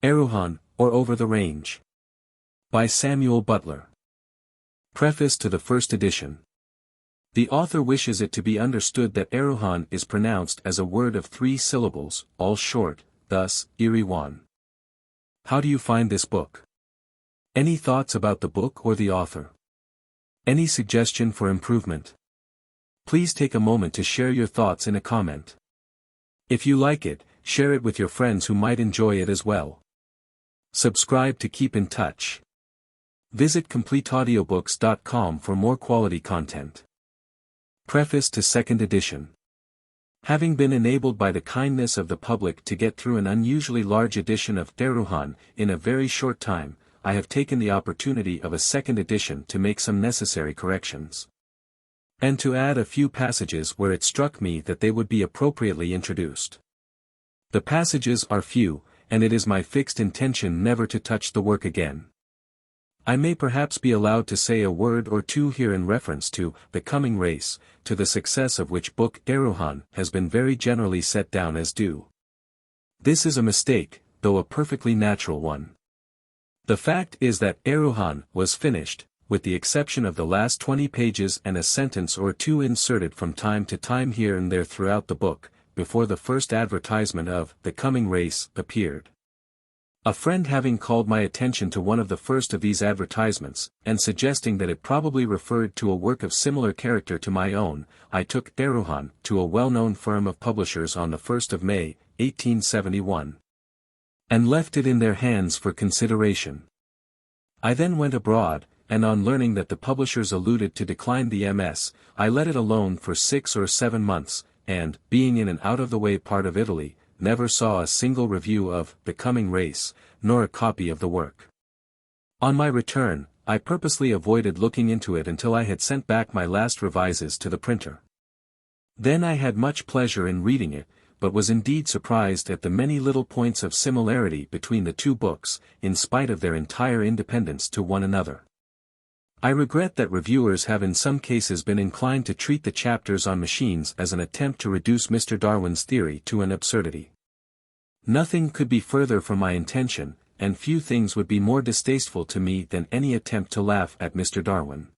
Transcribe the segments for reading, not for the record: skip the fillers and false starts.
Erewhon, or Over the Range. By Samuel Butler. Preface to the first edition. The author wishes it to be understood that Erewhon is pronounced as a word of 3 syllables, all short, thus, Erewhon. How do you find this book? Any thoughts about the book or the author? Any suggestion for improvement? Please take a moment to share your thoughts in a comment. If you like it, share it with your friends who might enjoy it as well. Subscribe to keep in touch. Visit CompleteAudiobooks.com for more quality content. Preface to second edition. Having been enabled by the kindness of the public to get through an unusually large edition of Erewhon in a very short time, I have taken the opportunity of a second edition to make some necessary corrections. And to add a few passages where it struck me that they would be appropriately introduced. The passages are few, and it is my fixed intention never to touch the work again. I may perhaps be allowed to say a word or two here in reference to The Coming Race, to the success of which book Erewhon has been very generally set down as due. This is a mistake, though a perfectly natural one. The fact is that Erewhon was finished, with the exception of the last 20 pages and a sentence or two inserted from time to time here and there throughout the book, before the first advertisement of The Coming Race appeared. A friend having called my attention to one of the first of these advertisements, and suggesting that it probably referred to a work of similar character to my own, I took Erewhon to a well-known firm of publishers on the 1st of May, 1871. And left it in their hands for consideration. I then went abroad, and on learning that the publishers alluded to decline the MS, I let it alone for 6 or 7 months, and, being in an out-of-the-way part of Italy, never saw a single review of The Coming Race, nor a copy of the work. On my return, I purposely avoided looking into it until I had sent back my last revises to the printer. Then I had much pleasure in reading it, but was indeed surprised at the many little points of similarity between the two books, in spite of their entire independence to one another. I regret that reviewers have in some cases been inclined to treat the chapters on machines as an attempt to reduce Mr. Darwin's theory to an absurdity. Nothing could be further from my intention, and few things would be more distasteful to me than any attempt to laugh at Mr. Darwin.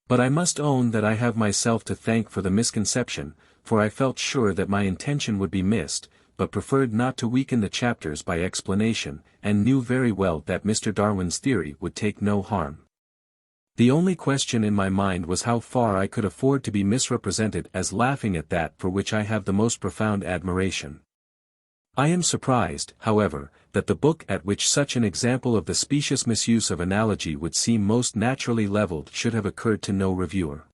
But I must own that I have myself to thank for the misconception, for I felt sure that my intention would be missed, but preferred not to weaken the chapters by explanation, and knew very well that Mr. Darwin's theory would take no harm. The only question in my mind was how far I could afford to be misrepresented as laughing at that for which I have the most profound admiration. I am surprised, however, that the book at which such an example of the specious misuse of analogy would seem most naturally leveled should have occurred to no reviewer.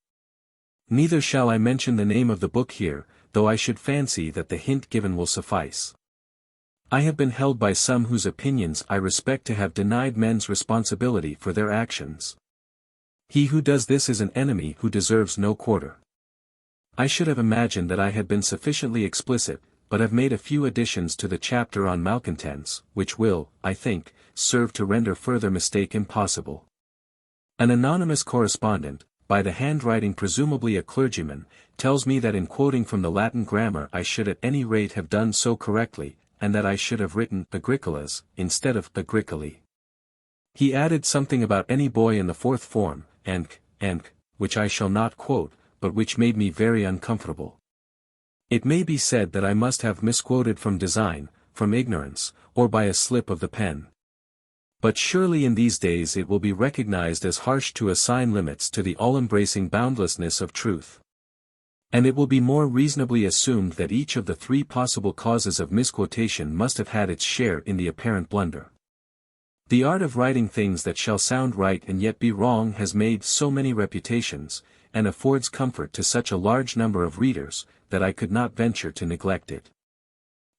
Neither shall I mention the name of the book here, though I should fancy that the hint given will suffice. I have been held by some whose opinions I respect to have denied men's responsibility for their actions. He who does this is an enemy who deserves no quarter. I should have imagined that I had been sufficiently explicit, but have made a few additions to the chapter on Malcontents, which will, I think, serve to render further mistake impossible. An anonymous correspondent, by the handwriting presumably a clergyman, tells me that in quoting from the Latin grammar I should at any rate have done so correctly, and that I should have written Agricolas, instead of Agricoli. He added something about any boy in the 4th form, and, which I shall not quote, but which made me very uncomfortable. It may be said that I must have misquoted from design, from ignorance, or by a slip of the pen. But surely in these days it will be recognized as harsh to assign limits to the all-embracing boundlessness of truth. And it will be more reasonably assumed that each of the 3 possible causes of misquotation must have had its share in the apparent blunder. The art of writing things that shall sound right and yet be wrong has made so many reputations, and affords comfort to such a large number of readers, that I could not venture to neglect it.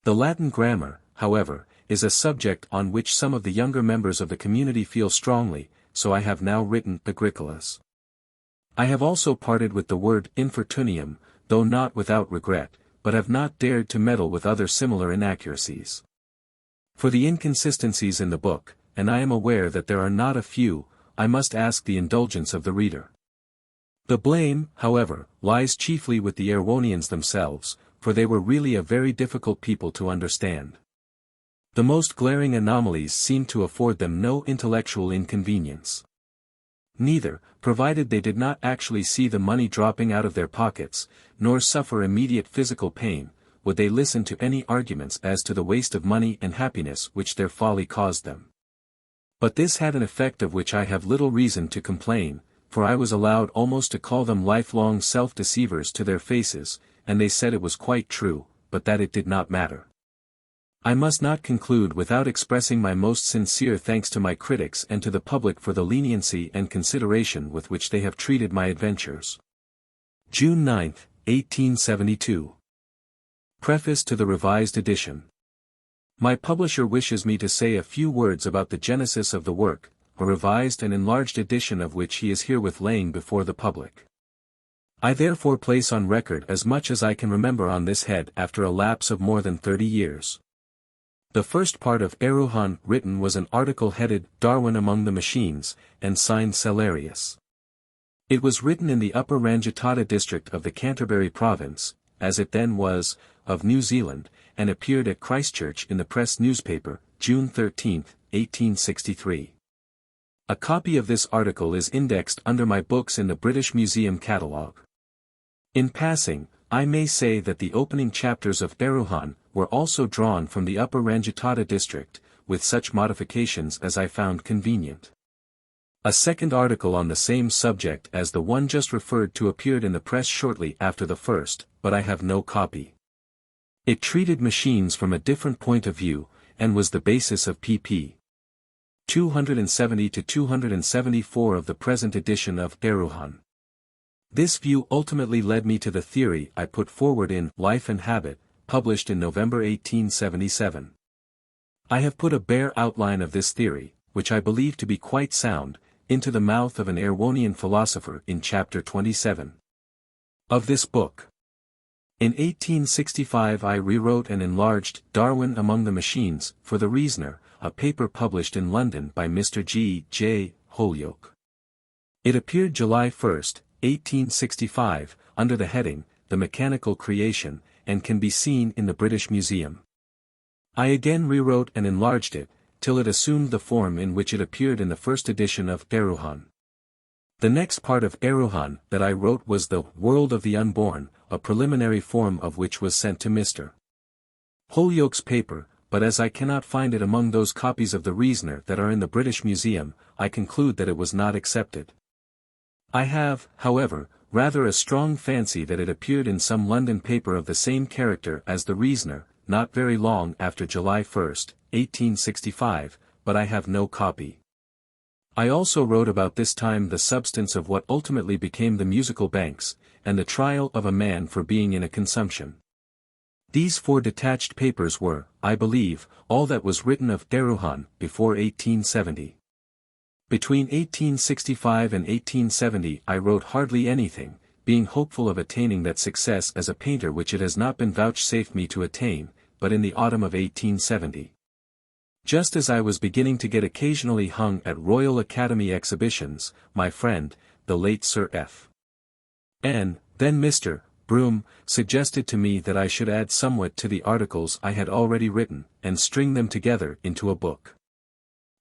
The Latin grammar, however, is a subject on which some of the younger members of the community feel strongly, so I have now written Agricolas. I have also parted with the word infortunium, though not without regret, but have not dared to meddle with other similar inaccuracies. For the inconsistencies in the book, and I am aware that there are not a few, I must ask the indulgence of the reader. The blame, however, lies chiefly with the Erewhonians themselves, for they were really a very difficult people to understand. The most glaring anomalies seemed to afford them no intellectual inconvenience. Neither, provided they did not actually see the money dropping out of their pockets, nor suffer immediate physical pain, would they listen to any arguments as to the waste of money and happiness which their folly caused them. But this had an effect of which I have little reason to complain, for I was allowed almost to call them lifelong self-deceivers to their faces, and they said it was quite true, but that it did not matter. I must not conclude without expressing my most sincere thanks to my critics and to the public for the leniency and consideration with which they have treated my adventures. June 9, 1872. Preface to the Revised Edition. My publisher wishes me to say a few words about the genesis of the work, a revised and enlarged edition of which he is herewith laying before the public. I therefore place on record as much as I can remember on this head after a lapse of more than 30 years. The first part of Erewhon written was an article headed Darwin Among the Machines, and signed Cellarius. It was written in the Upper Rangitata district of the Canterbury province, as it then was, of New Zealand, and appeared at Christchurch in the Press newspaper, June 13, 1863. A copy of this article is indexed under my books in the British Museum catalogue. In passing, I may say that the opening chapters of Erewhon were also drawn from the Upper Rangitata district, with such modifications as I found convenient. A second article on the same subject as the one just referred to appeared in the press shortly after the first, but I have no copy. It treated machines from a different point of view, and was the basis of pp. 270 to 274 of the present edition of Erewhon. This view ultimately led me to the theory I put forward in Life and Habit, published in November 1877. I have put a bare outline of this theory, which I believe to be quite sound, into the mouth of an Erewhonian philosopher in chapter 27 of this book. In 1865 I rewrote and enlarged Darwin Among the Machines for the Reasoner, a paper published in London by Mr. G. J. Holyoake. It appeared July 1, 1865, under the heading, The Mechanical Creation, and can be seen in the British Museum. I again rewrote and enlarged it, till it assumed the form in which it appeared in the first edition of Erewhon. The next part of Erewhon that I wrote was the World of the Unborn, a preliminary form of which was sent to Mr. Holyoake's paper, but as I cannot find it among those copies of the Reasoner that are in the British Museum, I conclude that it was not accepted. I have, however, rather a strong fancy that it appeared in some London paper of the same character as the Reasoner, not very long after July 1, 1865, but I have no copy. I also wrote about this time the substance of what ultimately became the musical banks, and the trial of a man for being in a consumption. These 4 detached papers were, I believe, all that was written of Erewhon before 1870. Between 1865 and 1870 I wrote hardly anything, being hopeful of attaining that success as a painter which it has not been vouchsafed me to attain, but in the autumn of 1870. Just as I was beginning to get occasionally hung at Royal Academy exhibitions, my friend, the late Sir F. N., then Mr. Broom, suggested to me that I should add somewhat to the articles I had already written, and string them together into a book.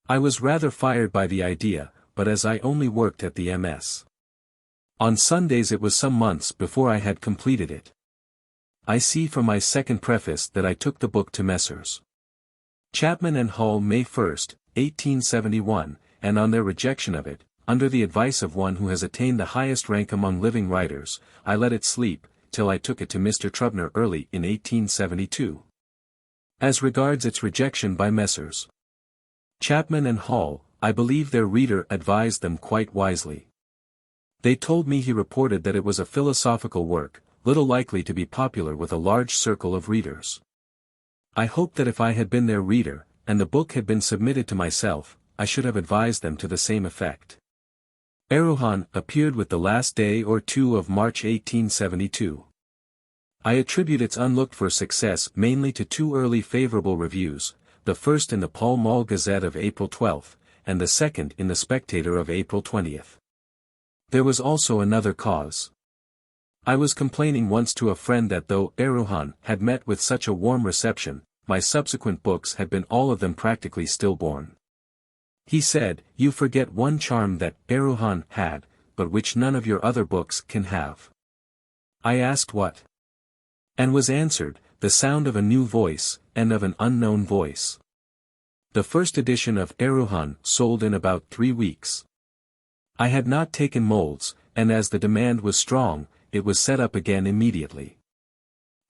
I was rather fired by the idea, but as I only worked at the MS. On Sundays it was some months before I had completed it. I see from my second preface that I took the book to Messrs. Chapman and Hall May 1, 1871, and on their rejection of it, under the advice of one who has attained the highest rank among living writers, I let it sleep, till I took it to Mr. Trubner early in 1872. As regards its rejection by Messrs. Chapman and Hall, I believe their reader advised them quite wisely. They told me he reported that it was a philosophical work, little likely to be popular with a large circle of readers. I hope that if I had been their reader, and the book had been submitted to myself, I should have advised them to the same effect. Erewhon appeared with the last day or 2 of March 1872. I attribute its unlooked-for success mainly to 2 early favorable reviews, the first in the Pall Mall Gazette of April 12, and the second in the Spectator of April 20. There was also another cause. I was complaining once to a friend that though Erewhon had met with such a warm reception, my subsequent books had been all of them practically stillborn. He said, "You forget one charm that Erewhon had, but which none of your other books can have." I asked what? And was answered, "The sound of a new voice, and of an unknown voice." The first edition of Erewhon sold in about 3 weeks. I had not taken molds, and as the demand was strong, it was set up again immediately.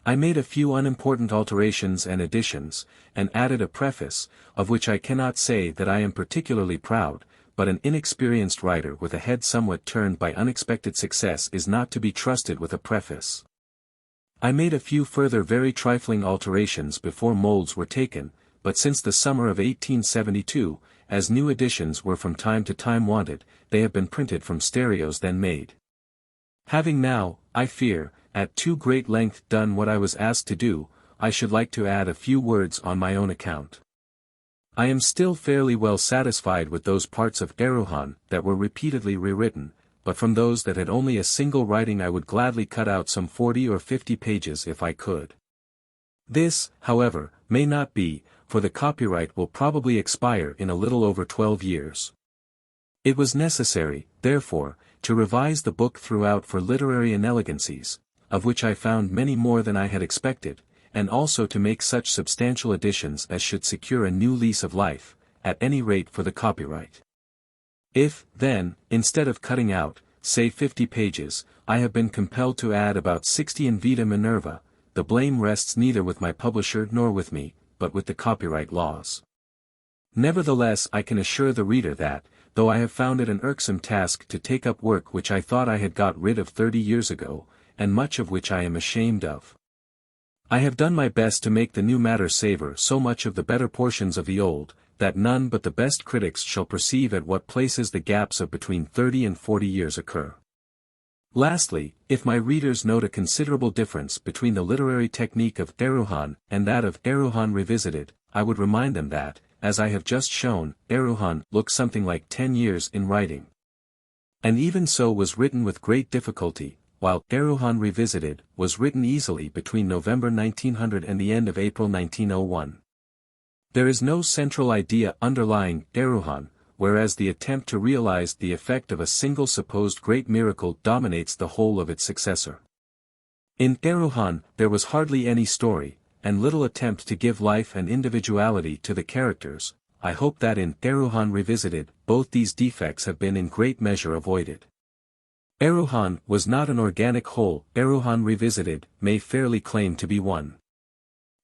I made a few unimportant alterations and additions, and added a preface, of which I cannot say that I am particularly proud, but an inexperienced writer with a head somewhat turned by unexpected success is not to be trusted with a preface. I made a few further very trifling alterations before molds were taken, but since the summer of 1872, as new editions were from time to time wanted, they have been printed from stereos then made. Having now, I fear, at too great length done what I was asked to do, I should like to add a few words on my own account. I am still fairly well satisfied with those parts of Erewhon that were repeatedly rewritten, but from those that had only a single writing I would gladly cut out some 40 or 50 pages if I could. This, however, may not be, for the copyright will probably expire in a little over 12 years. It was necessary, therefore, to revise the book throughout for literary inelegancies, of which I found many more than I had expected, and also to make such substantial additions as should secure a new lease of life, at any rate for the copyright. If, then, instead of cutting out, say 50 pages, I have been compelled to add about 60 in vita Minerva, the blame rests neither with my publisher nor with me, but with the copyright laws. Nevertheless, I can assure the reader that, though I have found it an irksome task to take up work which I thought I had got rid of 30 years ago, and much of which I am ashamed of, I have done my best to make the new matter savor so much of the better portions of the old, that none but the best critics shall perceive at what places the gaps of between 30 and 40 years occur. Lastly, if my readers note a considerable difference between the literary technique of Erewhon and that of Erewhon Revisited, I would remind them that, as I have just shown, Erewhon looks something like 10 years in writing. And even so was written with great difficulty, while Erewhon Revisited was written easily between November 1900 and the end of April 1901. There is no central idea underlying Erewhon, whereas the attempt to realize the effect of a single supposed great miracle dominates the whole of its successor. In Erewhon there was hardly any story, and little attempt to give life and individuality to the characters. I hope that in Erewhon Revisited, both these defects have been in great measure avoided. Erewhon was not an organic whole. Erewhon Revisited may fairly claim to be one.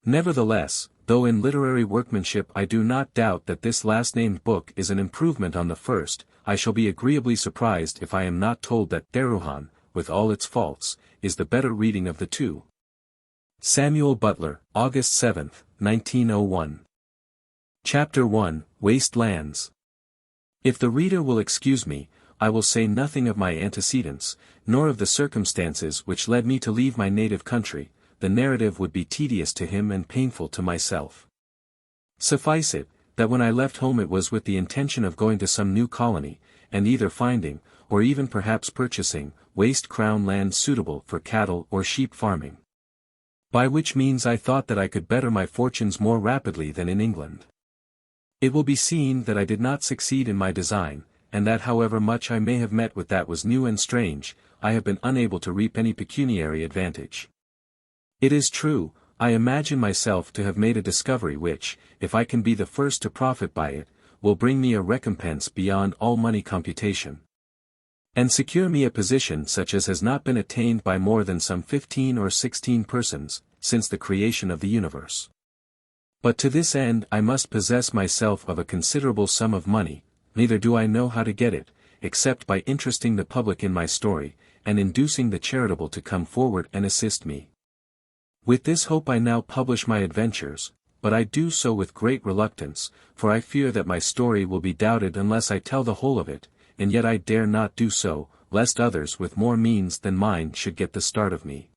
Nevertheless, though in literary workmanship I do not doubt that this last-named book is an improvement on the first, I shall be agreeably surprised if I am not told that Erewhon, with all its faults, is the better reading of the two. Samuel Butler, August 7, 1901. Chapter 1, Waste Lands. If the reader will excuse me, I will say nothing of my antecedents, nor of the circumstances which led me to leave my native country. The narrative would be tedious to him and painful to myself. Suffice it, that when I left home it was with the intention of going to some new colony, and either finding, or even perhaps purchasing, waste crown land suitable for cattle or sheep farming. By which means I thought that I could better my fortunes more rapidly than in England. It will be seen that I did not succeed in my design, and that however much I may have met with that was new and strange, I have been unable to reap any pecuniary advantage. It is true, I imagine myself to have made a discovery which, if I can be the first to profit by it, will bring me a recompense beyond all money computation, and secure me a position such as has not been attained by more than some 15 or 16 persons, since the creation of the universe. But to this end I must possess myself of a considerable sum of money, neither do I know how to get it, except by interesting the public in my story, and inducing the charitable to come forward and assist me. With this hope I now publish my adventures, but I do so with great reluctance, for I fear that my story will be doubted unless I tell the whole of it, and yet I dare not do so, lest others with more means than mine should get the start of me.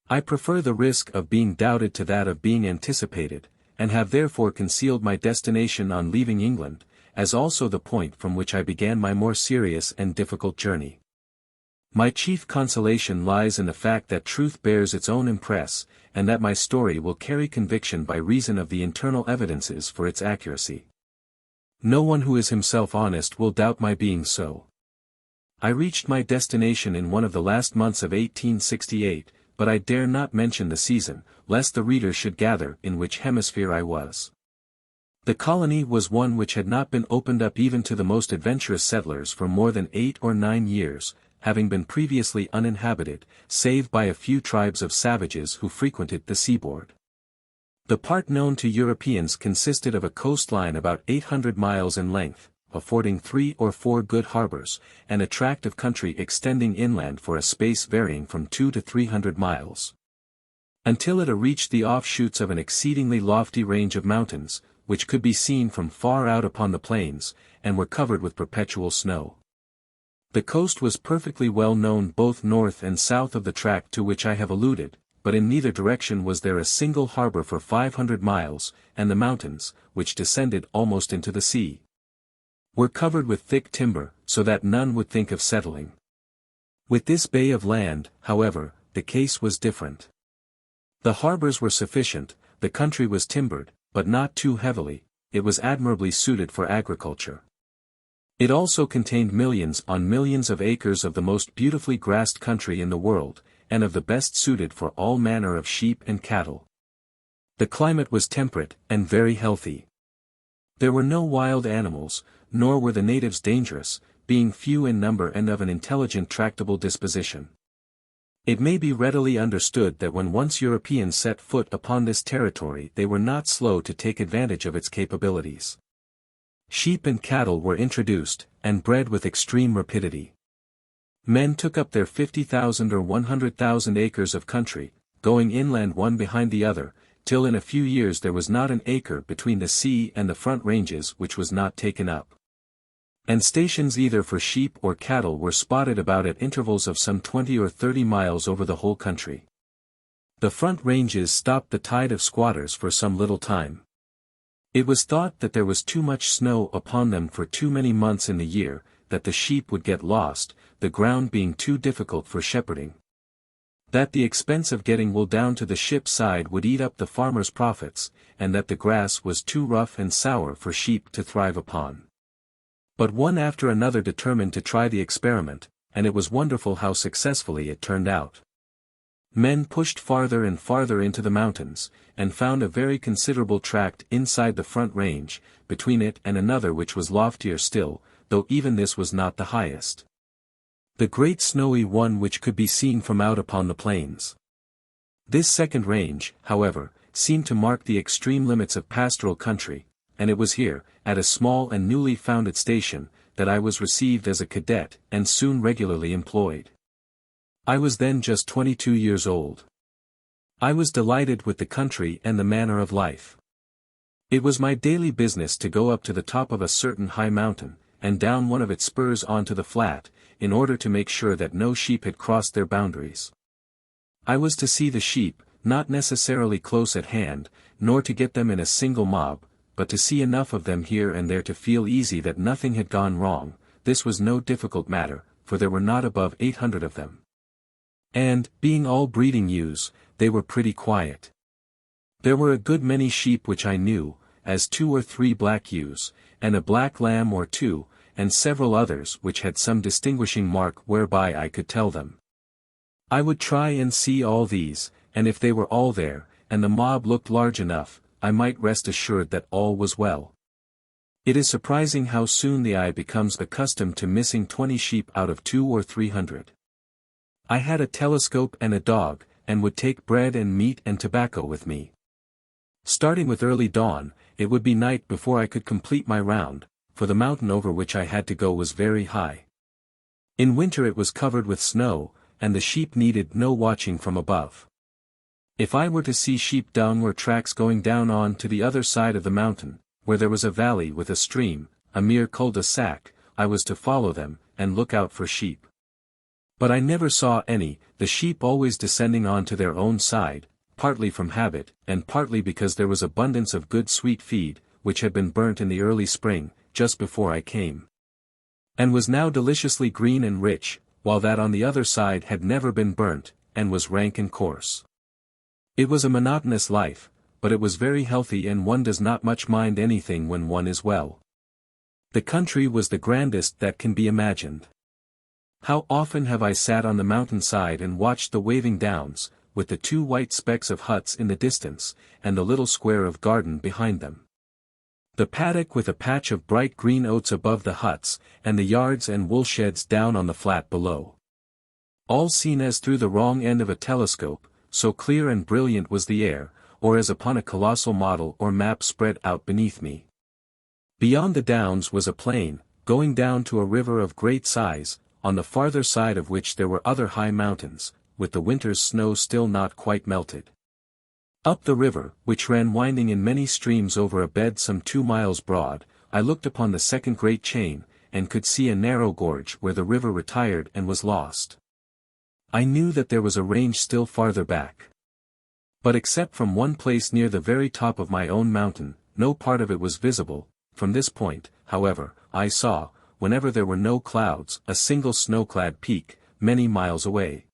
I prefer the risk of being doubted to that of being anticipated, and have therefore concealed my destination on leaving England, as also the point from which I began my more serious and difficult journey. My chief consolation lies in the fact that truth bears its own impress, and that my story will carry conviction by reason of the internal evidences for its accuracy. No one who is himself honest will doubt my being so. I reached my destination in one of the last months of 1868, but I dare not mention the season, lest the reader should gather in which hemisphere I was. The colony was one which had not been opened up even to the most adventurous settlers for more than 8 or 9 years, having been previously uninhabited, save by a few tribes of savages who frequented the seaboard. The part known to Europeans consisted of a coastline about 800 miles in length, affording 3 or 4 good harbors, and a tract of country extending inland for a space varying from 2 to 300 miles. Until it reached the offshoots of an exceedingly lofty range of mountains, which could be seen from far out upon the plains, and were covered with perpetual snow. The coast was perfectly well known both north and south of the tract to which I have alluded, but in neither direction was there a single harbor for 500 miles, and the mountains, which descended almost into the sea, were covered with thick timber, so that none would think of settling. With this bay of land, however, the case was different. The harbors were sufficient, the country was timbered, but not too heavily, it was admirably suited for agriculture. It also contained millions on millions of acres of the most beautifully grassed country in the world, and of the best suited for all manner of sheep and cattle. The climate was temperate, and very healthy. There were no wild animals, nor were the natives dangerous, being few in number and of an intelligent tractable disposition. It may be readily understood that when once Europeans set foot upon this territory they were not slow to take advantage of its capabilities. Sheep and cattle were introduced, and bred with extreme rapidity. Men took up their 50,000 or 100,000 acres of country, going inland one behind the other, till in a few years there was not an acre between the sea and the front ranges which was not taken up. And stations either for sheep or cattle were spotted about at intervals of some 20 or 30 miles over the whole country. The front ranges stopped the tide of squatters for some little time. It was thought that there was too much snow upon them for too many months in the year, that the sheep would get lost, the ground being too difficult for shepherding. That the expense of getting wool down to the ship's side would eat up the farmer's profits, and that the grass was too rough and sour for sheep to thrive upon. But one after another determined to try the experiment, and it was wonderful how successfully it turned out. Men pushed farther and farther into the mountains, and found a very considerable tract inside the front range, between it and another which was loftier still, though even this was not the highest. The great snowy one which could be seen from out upon the plains. This second range, however, seemed to mark the extreme limits of pastoral country, and it was here, at a small and newly founded station, that I was received as a cadet and soon regularly employed. I was then just 22 years old. I was delighted with the country and the manner of life. It was my daily business to go up to the top of a certain high mountain, and down one of its spurs onto the flat, in order to make sure that no sheep had crossed their boundaries. I was to see the sheep, not necessarily close at hand, nor to get them in a single mob, but to see enough of them here and there to feel easy that nothing had gone wrong. This was no difficult matter, for there were not above 800 of them. And, being all breeding ewes, they were pretty quiet. There were a good many sheep which I knew, as 2 or 3 black ewes, and a black lamb or 2, and several others which had some distinguishing mark whereby I could tell them. I would try and see all these, and if they were all there, and the mob looked large enough, I might rest assured that all was well. It is surprising how soon the eye becomes accustomed to missing 20 sheep out of 200 or 300. I had a telescope and a dog, and would take bread and meat and tobacco with me. Starting with early dawn, it would be night before I could complete my round, for the mountain over which I had to go was very high. In winter it was covered with snow, and the sheep needed no watching from above. If I were to see sheep downward tracks going down on to the other side of the mountain, where there was a valley with a stream, a mere cul-de-sac, I was to follow them, and look out for sheep. But I never saw any, the sheep always descending on to their own side, partly from habit, and partly because there was abundance of good sweet feed, which had been burnt in the early spring, just before I came, and was now deliciously green and rich, while that on the other side had never been burnt, and was rank and coarse. It was a monotonous life, but it was very healthy, and one does not much mind anything when one is well. The country was the grandest that can be imagined. How often have I sat on the mountainside and watched the waving downs, with the two white specks of huts in the distance, and the little square of garden behind them. The paddock with a patch of bright green oats above the huts, and the yards and woolsheds down on the flat below. All seen as through the wrong end of a telescope, so clear and brilliant was the air, or as upon a colossal model or map spread out beneath me. Beyond the downs was a plain, going down to a river of great size, on the farther side of which there were other high mountains, with the winter's snow still not quite melted. Up the river, which ran winding in many streams over a bed some 2 miles broad, I looked upon the second great chain, and could see a narrow gorge where the river retired and was lost. I knew that there was a range still farther back. But except from one place near the very top of my own mountain, no part of it was visible. From this point, however, I saw, whenever there were no clouds, a single snow-clad peak, many miles away.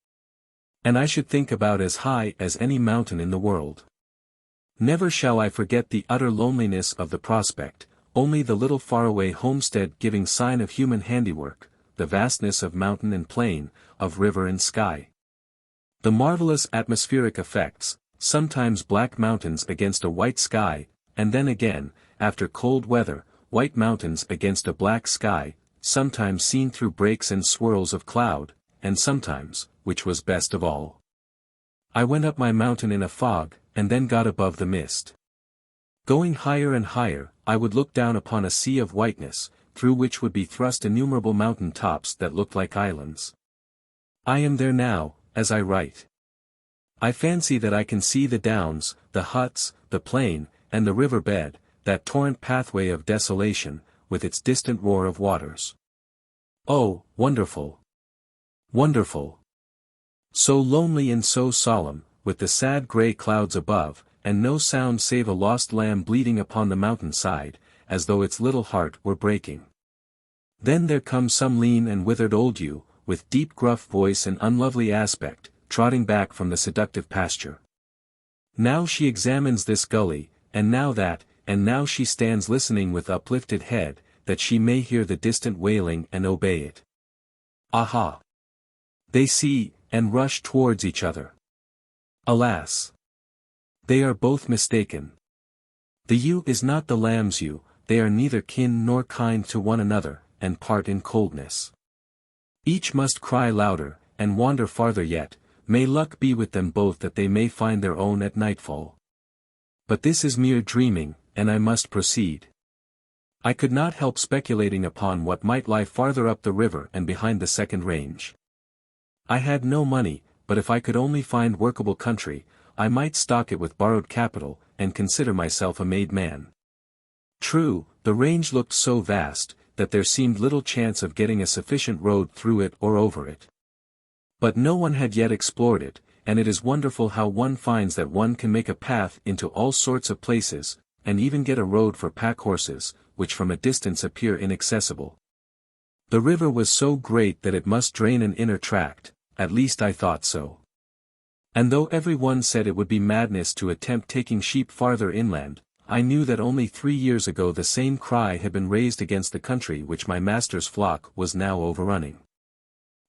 And I should think about as high as any mountain in the world. Never shall I forget the utter loneliness of the prospect, only the little faraway homestead giving sign of human handiwork, the vastness of mountain and plain, of river and sky. The marvelous atmospheric effects, sometimes black mountains against a white sky, and then again, after cold weather, white mountains against a black sky, sometimes seen through breaks and swirls of cloud, and sometimes, which was best of all, I went up my mountain in a fog, and then got above the mist. Going higher and higher, I would look down upon a sea of whiteness, through which would be thrust innumerable mountain tops that looked like islands. I am there now, as I write. I fancy that I can see the downs, the huts, the plain, and the river bed, that torrent pathway of desolation, with its distant roar of waters. Oh, wonderful! Wonderful! So lonely and so solemn, with the sad grey clouds above, and no sound save a lost lamb bleating upon the mountain side, as though its little heart were breaking. Then there comes some lean and withered old ewe, with deep gruff voice and unlovely aspect, trotting back from the seductive pasture. Now she examines this gully, and now that, and now she stands listening with uplifted head, that she may hear the distant wailing and obey it. Aha! They see, and rush towards each other. Alas! They are both mistaken. The ewe is not the lamb's ewe, they are neither kin nor kind to one another, and part in coldness. Each must cry louder, and wander farther yet, may luck be with them both that they may find their own at nightfall. But this is mere dreaming, and I must proceed. I could not help speculating upon what might lie farther up the river and behind the second range. I had no money, but if I could only find workable country, I might stock it with borrowed capital, and consider myself a made man. True, the range looked so vast, that there seemed little chance of getting a sufficient road through it or over it. But no one had yet explored it, and it is wonderful how one finds that one can make a path into all sorts of places, and even get a road for pack horses, which from a distance appear inaccessible. The river was so great that it must drain an inner tract, at least I thought so. And though every one said it would be madness to attempt taking sheep farther inland, I knew that only 3 years ago the same cry had been raised against the country which my master's flock was now overrunning.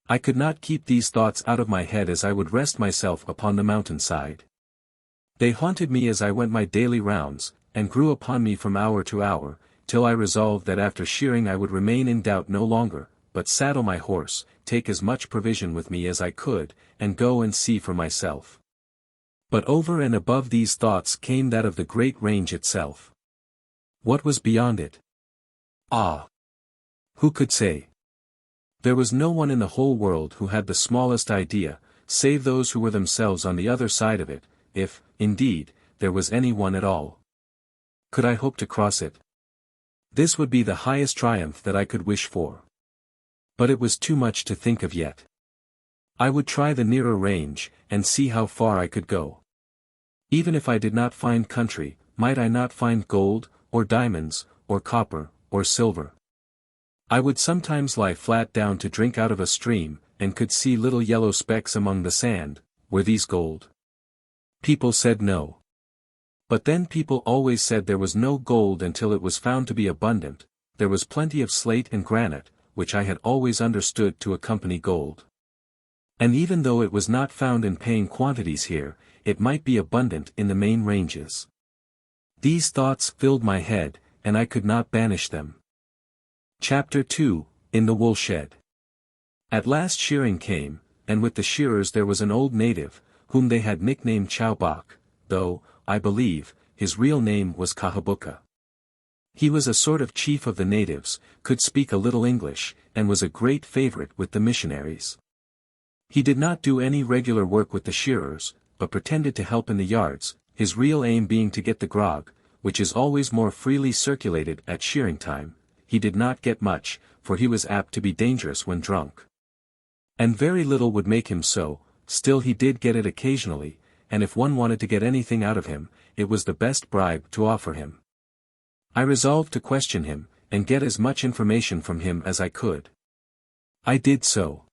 I could not keep these thoughts out of my head as I would rest myself upon the mountainside. They haunted me as I went my daily rounds, and grew upon me from hour to hour, till I resolved that after shearing I would remain in doubt no longer, but saddle my horse, take as much provision with me as I could, and go and see for myself. But over and above these thoughts came that of the great range itself. What was beyond it? Ah! Who could say? There was no one in the whole world who had the smallest idea, save those who were themselves on the other side of it, if, indeed, there was any one at all. Could I hope to cross it? This would be the highest triumph that I could wish for. But it was too much to think of yet. I would try the nearer range, and see how far I could go. Even if I did not find country, might I not find gold, or diamonds, or copper, or silver? I would sometimes lie flat down to drink out of a stream, and could see little yellow specks among the sand. Were these gold? People said no. But then people always said there was no gold until it was found to be abundant. There was plenty of slate and granite, which I had always understood to accompany gold. And even though it was not found in paying quantities here, it might be abundant in the main ranges. These thoughts filled my head, and I could not banish them. Chapter 2, In the Woolshed. At last shearing came, and with the shearers there was an old native, whom they had nicknamed Chowbok, though, I believe, his real name was Kahabuka. He was a sort of chief of the natives, could speak a little English, and was a great favorite with the missionaries. He did not do any regular work with the shearers, but pretended to help in the yards, his real aim being to get the grog, which is always more freely circulated at shearing time. He did not get much, for he was apt to be dangerous when drunk. And very little would make him so, still he did get it occasionally, and if one wanted to get anything out of him, it was the best bribe to offer him. I resolved to question him, and get as much information from him as I could. I did so.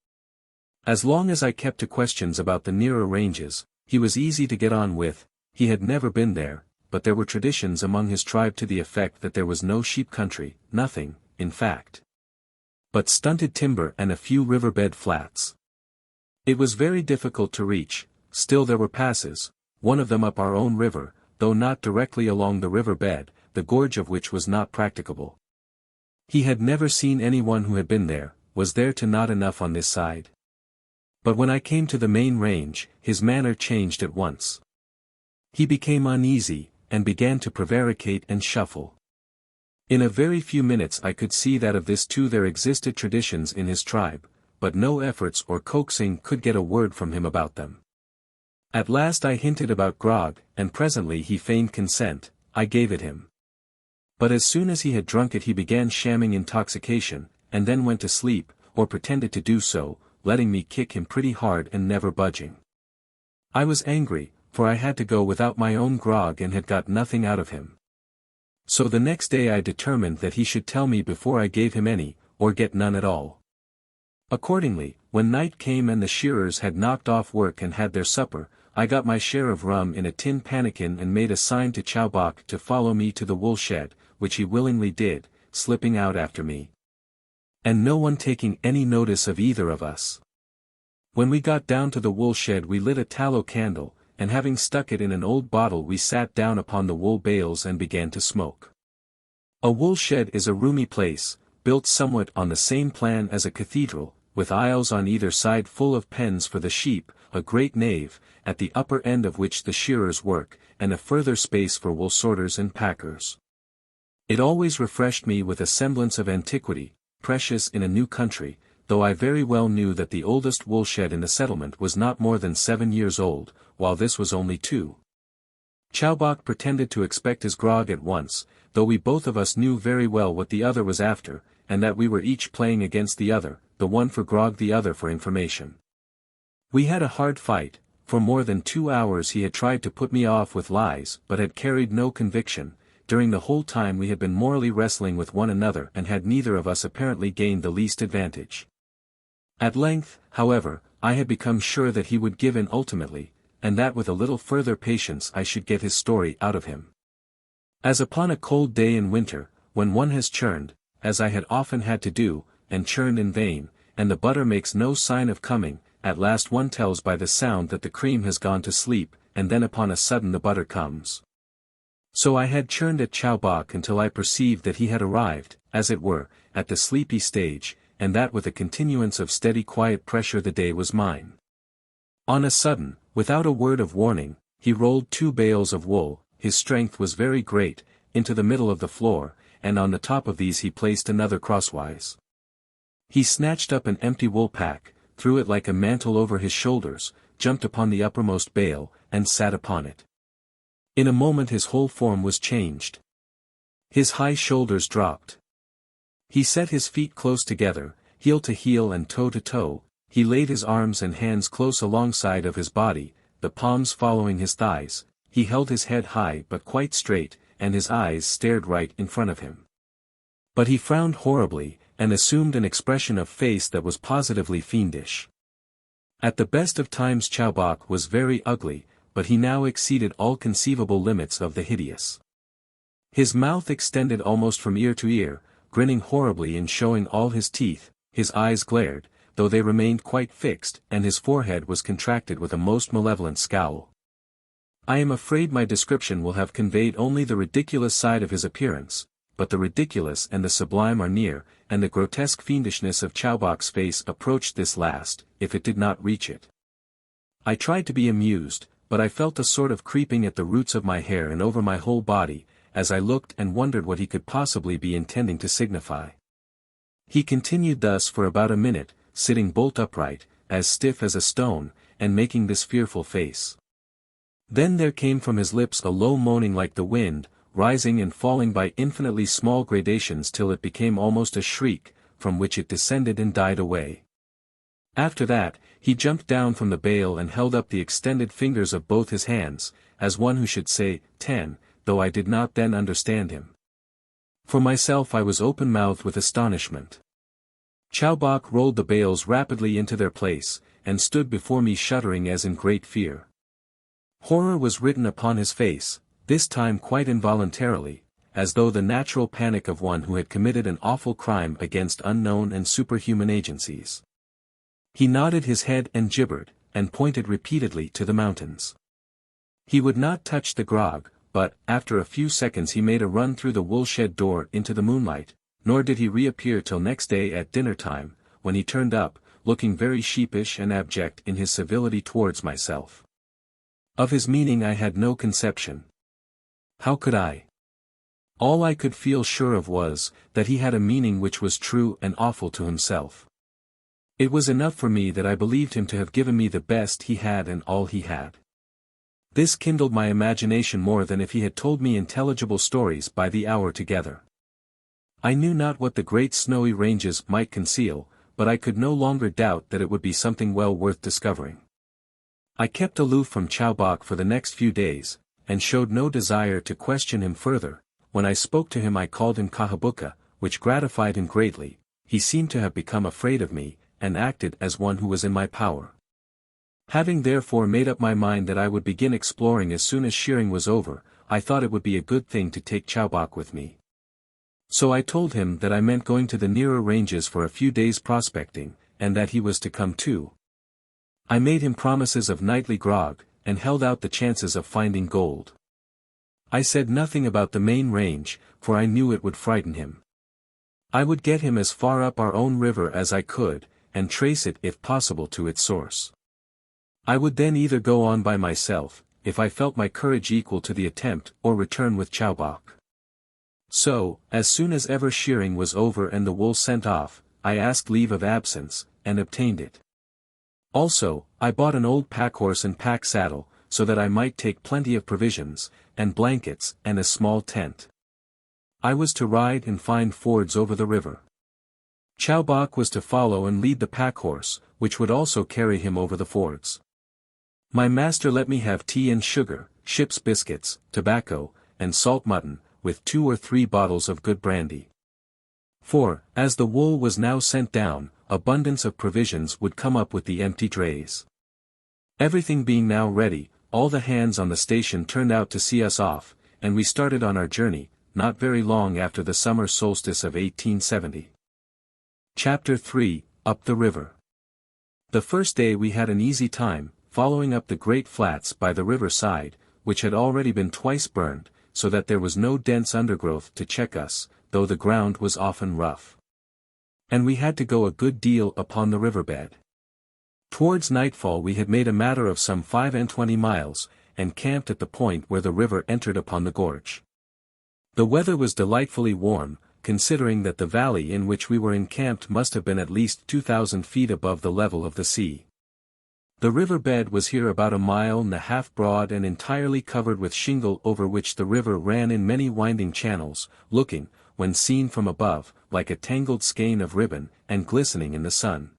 As long as I kept to questions about the nearer ranges, he was easy to get on with. He had never been there, but there were traditions among his tribe to the effect that there was no sheep country, nothing, in fact, but stunted timber and a few riverbed flats. It was very difficult to reach, still there were passes, one of them up our own river, though not directly along the riverbed, the gorge of which was not practicable. He had never seen anyone who had been there, was there to not enough on this side. But when I came to the main range, his manner changed at once. He became uneasy, and began to prevaricate and shuffle. In a very few minutes I could see that of this too there existed traditions in his tribe, but no efforts or coaxing could get a word from him about them. At last I hinted about grog, and presently he feigned consent. I gave it him. But as soon as he had drunk it he began shamming intoxication, and then went to sleep, or pretended to do so, letting me kick him pretty hard and never budging. I was angry, for I had to go without my own grog and had got nothing out of him. So the next day I determined that he should tell me before I gave him any, or get none at all. Accordingly, when night came and the shearers had knocked off work and had their supper, I got my share of rum in a tin pannikin and made a sign to Chowbok to follow me to the woolshed, which he willingly did, slipping out after me, and no one taking any notice of either of us. When we got down to the woolshed we lit a tallow candle, and having stuck it in an old bottle we sat down upon the wool bales and began to smoke. A woolshed is a roomy place, built somewhat on the same plan as a cathedral, with aisles on either side full of pens for the sheep, a great nave, at the upper end of which the shearers work, and a further space for wool sorters and packers. It always refreshed me with a semblance of antiquity, precious in a new country, though I very well knew that the oldest woolshed in the settlement was not more than 7 years old, while this was only 2. Chowbok pretended to expect his grog at once, though we both of us knew very well what the other was after, and that we were each playing against the other, the one for grog the other for information. We had a hard fight. For more than 2 hours he had tried to put me off with lies but had carried no conviction. During the whole time we had been morally wrestling with one another and had neither of us apparently gained the least advantage. At length, however, I had become sure that he would give in ultimately, and that with a little further patience I should get his story out of him. As upon a cold day in winter, when one has churned, as I had often had to do, and churned in vain, and the butter makes no sign of coming, at last one tells by the sound that the cream has gone to sleep, and then upon a sudden the butter comes. So I had churned at Chowbok until I perceived that he had arrived, as it were, at the sleepy stage, and that with a continuance of steady quiet pressure the day was mine. On a sudden, without a word of warning, he rolled 2 bales of wool, his strength was very great, into the middle of the floor, and on the top of these he placed another crosswise. He snatched up an empty wool pack, threw it like a mantle over his shoulders, jumped upon the uppermost bale, and sat upon it. In a moment his whole form was changed. His high shoulders dropped. He set his feet close together, heel to heel and toe to toe, he laid his arms and hands close alongside of his body, the palms following his thighs, he held his head high but quite straight, and his eyes stared right in front of him. But he frowned horribly, and assumed an expression of face that was positively fiendish. At the best of times Chowbok was very ugly, but he now exceeded all conceivable limits of the hideous. His mouth extended almost from ear to ear, grinning horribly and showing all his teeth, his eyes glared, though they remained quite fixed, and his forehead was contracted with a most malevolent scowl. I am afraid my description will have conveyed only the ridiculous side of his appearance, but the ridiculous and the sublime are near, and the grotesque fiendishness of Chowbok's face approached this last, if it did not reach it. I tried to be amused, but I felt a sort of creeping at the roots of my hair and over my whole body, as I looked and wondered what he could possibly be intending to signify. He continued thus for about a minute, sitting bolt upright, as stiff as a stone, and making this fearful face. Then there came from his lips a low moaning like the wind, rising and falling by infinitely small gradations till it became almost a shriek, from which it descended and died away. After that, he jumped down from the bale and held up the extended fingers of both his hands, as one who should say, 10, though I did not then understand him. For myself I was open-mouthed with astonishment. Chowbok rolled the bales rapidly into their place, and stood before me shuddering as in great fear. Horror was written upon his face, this time quite involuntarily, as though the natural panic of one who had committed an awful crime against unknown and superhuman agencies. He nodded his head and gibbered, and pointed repeatedly to the mountains. He would not touch the grog, but, after a few seconds he made a run through the woolshed door into the moonlight, nor did he reappear till next day at dinner-time, when he turned up, looking very sheepish and abject in his civility towards myself. Of his meaning I had no conception. How could I? All I could feel sure of was, that he had a meaning which was true and awful to himself. It was enough for me that I believed him to have given me the best he had and all he had. This kindled my imagination more than if he had told me intelligible stories by the hour together. I knew not what the great snowy ranges might conceal, but I could no longer doubt that it would be something well worth discovering. I kept aloof from Chowbok for the next few days, and showed no desire to question him further. When I spoke to him I called him Kahabuka, which gratified him greatly. He seemed to have become afraid of me, and acted as one who was in my power. Having therefore made up my mind that I would begin exploring as soon as shearing was over, I thought it would be a good thing to take Chowbok with me. So I told him that I meant going to the nearer ranges for a few days prospecting, and that he was to come too. I made him promises of nightly grog, and held out the chances of finding gold. I said nothing about the main range, for I knew it would frighten him. I would get him as far up our own river as I could, and trace it if possible to its source. I would then either go on by myself, if I felt my courage equal to the attempt, or return with Chowbok. So, as soon as ever shearing was over and the wool sent off, I asked leave of absence, and obtained it. Also, I bought an old pack-horse and pack-saddle, so that I might take plenty of provisions, and blankets, and a small tent. I was to ride and find fords over the river. Chowbok was to follow and lead the pack-horse, which would also carry him over the fords. My master let me have tea and sugar, ship's biscuits, tobacco, and salt mutton, with 2 or 3 bottles of good brandy. For, as the wool was now sent down, abundance of provisions would come up with the empty drays. Everything being now ready, all the hands on the station turned out to see us off, and we started on our journey, not very long after the summer solstice of 1870. Chapter 3, Up the River. The first day we had an easy time, following up the great flats by the river side, which had already been twice burned, so that there was no dense undergrowth to check us, though the ground was often rough. And we had to go a good deal upon the riverbed. Towards nightfall we had made a matter of some 25 miles, and camped at the point where the river entered upon the gorge. The weather was delightfully warm, considering that the valley in which we were encamped must have been at least 2,000 feet above the level of the sea. The riverbed was here about 1.5 miles broad and entirely covered with shingle, over which the river ran in many winding channels, looking, when seen from above, like a tangled skein of ribbon, and glistening in the sun.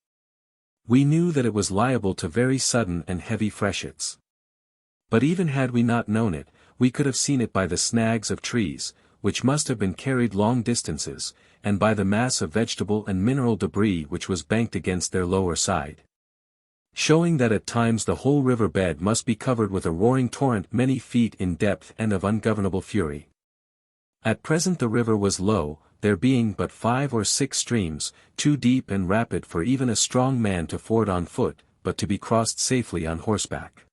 We knew that it was liable to very sudden and heavy freshets. But even had we not known it, we could have seen it by the snags of trees, which must have been carried long distances, and by the mass of vegetable and mineral debris which was banked against their lower side. showing that at times the whole river bed must be covered with a roaring torrent many feet in depth and of ungovernable fury. At present the river was low, there being but 5 or 6 streams, too deep and rapid for even a strong man to ford on foot, but to be crossed safely on horseback.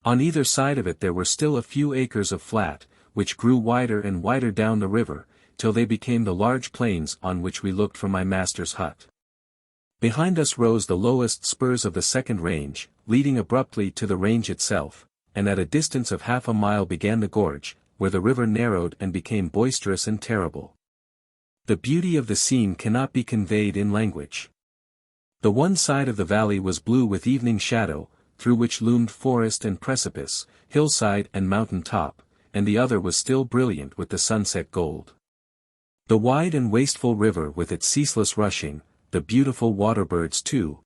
On either side of it there were still a few acres of flat, which grew wider and wider down the river, till they became the large plains on which we looked from my master's hut. Behind us rose the lowest spurs of the second range, leading abruptly to the range itself, and at a distance of half a mile began the gorge, where the river narrowed and became boisterous and terrible. The beauty of the scene cannot be conveyed in language. The one side of the valley was blue with evening shadow, through which loomed forest and precipice, hillside and mountain top, and the other was still brilliant with the sunset gold. The wide and wasteful river with its ceaseless rushing, the beautiful waterbirds too,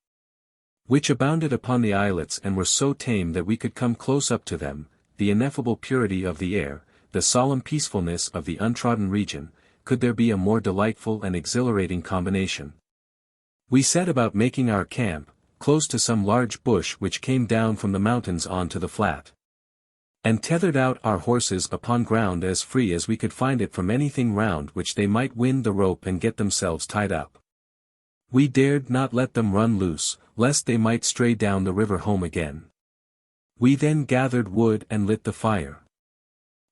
which abounded upon the islets and were so tame that we could come close up to them, the ineffable purity of the air, the solemn peacefulness of the untrodden region, could there be a more delightful and exhilarating combination? We set about making our camp, close to some large bush which came down from the mountains on to the flat, and tethered out our horses upon ground as free as we could find it from anything round which they might wind the rope and get themselves tied up. We dared not let them run loose, lest they might stray down the river home again. We then gathered wood and lit the fire.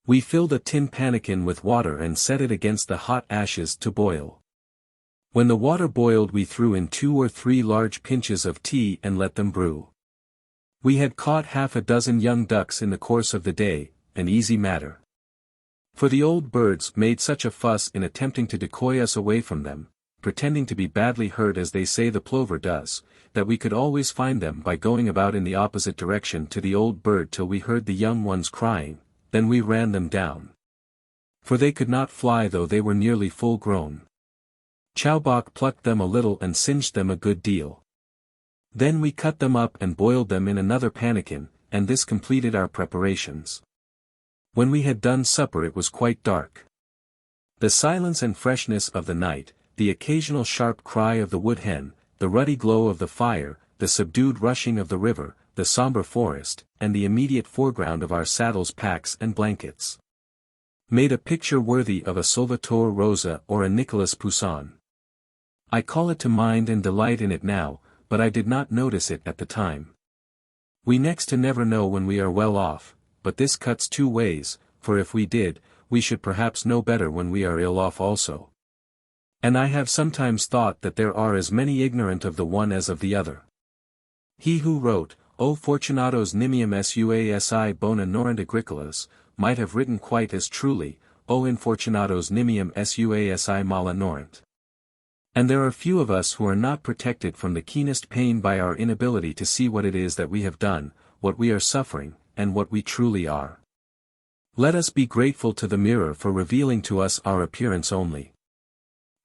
We filled a tin pannikin with water and set it against the hot ashes to boil. When the water boiled we threw in 2 or 3 large pinches of tea and let them brew. We had caught half a dozen young ducks in the course of the day, an easy matter. For the old birds made such a fuss in attempting to decoy us away from them, pretending to be badly hurt as they say the plover does, that we could always find them by going about in the opposite direction to the old bird till we heard the young ones crying, then we ran them down. For they could not fly though they were nearly full grown. Chowbok plucked them a little and singed them a good deal. Then we cut them up and boiled them in another pannikin, and this completed our preparations. When we had done supper it was quite dark. The silence and freshness of the night, the occasional sharp cry of the wood hen, the ruddy glow of the fire, the subdued rushing of the river, the somber forest, and the immediate foreground of our saddles, packs and blankets, made a picture worthy of a Salvator Rosa or a Nicolas Poussin. I call it to mind and delight in it now, but I did not notice it at the time. We next to never know when we are well off, but this cuts 2 ways, for if we did, we should perhaps know better when we are ill off also. And I have sometimes thought that there are as many ignorant of the one as of the other. He who wrote, O fortunatos nimium suasi bona norent agricolas, might have written quite as truly, O infortunatos nimium suasi mala norent. And there are few of us who are not protected from the keenest pain by our inability to see what it is that we have done, what we are suffering, and what we truly are. Let us be grateful to the mirror for revealing to us our appearance only.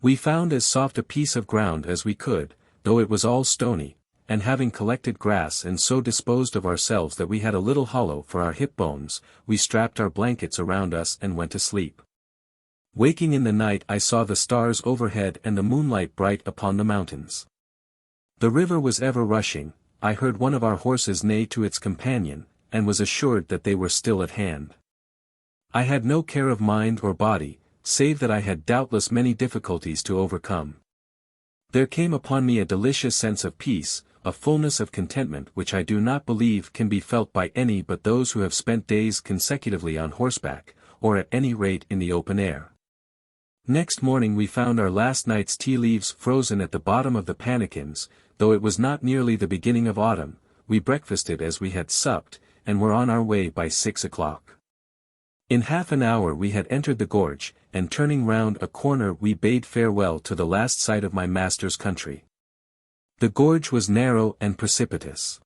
We found as soft a piece of ground as we could, though it was all stony, and having collected grass and so disposed of ourselves that we had a little hollow for our hip bones, we strapped our blankets around us and went to sleep. Waking in the night I saw the stars overhead and the moonlight bright upon the mountains. The river was ever rushing, I heard one of our horses neigh to its companion, and was assured that they were still at hand. I had no care of mind or body, save that I had doubtless many difficulties to overcome. There came upon me a delicious sense of peace, a fullness of contentment which I do not believe can be felt by any but those who have spent days consecutively on horseback, or at any rate in the open air. Next morning we found our last night's tea leaves frozen at the bottom of the pannikins, though it was not nearly the beginning of autumn. We breakfasted as we had supped, and were on our way by 6 o'clock. In half an hour we had entered the gorge, and turning round a corner we bade farewell to the last sight of my master's country. The gorge was narrow and precipitous.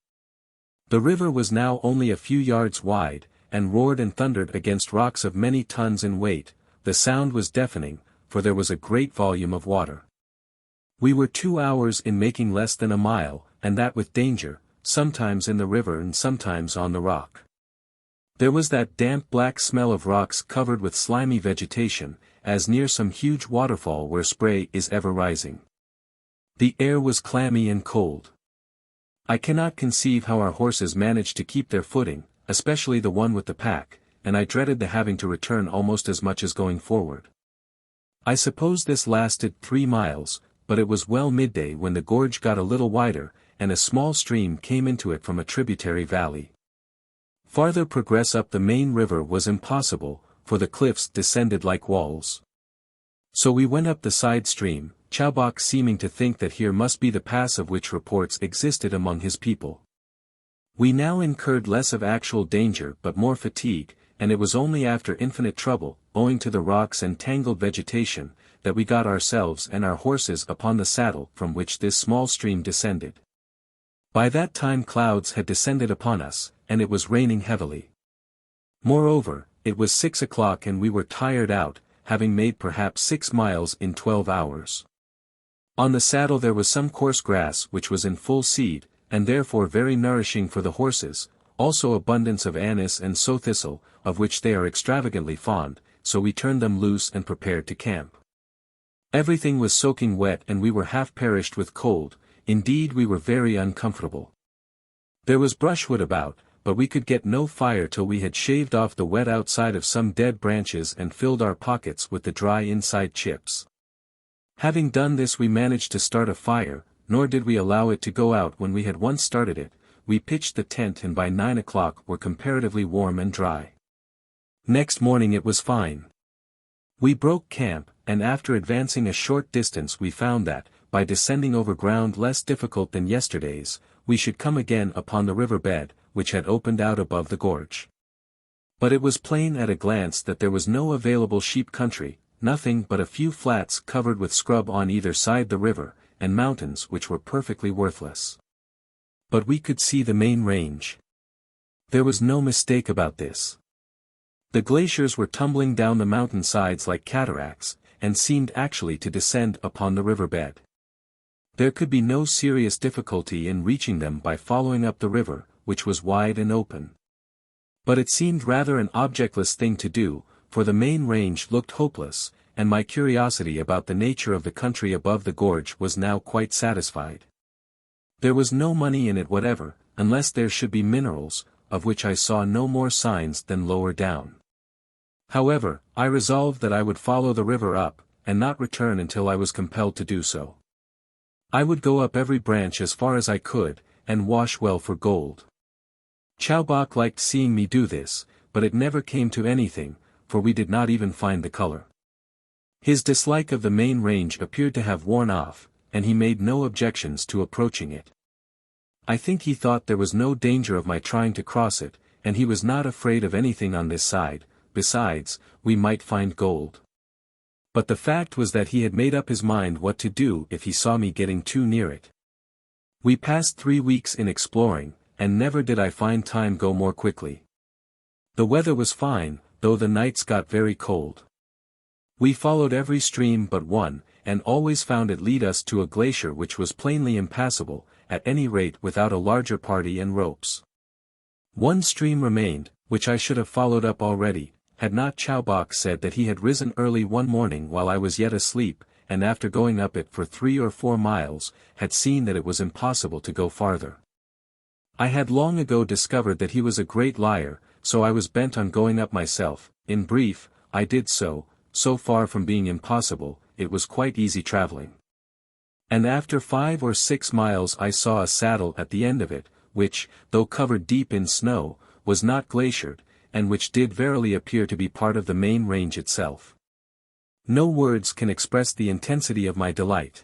The river was now only a few yards wide, and roared and thundered against rocks of many tons in weight. The sound was deafening, for there was a great volume of water. We were 2 hours in making less than a mile, and that with danger, sometimes in the river and sometimes on the rock. There was that damp black smell of rocks covered with slimy vegetation, as near some huge waterfall where spray is ever rising. The air was clammy and cold. I cannot conceive how our horses managed to keep their footing, especially the one with the pack, and I dreaded the having to return almost as much as going forward. I suppose this lasted 3 miles, but it was well midday when the gorge got a little wider, and a small stream came into it from a tributary valley. Farther progress up the main river was impossible, for the cliffs descended like walls. So we went up the side stream, Chowbok seeming to think that here must be the pass of which reports existed among his people. We now incurred less of actual danger but more fatigue, and it was only after infinite trouble, owing to the rocks and tangled vegetation, that we got ourselves and our horses upon the saddle from which this small stream descended. By that time clouds had descended upon us, and it was raining heavily. Moreover, it was 6 o'clock and we were tired out, having made perhaps 6 miles in 12 hours. On the saddle there was some coarse grass which was in full seed, and therefore very nourishing for the horses, also abundance of anise and sow thistle, of which they are extravagantly fond, so we turned them loose and prepared to camp. Everything was soaking wet and we were half perished with cold, indeed we were very uncomfortable. There was brushwood about, but we could get no fire till we had shaved off the wet outside of some dead branches and filled our pockets with the dry inside chips. Having done this we managed to start a fire, nor did we allow it to go out when we had once started it. We pitched the tent and by 9 o'clock were comparatively warm and dry. Next morning it was fine. We broke camp, and after advancing a short distance we found that, by descending over ground less difficult than yesterday's, we should come again upon the river bed, which had opened out above the gorge. But it was plain at a glance that there was no available sheep country, nothing but a few flats covered with scrub on either side the river, and mountains which were perfectly worthless. But we could see the main range. There was no mistake about this. The glaciers were tumbling down the mountain sides like cataracts, and seemed actually to descend upon the riverbed. There could be no serious difficulty in reaching them by following up the river, which was wide and open. But it seemed rather an objectless thing to do, for the main range looked hopeless, and my curiosity about the nature of the country above the gorge was now quite satisfied. There was no money in it whatever, unless there should be minerals, of which I saw no more signs than lower down. However, I resolved that I would follow the river up, and not return until I was compelled to do so. I would go up every branch as far as I could, and wash well for gold. Chowbok liked seeing me do this, but it never came to anything, for we did not even find the color. His dislike of the main range appeared to have worn off, and he made no objections to approaching it. I think he thought there was no danger of my trying to cross it, and he was not afraid of anything on this side. Besides, we might find gold. But the fact was that he had made up his mind what to do if he saw me getting too near it. We passed 3 weeks in exploring, and never did I find time go more quickly. The weather was fine, though the nights got very cold. We followed every stream but one, and always found it lead us to a glacier which was plainly impassable, at any rate without a larger party and ropes. One stream remained, which I should have followed up already, had not Chowbok said that he had risen early one morning while I was yet asleep, and after going up it for 3 or 4 miles, had seen that it was impossible to go farther. I had long ago discovered that he was a great liar, so I was bent on going up myself. In brief, I did so far from being impossible, it was quite easy traveling. And after 5 or 6 miles I saw a saddle at the end of it, which, though covered deep in snow, was not glaciered, and which did verily appear to be part of the main range itself. No words can express the intensity of my delight.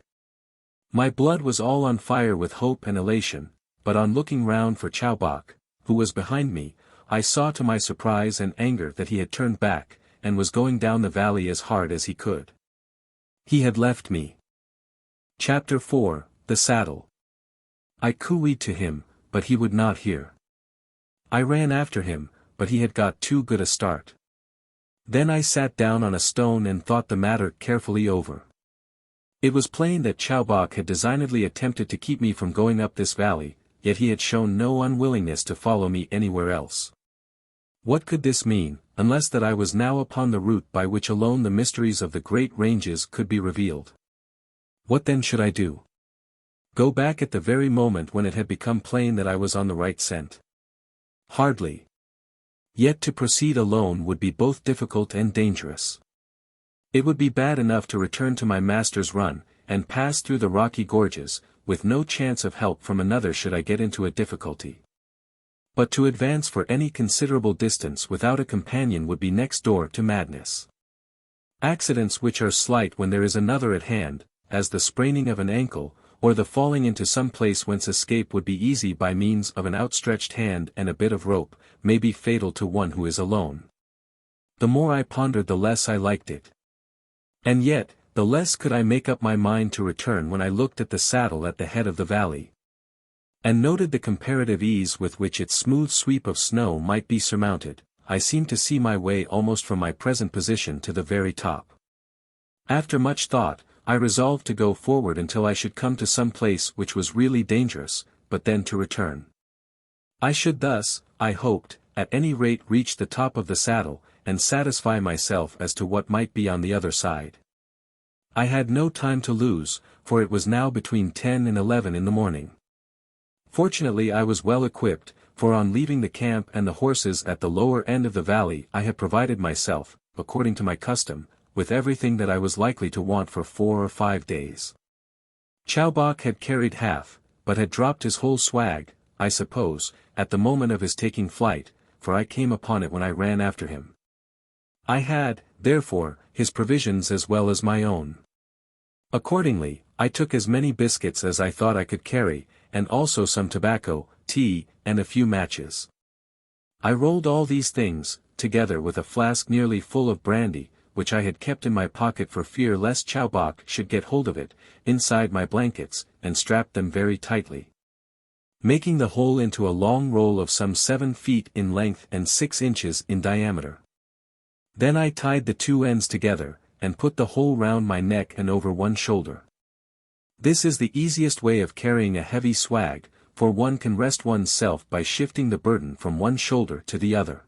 My blood was all on fire with hope and elation, but on looking round for Chowbok, who was behind me, I saw to my surprise and anger that he had turned back, and was going down the valley as hard as he could. He had left me. Chapter 4, The Saddle. I cooeed to him, but he would not hear. I ran after him, but he had got too good a start. Then I sat down on a stone and thought the matter carefully over. It was plain that Chowbok had designedly attempted to keep me from going up this valley, yet he had shown no unwillingness to follow me anywhere else. What could this mean, unless that I was now upon the route by which alone the mysteries of the great ranges could be revealed? What then should I do? Go back at the very moment when it had become plain that I was on the right scent? Hardly. Yet to proceed alone would be both difficult and dangerous. It would be bad enough to return to my master's run, and pass through the rocky gorges, with no chance of help from another should I get into a difficulty. But to advance for any considerable distance without a companion would be next door to madness. Accidents which are slight when there is another at hand, as the spraining of an ankle, or the falling into some place whence escape would be easy by means of an outstretched hand and a bit of rope, may be fatal to one who is alone. The more I pondered the less I liked it. And yet, the less could I make up my mind to return when I looked at the saddle at the head of the valley, and noted the comparative ease with which its smooth sweep of snow might be surmounted. I seemed to see my way almost from my present position to the very top. After much thought, I resolved to go forward until I should come to some place which was really dangerous, but then to return. I should thus, I hoped, at any rate reach the top of the saddle, and satisfy myself as to what might be on the other side. I had no time to lose, for it was now between 10 and 11 in the morning. Fortunately I was well equipped, for on leaving the camp and the horses at the lower end of the valley I had provided myself, according to my custom, with everything that I was likely to want for 4 or 5 days. Chowbok had carried half, but had dropped his whole swag, I suppose, at the moment of his taking flight, for I came upon it when I ran after him. I had, therefore, his provisions as well as my own. Accordingly, I took as many biscuits as I thought I could carry, and also some tobacco, tea, and a few matches. I rolled all these things, together with a flask nearly full of brandy, which I had kept in my pocket for fear lest Chowbok should get hold of it, inside my blankets, and strapped them very tightly, making the whole into a long roll of some 7 feet in length and 6 inches in diameter. Then I tied the 2 ends together, and put the whole round my neck and over one shoulder. This is the easiest way of carrying a heavy swag, for one can rest one's self by shifting the burden from one shoulder to the other.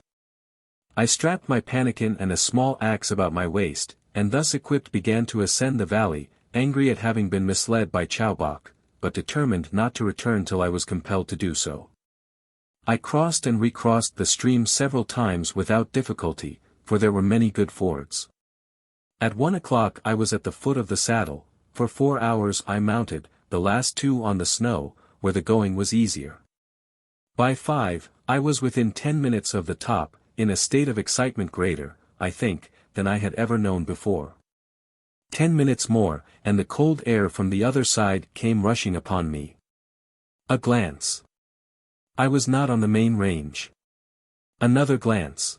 I strapped my pannikin and a small axe about my waist, and thus equipped began to ascend the valley, angry at having been misled by Chowbok, but determined not to return till I was compelled to do so. I crossed and recrossed the stream several times without difficulty, for there were many good fords. At 1 o'clock I was at the foot of the saddle. For 4 hours I mounted, the last 2 on the snow, where the going was easier. By 5, I was within 10 minutes of the top, in a state of excitement greater, I think, than I had ever known before. 10 minutes more, and the cold air from the other side came rushing upon me. A glance. I was not on the main range. Another glance.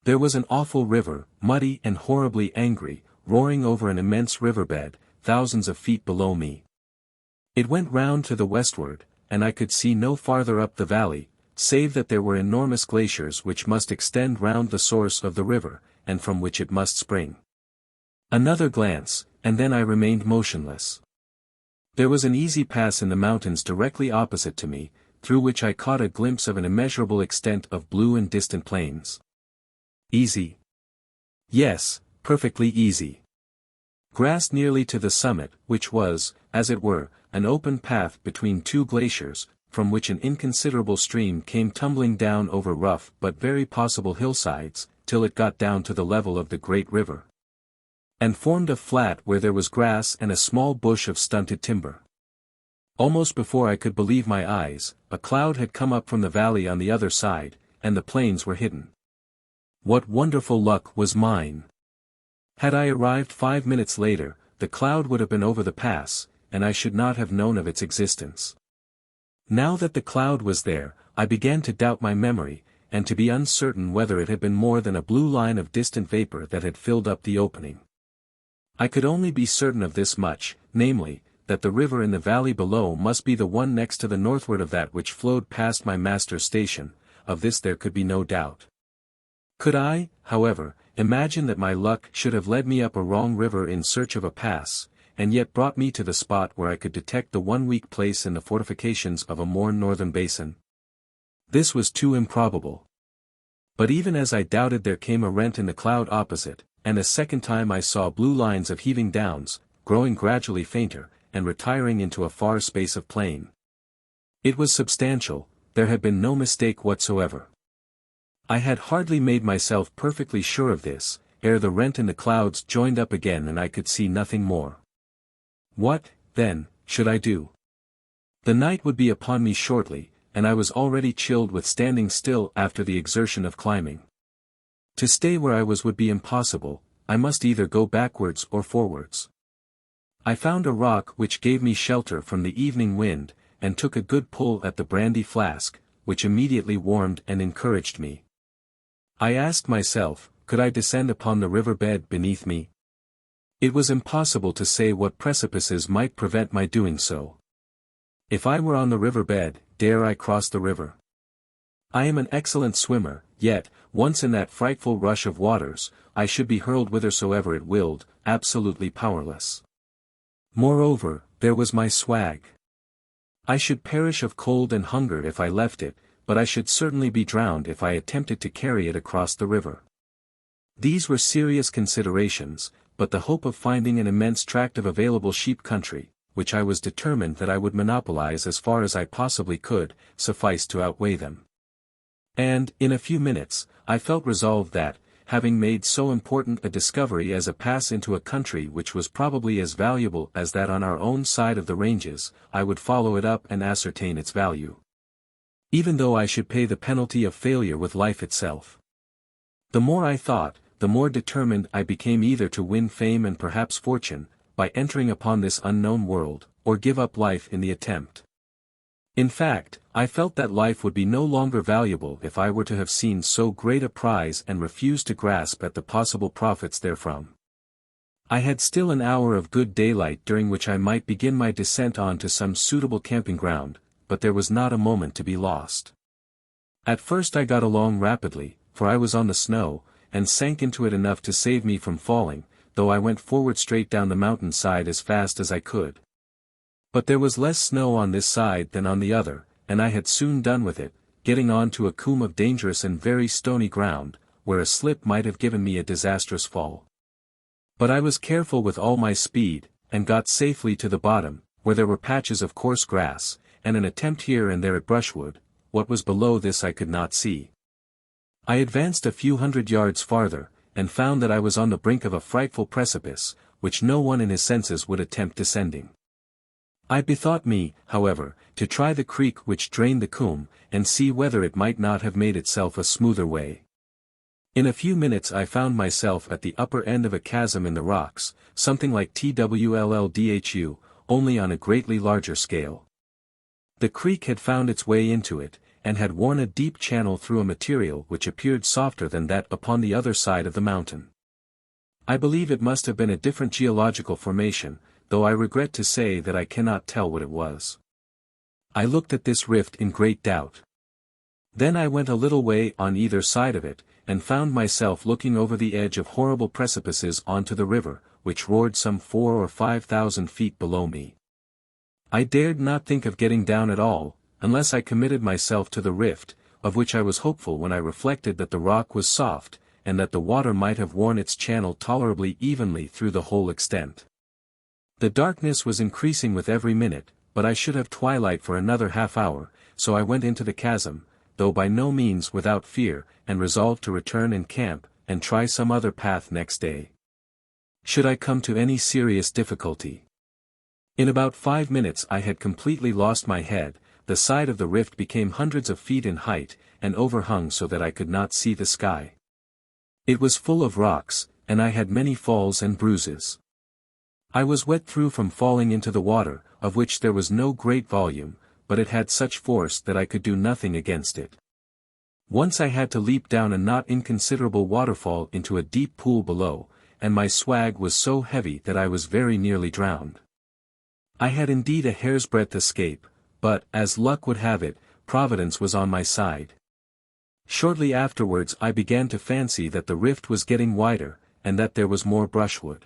There was an awful river, muddy and horribly angry, roaring over an immense riverbed, thousands of feet below me. It went round to the westward, and I could see no farther up the valley, save that there were enormous glaciers which must extend round the source of the river, and from which it must spring. Another glance, and then I remained motionless. There was an easy pass in the mountains directly opposite to me, through which I caught a glimpse of an immeasurable extent of blue and distant plains. Easy. Yes, perfectly easy. Grass nearly to the summit, which was, as it were, an open path between 2 glaciers, from which an inconsiderable stream came tumbling down over rough but very possible hillsides, till it got down to the level of the great river, and formed a flat where there was grass and a small bush of stunted timber. Almost before I could believe my eyes, a cloud had come up from the valley on the other side, and the plains were hidden. What wonderful luck was mine! Had I arrived 5 minutes later, the cloud would have been over the pass, and I should not have known of its existence. Now that the cloud was there, I began to doubt my memory, and to be uncertain whether it had been more than a blue line of distant vapor that had filled up the opening. I could only be certain of this much, namely, that the river in the valley below must be the one next to the northward of that which flowed past my master's station. Of this there could be no doubt. Could I, however, imagine that my luck should have led me up a wrong river in search of a pass, and yet brought me to the spot where I could detect the one weak place in the fortifications of a more northern basin? This was too improbable. But even as I doubted there came a rent in the cloud opposite, and a second time I saw blue lines of heaving downs, growing gradually fainter, and retiring into a far space of plain. It was substantial, there had been no mistake whatsoever. I had hardly made myself perfectly sure of this, ere the rent in the clouds joined up again and I could see nothing more. What, then, should I do? The night would be upon me shortly, and I was already chilled with standing still after the exertion of climbing. To stay where I was would be impossible, I must either go backwards or forwards. I found a rock which gave me shelter from the evening wind, and took a good pull at the brandy flask, which immediately warmed and encouraged me. I asked myself, could I descend upon the river bed beneath me? It was impossible to say what precipices might prevent my doing so. If I were on the river bed, dare I cross the river? I am an excellent swimmer, yet, once in that frightful rush of waters, I should be hurled whithersoever it willed, absolutely powerless. Moreover, there was my swag. I should perish of cold and hunger if I left it, but I should certainly be drowned if I attempted to carry it across the river. These were serious considerations, but the hope of finding an immense tract of available sheep country, which I was determined that I would monopolize as far as I possibly could, sufficed to outweigh them. And, in a few minutes, I felt resolved that, having made so important a discovery as a pass into a country which was probably as valuable as that on our own side of the ranges, I would follow it up and ascertain its value. Even though I should pay the penalty of failure with life itself. The more I thought, the more determined I became either to win fame and perhaps fortune, by entering upon this unknown world, or give up life in the attempt. In fact, I felt that life would be no longer valuable if I were to have seen so great a prize and refused to grasp at the possible profits therefrom. I had still an hour of good daylight during which I might begin my descent on to some suitable camping ground, but there was not a moment to be lost. At first I got along rapidly, for I was on the snow, and sank into it enough to save me from falling, though I went forward straight down the mountain side as fast as I could. But there was less snow on this side than on the other, and I had soon done with it, getting on to a combe of dangerous and very stony ground, where a slip might have given me a disastrous fall. But I was careful with all my speed, and got safely to the bottom, where there were patches of coarse grass, and an attempt here and there at brushwood. What was below this I could not see. I advanced a few hundred yards farther, and found that I was on the brink of a frightful precipice, which no one in his senses would attempt descending. I bethought me, however, to try the creek which drained the combe, and see whether it might not have made itself a smoother way. In a few minutes I found myself at the upper end of a chasm in the rocks, something like Twlldhu, only on a greatly larger scale. The creek had found its way into it, and had worn a deep channel through a material which appeared softer than that upon the other side of the mountain. I believe it must have been a different geological formation, though I regret to say that I cannot tell what it was. I looked at this rift in great doubt. Then I went a little way on either side of it, and found myself looking over the edge of horrible precipices onto the river, which roared some 4,000 or 5,000 feet below me. I dared not think of getting down at all, unless I committed myself to the rift, of which I was hopeful when I reflected that the rock was soft, and that the water might have worn its channel tolerably evenly through the whole extent. The darkness was increasing with every minute, but I should have twilight for another half-hour, so I went into the chasm, though by no means without fear, and resolved to return and camp, and try some other path next day. Should I come to any serious difficulty? In about 5 minutes I had completely lost my head. The side of the rift became hundreds of feet in height, and overhung so that I could not see the sky. It was full of rocks, and I had many falls and bruises. I was wet through from falling into the water, of which there was no great volume, but it had such force that I could do nothing against it. Once I had to leap down a not inconsiderable waterfall into a deep pool below, and my swag was so heavy that I was very nearly drowned. I had indeed a hair's breadth escape, but, as luck would have it, Providence was on my side. Shortly afterwards I began to fancy that the rift was getting wider, and that there was more brushwood.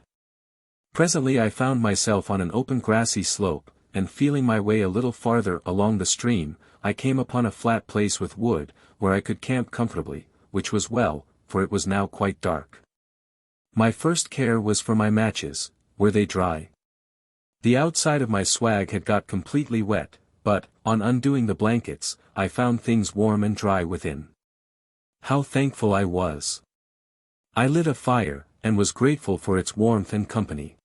Presently I found myself on an open grassy slope, and feeling my way a little farther along the stream, I came upon a flat place with wood, where I could camp comfortably, which was well, for it was now quite dark. My first care was for my matches. Were they dry? The outside of my swag had got completely wet, but, on undoing the blankets, I found things warm and dry within. How thankful I was! I lit a fire, and was grateful for its warmth and company.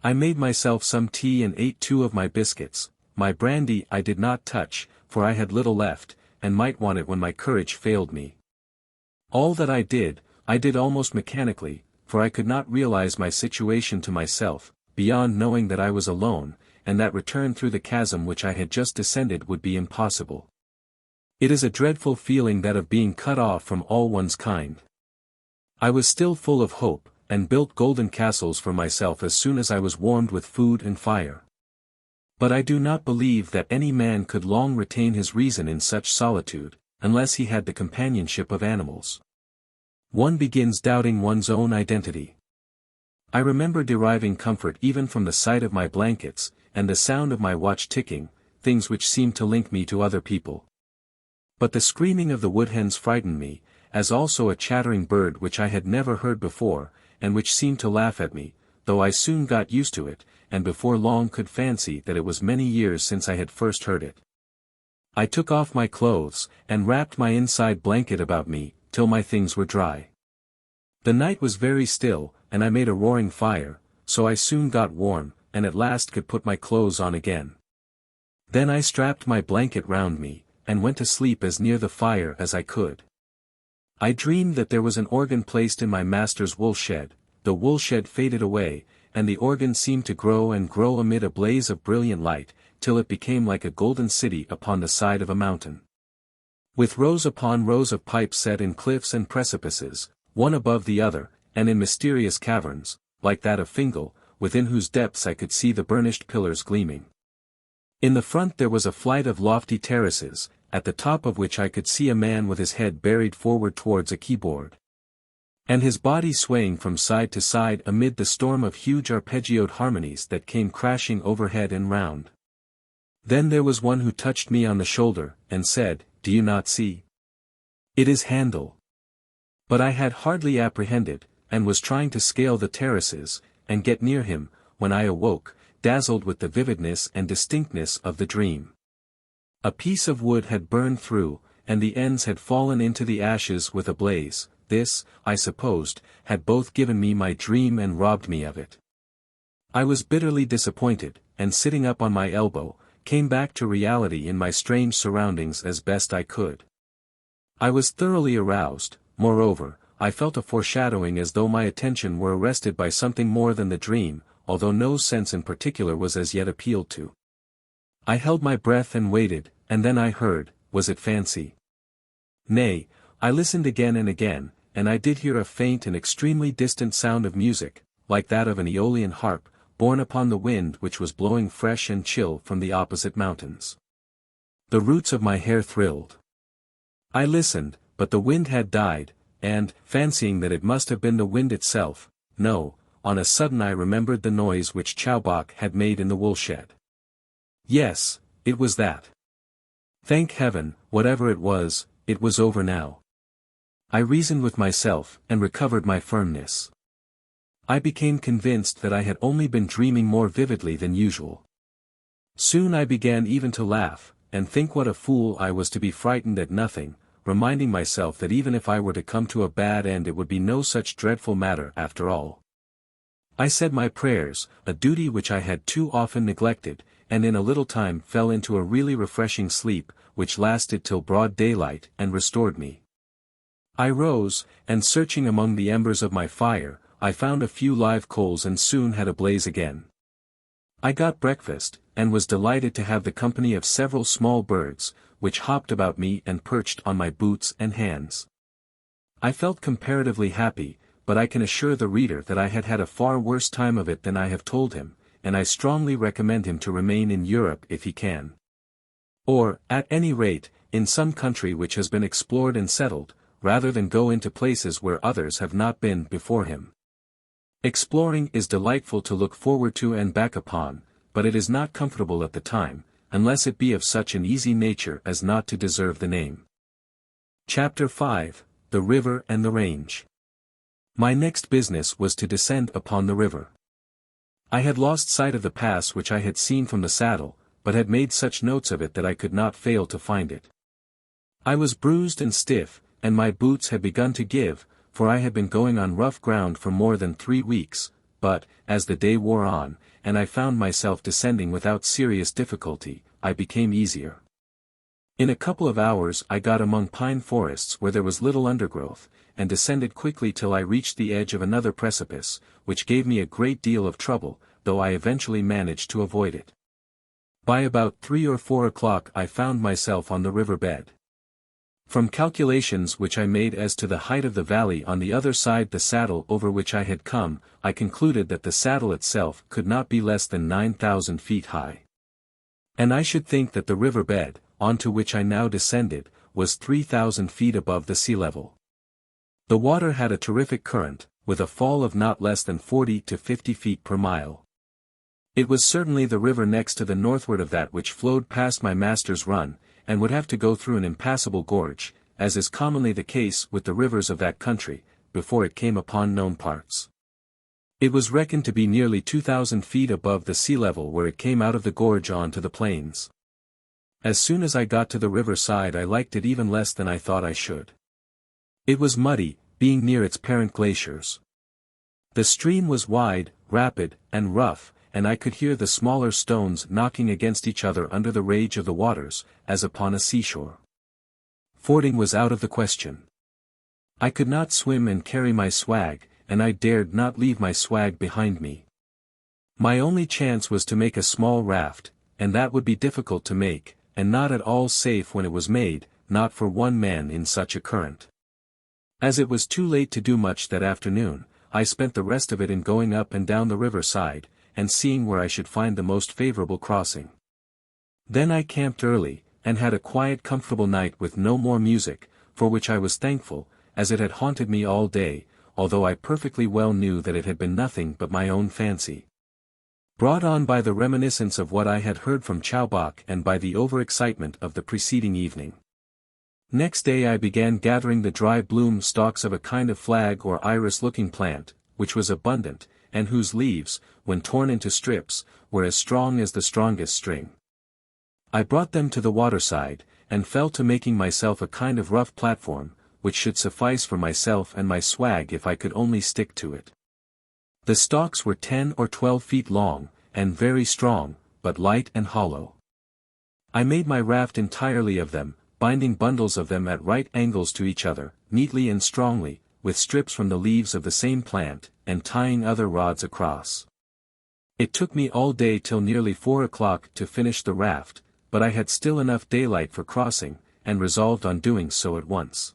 I made myself some tea and ate 2 of my biscuits. My brandy I did not touch, for I had little left, and might want it when my courage failed me. All that I did almost mechanically, for I could not realize my situation to myself, beyond knowing that I was alone, and that return through the chasm which I had just descended would be impossible. It is a dreadful feeling that of being cut off from all one's kind. I was still full of hope, and built golden castles for myself as soon as I was warmed with food and fire. But I do not believe that any man could long retain his reason in such solitude, unless he had the companionship of animals. One begins doubting one's own identity. I remember deriving comfort even from the sight of my blankets, and the sound of my watch ticking, things which seemed to link me to other people. But the screaming of the woodhens frightened me, as also a chattering bird which I had never heard before, and which seemed to laugh at me, though I soon got used to it, and before long could fancy that it was many years since I had first heard it. I took off my clothes, and wrapped my inside blanket about me, till my things were dry. The night was very still, and I made a roaring fire, so I soon got warm, and at last could put my clothes on again. Then I strapped my blanket round me, and went to sleep as near the fire as I could. I dreamed that there was an organ placed in my master's woolshed. The woolshed faded away, and the organ seemed to grow and grow amid a blaze of brilliant light, till it became like a golden city upon the side of a mountain. With rows upon rows of pipes set in cliffs and precipices, one above the other, and in mysterious caverns, like that of Fingal, within whose depths I could see the burnished pillars gleaming. In the front there was a flight of lofty terraces, at the top of which I could see a man with his head buried forward towards a keyboard, and his body swaying from side to side amid the storm of huge arpeggioed harmonies that came crashing overhead and round. Then there was one who touched me on the shoulder, and said, "Do you not see? It is Handel." But I had hardly apprehended, and was trying to scale the terraces, and get near him, when I awoke, dazzled with the vividness and distinctness of the dream. A piece of wood had burned through, and the ends had fallen into the ashes with a blaze. This, I supposed, had both given me my dream and robbed me of it. I was bitterly disappointed, and sitting up on my elbow, came back to reality in my strange surroundings as best I could. I was thoroughly aroused. Moreover, I felt a foreshadowing as though my attention were arrested by something more than the dream, although no sense in particular was as yet appealed to. I held my breath and waited, and then I heard, was it fancy? Nay, I listened again and again, and I did hear a faint and extremely distant sound of music, like that of an Aeolian harp, borne upon the wind which was blowing fresh and chill from the opposite mountains. The roots of my hair thrilled. I listened, but the wind had died, and, fancying that it must have been the wind itself, no, on a sudden I remembered the noise which Chowbok had made in the woolshed. Yes, it was that. Thank heaven, whatever it was over now. I reasoned with myself, and recovered my firmness. I became convinced that I had only been dreaming more vividly than usual. Soon I began even to laugh, and think what a fool I was to be frightened at nothing, reminding myself that even if I were to come to a bad end it would be no such dreadful matter after all. I said my prayers, a duty which I had too often neglected, and in a little time fell into a really refreshing sleep, which lasted till broad daylight and restored me. I rose, and searching among the embers of my fire, I found a few live coals and soon had a blaze again. I got breakfast, and was delighted to have the company of several small birds, which hopped about me and perched on my boots and hands. I felt comparatively happy, but I can assure the reader that I had had a far worse time of it than I have told him, and I strongly recommend him to remain in Europe if he can. Or, at any rate, in some country which has been explored and settled, rather than go into places where others have not been before him. Exploring is delightful to look forward to and back upon, but it is not comfortable at the time, unless it be of such an easy nature as not to deserve the name. Chapter 5, The River and the Range. My next business was to descend upon the river. I had lost sight of the pass which I had seen from the saddle, but had made such notes of it that I could not fail to find it. I was bruised and stiff, and my boots had begun to give, for I had been going on rough ground for more than 3 weeks, but, as the day wore on, and I found myself descending without serious difficulty, I became easier. In a couple of hours I got among pine forests where there was little undergrowth, and descended quickly till I reached the edge of another precipice, which gave me a great deal of trouble, though I eventually managed to avoid it. By about 3 or 4 o'clock I found myself on the river bed. From calculations which I made as to the height of the valley on the other side the saddle over which I had come, I concluded that the saddle itself could not be less than 9,000 feet high. And I should think that the river bed, onto which I now descended, was 3,000 feet above the sea level. The water had a terrific current, with a fall of not less than 40 to 50 feet per mile. It was certainly the river next to the northward of that which flowed past my master's run, and would have to go through an impassable gorge, as is commonly the case with the rivers of that country, before it came upon known parts. It was reckoned to be nearly 2,000 feet above the sea level where it came out of the gorge on to the plains. As soon as I got to the river side I liked it even less than I thought I should. It was muddy, being near its parent glaciers. The stream was wide, rapid, and rough, and I could hear the smaller stones knocking against each other under the rage of the waters, as upon a seashore. Fording was out of the question. I could not swim and carry my swag, and I dared not leave my swag behind me. My only chance was to make a small raft, and that would be difficult to make, and not at all safe when it was made, not for one man in such a current. As it was too late to do much that afternoon, I spent the rest of it in going up and down the river side, and seeing where I should find the most favorable crossing. Then I camped early, and had a quiet comfortable night with no more music, for which I was thankful, as it had haunted me all day, although I perfectly well knew that it had been nothing but my own fancy. Brought on by the reminiscence of what I had heard from Chowbok and by the over-excitement of the preceding evening. Next day I began gathering the dry bloom stalks of a kind of flag or iris-looking plant, which was abundant, and whose leaves, when torn into strips, were as strong as the strongest string. I brought them to the waterside, and fell to making myself a kind of rough platform, which should suffice for myself and my swag if I could only stick to it. The stalks were 10 or 12 feet long, and very strong, but light and hollow. I made my raft entirely of them, binding bundles of them at right angles to each other, neatly and strongly, with strips from the leaves of the same plant, and tying other rods across. It took me all day till nearly 4 o'clock to finish the raft, but I had still enough daylight for crossing, and resolved on doing so at once.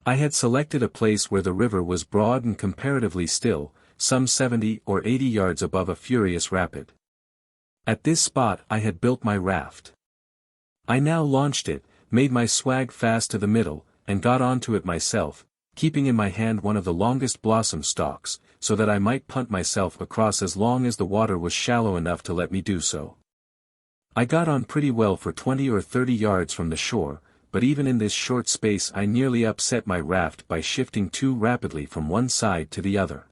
I had selected a place where the river was broad and comparatively still, some 70 or 80 yards above a furious rapid. At this spot I had built my raft. I now launched it, made my swag fast to the middle, and got onto it myself, keeping in my hand one of the longest blossom stalks, so that I might punt myself across as long as the water was shallow enough to let me do so. I got on pretty well for 20 or 30 yards from the shore, but even in this short space I nearly upset my raft by shifting too rapidly from one side to the other.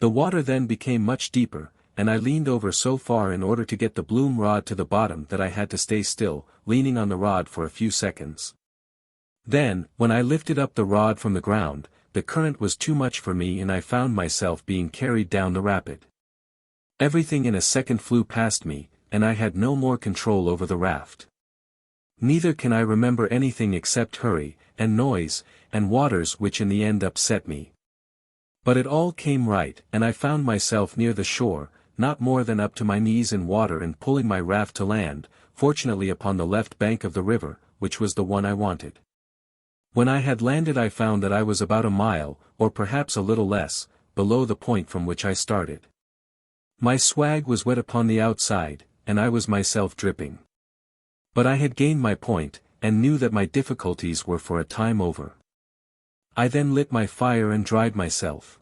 The water then became much deeper, and I leaned over so far in order to get the bloom rod to the bottom that I had to stay still, leaning on the rod for a few seconds. Then, when I lifted up the rod from the ground, the current was too much for me and I found myself being carried down the rapid. Everything in a second flew past me, and I had no more control over the raft. Neither can I remember anything except hurry, and noise, and waters which in the end upset me. But it all came right, and I found myself near the shore, not more than up to my knees in water and pulling my raft to land, fortunately upon the left bank of the river, which was the one I wanted. When I had landed I found that I was about a mile, or perhaps a little less, below the point from which I started. My swag was wet upon the outside, and I was myself dripping. But I had gained my point, and knew that my difficulties were for a time over. I then lit my fire and dried myself.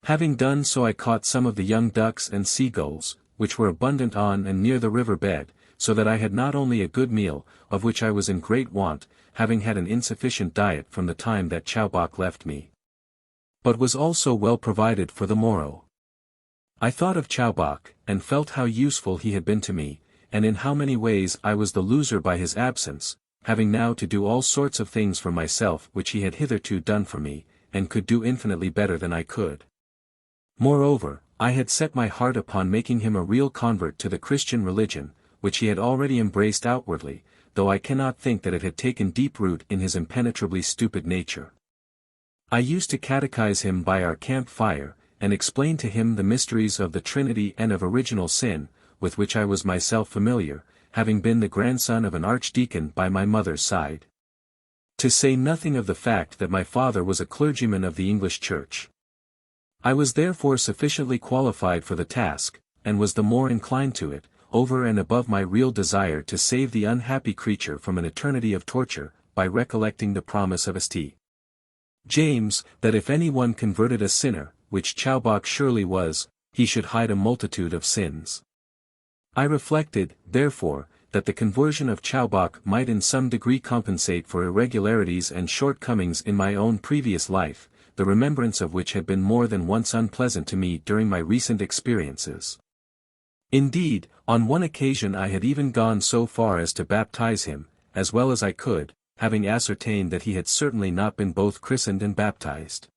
Having done so I caught some of the young ducks and seagulls, which were abundant on and near the river bed, so that I had not only a good meal, of which I was in great want, having had an insufficient diet from the time that Chowbok left me, but was also well provided for the morrow. I thought of Chowbok, and felt how useful he had been to me, and in how many ways I was the loser by his absence, having now to do all sorts of things for myself which he had hitherto done for me, and could do infinitely better than I could. Moreover, I had set my heart upon making him a real convert to the Christian religion, which he had already embraced outwardly, though I cannot think that it had taken deep root in his impenetrably stupid nature. I used to catechize him by our camp fire, and explain to him the mysteries of the Trinity and of original sin, with which I was myself familiar, having been the grandson of an archdeacon by my mother's side. To say nothing of the fact that my father was a clergyman of the English Church. I was therefore sufficiently qualified for the task, and was the more inclined to it, over and above my real desire to save the unhappy creature from an eternity of torture, by recollecting the promise of St. James, that if any one converted a sinner, which Chowbok surely was, he should hide a multitude of sins. I reflected, therefore, that the conversion of Chowbok might in some degree compensate for irregularities and shortcomings in my own previous life, the remembrance of which had been more than once unpleasant to me during my recent experiences. Indeed, on one occasion I had even gone so far as to baptize him, as well as I could, having ascertained that he had certainly not been both christened and baptized.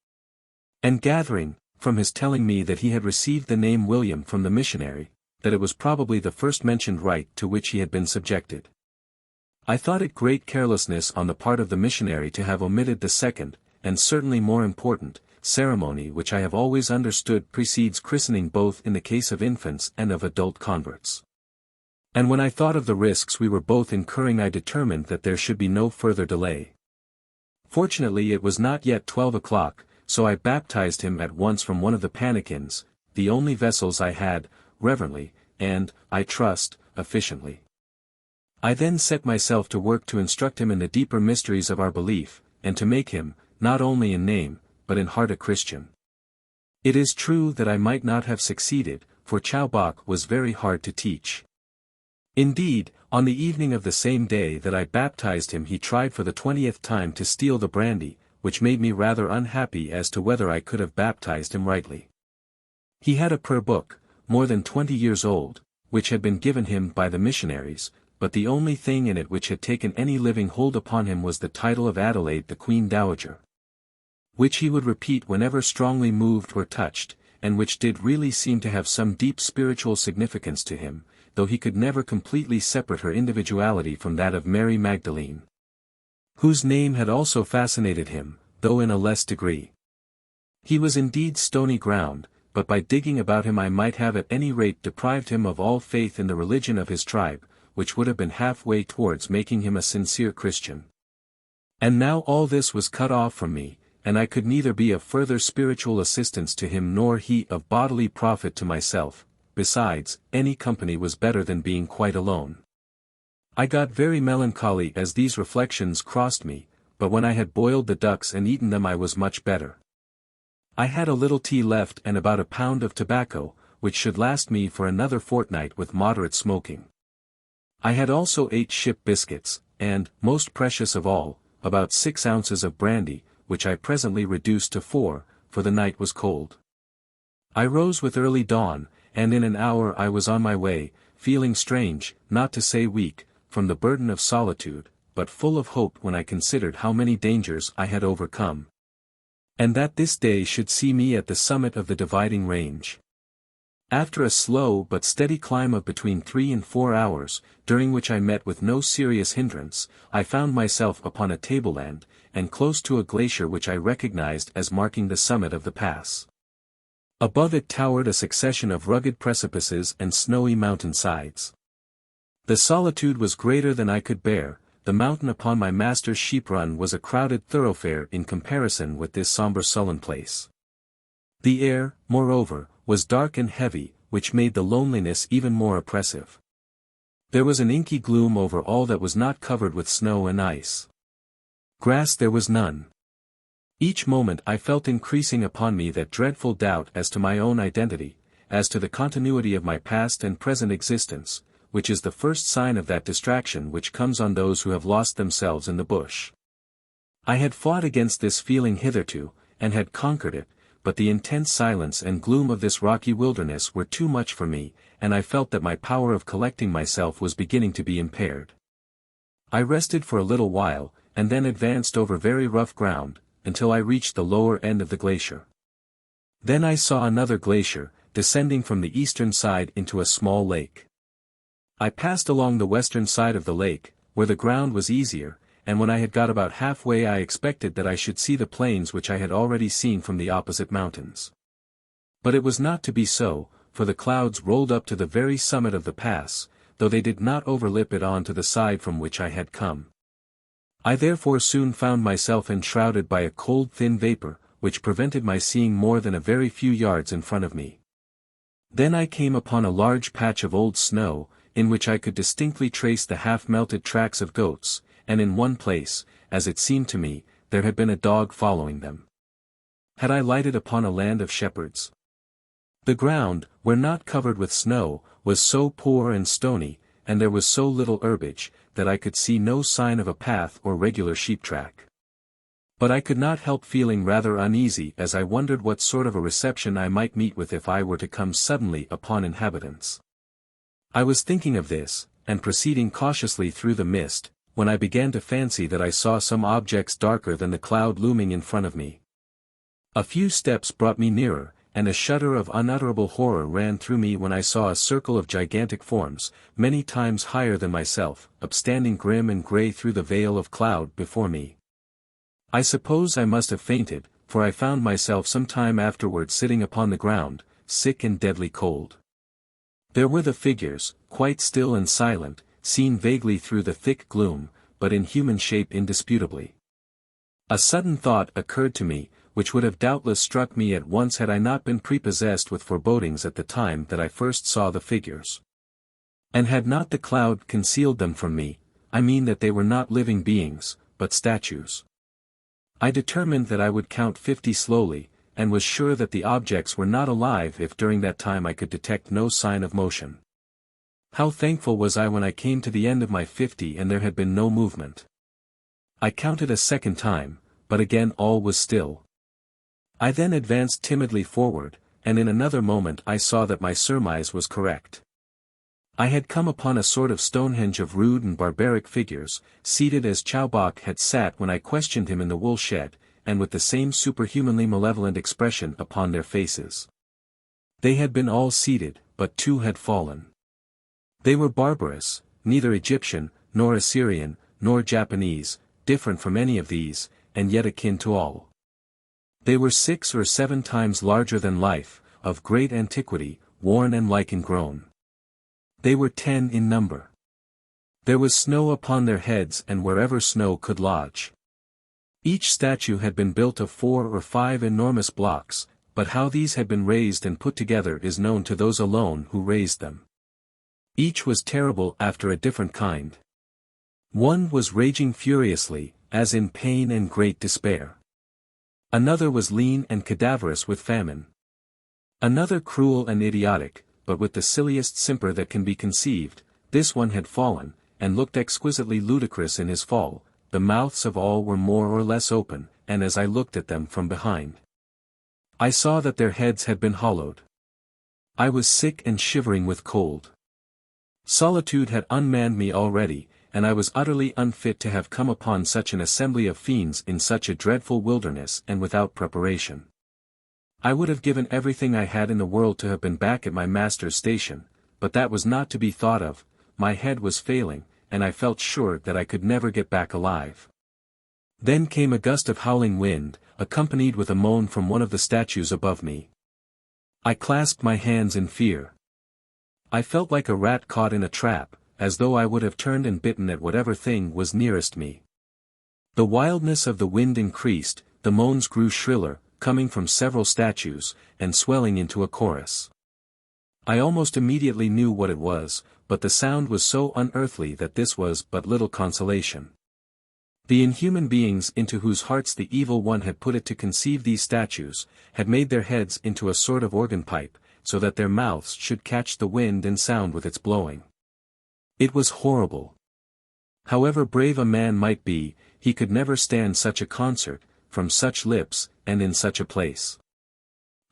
And gathering, from his telling me that he had received the name William from the missionary, that it was probably the first mentioned rite to which he had been subjected. I thought it great carelessness on the part of the missionary to have omitted the second, and certainly more important, ceremony which I have always understood precedes christening both in the case of infants and of adult converts. And when I thought of the risks we were both incurring, I determined that there should be no further delay. Fortunately it was not yet 12 o'clock, so I baptized him at once from one of the pannikins, the only vessels I had, reverently, and, I trust, efficiently. I then set myself to work to instruct him in the deeper mysteries of our belief, and to make him, not only in name, but in heart a Christian. It is true that I might not have succeeded, for Chowbok was very hard to teach. Indeed, on the evening of the same day that I baptized him he tried for the 20th time to steal the brandy, which made me rather unhappy as to whether I could have baptized him rightly. He had a prayer book, more than 20 years old, which had been given him by the missionaries, but the only thing in it which had taken any living hold upon him was the title of Adelaide the Queen Dowager, which he would repeat whenever strongly moved or touched, and which did really seem to have some deep spiritual significance to him, though he could never completely separate her individuality from that of Mary Magdalene, whose name had also fascinated him, though in a less degree. He was indeed stony ground, but by digging about him I might have at any rate deprived him of all faith in the religion of his tribe, which would have been halfway towards making him a sincere Christian. And now all this was cut off from me, and I could neither be of further spiritual assistance to him nor he of bodily profit to myself. Besides, any company was better than being quite alone. I got very melancholy as these reflections crossed me, but when I had boiled the ducks and eaten them I was much better. I had a little tea left and about a pound of tobacco, which should last me for another fortnight with moderate smoking. I had also 8 ship biscuits, and, most precious of all, about 6 ounces of brandy, which I presently reduced to 4, for the night was cold. I rose with early dawn, and in an hour I was on my way, feeling strange, not to say weak, from the burden of solitude, but full of hope when I considered how many dangers I had overcome. And that this day should see me at the summit of the dividing range. After a slow but steady climb of between 3 and 4 hours, during which I met with no serious hindrance, I found myself upon a tableland, and close to a glacier which I recognized as marking the summit of the pass. Above it towered a succession of rugged precipices and snowy mountain sides. The solitude was greater than I could bear. The mountain upon my master's sheep run was a crowded thoroughfare in comparison with this somber sullen place. The air, moreover, was dark and heavy, which made the loneliness even more oppressive. There was an inky gloom over all that was not covered with snow and ice. Grass there was none. Each moment I felt increasing upon me that dreadful doubt as to my own identity, as to the continuity of my past and present existence, which is the first sign of that distraction which comes on those who have lost themselves in the bush. I had fought against this feeling hitherto, and had conquered it, but the intense silence and gloom of this rocky wilderness were too much for me, and I felt that my power of collecting myself was beginning to be impaired. I rested for a little while, and then advanced over very rough ground, until I reached the lower end of the glacier. Then I saw another glacier, descending from the eastern side into a small lake. I passed along the western side of the lake, where the ground was easier, and when I had got about halfway I expected that I should see the plains which I had already seen from the opposite mountains. But it was not to be so, for the clouds rolled up to the very summit of the pass, though they did not overlip it on to the side from which I had come. I therefore soon found myself enshrouded by a cold thin vapor, which prevented my seeing more than a very few yards in front of me. Then I came upon a large patch of old snow, in which I could distinctly trace the half-melted tracks of goats, and in one place, as it seemed to me, there had been a dog following them. Had I lighted upon a land of shepherds? The ground, where not covered with snow, was so poor and stony, and there was so little herbage, that I could see no sign of a path or regular sheep track. But I could not help feeling rather uneasy as I wondered what sort of a reception I might meet with if I were to come suddenly upon inhabitants. I was thinking of this, and proceeding cautiously through the mist, when I began to fancy that I saw some objects darker than the cloud looming in front of me. A few steps brought me nearer, and a shudder of unutterable horror ran through me when I saw a circle of gigantic forms, many times higher than myself, upstanding grim and grey through the veil of cloud before me. I suppose I must have fainted, for I found myself some time afterward sitting upon the ground, sick and deadly cold. There were the figures, quite still and silent, seen vaguely through the thick gloom, but in human shape indisputably. A sudden thought occurred to me, which would have doubtless struck me at once had I not been prepossessed with forebodings at the time that I first saw the figures. And had not the cloud concealed them from me, I mean that they were not living beings, but statues. I determined that I would count 50 slowly, and was sure that the objects were not alive if during that time I could detect no sign of motion. How thankful was I when I came to the end of my 50 and there had been no movement. I counted a second time, but again all was still. I then advanced timidly forward, and in another moment I saw that my surmise was correct. I had come upon a sort of Stonehenge of rude and barbaric figures, seated as Chowbok had sat when I questioned him in the wool shed, and with the same superhumanly malevolent expression upon their faces. They had been all seated, but 2 had fallen. They were barbarous, neither Egyptian, nor Assyrian, nor Japanese, different from any of these, and yet akin to all. They were 6 or 7 times larger than life, of great antiquity, worn and lichen grown. They were 10 in number. There was snow upon their heads and wherever snow could lodge. Each statue had been built of 4 or 5 enormous blocks, but how these had been raised and put together is known to those alone who raised them. Each was terrible after a different kind. One was raging furiously, as in pain and great despair. Another was lean and cadaverous with famine. Another cruel and idiotic, but with the silliest simper that can be conceived. This one had fallen, and looked exquisitely ludicrous in his fall. The mouths of all were more or less open, and as I looked at them from behind, I saw that their heads had been hollowed. I was sick and shivering with cold. Solitude had unmanned me already, and I was utterly unfit to have come upon such an assembly of fiends in such a dreadful wilderness and without preparation. I would have given everything I had in the world to have been back at my master's station, but that was not to be thought of. My head was failing, and I felt sure that I could never get back alive. Then came a gust of howling wind, accompanied with a moan from one of the statues above me. I clasped my hands in fear. I felt like a rat caught in a trap, as though I would have turned and bitten at whatever thing was nearest me. The wildness of the wind increased, the moans grew shriller, coming from several statues, and swelling into a chorus. I almost immediately knew what it was, but the sound was so unearthly that this was but little consolation. The inhuman beings into whose hearts the evil one had put it to conceive these statues, had made their heads into a sort of organ pipe, so that their mouths should catch the wind and sound with its blowing. It was horrible. However brave a man might be, he could never stand such a concert, from such lips, and in such a place.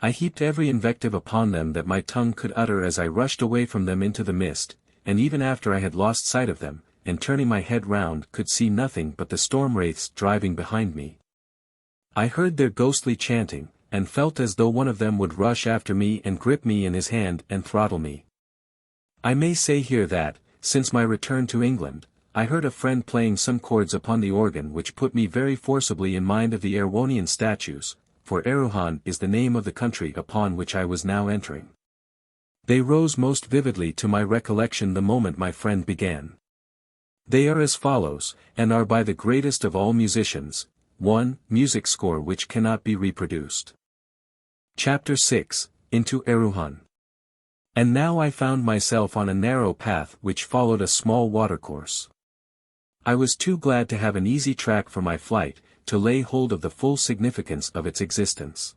I heaped every invective upon them that my tongue could utter as I rushed away from them into the mist, and even after I had lost sight of them, and turning my head round could see nothing but the storm wraiths driving behind me. I heard their ghostly chanting, and felt as though one of them would rush after me and grip me in his hand and throttle me. I may say here that, since my return to England, I heard a friend playing some chords upon the organ which put me very forcibly in mind of the Erewhonian statues, for Erewhon is the name of the country upon which I was now entering. They rose most vividly to my recollection the moment my friend began. They are as follows, and are by the greatest of all musicians, 1. Music score which cannot be reproduced. Chapter 6, Into Erewhon. And now I found myself on a narrow path which followed a small watercourse. I was too glad to have an easy track for my flight, to lay hold of the full significance of its existence.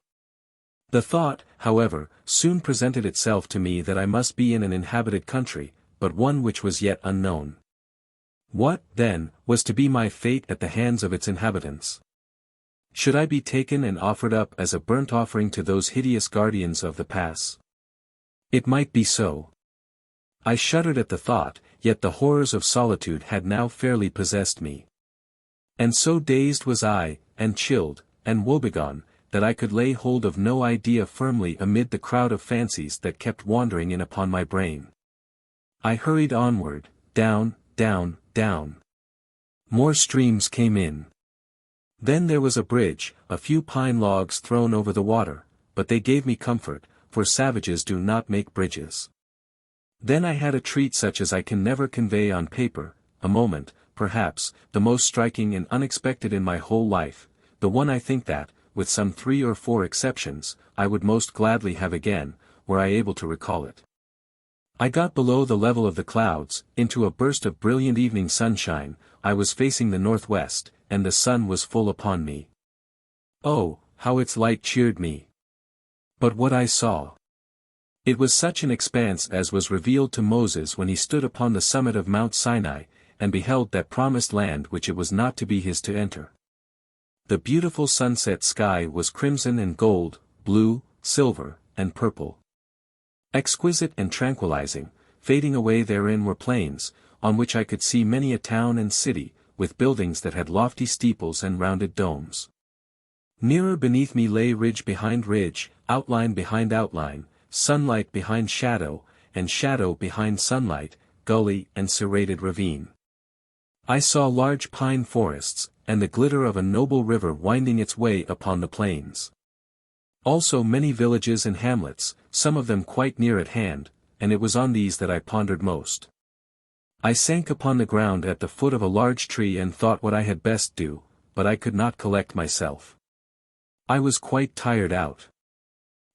The thought, however, soon presented itself to me that I must be in an inhabited country, but one which was yet unknown. What, then, was to be my fate at the hands of its inhabitants? Should I be taken and offered up as a burnt offering to those hideous guardians of the pass? It might be so. I shuddered at the thought, yet the horrors of solitude had now fairly possessed me. And so dazed was I, and chilled, and woebegone, that I could lay hold of no idea firmly amid the crowd of fancies that kept wandering in upon my brain. I hurried onward, down, down, down. More streams came in. Then there was a bridge, a few pine logs thrown over the water, but they gave me comfort, for savages do not make bridges. Then I had a treat such as I can never convey on paper, a moment, perhaps, the most striking and unexpected in my whole life, the one I think that, with some 3 or 4 exceptions, I would most gladly have again, were I able to recall it. I got below the level of the clouds, into a burst of brilliant evening sunshine. I was facing the northwest, and the sun was full upon me. Oh, how its light cheered me! But what I saw! It was such an expanse as was revealed to Moses when he stood upon the summit of Mount Sinai, and beheld that promised land which it was not to be his to enter. The beautiful sunset sky was crimson and gold, blue, silver, and purple. Exquisite and tranquilizing, fading away therein were plains, on which I could see many a town and city, with buildings that had lofty steeples and rounded domes. Nearer beneath me lay ridge behind ridge, outline behind outline, sunlight behind shadow, and shadow behind sunlight, gully and serrated ravine. I saw large pine forests, and the glitter of a noble river winding its way upon the plains. Also many villages and hamlets, some of them quite near at hand, and it was on these that I pondered most. I sank upon the ground at the foot of a large tree and thought what I had best do, but I could not collect myself. I was quite tired out.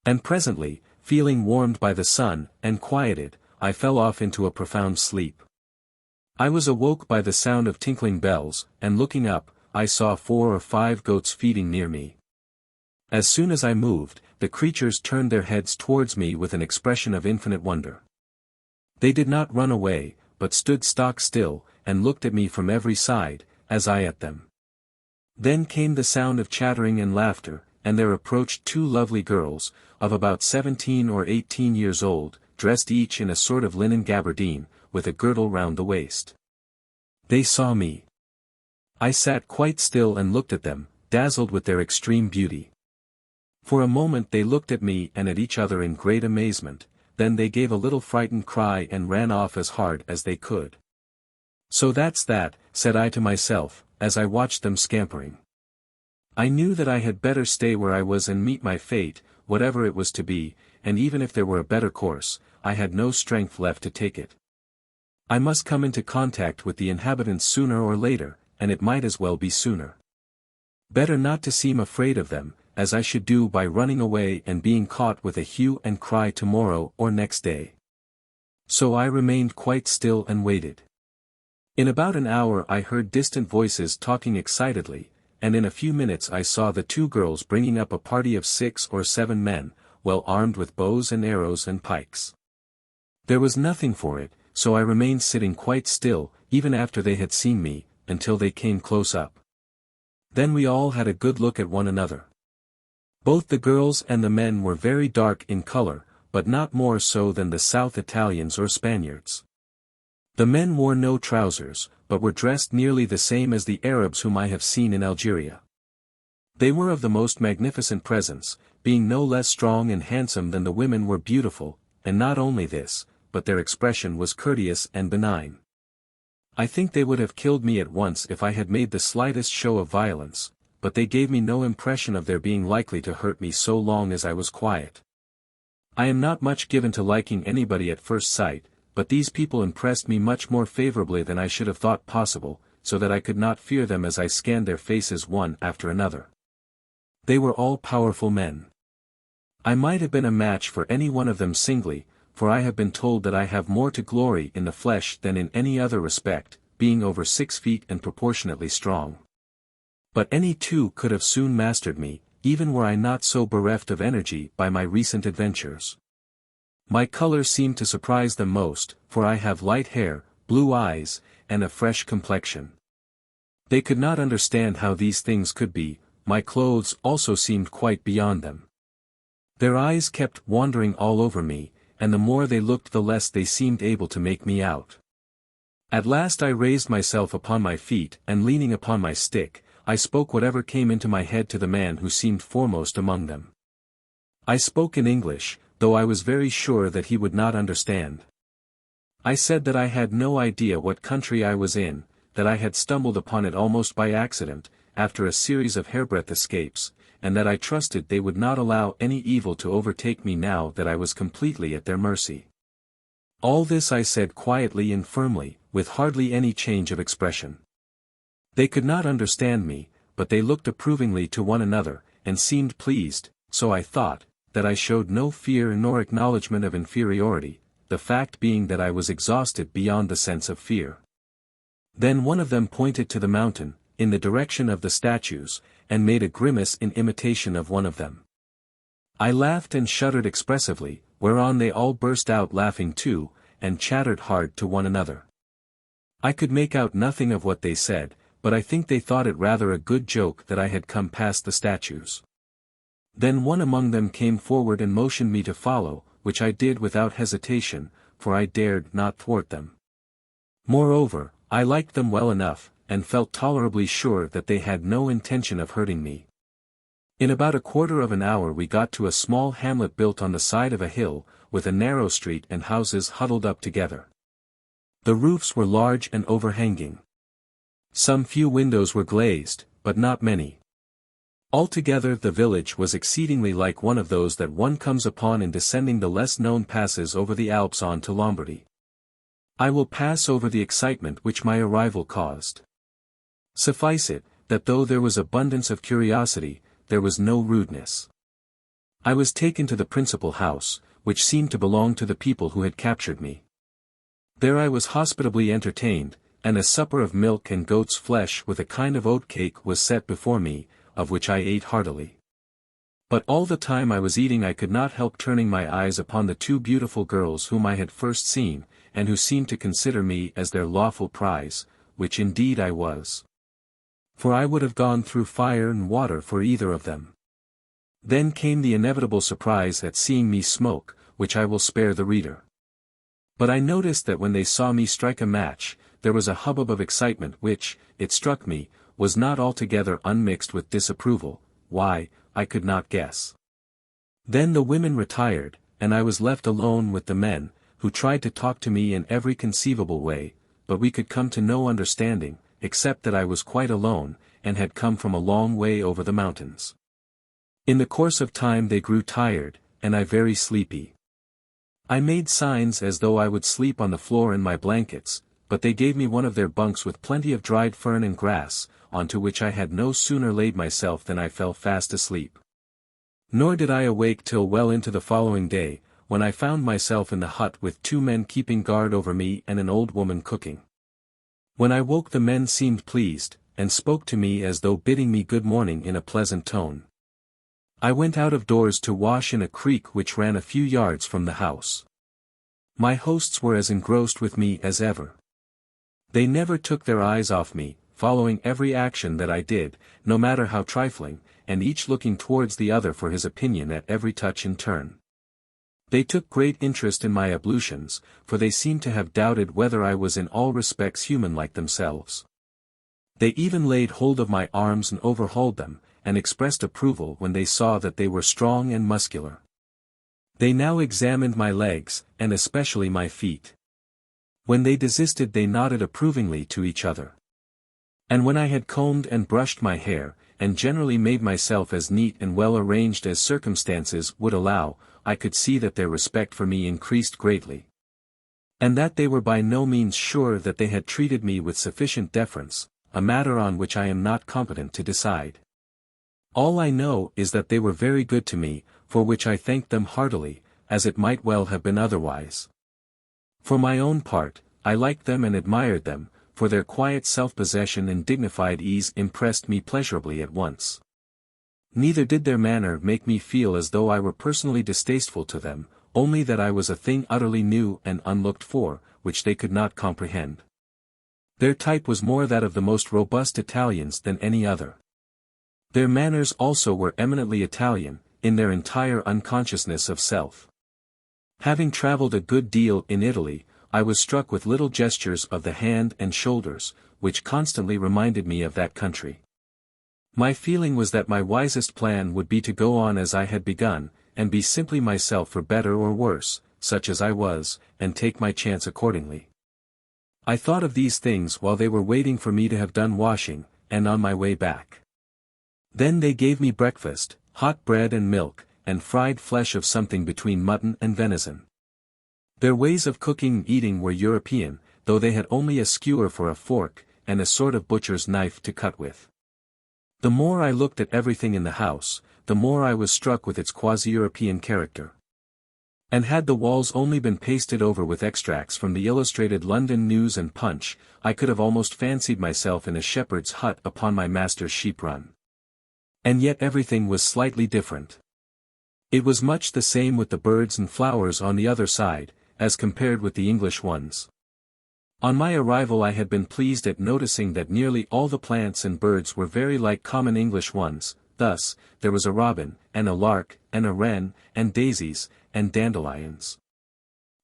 And presently, feeling warmed by the sun, and quieted, I fell off into a profound sleep. I was awoke by the sound of tinkling bells, and looking up, I saw 4 or 5 goats feeding near me. As soon as I moved, the creatures turned their heads towards me with an expression of infinite wonder. They did not run away, but stood stock still, and looked at me from every side, as I at them. Then came the sound of chattering and laughter, and there approached 2 lovely girls, of about 17 or 18 years old, dressed each in a sort of linen gabardine, with a girdle round the waist. They saw me. I sat quite still and looked at them, dazzled with their extreme beauty. For a moment they looked at me and at each other in great amazement, then they gave a little frightened cry and ran off as hard as they could. So that's that, said I to myself, as I watched them scampering. I knew that I had better stay where I was and meet my fate, whatever it was to be, and even if there were a better course, I had no strength left to take it. I must come into contact with the inhabitants sooner or later, and it might as well be sooner. Better not to seem afraid of them, as I should do by running away and being caught with a hue and cry tomorrow or next day. So I remained quite still and waited. In about an hour I heard distant voices talking excitedly, and in a few minutes I saw the 2 girls bringing up a party of 6 or 7 men, well armed with bows and arrows and pikes. There was nothing for it, so I remained sitting quite still, even after they had seen me, until they came close up. Then we all had a good look at one another. Both the girls and the men were very dark in color, but not more so than the South Italians or Spaniards. The men wore no trousers, but were dressed nearly the same as the Arabs whom I have seen in Algeria. They were of the most magnificent presence, being no less strong and handsome than the women were beautiful, and not only this, but their expression was courteous and benign. I think they would have killed me at once if I had made the slightest show of violence, but they gave me no impression of their being likely to hurt me so long as I was quiet. I am not much given to liking anybody at first sight, but these people impressed me much more favorably than I should have thought possible, so that I could not fear them as I scanned their faces one after another. They were all powerful men. I might have been a match for any one of them singly, for I have been told that I have more to glory in the flesh than in any other respect, being over 6 feet and proportionately strong. But any two could have soon mastered me, even were I not so bereft of energy by my recent adventures. My color seemed to surprise them most, for I have light hair, blue eyes, and a fresh complexion. They could not understand how these things could be. My clothes also seemed quite beyond them. Their eyes kept wandering all over me, and the more they looked the less they seemed able to make me out. At last I raised myself upon my feet and leaning upon my stick, I spoke whatever came into my head to the man who seemed foremost among them. I spoke in English, though I was very sure that he would not understand. I said that I had no idea what country I was in, that I had stumbled upon it almost by accident, after a series of hairbreadth escapes, and that I trusted they would not allow any evil to overtake me now that I was completely at their mercy. All this I said quietly and firmly, with hardly any change of expression. They could not understand me, but they looked approvingly to one another, and seemed pleased, so I thought, that I showed no fear nor acknowledgement of inferiority, the fact being that I was exhausted beyond the sense of fear. Then one of them pointed to the mountain, in the direction of the statues, and made a grimace in imitation of one of them. I laughed and shuddered expressively, whereon they all burst out laughing too, and chattered hard to one another. I could make out nothing of what they said, but I think they thought it rather a good joke that I had come past the statues. Then one among them came forward and motioned me to follow, which I did without hesitation, for I dared not thwart them. Moreover, I liked them well enough, and felt tolerably sure that they had no intention of hurting me. In about a quarter of an hour we got to a small hamlet built on the side of a hill, with a narrow street and houses huddled up together. The roofs were large and overhanging. Some few windows were glazed, but not many. Altogether the village was exceedingly like one of those that one comes upon in descending the less known passes over the Alps on to Lombardy. I will pass over the excitement which my arrival caused. Suffice it, that though there was abundance of curiosity, there was no rudeness. I was taken to the principal house, which seemed to belong to the people who had captured me. There I was hospitably entertained, and a supper of milk and goat's flesh with a kind of oat cake was set before me, of which I ate heartily. But all the time I was eating I could not help turning my eyes upon the two beautiful girls whom I had first seen, and who seemed to consider me as their lawful prize, which indeed I was. For I would have gone through fire and water for either of them. Then came the inevitable surprise at seeing me smoke, which I will spare the reader. But I noticed that when they saw me strike a match, there was a hubbub of excitement which, it struck me, was not altogether unmixed with disapproval. Why, I could not guess. Then the women retired, and I was left alone with the men, who tried to talk to me in every conceivable way, but we could come to no understanding, except that I was quite alone, and had come from a long way over the mountains. In the course of time they grew tired, and I very sleepy. I made signs as though I would sleep on the floor in my blankets, but they gave me one of their bunks with plenty of dried fern and grass, onto which I had no sooner laid myself than I fell fast asleep. Nor did I awake till well into the following day, when I found myself in the hut with 2 men keeping guard over me and an old woman cooking. When I woke the men seemed pleased, and spoke to me as though bidding me good morning in a pleasant tone. I went out of doors to wash in a creek which ran a few yards from the house. My hosts were as engrossed with me as ever. They never took their eyes off me, following every action that I did, no matter how trifling, and each looking towards the other for his opinion at every touch in turn. They took great interest in my ablutions, for they seemed to have doubted whether I was in all respects human like themselves. They even laid hold of my arms and overhauled them, and expressed approval when they saw that they were strong and muscular. They now examined my legs, and especially my feet. When they desisted they nodded approvingly to each other. And when I had combed and brushed my hair, and generally made myself as neat and well arranged as circumstances would allow, I could see that their respect for me increased greatly. And that they were by no means sure that they had treated me with sufficient deference, a matter on which I am not competent to decide. All I know is that they were very good to me, for which I thanked them heartily, as it might well have been otherwise. For my own part, I liked them and admired them, for their quiet self-possession and dignified ease impressed me pleasurably at once. Neither did their manner make me feel as though I were personally distasteful to them, only that I was a thing utterly new and unlooked for, which they could not comprehend. Their type was more that of the most robust Italians than any other. Their manners also were eminently Italian, in their entire unconsciousness of self. Having travelled a good deal in Italy, I was struck with little gestures of the hand and shoulders, which constantly reminded me of that country. My feeling was that my wisest plan would be to go on as I had begun, and be simply myself for better or worse, such as I was, and take my chance accordingly. I thought of these things while they were waiting for me to have done washing, and on my way back. Then they gave me breakfast, hot bread and milk, and fried flesh of something between mutton and venison. Their ways of cooking and eating were European, though they had only a skewer for a fork, and a sort of butcher's knife to cut with. The more I looked at everything in the house, the more I was struck with its quasi-European character. And had the walls only been pasted over with extracts from the illustrated London News and Punch, I could have almost fancied myself in a shepherd's hut upon my master's sheep run. And yet everything was slightly different. It was much the same with the birds and flowers on the other side, as compared with the English ones. On my arrival I had been pleased at noticing that nearly all the plants and birds were very like common English ones. Thus, there was a robin, and a lark, and a wren, and daisies, and dandelions.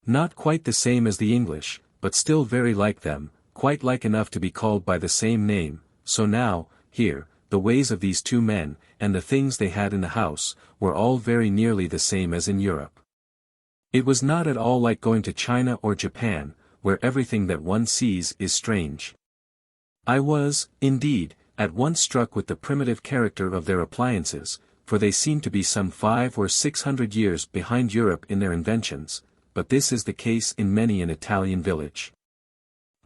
Not quite the same as the English, but still very like them, quite like enough to be called by the same name. So now, here, the ways of these two men, and the things they had in the house, were all very nearly the same as in Europe. It was not at all like going to China or Japan, where everything that one sees is strange. I was, indeed, at once struck with the primitive character of their appliances, for they seemed to be some 500 or 600 years behind Europe in their inventions, but this is the case in many an Italian village.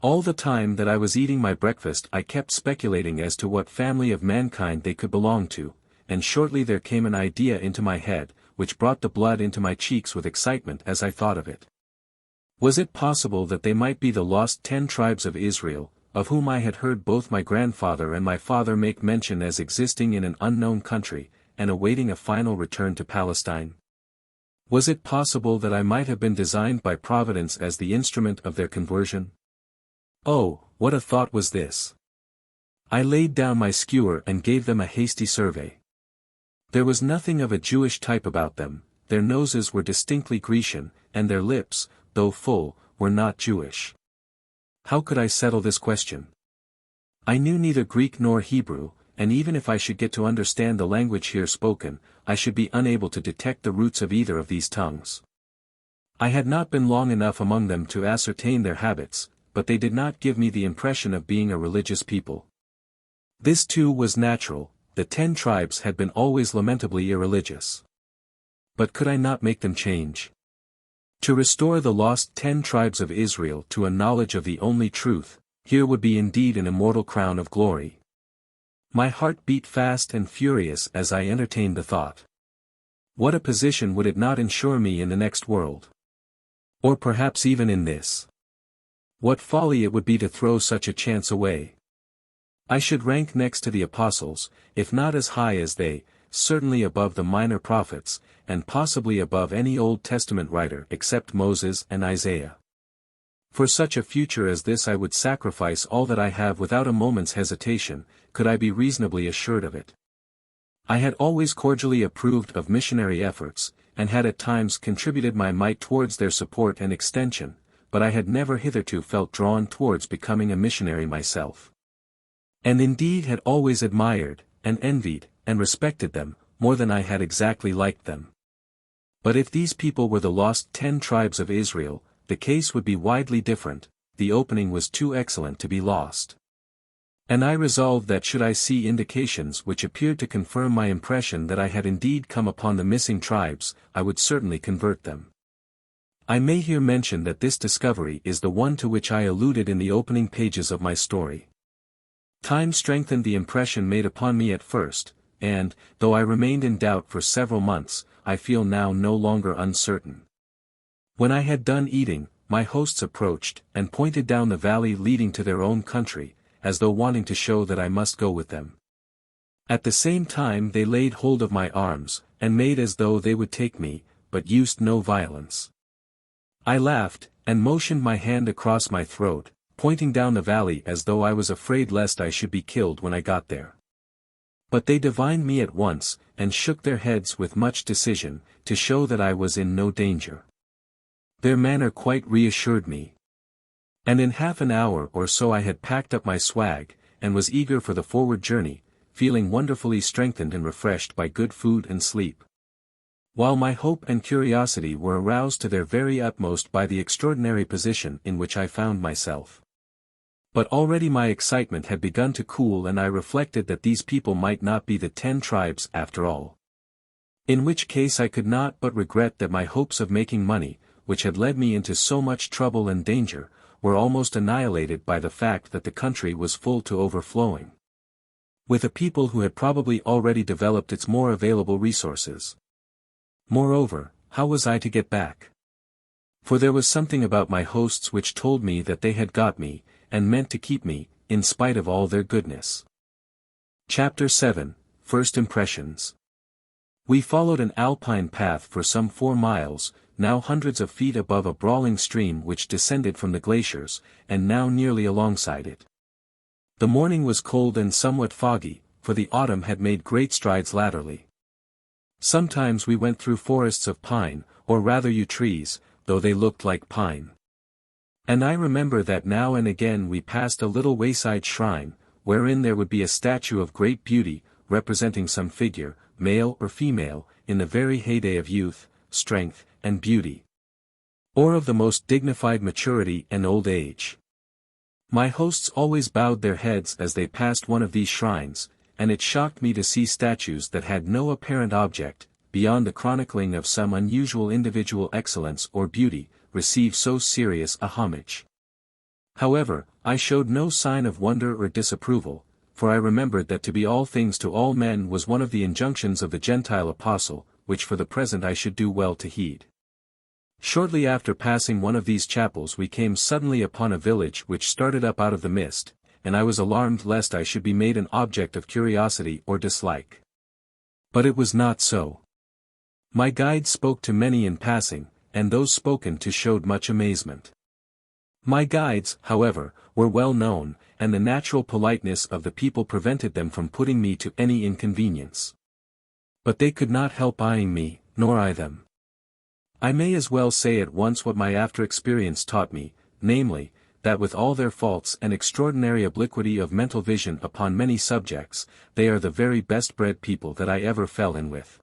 All the time that I was eating my breakfast I kept speculating as to what family of mankind they could belong to, and shortly there came an idea into my head, which brought the blood into my cheeks with excitement as I thought of it. Was it possible that they might be the lost 10 tribes of Israel, of whom I had heard both my grandfather and my father make mention as existing in an unknown country, and awaiting a final return to Palestine? Was it possible that I might have been designed by Providence as the instrument of their conversion? Oh, what a thought was this! I laid down my skewer and gave them a hasty survey. There was nothing of a Jewish type about them, their noses were distinctly Grecian, and their lips, though full, were not Jewish. How could I settle this question? I knew neither Greek nor Hebrew, and even if I should get to understand the language here spoken, I should be unable to detect the roots of either of these tongues. I had not been long enough among them to ascertain their habits, but they did not give me the impression of being a religious people. This too was natural, the 10 tribes had been always lamentably irreligious. But could I not make them change? To restore the lost 10 tribes of Israel to a knowledge of the only truth, here would be indeed an immortal crown of glory. My heart beat fast and furious as I entertained the thought. What a position would it not ensure me in the next world? Or perhaps even in this? What folly it would be to throw such a chance away. I should rank next to the apostles, if not as high as they, certainly above the minor prophets, and possibly above any Old Testament writer except Moses and Isaiah. For such a future as this I would sacrifice all that I have without a moment's hesitation, could I be reasonably assured of it. I had always cordially approved of missionary efforts, and had at times contributed my mite towards their support and extension, but I had never hitherto felt drawn towards becoming a missionary myself. And indeed had always admired, and envied, and respected them, more than I had exactly liked them. But if these people were the lost 10 tribes of Israel, the case would be widely different. The opening was too excellent to be lost. And I resolved that should I see indications which appeared to confirm my impression that I had indeed come upon the missing tribes, I would certainly convert them. I may here mention that this discovery is the one to which I alluded in the opening pages of my story. Time strengthened the impression made upon me at first, and, though I remained in doubt for several months, I feel now no longer uncertain. When I had done eating, my hosts approached, and pointed down the valley leading to their own country, as though wanting to show that I must go with them. At the same time they laid hold of my arms, and made as though they would take me, but used no violence. I laughed, and motioned my hand across my throat, pointing down the valley as though I was afraid lest I should be killed when I got there. But they divined me at once, and shook their heads with much decision, to show that I was in no danger. Their manner quite reassured me. And in half an hour or so I had packed up my swag, and was eager for the forward journey, feeling wonderfully strengthened and refreshed by good food and sleep. While my hope and curiosity were aroused to their very utmost by the extraordinary position in which I found myself. But already my excitement had begun to cool, and I reflected that these people might not be the 10 tribes after all. In which case I could not but regret that my hopes of making money, which had led me into so much trouble and danger, were almost annihilated by the fact that the country was full to overflowing with a people who had probably already developed its more available resources. Moreover, how was I to get back? For there was something about my hosts which told me that they had got me, and meant to keep me, in spite of all their goodness. Chapter 7, First Impressions. We followed an alpine path for some 4 miles, now hundreds of feet above a brawling stream which descended from the glaciers, and now nearly alongside it. The morning was cold and somewhat foggy, for the autumn had made great strides latterly. Sometimes we went through forests of pine, or rather yew trees, though they looked like pine. And I remember that now and again we passed a little wayside shrine, wherein there would be a statue of great beauty, representing some figure, male or female, in the very heyday of youth, strength, and beauty, or of the most dignified maturity and old age. My hosts always bowed their heads as they passed one of these shrines, and it shocked me to see statues that had no apparent object, beyond the chronicling of some unusual individual excellence or beauty, receive so serious a homage. However, I showed no sign of wonder or disapproval, for I remembered that to be all things to all men was one of the injunctions of the Gentile apostle, which for the present I should do well to heed. Shortly after passing one of these chapels we came suddenly upon a village which started up out of the mist, and I was alarmed lest I should be made an object of curiosity or dislike. But it was not so. My guide spoke to many in passing, and those spoken to showed much amazement. My guides, however, were well known, and the natural politeness of the people prevented them from putting me to any inconvenience. But they could not help eyeing me, nor I them. I may as well say at once what my after experience taught me, namely, that with all their faults and extraordinary obliquity of mental vision upon many subjects, they are the very best bred people that I ever fell in with.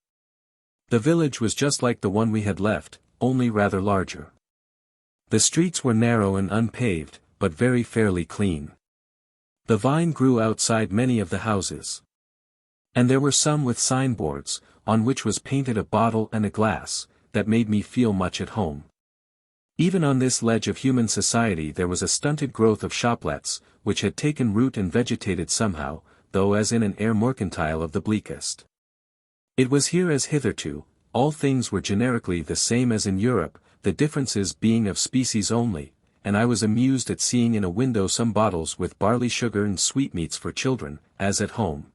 The village was just like the one we had left, only rather larger. The streets were narrow and unpaved, but very fairly clean. The vine grew outside many of the houses. And there were some with signboards, on which was painted a bottle and a glass, that made me feel much at home. Even on this ledge of human society there was a stunted growth of shoplets, which had taken root and vegetated somehow, though as in an air mercantile of the bleakest. It was here as hitherto, all things were generically the same as in Europe, the differences being of species only, and I was amused at seeing in a window some bottles with barley sugar and sweetmeats for children, as at home.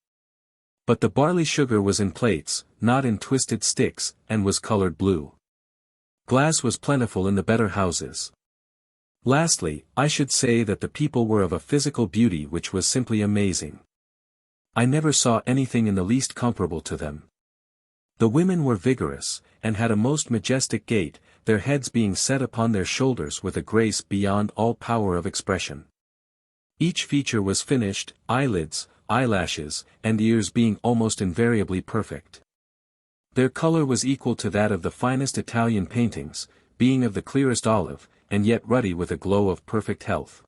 But the barley sugar was in plates, not in twisted sticks, and was colored blue. Glass was plentiful in the better houses. Lastly, I should say that the people were of a physical beauty which was simply amazing. I never saw anything in the least comparable to them. The women were vigorous, and had a most majestic gait, their heads being set upon their shoulders with a grace beyond all power of expression. Each feature was finished, eyelids, eyelashes, and ears being almost invariably perfect. Their color was equal to that of the finest Italian paintings, being of the clearest olive, and yet ruddy with a glow of perfect health.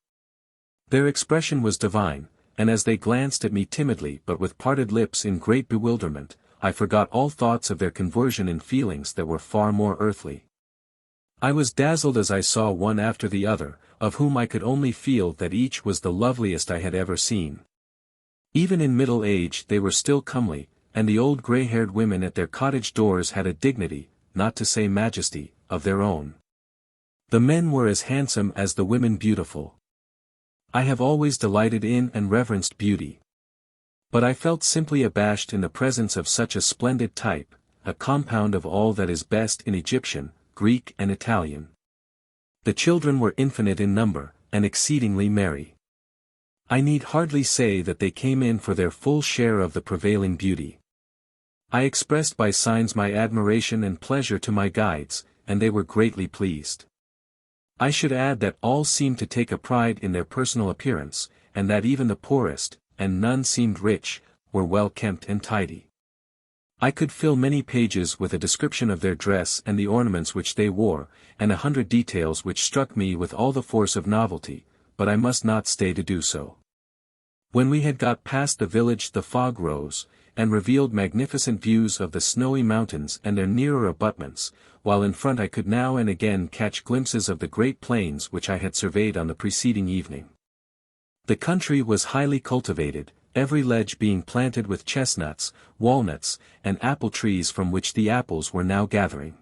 Their expression was divine, and as they glanced at me timidly but with parted lips in great bewilderment, I forgot all thoughts of their conversion in feelings that were far more earthly. I was dazzled as I saw one after the other, of whom I could only feel that each was the loveliest I had ever seen. Even in middle age they were still comely, and the old grey-haired women at their cottage doors had a dignity, not to say majesty, of their own. The men were as handsome as the women beautiful. I have always delighted in and reverenced beauty. But I felt simply abashed in the presence of such a splendid type, a compound of all that is best in Egyptian, Greek and Italian. The children were infinite in number, and exceedingly merry. I need hardly say that they came in for their full share of the prevailing beauty. I expressed by signs my admiration and pleasure to my guides, and they were greatly pleased. I should add that all seemed to take a pride in their personal appearance, and that even the poorest, and none seemed rich, were well kempt and tidy. I could fill many pages with a description of their dress and the ornaments which they wore, and 100 details which struck me with all the force of novelty, but I must not stay to do so. When we had got past the village the fog rose, and revealed magnificent views of the snowy mountains and their nearer abutments, while in front I could now and again catch glimpses of the great plains which I had surveyed on the preceding evening. The country was highly cultivated, every ledge being planted with chestnuts, walnuts, and apple trees from which the apples were now gathering.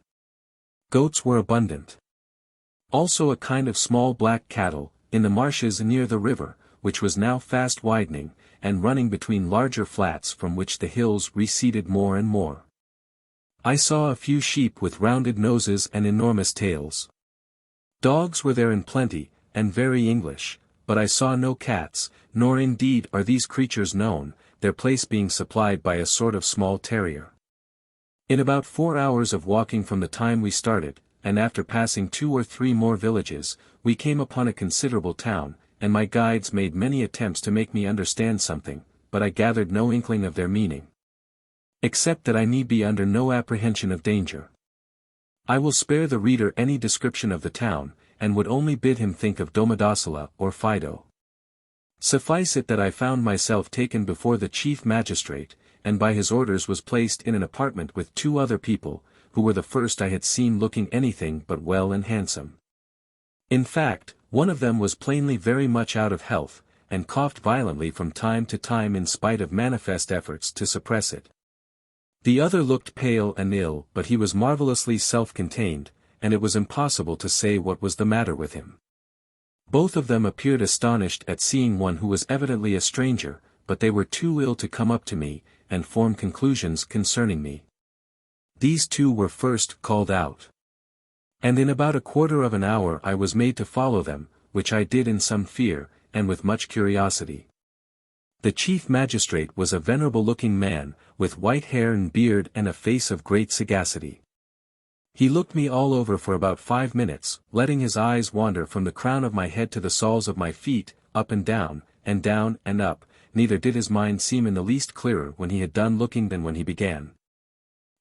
Goats were abundant. Also a kind of small black cattle, in the marshes near the river, which was now fast widening, and running between larger flats from which the hills receded more and more. I saw a few sheep with rounded noses and enormous tails. Dogs were there in plenty, and very English, but I saw no cats, nor indeed are these creatures known, their place being supplied by a sort of small terrier. In about 4 hours of walking from the time we started, and after passing 2 or 3 more villages, we came upon a considerable town, and my guides made many attempts to make me understand something, but I gathered no inkling of their meaning. Except that I need be under no apprehension of danger. I will spare the reader any description of the town, and would only bid him think of Domodossola or Fido. Suffice it that I found myself taken before the chief magistrate, and by his orders was placed in an apartment with 2 other people, who were the first I had seen looking anything but well and handsome. In fact, one of them was plainly very much out of health, and coughed violently from time to time in spite of manifest efforts to suppress it. The other looked pale and ill, but he was marvelously self-contained, and it was impossible to say what was the matter with him. Both of them appeared astonished at seeing one who was evidently a stranger, but they were too ill to come up to me, and form conclusions concerning me. These 2 were first called out. And in about a quarter of an hour I was made to follow them, which I did in some fear, and with much curiosity. The chief magistrate was a venerable-looking man, with white hair and beard and a face of great sagacity. He looked me all over for about 5 minutes, letting his eyes wander from the crown of my head to the soles of my feet, up and down and up, neither did his mind seem in the least clearer when he had done looking than when he began.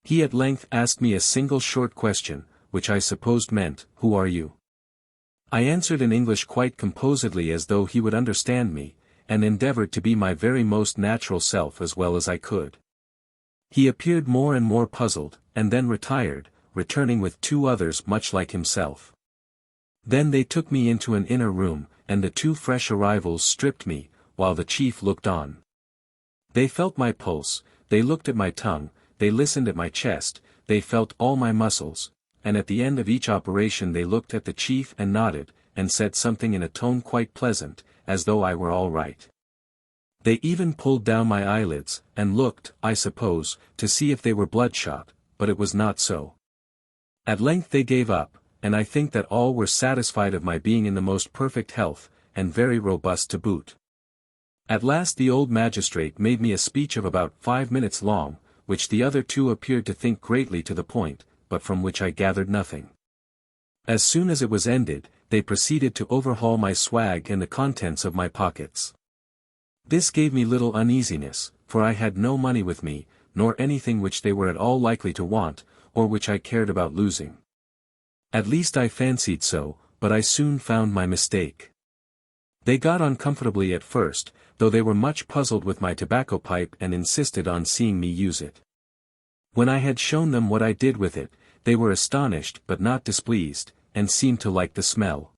He at length asked me a single short question, which I supposed meant, "Who are you?" I answered in English quite composedly as though he would understand me, and endeavored to be my very most natural self as well as I could. He appeared more and more puzzled, and then retired, returning with 2 others much like himself. Then they took me into an inner room, and the 2 fresh arrivals stripped me, while the chief looked on. They felt my pulse, they looked at my tongue, they listened at my chest, they felt all my muscles, and at the end of each operation they looked at the chief and nodded, and said something in a tone quite pleasant, as though I were all right. They even pulled down my eyelids, and looked, I suppose, to see if they were bloodshot, but it was not so. At length they gave up, and I think that all were satisfied of my being in the most perfect health, and very robust to boot. At last the old magistrate made me a speech of about 5 minutes long, which the other two appeared to think greatly to the point, but from which I gathered nothing. As soon as it was ended, they proceeded to overhaul my swag and the contents of my pockets. This gave me little uneasiness, for I had no money with me, nor anything which they were at all likely to want, or which I cared about losing. At least I fancied so, but I soon found my mistake. They got on comfortably at first, though they were much puzzled with my tobacco pipe and insisted on seeing me use it. When I had shown them what I did with it, they were astonished but not displeased, and seemed to like the smell.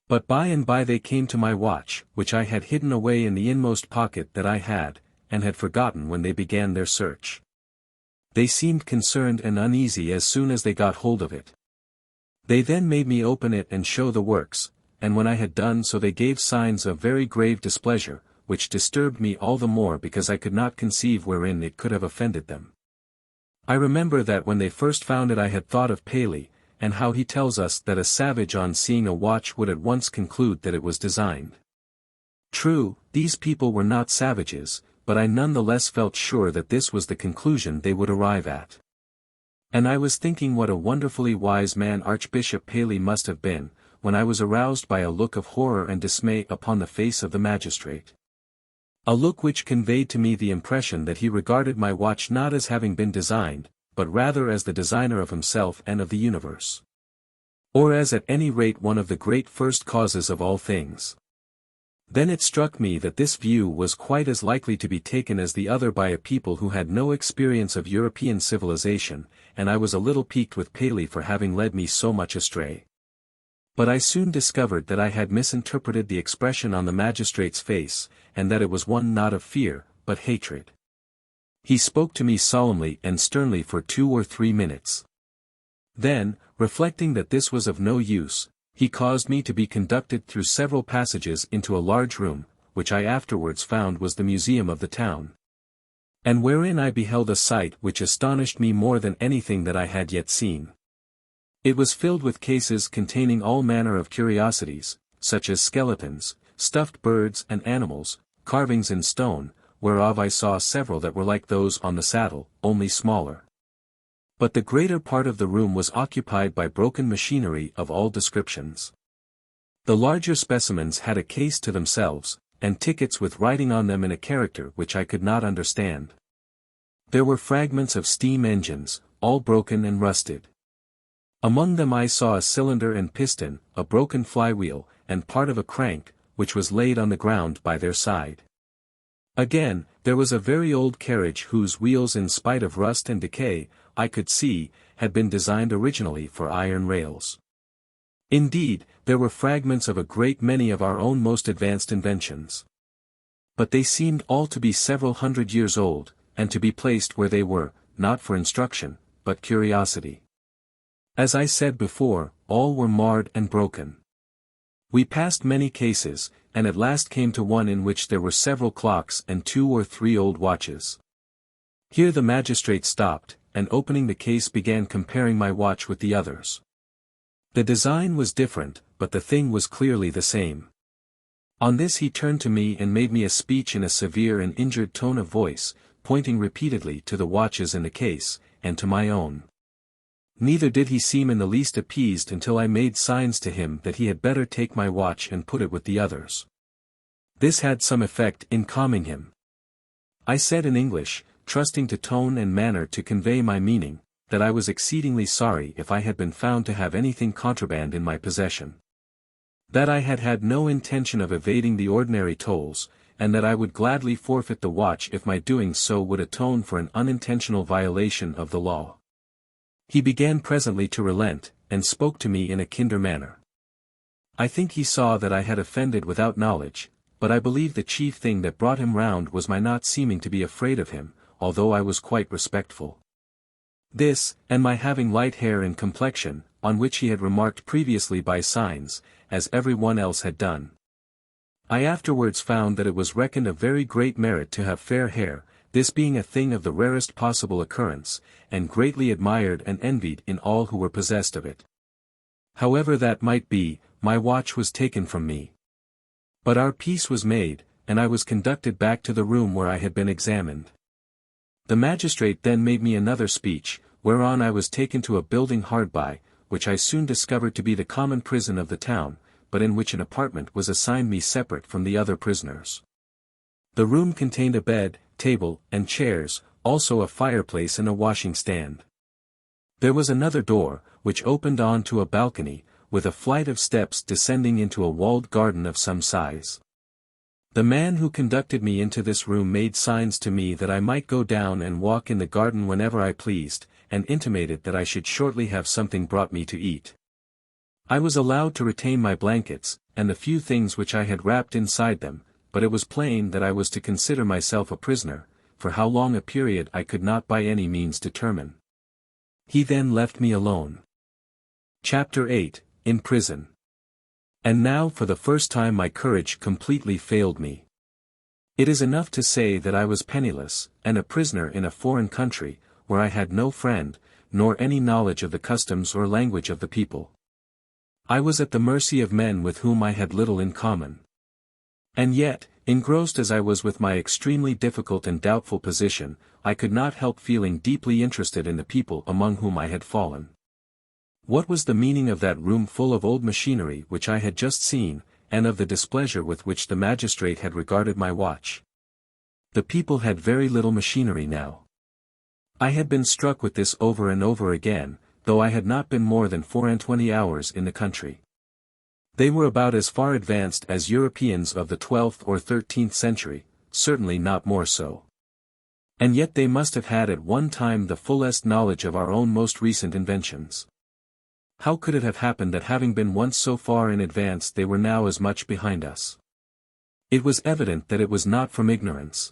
But by and by they came to my watch, which I had hidden away in the inmost pocket that I had, and had forgotten when they began their search. They seemed concerned and uneasy as soon as they got hold of it. They then made me open it and show the works, and when I had done so they gave signs of very grave displeasure, which disturbed me all the more because I could not conceive wherein it could have offended them. I remember that when they first found it I had thought of Paley, and how he tells us that a savage on seeing a watch would at once conclude that it was designed. True, these people were not savages, but I none the less felt sure that this was the conclusion they would arrive at. And I was thinking what a wonderfully wise man Archbishop Paley must have been, when I was aroused by a look of horror and dismay upon the face of the magistrate. A look which conveyed to me the impression that he regarded my watch not as having been designed, but rather as the designer of himself and of the universe. Or as at any rate one of the great first causes of all things. Then it struck me that this view was quite as likely to be taken as the other by a people who had no experience of European civilization, and I was a little piqued with Paley for having led me so much astray. But I soon discovered that I had misinterpreted the expression on the magistrate's face, and that it was one not of fear, but hatred. He spoke to me solemnly and sternly for 2 or 3 minutes. Then, reflecting that this was of no use, he caused me to be conducted through several passages into a large room, which I afterwards found was the museum of the town. And wherein I beheld a sight which astonished me more than anything that I had yet seen. It was filled with cases containing all manner of curiosities, such as skeletons, stuffed birds and animals, carvings in stone, whereof I saw several that were like those on the saddle, only smaller. But the greater part of the room was occupied by broken machinery of all descriptions. The larger specimens had a case to themselves, and tickets with writing on them in a character which I could not understand. There were fragments of steam engines, all broken and rusted. Among them I saw a cylinder and piston, a broken flywheel, and part of a crank, which was laid on the ground by their side. Again, there was a very old carriage whose wheels in spite of rust and decay, I could see, had been designed originally for iron rails. Indeed, there were fragments of a great many of our own most advanced inventions. But they seemed all to be several hundred years old, and to be placed where they were, not for instruction, but curiosity. As I said before, all were marred and broken. We passed many cases, and at last came to one in which there were several clocks and 2 or 3 old watches. Here the magistrate stopped, and opening the case began comparing my watch with the others. The design was different, but the thing was clearly the same. On this he turned to me and made me a speech in a severe and injured tone of voice, pointing repeatedly to the watches in the case, and to my own. Neither did he seem in the least appeased until I made signs to him that he had better take my watch and put it with the others. This had some effect in calming him. I said in English, trusting to tone and manner to convey my meaning, that I was exceedingly sorry if I had been found to have anything contraband in my possession. That I had had no intention of evading the ordinary tolls, and that I would gladly forfeit the watch if my doing so would atone for an unintentional violation of the law. He began presently to relent, and spoke to me in a kinder manner. I think he saw that I had offended without knowledge, but I believe the chief thing that brought him round was my not seeming to be afraid of him, although I was quite respectful. This, and my having light hair and complexion, on which he had remarked previously by signs, as every one else had done. I afterwards found that it was reckoned a very great merit to have fair hair, this being a thing of the rarest possible occurrence, and greatly admired and envied in all who were possessed of it. However that might be, my watch was taken from me. But our peace was made, and I was conducted back to the room where I had been examined. The magistrate then made me another speech, whereon I was taken to a building hard by, which I soon discovered to be the common prison of the town, but in which an apartment was assigned me separate from the other prisoners. The room contained a bed, table, and chairs, also a fireplace and a washing stand. There was another door, which opened on to a balcony, with a flight of steps descending into a walled garden of some size. The man who conducted me into this room made signs to me that I might go down and walk in the garden whenever I pleased, and intimated that I should shortly have something brought me to eat. I was allowed to retain my blankets, and the few things which I had wrapped inside them, but it was plain that I was to consider myself a prisoner, for how long a period I could not by any means determine. He then left me alone. Chapter 8, In Prison. And now for the first time my courage completely failed me. It is enough to say that I was penniless, and a prisoner in a foreign country, where I had no friend, nor any knowledge of the customs or language of the people. I was at the mercy of men with whom I had little in common. And yet, engrossed as I was with my extremely difficult and doubtful position, I could not help feeling deeply interested in the people among whom I had fallen. What was the meaning of that room full of old machinery which I had just seen, and of the displeasure with which the magistrate had regarded my watch? The people had very little machinery now. I had been struck with this over and over again, though I had not been more than 24 hours in the country. They were about as far advanced as Europeans of the 12th or 13th century, certainly not more so. And yet they must have had at one time the fullest knowledge of our own most recent inventions. How could it have happened that having been once so far in advance they were now as much behind us? It was evident that it was not from ignorance.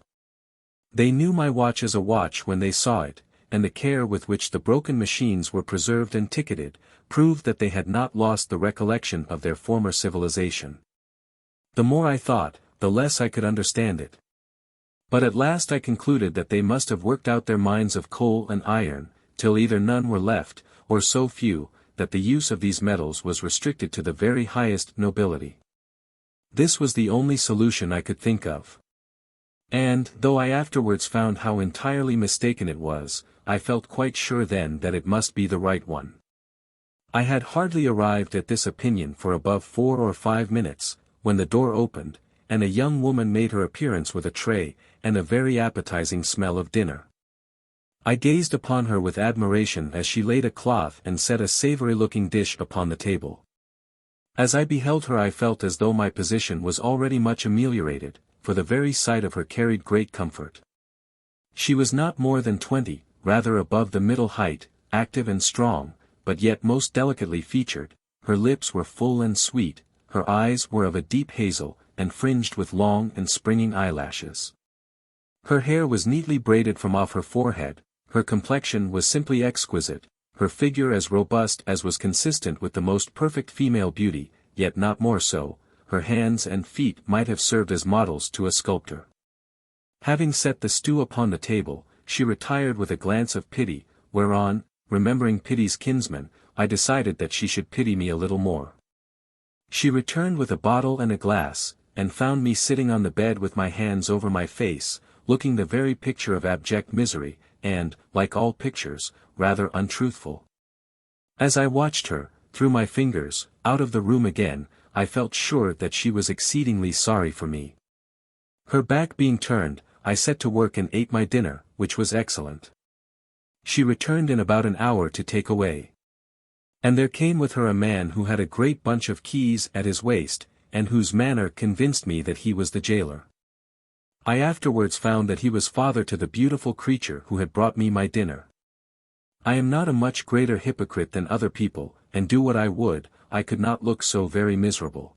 They knew my watch as a watch when they saw it, and the care with which the broken machines were preserved and ticketed, proved that they had not lost the recollection of their former civilization. The more I thought, the less I could understand it. But at last I concluded that they must have worked out their mines of coal and iron, till either none were left, or so few, that the use of these metals was restricted to the very highest nobility. This was the only solution I could think of. And, though I afterwards found how entirely mistaken it was, I felt quite sure then that it must be the right one. I had hardly arrived at this opinion for above 4 or 5 minutes, when the door opened, and a young woman made her appearance with a tray, and a very appetizing smell of dinner. I gazed upon her with admiration as she laid a cloth and set a savory-looking dish upon the table. As I beheld her I felt as though my position was already much ameliorated, for the very sight of her carried great comfort. She was not more than 20, rather above the middle height, active and strong, but yet most delicately featured. Her lips were full and sweet, her eyes were of a deep hazel, and fringed with long and springing eyelashes. Her hair was neatly braided from off her forehead, her complexion was simply exquisite, her figure as robust as was consistent with the most perfect female beauty, yet not more so. Her hands and feet might have served as models to a sculptor. Having set the stew upon the table, she retired with a glance of pity, whereon, remembering pity's kinsman, I decided that she should pity me a little more. She returned with a bottle and a glass, and found me sitting on the bed with my hands over my face, looking the very picture of abject misery, and, like all pictures, rather untruthful. As I watched her, through my fingers, out of the room again, I felt sure that she was exceedingly sorry for me. Her back being turned, I set to work and ate my dinner, which was excellent. She returned in about an hour to take away. And there came with her a man who had a great bunch of keys at his waist, and whose manner convinced me that he was the jailer. I afterwards found that he was father to the beautiful creature who had brought me my dinner. I am not a much greater hypocrite than other people, and do what I would, I could not look so very miserable.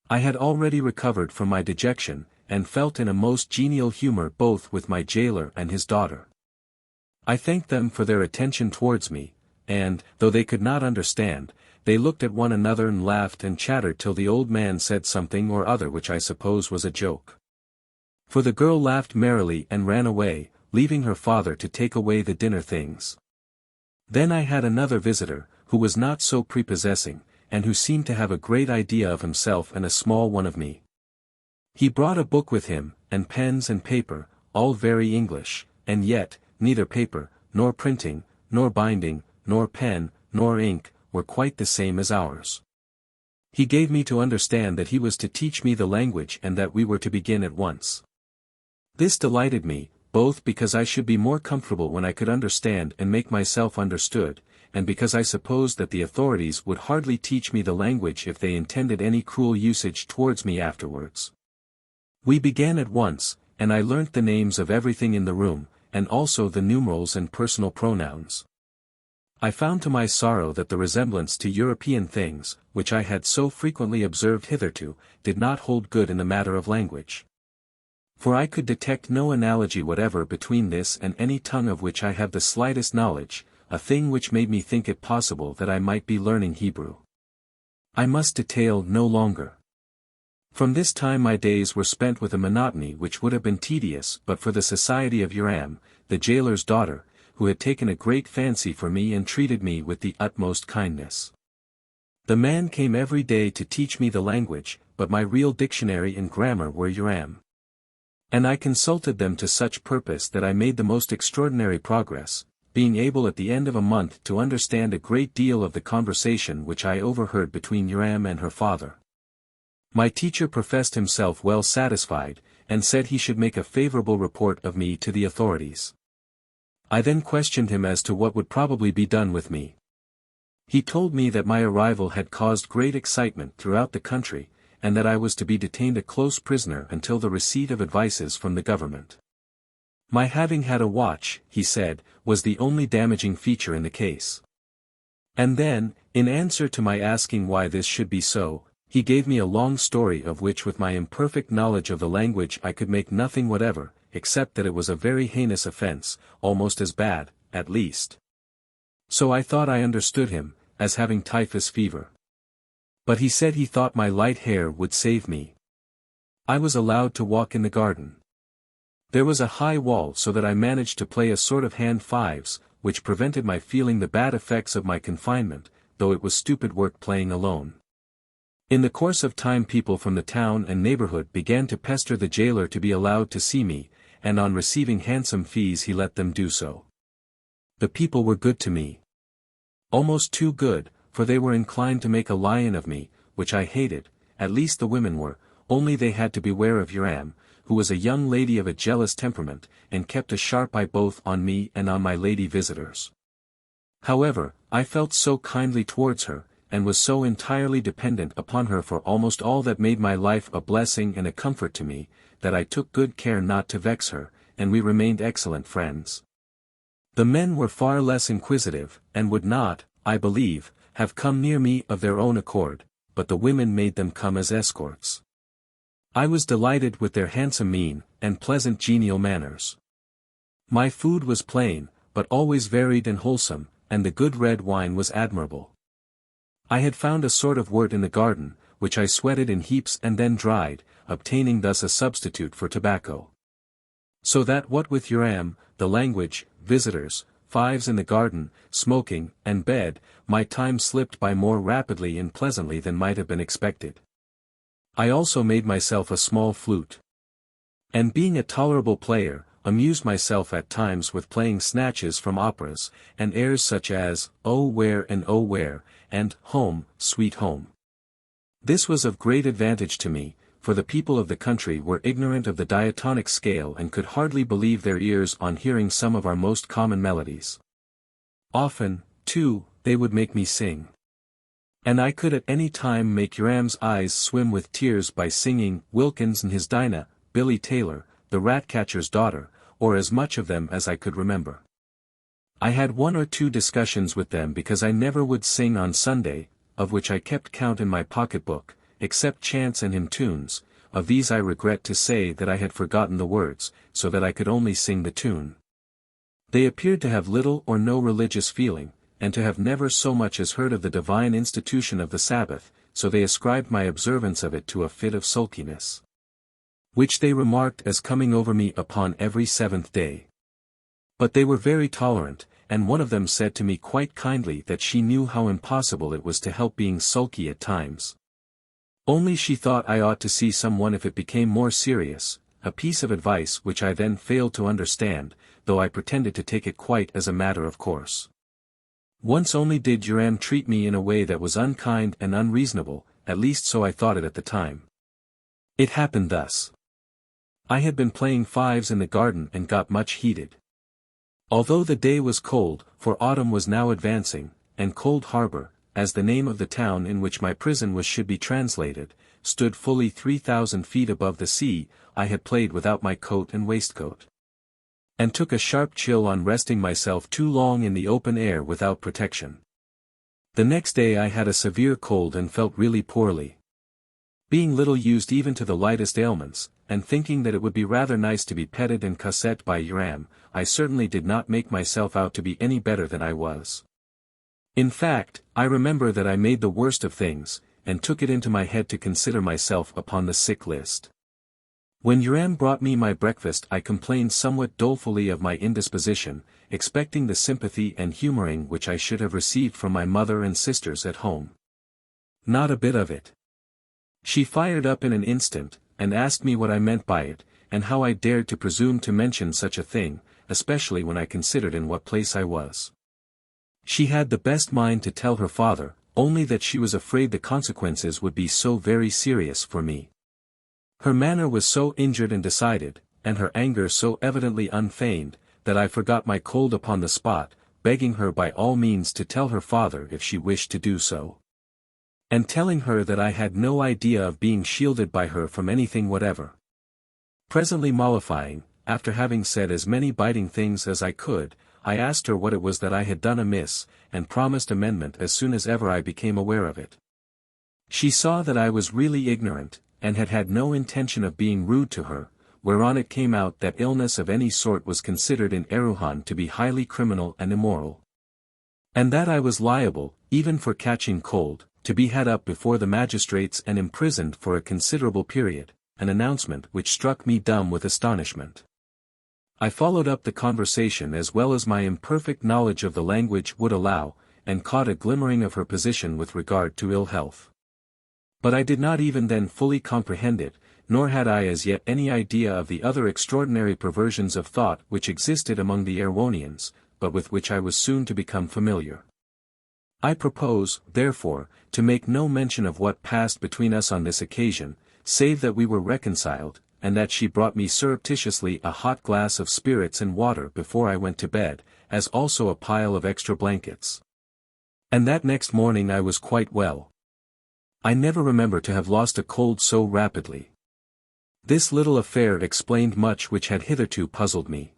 I had already recovered from my dejection, and felt in a most genial humor both with my jailer and his daughter. I thanked them for their attention towards me, and, though they could not understand, they looked at one another and laughed and chattered till the old man said something or other which I suppose was a joke. For the girl laughed merrily and ran away, leaving her father to take away the dinner things. Then I had another visitor, who was not so prepossessing, and who seemed to have a great idea of himself and a small one of me. He brought a book with him, and pens and paper, all very English, and yet, neither paper, nor printing, nor binding, nor pen, nor ink, were quite the same as ours. He gave me to understand that he was to teach me the language and that we were to begin at once. This delighted me, both because I should be more comfortable when I could understand and make myself understood, and because I supposed that the authorities would hardly teach me the language if they intended any cruel usage towards me afterwards. We began at once, and I learnt the names of everything in the room, and also the numerals and personal pronouns. I found to my sorrow that the resemblance to European things, which I had so frequently observed hitherto, did not hold good in the matter of language. For I could detect no analogy whatever between this and any tongue of which I have the slightest knowledge, a thing which made me think it possible that I might be learning Hebrew. I must detail no longer. From this time my days were spent with a monotony which would have been tedious but for the society of Uram, the jailer's daughter, who had taken a great fancy for me and treated me with the utmost kindness. The man came every day to teach me the language, but my real dictionary and grammar were Uram. And I consulted them to such purpose that I made the most extraordinary progress, being able at the end of a month to understand a great deal of the conversation which I overheard between Uram and her father. My teacher professed himself well satisfied, and said he should make a favorable report of me to the authorities. I then questioned him as to what would probably be done with me. He told me that my arrival had caused great excitement throughout the country, and that I was to be detained a close prisoner until the receipt of advices from the government. My having had a watch, he said, was the only damaging feature in the case. And then, in answer to my asking why this should be so, he gave me a long story of which with my imperfect knowledge of the language I could make nothing whatever, except that it was a very heinous offense, almost as bad, at least. So I thought I understood him, as having typhus fever. But he said he thought my light hair would save me. I was allowed to walk in the garden. There was a high wall so that I managed to play a sort of hand fives, which prevented my feeling the bad effects of my confinement, though it was stupid work playing alone. In the course of time people from the town and neighborhood began to pester the jailer to be allowed to see me, and on receiving handsome fees he let them do so. The people were good to me. Almost too good, for they were inclined to make a lion of me, which I hated, at least the women were, only they had to beware of Uram, who was a young lady of a jealous temperament, and kept a sharp eye both on me and on my lady visitors. However, I felt so kindly towards her, and was so entirely dependent upon her for almost all that made my life a blessing and a comfort to me, that I took good care not to vex her, and we remained excellent friends. The men were far less inquisitive, and would not, I believe, have come near me of their own accord, but the women made them come as escorts. I was delighted with their handsome mien, and pleasant genial manners. My food was plain, but always varied and wholesome, and the good red wine was admirable. I had found a sort of wort in the garden, which I sweated in heaps and then dried, obtaining thus a substitute for tobacco. So that what with Uram, the language, visitors, fives in the garden, smoking, and bed, my time slipped by more rapidly and pleasantly than might have been expected. I also made myself a small flute. And being a tolerable player, amused myself at times with playing snatches from operas, and airs such as, "Oh Where and Oh Where," and "Home, Sweet Home." This was of great advantage to me, for the people of the country were ignorant of the diatonic scale and could hardly believe their ears on hearing some of our most common melodies. Often, too, they would make me sing. And I could at any time make Uram's eyes swim with tears by singing Wilkins and his Dinah, Billy Taylor, the rat-catcher's daughter, or as much of them as I could remember. I had 1 or 2 discussions with them because I never would sing on Sunday, of which I kept count in my pocket-book, except chants and hymn tunes. Of these I regret to say that I had forgotten the words, so that I could only sing the tune. They appeared to have little or no religious feeling, and to have never so much as heard of the divine institution of the Sabbath, so they ascribed my observance of it to a fit of sulkiness, which they remarked as coming over me upon every 7th day. But they were very tolerant, and one of them said to me quite kindly that she knew how impossible it was to help being sulky at times. Only she thought I ought to see someone if it became more serious, a piece of advice which I then failed to understand, though I pretended to take it quite as a matter of course. Once only did Ydgrun treat me in a way that was unkind and unreasonable, at least so I thought it at the time. It happened thus. I had been playing fives in the garden and got much heated. Although the day was cold, for autumn was now advancing, and Cold Harbor, as the name of the town in which my prison was should be translated, stood fully 3,000 feet above the sea, I had played without my coat and waistcoat. And took a sharp chill on resting myself too long in the open air without protection. The next day I had a severe cold and felt really poorly. Being little used even to the lightest ailments, and thinking that it would be rather nice to be petted and cossette by Ydgrun, I certainly did not make myself out to be any better than I was. In fact, I remember that I made the worst of things, and took it into my head to consider myself upon the sick list. When Ydgrun brought me my breakfast I complained somewhat dolefully of my indisposition, expecting the sympathy and humoring which I should have received from my mother and sisters at home. Not a bit of it. She fired up in an instant, and asked me what I meant by it, and how I dared to presume to mention such a thing, especially when I considered in what place I was. She had the best mind to tell her father, only that she was afraid the consequences would be so very serious for me. Her manner was so injured and decided, and her anger so evidently unfeigned, that I forgot my cold upon the spot, begging her by all means to tell her father if she wished to do so. And telling her that I had no idea of being shielded by her from anything whatever. Presently mollifying, after having said as many biting things as I could, I asked her what it was that I had done amiss, and promised amendment as soon as ever I became aware of it. She saw that I was really ignorant, and had had no intention of being rude to her, whereon it came out that illness of any sort was considered in Erewhon to be highly criminal and immoral. And that I was liable, even for catching cold, to be had up before the magistrates and imprisoned for a considerable period, an announcement which struck me dumb with astonishment. I followed up the conversation as well as my imperfect knowledge of the language would allow, and caught a glimmering of her position with regard to ill health. But I did not even then fully comprehend it, nor had I as yet any idea of the other extraordinary perversions of thought which existed among the Erewhonians, but with which I was soon to become familiar. I propose, therefore, to make no mention of what passed between us on this occasion, save that we were reconciled, and that she brought me surreptitiously a hot glass of spirits and water before I went to bed, as also a pile of extra blankets. And that next morning I was quite well. I never remember to have lost a cold so rapidly. This little affair explained much which had hitherto puzzled me.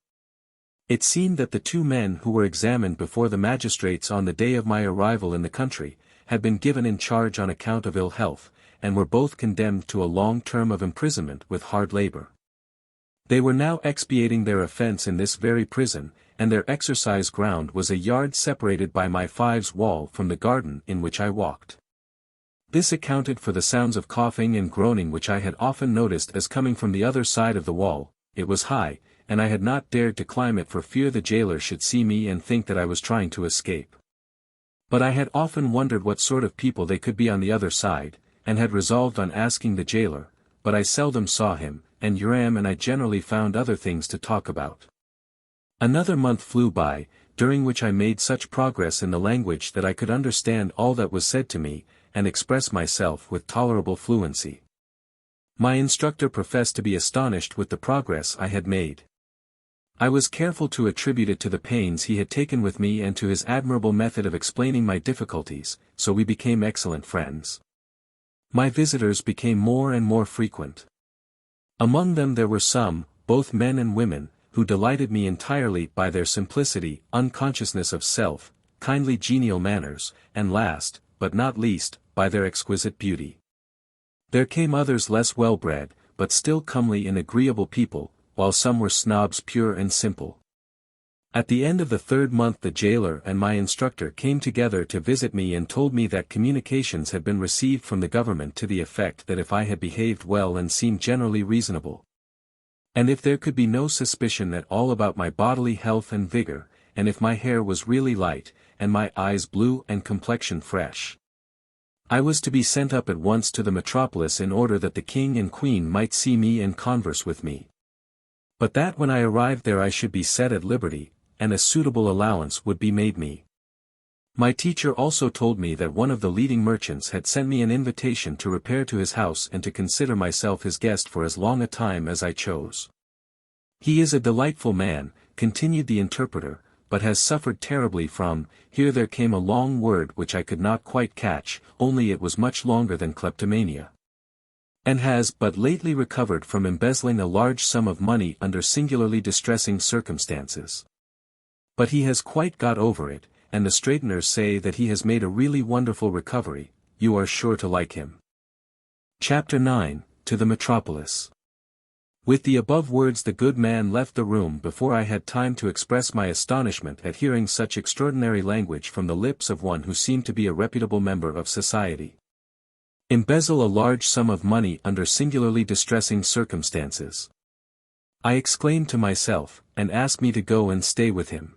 It seemed that the two men who were examined before the magistrates on the day of my arrival in the country, had been given in charge on account of ill health, and were both condemned to a long term of imprisonment with hard labor. They were now expiating their offense in this very prison, and their exercise ground was a yard separated by my fives wall from the garden in which I walked. This accounted for the sounds of coughing and groaning which I had often noticed as coming from the other side of the wall. It was high, and I had not dared to climb it for fear the jailer should see me and think that I was trying to escape. But I had often wondered what sort of people they could be on the other side, and had resolved on asking the jailer, but I seldom saw him, and Ydgrun and I generally found other things to talk about. Another month flew by, during which I made such progress in the language that I could understand all that was said to me, and express myself with tolerable fluency. My instructor professed to be astonished with the progress I had made. I was careful to attribute it to the pains he had taken with me and to his admirable method of explaining my difficulties, so we became excellent friends. My visitors became more and more frequent. Among them there were some, both men and women, who delighted me entirely by their simplicity, unconsciousness of self, kindly genial manners, and last, but not least, by their exquisite beauty. There came others less well-bred, but still comely and agreeable people, while some were snobs pure and simple. At the end of the third month the jailer and my instructor came together to visit me and told me that communications had been received from the government to the effect that if I had behaved well and seemed generally reasonable, and if there could be no suspicion at all about my bodily health and vigor, and if my hair was really light, and my eyes blue and complexion fresh. I was to be sent up at once to the Metropolis in order that the king and queen might see me and converse with me. But that when I arrived there I should be set at liberty, and a suitable allowance would be made me. My teacher also told me that one of the leading merchants had sent me an invitation to repair to his house and to consider myself his guest for as long a time as I chose. He is a delightful man, continued the interpreter, but has suffered terribly from, here there came a long word which I could not quite catch, only it was much longer than kleptomania. And has but lately recovered from embezzling a large sum of money under singularly distressing circumstances. But he has quite got over it, and the straighteners say that he has made a really wonderful recovery. You are sure to like him. Chapter 9, To the Metropolis. With the above words the good man left the room before I had time to express my astonishment at hearing such extraordinary language from the lips of one who seemed to be a reputable member of society. Embezzle a large sum of money under singularly distressing circumstances. I exclaimed to myself, and asked me to go and stay with him.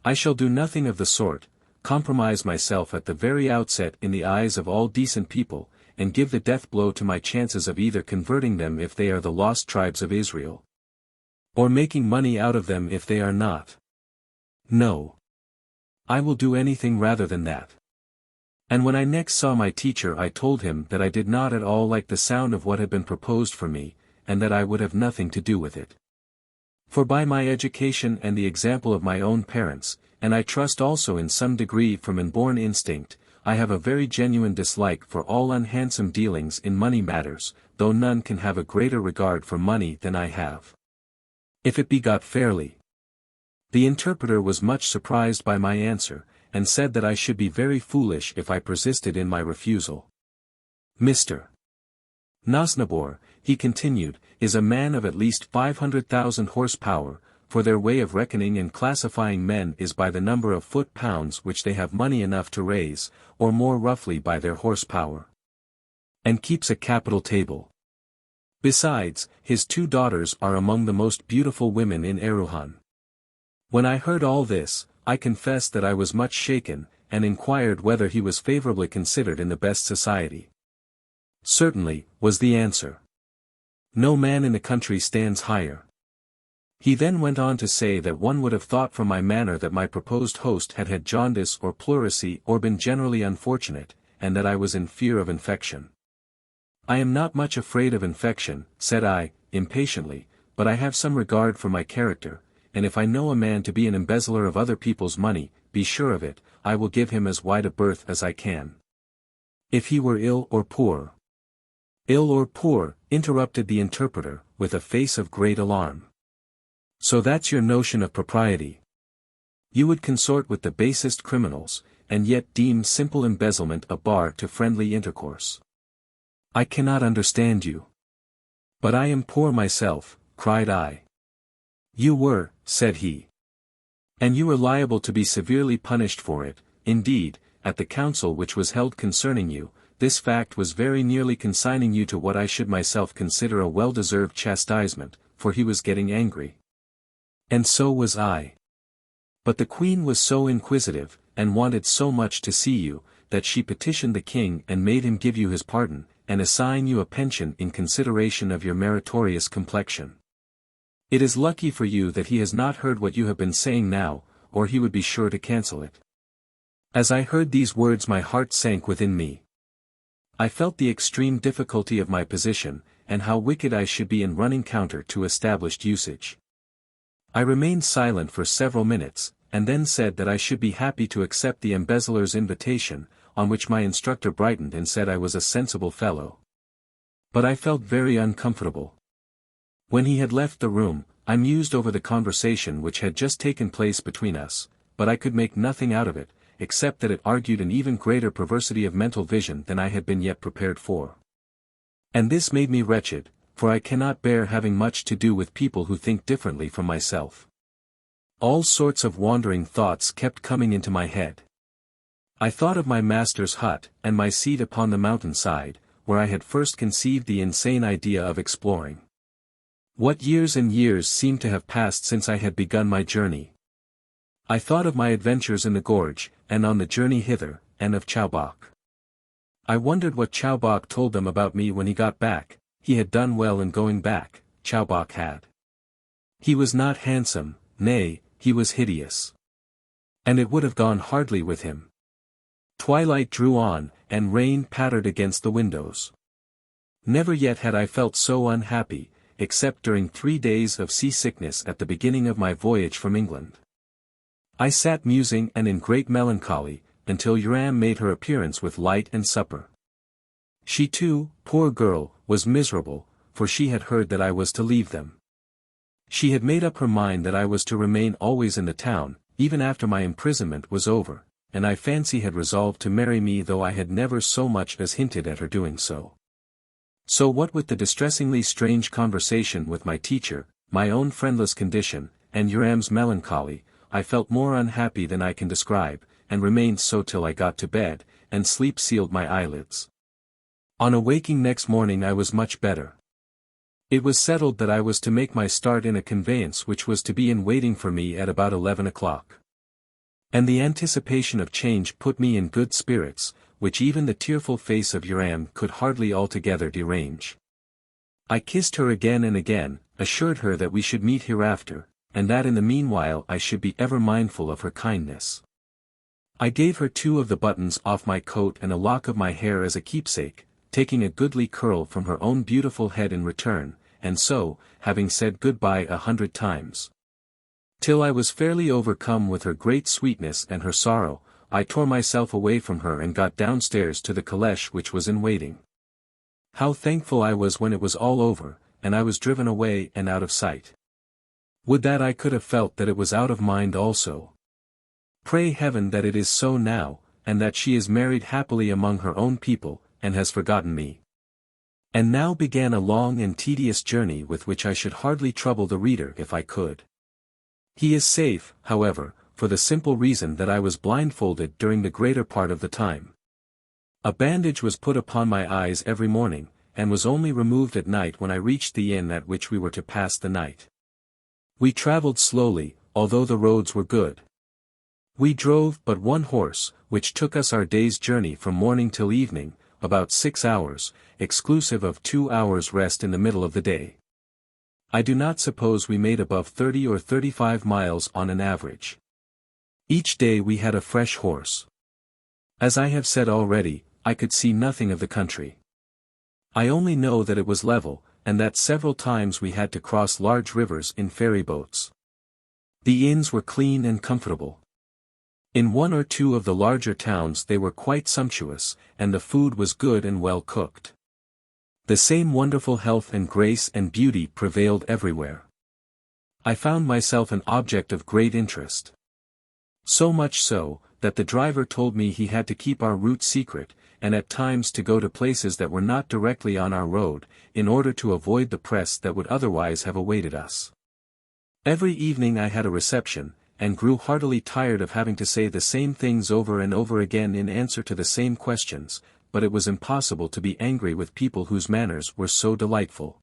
I shall do nothing of the sort, compromise myself at the very outset in the eyes of all decent people, and give the death blow to my chances of either converting them if they are the lost tribes of Israel, or making money out of them if they are not. No. I will do anything rather than that. And when I next saw my teacher I told him that I did not at all like the sound of what had been proposed for me, and that I would have nothing to do with it. For by my education and the example of my own parents, and I trust also in some degree from inborn instinct, I have a very genuine dislike for all unhandsome dealings in money matters, though none can have a greater regard for money than I have, if it be got fairly. The interpreter was much surprised by my answer, and said that I should be very foolish if I persisted in my refusal. Mr. Nosnibor, he continued, is a man of at least 500,000 horsepower, for their way of reckoning and classifying men is by the number of foot-pounds which they have money enough to raise, or more roughly by their horsepower. And keeps a capital table. Besides, his 2 daughters are among the most beautiful women in Erewhon. When I heard all this, I confess that I was much shaken, and inquired whether he was favorably considered in the best society. Certainly, was the answer. No man in the country stands higher. He then went on to say that one would have thought from my manner that my proposed host had had jaundice or pleurisy or been generally unfortunate, and that I was in fear of infection. I am not much afraid of infection, said I, impatiently, but I have some regard for my character, and if I know a man to be an embezzler of other people's money, be sure of it, I will give him as wide a berth as I can. If he were ill or poor. Ill or poor, interrupted the interpreter, with a face of great alarm. So that's your notion of propriety. You would consort with the basest criminals, and yet deem simple embezzlement a bar to friendly intercourse. I cannot understand you. But I am poor myself, cried I. You were, said he. And you were liable to be severely punished for it. Indeed, at the council which was held concerning you, this fact was very nearly consigning you to what I should myself consider a well-deserved chastisement, for he was getting angry. And so was I. But the queen was so inquisitive, and wanted so much to see you, that she petitioned the king and made him give you his pardon, and assign you a pension in consideration of your meritorious complexion. It is lucky for you that he has not heard what you have been saying now, or he would be sure to cancel it. As I heard these words my heart sank within me. I felt the extreme difficulty of my position, and how wicked I should be in running counter to established usage. I remained silent for several minutes, and then said that I should be happy to accept the embezzler's invitation, on which my instructor brightened and said I was a sensible fellow. But I felt very uncomfortable. When he had left the room, I mused over the conversation which had just taken place between us, but I could make nothing out of it, except that it argued an even greater perversity of mental vision than I had been yet prepared for. And this made me wretched, for I cannot bear having much to do with people who think differently from myself. All sorts of wandering thoughts kept coming into my head. I thought of my master's hut, and my seat upon the mountainside, where I had first conceived the insane idea of exploring. What years and years seemed to have passed since I had begun my journey. I thought of my adventures in the gorge, and on the journey hither, and of Chowbok. I wondered what Chowbok told them about me when he got back. He had done well in going back, Chowbok had. He was not handsome, nay, he was hideous. And it would have gone hardly with him. Twilight drew on, and rain pattered against the windows. Never yet had I felt so unhappy, except during 3 days of seasickness at the beginning of my voyage from England. I sat musing and in great melancholy, until Uram made her appearance with light and supper. She too, poor girl, was miserable, for she had heard that I was to leave them. She had made up her mind that I was to remain always in the town, even after my imprisonment was over, and I fancy had resolved to marry me, though I had never so much as hinted at her doing so. So what with the distressingly strange conversation with my teacher, my own friendless condition, and Uram's melancholy, I felt more unhappy than I can describe, and remained so till I got to bed, and sleep sealed my eyelids. On awaking next morning I was much better. It was settled that I was to make my start in a conveyance which was to be in waiting for me at about 11 o'clock. And the anticipation of change put me in good spirits, which even the tearful face of Uram could hardly altogether derange. I kissed her again and again, assured her that we should meet hereafter, and that in the meanwhile I should be ever mindful of her kindness. I gave her 2 of the buttons off my coat and a lock of my hair as a keepsake, taking a goodly curl from her own beautiful head in return, and so, having said good-bye 100 times, till I was fairly overcome with her great sweetness and her sorrow, I tore myself away from her and got downstairs to the caleche which was in waiting. How thankful I was when it was all over, and I was driven away and out of sight. Would that I could have felt that it was out of mind also. Pray heaven that it is so now, and that she is married happily among her own people, and has forgotten me. And now began a long and tedious journey with which I should hardly trouble the reader if I could. He is safe, however, for the simple reason that I was blindfolded during the greater part of the time. A bandage was put upon my eyes every morning, and was only removed at night when I reached the inn at which we were to pass the night. We travelled slowly, although the roads were good. We drove but 1 horse, which took us our day's journey from morning till evening, about 6 hours, exclusive of 2 hours rest in the middle of the day. I do not suppose we made above 30 or 35 miles on an average. Each day we had a fresh horse. As I have said already, I could see nothing of the country. I only know that it was level, and that several times we had to cross large rivers in ferry boats. The inns were clean and comfortable. In 1 or 2 of the larger towns they were quite sumptuous, and the food was good and well cooked. The same wonderful health and grace and beauty prevailed everywhere. I found myself an object of great interest. So much so, that the driver told me he had to keep our route secret, and at times to go to places that were not directly on our road, in order to avoid the press that would otherwise have awaited us. Every evening I had a reception, and grew heartily tired of having to say the same things over and over again in answer to the same questions, but it was impossible to be angry with people whose manners were so delightful.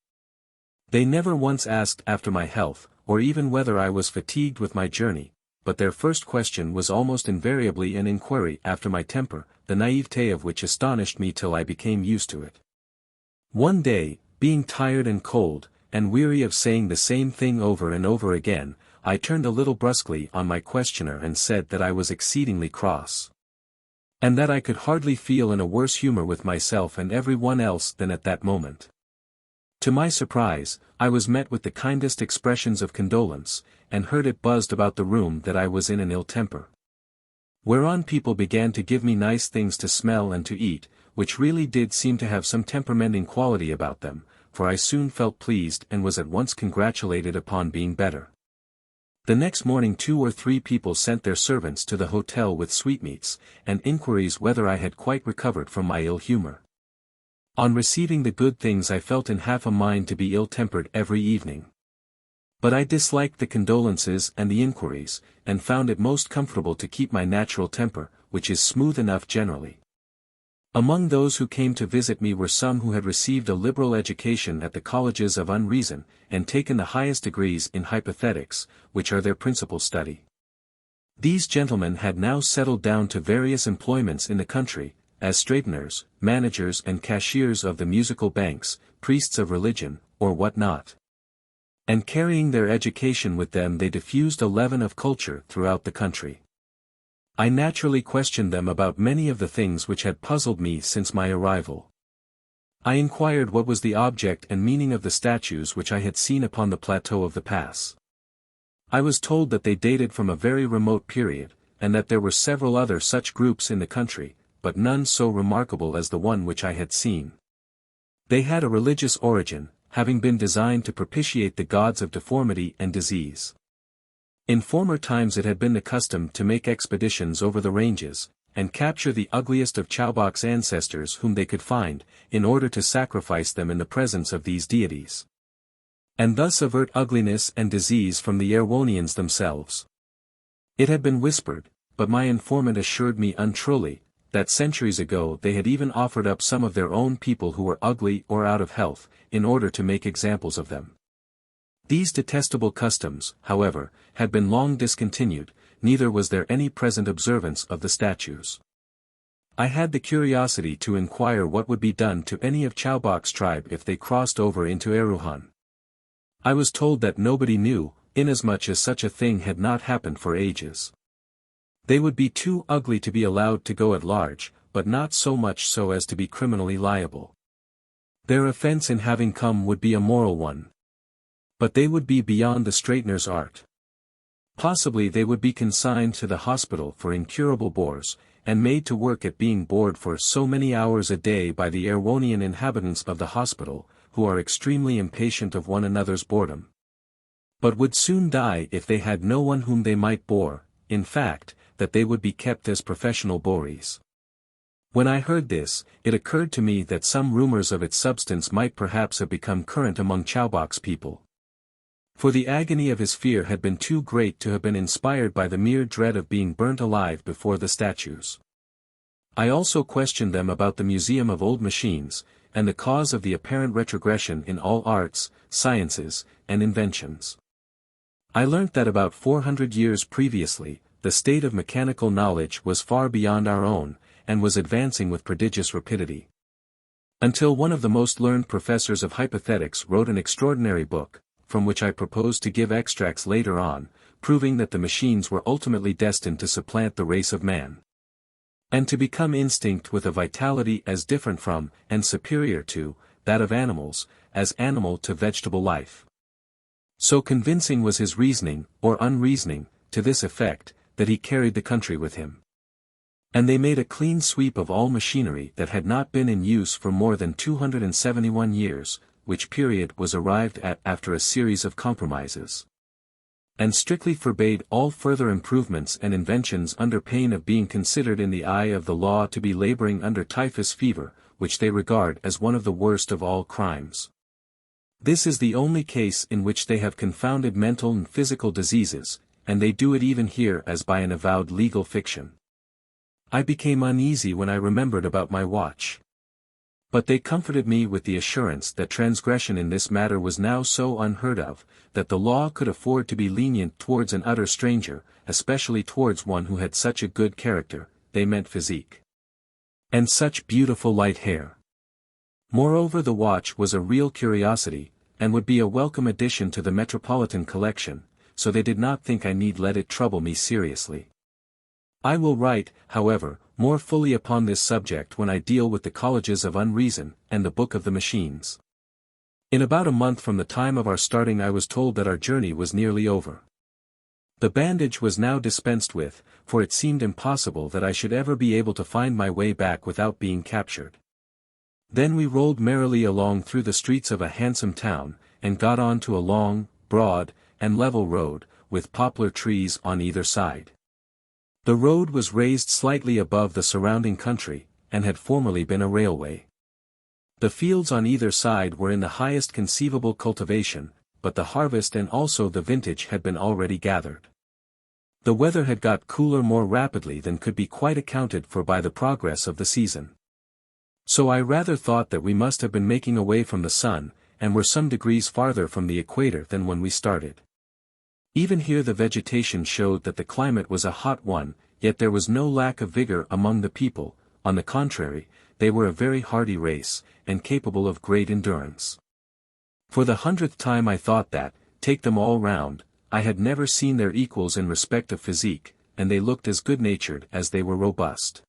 They never once asked after my health, or even whether I was fatigued with my journey, but their first question was almost invariably an inquiry after my temper, the naivete of which astonished me till I became used to it. One day, being tired and cold, and weary of saying the same thing over and over again, I turned a little brusquely on my questioner and said that I was exceedingly cross, and that I could hardly feel in a worse humor with myself and every one else than at that moment. To my surprise, I was met with the kindest expressions of condolence, and heard it buzzed about the room that I was in an ill temper. Whereon people began to give me nice things to smell and to eat, which really did seem to have some temperamenting quality about them, for I soon felt pleased and was at once congratulated upon being better. The next morning 2 or 3 people sent their servants to the hotel with sweetmeats, and inquiries whether I had quite recovered from my ill humor. On receiving the good things I felt in half a mind to be ill-tempered every evening. But I disliked the condolences and the inquiries, and found it most comfortable to keep my natural temper, which is smooth enough generally. Among those who came to visit me were some who had received a liberal education at the colleges of Unreason, and taken the highest degrees in hypothetics, which are their principal study. These gentlemen had now settled down to various employments in the country, as straighteners, managers and cashiers of the musical banks, priests of religion, or what not. And carrying their education with them, they diffused a leaven of culture throughout the country. I naturally questioned them about many of the things which had puzzled me since my arrival. I inquired what was the object and meaning of the statues which I had seen upon the plateau of the pass. I was told that they dated from a very remote period, and that there were several other such groups in the country, but none so remarkable as the one which I had seen. They had a religious origin, having been designed to propitiate the gods of deformity and disease. In former times it had been the custom to make expeditions over the ranges, and capture the ugliest of Chowbok's ancestors whom they could find, in order to sacrifice them in the presence of these deities, and thus avert ugliness and disease from the Erewhonians themselves. It had been whispered, but my informant assured me untruly, that centuries ago they had even offered up some of their own people who were ugly or out of health, in order to make examples of them. These detestable customs, however, had been long discontinued, neither was there any present observance of the statues. I had the curiosity to inquire what would be done to any of Chowbok's tribe if they crossed over into Erewhon. I was told that nobody knew, inasmuch as such a thing had not happened for ages. They would be too ugly to be allowed to go at large, but not so much so as to be criminally liable. Their offense in having come would be a moral one. But they would be beyond the straightener's art. Possibly they would be consigned to the hospital for incurable bores, and made to work at being bored for so many hours a day by the Erewhonian inhabitants of the hospital, who are extremely impatient of one another's boredom. But would soon die if they had no one whom they might bore, in fact, that they would be kept as professional borees. When I heard this, it occurred to me that some rumors of its substance might perhaps have become current among Chowbok's people. For the agony of his fear had been too great to have been inspired by the mere dread of being burnt alive before the statues. I also questioned them about the Museum of Old Machines, and the cause of the apparent retrogression in all arts, sciences, and inventions. I learnt that about 400 years previously, the state of mechanical knowledge was far beyond our own, and was advancing with prodigious rapidity. Until one of the most learned professors of hypothetics wrote an extraordinary book, from which I propose to give extracts later on, proving that the machines were ultimately destined to supplant the race of man, and to become instinct with a vitality as different from, and superior to, that of animals, as animal to vegetable life. So convincing was his reasoning, or unreasoning, to this effect, that he carried the country with him. And they made a clean sweep of all machinery that had not been in use for more than 271 years, which period was arrived at after a series of compromises, and strictly forbade all further improvements and inventions under pain of being considered in the eye of the law to be laboring under typhus fever, which they regard as one of the worst of all crimes. This is the only case in which they have confounded mental and physical diseases, and they do it even here as by an avowed legal fiction. I became uneasy when I remembered about my watch. But they comforted me with the assurance that transgression in this matter was now so unheard of, that the law could afford to be lenient towards an utter stranger, especially towards one who had such a good character, they meant physique, and such beautiful light hair. Moreover, the watch was a real curiosity, and would be a welcome addition to the Metropolitan collection, so they did not think I need let it trouble me seriously. I will write, however, more fully upon this subject when I deal with the colleges of Unreason, and the Book of the Machines. In about a month from the time of our starting I was told that our journey was nearly over. The bandage was now dispensed with, for it seemed impossible that I should ever be able to find my way back without being captured. Then we rolled merrily along through the streets of a handsome town, and got on to a long, broad, and level road, with poplar trees on either side. The road was raised slightly above the surrounding country, and had formerly been a railway. The fields on either side were in the highest conceivable cultivation, but the harvest and also the vintage had been already gathered. The weather had got cooler more rapidly than could be quite accounted for by the progress of the season. So I rather thought that we must have been making away from the sun, and were some degrees farther from the equator than when we started. Even here the vegetation showed that the climate was a hot one, yet there was no lack of vigor among the people. On the contrary, they were a very hardy race, and capable of great endurance. For the 100th time I thought that, take them all round, I had never seen their equals in respect of physique, and they looked as good-natured as they were robust.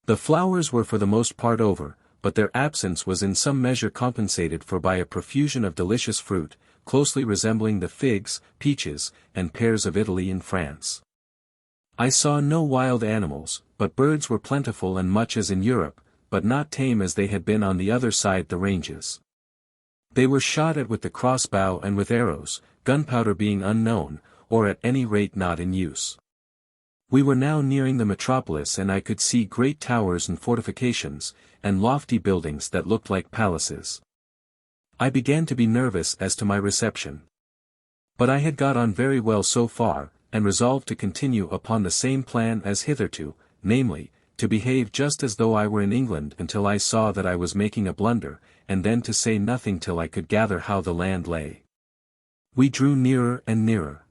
The flowers were for the most part over, but their absence was in some measure compensated for by a profusion of delicious fruit, closely resembling the figs, peaches, and pears of Italy and France. I saw no wild animals, but birds were plentiful and much as in Europe, but not tame as they had been on the other side the ranges. They were shot at with the crossbow and with arrows, gunpowder being unknown, or at any rate not in use. We were now nearing the metropolis and I could see great towers and fortifications, and lofty buildings that looked like palaces. I began to be nervous as to my reception. But I had got on very well so far, and resolved to continue upon the same plan as hitherto, namely, to behave just as though I were in England until I saw that I was making a blunder, and then to say nothing till I could gather how the land lay. We drew nearer and nearer.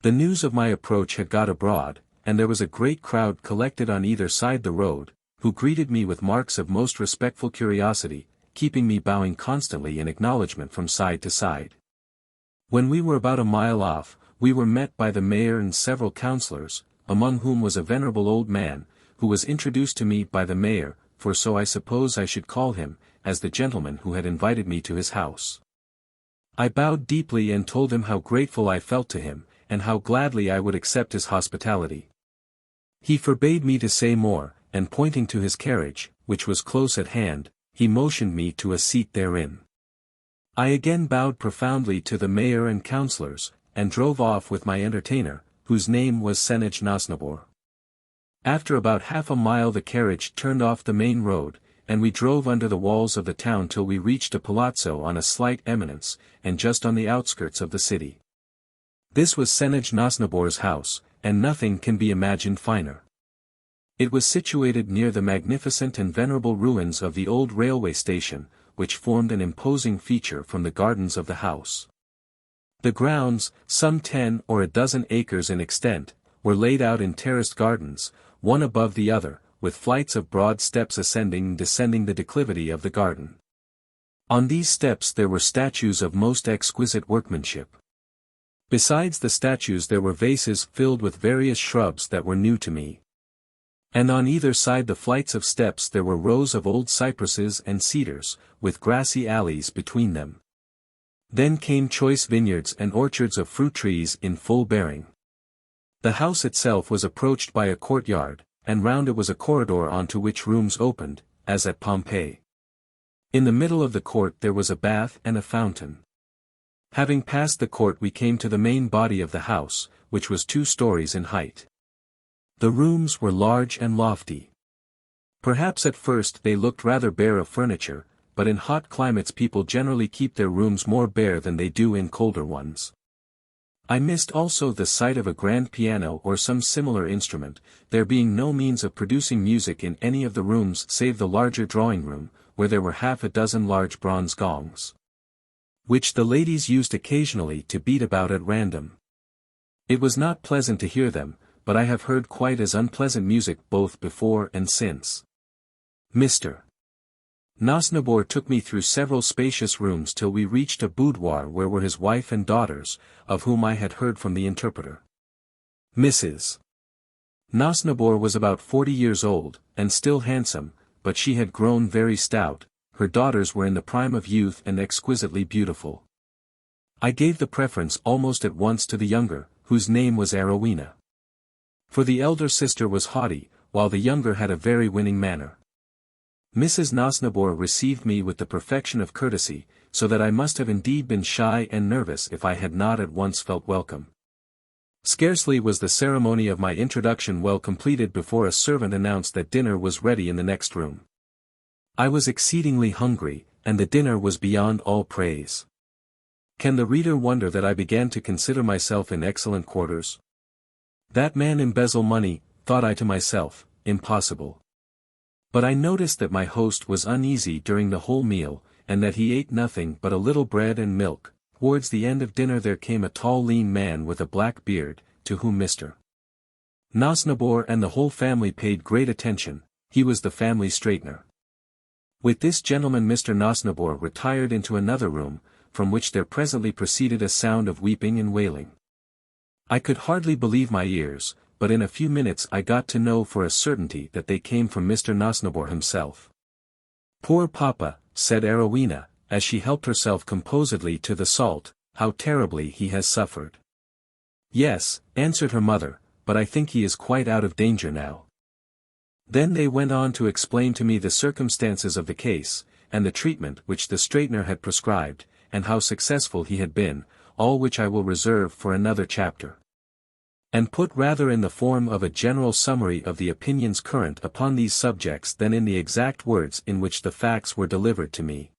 The news of my approach had got abroad, and there was a great crowd collected on either side the road, who greeted me with marks of most respectful curiosity, keeping me bowing constantly in acknowledgment from side to side. When we were about a mile off, we were met by the mayor and several councillors, among whom was a venerable old man, who was introduced to me by the mayor, for so I suppose I should call him, as the gentleman who had invited me to his house. I bowed deeply and told him how grateful I felt to him, and how gladly I would accept his hospitality. He forbade me to say more, and pointing to his carriage, which was close at hand, he motioned me to a seat therein. I again bowed profoundly to the mayor and councillors, and drove off with my entertainer, whose name was Senij Nosnabor. After about half a mile the carriage turned off the main road, and we drove under the walls of the town till we reached a palazzo on a slight eminence, and just on the outskirts of the city. This was Senij Nosnabor's house, and nothing can be imagined finer. It was situated near the magnificent and venerable ruins of the old railway station, which formed an imposing feature from the gardens of the house. The grounds, some 10 or a dozen acres in extent, were laid out in terraced gardens, one above the other, with flights of broad steps ascending and descending the declivity of the garden. On these steps there were statues of most exquisite workmanship. Besides the statues there were vases filled with various shrubs that were new to me. And on either side the flights of steps there were rows of old cypresses and cedars, with grassy alleys between them. Then came choice vineyards and orchards of fruit trees in full bearing. The house itself was approached by a courtyard, and round it was a corridor onto which rooms opened, as at Pompeii. In the middle of the court there was a bath and a fountain. Having passed the court we came to the main body of the house, which was 2 stories in height. The rooms were large and lofty. Perhaps at first they looked rather bare of furniture, but in hot climates people generally keep their rooms more bare than they do in colder ones. I missed also the sight of a grand piano or some similar instrument, there being no means of producing music in any of the rooms save the larger drawing-room, where there were half a dozen large bronze gongs, which the ladies used occasionally to beat about at random. It was not pleasant to hear them, but I have heard quite as unpleasant music both before and since. Mr. Nosnabor took me through several spacious rooms till we reached a boudoir where were his wife and daughters, of whom I had heard from the interpreter. Mrs. Nosnabor was about 40 years old, and still handsome, but she had grown very stout. Her daughters were in the prime of youth and exquisitely beautiful. I gave the preference almost at once to the younger, whose name was Arowhena. For the elder sister was haughty, while the younger had a very winning manner. Mrs. Nosnabor received me with the perfection of courtesy, so that I must have indeed been shy and nervous if I had not at once felt welcome. Scarcely was the ceremony of my introduction well completed before a servant announced that dinner was ready in the next room. I was exceedingly hungry, and the dinner was beyond all praise. Can the reader wonder that I began to consider myself in excellent quarters? That man embezzle money, thought I to myself, impossible. But I noticed that my host was uneasy during the whole meal, and that he ate nothing but a little bread and milk, towards the end of dinner there came a tall lean man with a black beard, to whom Mr. Nosnibor and the whole family paid great attention. He was the family straightener. With this gentleman Mr. Nosnibor retired into another room, from which there presently proceeded a sound of weeping and wailing. I could hardly believe my ears, but in a few minutes I got to know for a certainty that they came from Mr. Nosnibor himself. "Poor papa," said Arowhena, as she helped herself composedly to the salt, "how terribly he has suffered." "Yes," answered her mother, "but I think he is quite out of danger now." Then they went on to explain to me the circumstances of the case, and the treatment which the straightener had prescribed, and how successful he had been, all which I will reserve for another chapter, and put rather in the form of a general summary of the opinions current upon these subjects than in the exact words in which the facts were delivered to me.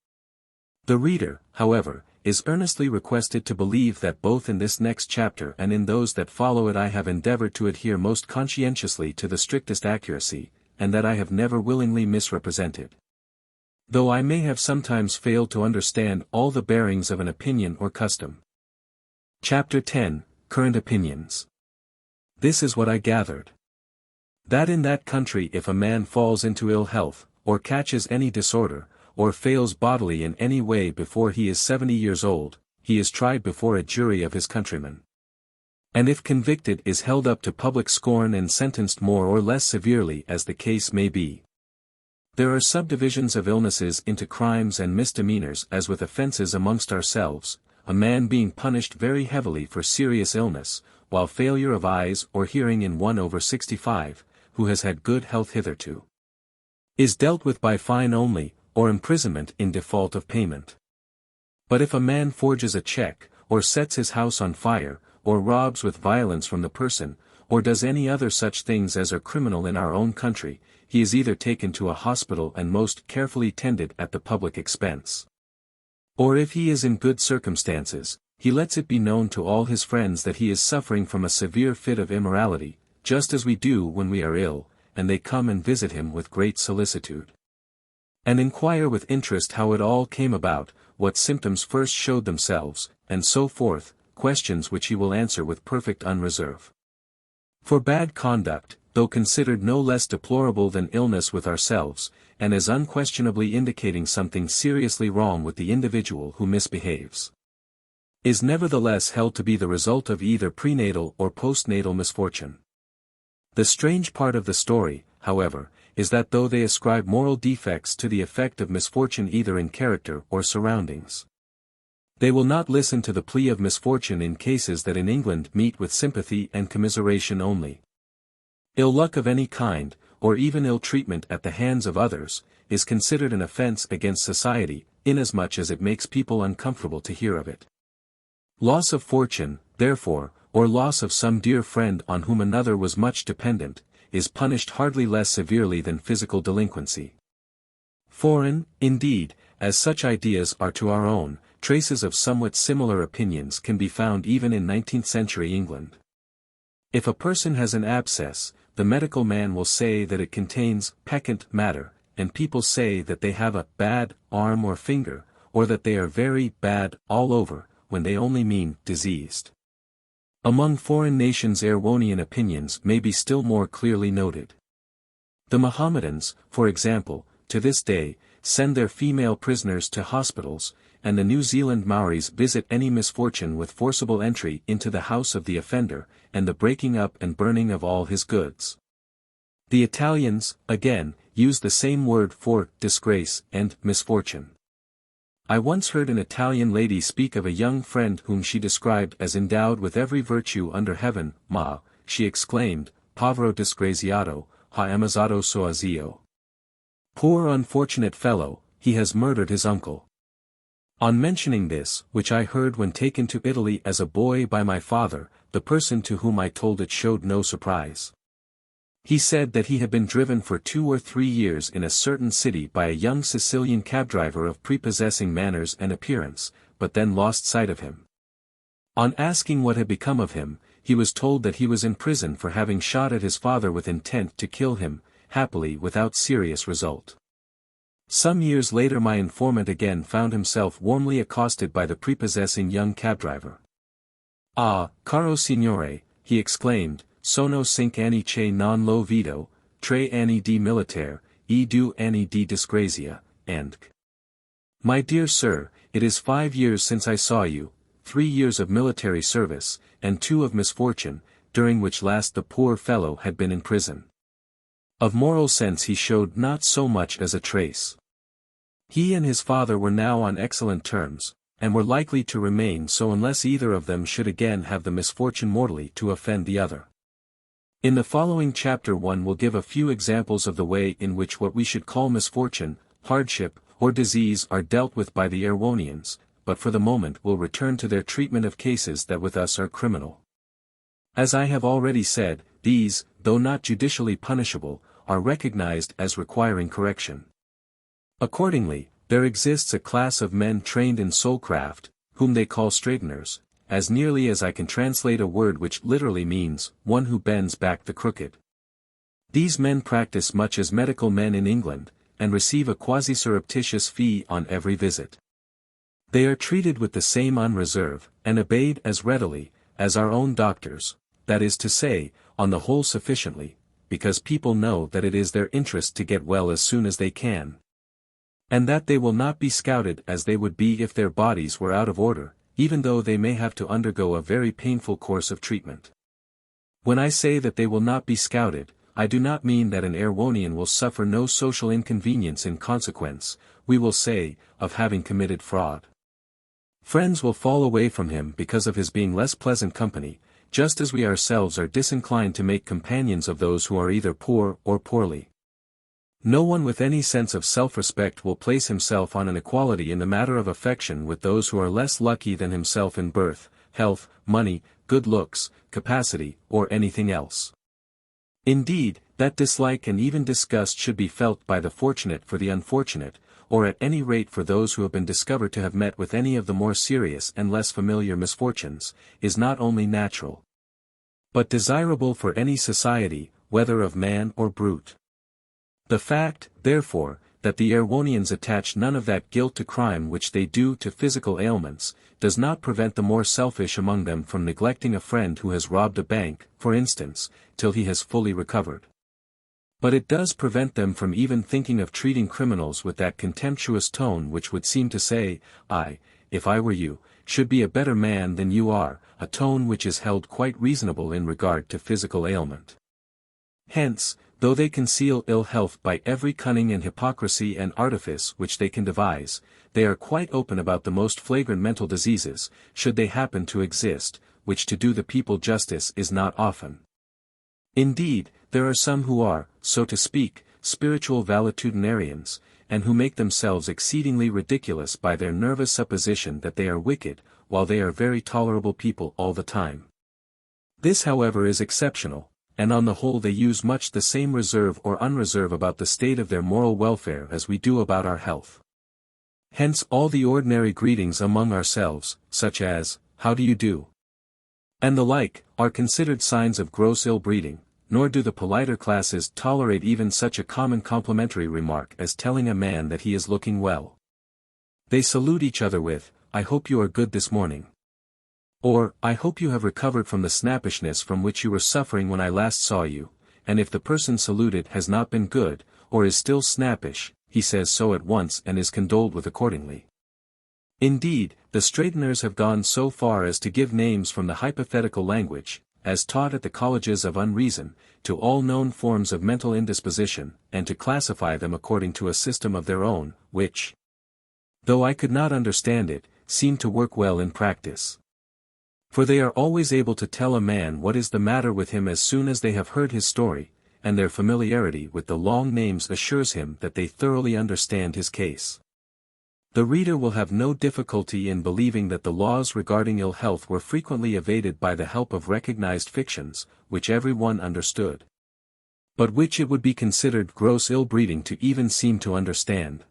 The reader, however, is earnestly requested to believe that both in this next chapter and in those that follow it I have endeavored to adhere most conscientiously to the strictest accuracy, and that I have never willingly misrepresented. Though I may have sometimes failed to understand all the bearings of an opinion or custom. Chapter 10, Current Opinions. This is what I gathered. That in that country if a man falls into ill health, or catches any disorder, or fails bodily in any way before he is 70 years old, he is tried before a jury of his countrymen. And if convicted is held up to public scorn and sentenced more or less severely as the case may be. There are subdivisions of illnesses into crimes and misdemeanors as with offences amongst ourselves, a man being punished very heavily for serious illness, while failure of eyes or hearing in one over 65, who has had good health hitherto, is dealt with by fine only, or imprisonment in default of payment. But if a man forges a check, or sets his house on fire, or robs with violence from the person, or does any other such things as are criminal in our own country, he is either taken to a hospital and most carefully tended at the public expense. Or if he is in good circumstances, he lets it be known to all his friends that he is suffering from a severe fit of immorality, just as we do when we are ill, and they come and visit him with great solicitude, and inquire with interest how it all came about, what symptoms first showed themselves, and so forth, questions which he will answer with perfect unreserve. For bad conduct, though considered no less deplorable than illness with ourselves, and as unquestionably indicating something seriously wrong with the individual who misbehaves, is nevertheless held to be the result of either prenatal or postnatal misfortune. The strange part of the story, however, is that though they ascribe moral defects to the effect of misfortune either in character or surroundings, they will not listen to the plea of misfortune in cases that in England meet with sympathy and commiseration only. Ill luck of any kind, or even ill treatment at the hands of others, is considered an offence against society, inasmuch as it makes people uncomfortable to hear of it. Loss of fortune, therefore, or loss of some dear friend on whom another was much dependent, is punished hardly less severely than physical delinquency. Foreign, indeed, as such ideas are to our own, traces of somewhat similar opinions can be found even in 19th-century England. If a person has an abscess, the medical man will say that it contains peccant matter, and people say that they have a bad arm or finger, or that they are very bad all over, when they only mean diseased. Among foreign nations Erewhonian opinions may be still more clearly noted. The Mohammedans, for example, to this day, send their female prisoners to hospitals, and the New Zealand Maoris visit any misfortune with forcible entry into the house of the offender, and the breaking up and burning of all his goods. The Italians, again, use the same word for disgrace and misfortune. I once heard an Italian lady speak of a young friend whom she described as endowed with every virtue under heaven. Ma, she exclaimed, povero disgraziato, ha ammazzato suo zio. Poor unfortunate fellow, he has murdered his uncle. On mentioning this, which I heard when taken to Italy as a boy by my father, the person to whom I told it showed no surprise. He said that he had been driven for 2 or 3 years in a certain city by a young Sicilian cabdriver of prepossessing manners and appearance, but then lost sight of him. On asking what had become of him, he was told that he was in prison for having shot at his father with intent to kill him, happily without serious result. Some years later my informant again found himself warmly accosted by the prepossessing young cab driver. "Ah, caro signore," he exclaimed, "sono cinque anni che non lo vedo, tre anni di militare, e 2 anni di disgrazia, and My dear sir, it is 5 years since I saw you, 3 years of military service, and 2 of misfortune, during which last the poor fellow had been in prison." Of moral sense he showed not so much as a trace. He and his father were now on excellent terms, and were likely to remain so unless either of them should again have the misfortune mortally to offend the other. In the following chapter one will give a few examples of the way in which what we should call misfortune, hardship, or disease are dealt with by the Erewhonians, but for the moment will return to their treatment of cases that with us are criminal. As I have already said, these, though not judicially punishable, are recognized as requiring correction. Accordingly, there exists a class of men trained in soulcraft, whom they call straighteners, as nearly as I can translate a word which literally means, one who bends back the crooked. These men practice much as medical men in England, and receive a quasi-surreptitious fee on every visit. They are treated with the same unreserve, and obeyed as readily, as our own doctors, that is to say, on the whole sufficiently, because people know that it is their interest to get well as soon as they can. And that they will not be scouted as they would be if their bodies were out of order, even though they may have to undergo a very painful course of treatment. When I say that they will not be scouted, I do not mean that an Erewhonian will suffer no social inconvenience in consequence, we will say, of having committed fraud. Friends will fall away from him because of his being less pleasant company, just as we ourselves are disinclined to make companions of those who are either poor or poorly. No one with any sense of self-respect will place himself on an equality in the matter of affection with those who are less lucky than himself in birth, health, money, good looks, capacity, or anything else. Indeed, that dislike and even disgust should be felt by the fortunate for the unfortunate, or at any rate for those who have been discovered to have met with any of the more serious and less familiar misfortunes, is not only natural, but desirable for any society, whether of man or brute. The fact, therefore, that the Erewhonians attach none of that guilt to crime which they do to physical ailments, does not prevent the more selfish among them from neglecting a friend who has robbed a bank, for instance, till he has fully recovered. But it does prevent them from even thinking of treating criminals with that contemptuous tone which would seem to say, "I, if I were you, should be a better man than you are," a tone which is held quite reasonable in regard to physical ailment. Hence, though they conceal ill health by every cunning and hypocrisy and artifice which they can devise, they are quite open about the most flagrant mental diseases, should they happen to exist, which to do the people justice is not often. Indeed, there are some who are, so to speak, spiritual valetudinarians, and who make themselves exceedingly ridiculous by their nervous supposition that they are wicked, while they are very tolerable people all the time. This however is exceptional, and on the whole they use much the same reserve or unreserve about the state of their moral welfare as we do about our health. Hence all the ordinary greetings among ourselves, such as, "How do you do?" and the like, are considered signs of gross ill-breeding, nor do the politer classes tolerate even such a common complimentary remark as telling a man that he is looking well. They salute each other with, "I hope you are good this morning." Or, "I hope you have recovered from the snappishness from which you were suffering when I last saw you," and if the person saluted has not been good, or is still snappish, he says so at once and is condoled with accordingly. Indeed, the straighteners have gone so far as to give names from the hypothetical language, as taught at the colleges of Unreason, to all known forms of mental indisposition, and to classify them according to a system of their own, which, though I could not understand it, seemed to work well in practice. For they are always able to tell a man what is the matter with him as soon as they have heard his story, and their familiarity with the long names assures him that they thoroughly understand his case. The reader will have no difficulty in believing that the laws regarding ill health were frequently evaded by the help of recognized fictions, which every one understood, but which it would be considered gross ill-breeding to even seem to understand.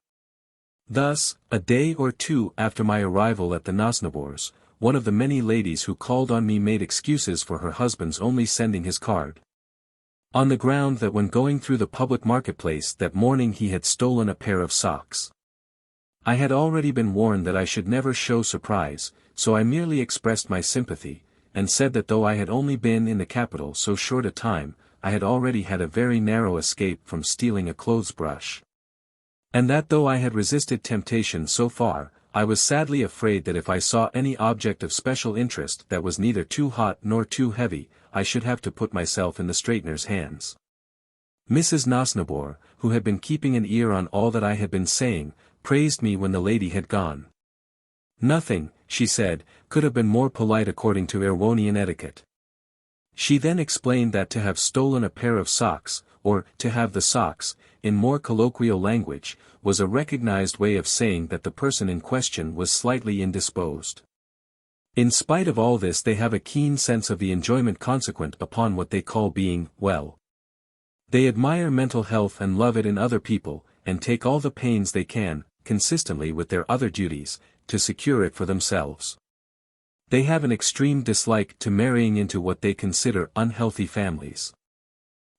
Thus, a day or two after my arrival at the Nosnibors, one of the many ladies who called on me made excuses for her husband's only sending his card. On the ground that when going through the public marketplace that morning he had stolen a pair of socks. I had already been warned that I should never show surprise, so I merely expressed my sympathy, and said that though I had only been in the capital so short a time, I had already had a very narrow escape from stealing a clothes brush. And that though I had resisted temptation so far, I was sadly afraid that if I saw any object of special interest that was neither too hot nor too heavy, I should have to put myself in the straightener's hands. Mrs. Nosnibor, who had been keeping an ear on all that I had been saying, praised me when the lady had gone. Nothing, she said, could have been more polite according to Erewhonian etiquette. She then explained that to have stolen a pair of socks, or to have the socks, in more colloquial language, was a recognized way of saying that the person in question was slightly indisposed. In spite of all this, they have a keen sense of the enjoyment consequent upon what they call being well. They admire mental health and love it in other people, and take all the pains they can, consistently with their other duties, to secure it for themselves. They have an extreme dislike to marrying into what they consider unhealthy families.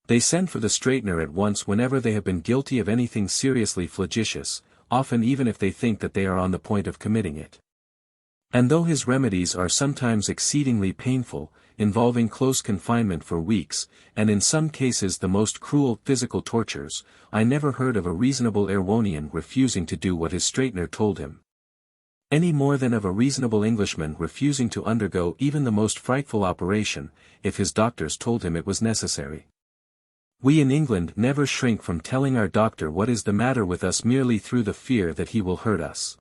They send for the straightener at once whenever they have been guilty of anything seriously flagitious, often even if they think that they are on the point of committing it. And though his remedies are sometimes exceedingly painful, involving close confinement for weeks, and in some cases the most cruel physical tortures, I never heard of a reasonable Erewhonian refusing to do what his straightener told him. Any more than of a reasonable Englishman refusing to undergo even the most frightful operation, if his doctors told him it was necessary. We in England never shrink from telling our doctor what is the matter with us merely through the fear that he will hurt us.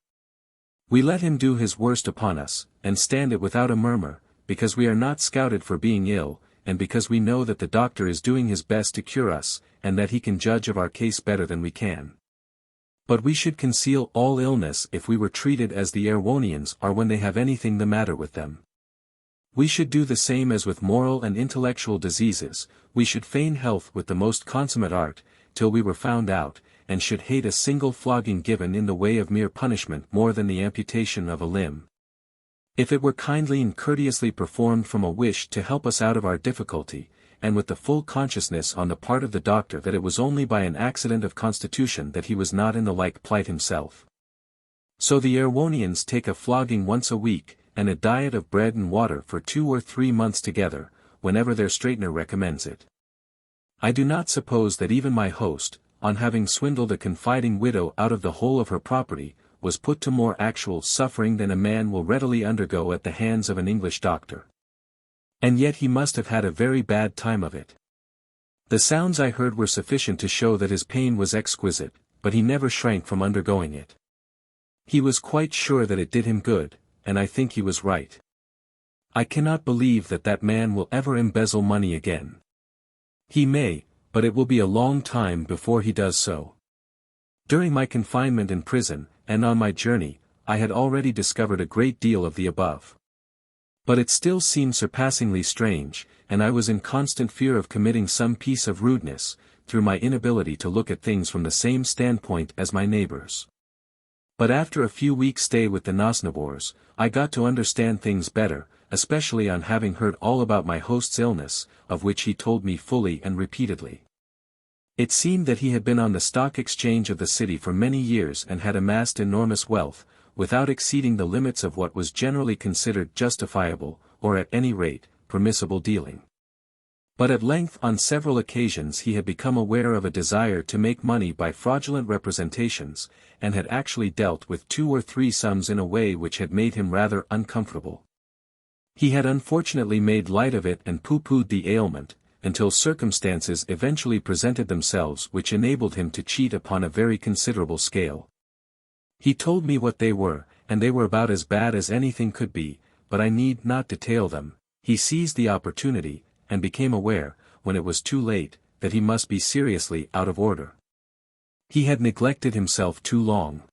We let him do his worst upon us, and stand it without a murmur, because we are not scouted for being ill, and because we know that the doctor is doing his best to cure us, and that he can judge of our case better than we can. But we should conceal all illness if we were treated as the Erewhonians are when they have anything the matter with them. We should do the same as with moral and intellectual diseases, we should feign health with the most consummate art, till we were found out, and should hate a single flogging given in the way of mere punishment more than the amputation of a limb. If it were kindly and courteously performed from a wish to help us out of our difficulty, and with the full consciousness on the part of the doctor that it was only by an accident of constitution that he was not in the like plight himself. So the Erewhonians take a flogging once a week, and a diet of bread and water for 2 or 3 months together, whenever their straightener recommends it. I do not suppose that even my host, on having swindled a confiding widow out of the whole of her property, was put to more actual suffering than a man will readily undergo at the hands of an English doctor. And yet he must have had a very bad time of it. The sounds I heard were sufficient to show that his pain was exquisite, but he never shrank from undergoing it. He was quite sure that it did him good, and I think he was right. I cannot believe that that man will ever embezzle money again. He may, but it will be a long time before he does so. During my confinement in prison, and on my journey, I had already discovered a great deal of the above. But it still seemed surpassingly strange, and I was in constant fear of committing some piece of rudeness, through my inability to look at things from the same standpoint as my neighbors. But after a few weeks' stay with the Nosnibors, I got to understand things better, especially on having heard all about my host's illness, of which he told me fully and repeatedly. It seemed that he had been on the stock exchange of the city for many years and had amassed enormous wealth, without exceeding the limits of what was generally considered justifiable, or at any rate, permissible dealing. But at length on several occasions he had become aware of a desire to make money by fraudulent representations, and had actually dealt with 2 or 3 sums in a way which had made him rather uncomfortable. He had unfortunately made light of it and pooh-poohed the ailment, until circumstances eventually presented themselves which enabled him to cheat upon a very considerable scale. He told me what they were, and they were about as bad as anything could be, but I need not detail them. He seized the opportunity, and became aware, when it was too late, that he must be seriously out of order. He had neglected himself too long.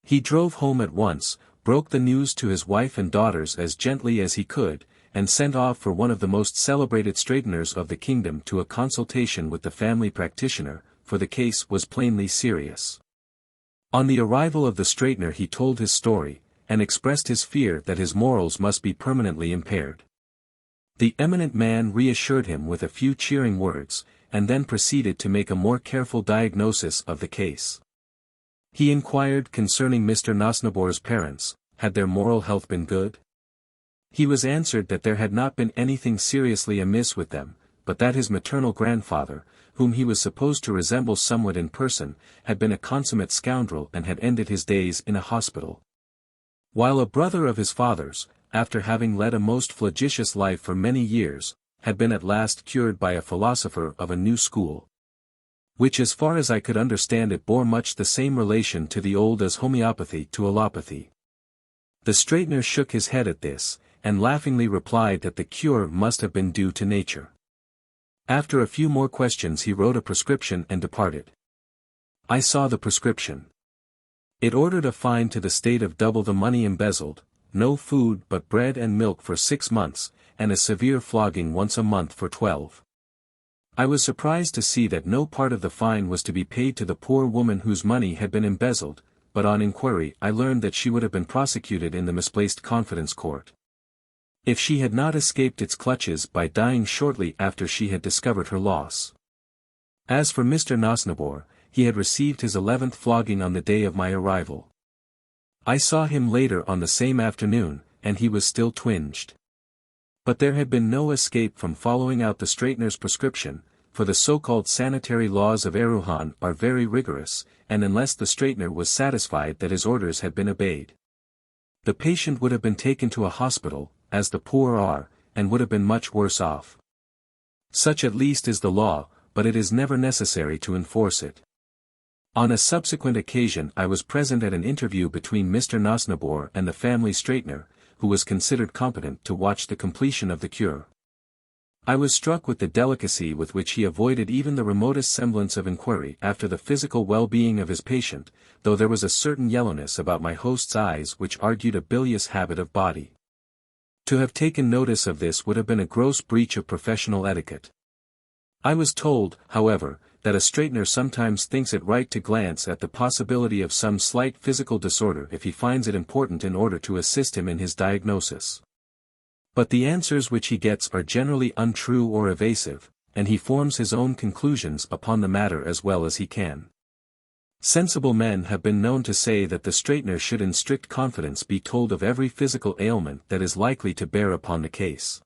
He drove home at once, broke the news to his wife and daughters as gently as he could, and sent off for one of the most celebrated straighteners of the kingdom to a consultation with the family practitioner, for the case was plainly serious. On the arrival of the straightener he told his story, and expressed his fear that his morals must be permanently impaired. The eminent man reassured him with a few cheering words, and then proceeded to make a more careful diagnosis of the case. He inquired concerning Mr. Nosnibor's parents, had their moral health been good? He was answered that there had not been anything seriously amiss with them, but that his maternal grandfather, whom he was supposed to resemble somewhat in person, had been a consummate scoundrel and had ended his days in a hospital. While a brother of his father's, after having led a most flagitious life for many years, had been at last cured by a philosopher of a new school, which as far as I could understand it bore much the same relation to the old as homeopathy to allopathy. The straightener shook his head at this, and laughingly replied that the cure must have been due to nature. After a few more questions he wrote a prescription and departed. I saw the prescription. It ordered a fine to the state of double the money embezzled, no food but bread and milk for 6 months, and a severe flogging once a month for 12. I was surprised to see that no part of the fine was to be paid to the poor woman whose money had been embezzled, but on inquiry I learned that she would have been prosecuted in the misplaced confidence court, if she had not escaped its clutches by dying shortly after she had discovered her loss. As for Mr. Nosnibor, he had received his 11th flogging on the day of my arrival. I saw him later on the same afternoon, and he was still twinged. But there had been no escape from following out the straightener's prescription, for the so-called sanitary laws of Erewhon are very rigorous, and unless the straightener was satisfied that his orders had been obeyed, the patient would have been taken to a hospital, as the poor are, and would have been much worse off. Such at least is the law, but it is never necessary to enforce it. On a subsequent occasion I was present at an interview between Mr. Nosnibor and the family straightener, who was considered competent to watch the completion of the cure. I was struck with the delicacy with which he avoided even the remotest semblance of inquiry after the physical well-being of his patient, though there was a certain yellowness about my host's eyes which argued a bilious habit of body. To have taken notice of this would have been a gross breach of professional etiquette. I was told, however, that a straightener sometimes thinks it right to glance at the possibility of some slight physical disorder if he finds it important in order to assist him in his diagnosis. But the answers which he gets are generally untrue or evasive, and he forms his own conclusions upon the matter as well as he can. Sensible men have been known to say that the straightener should in strict confidence be told of every physical ailment that is likely to bear upon the case.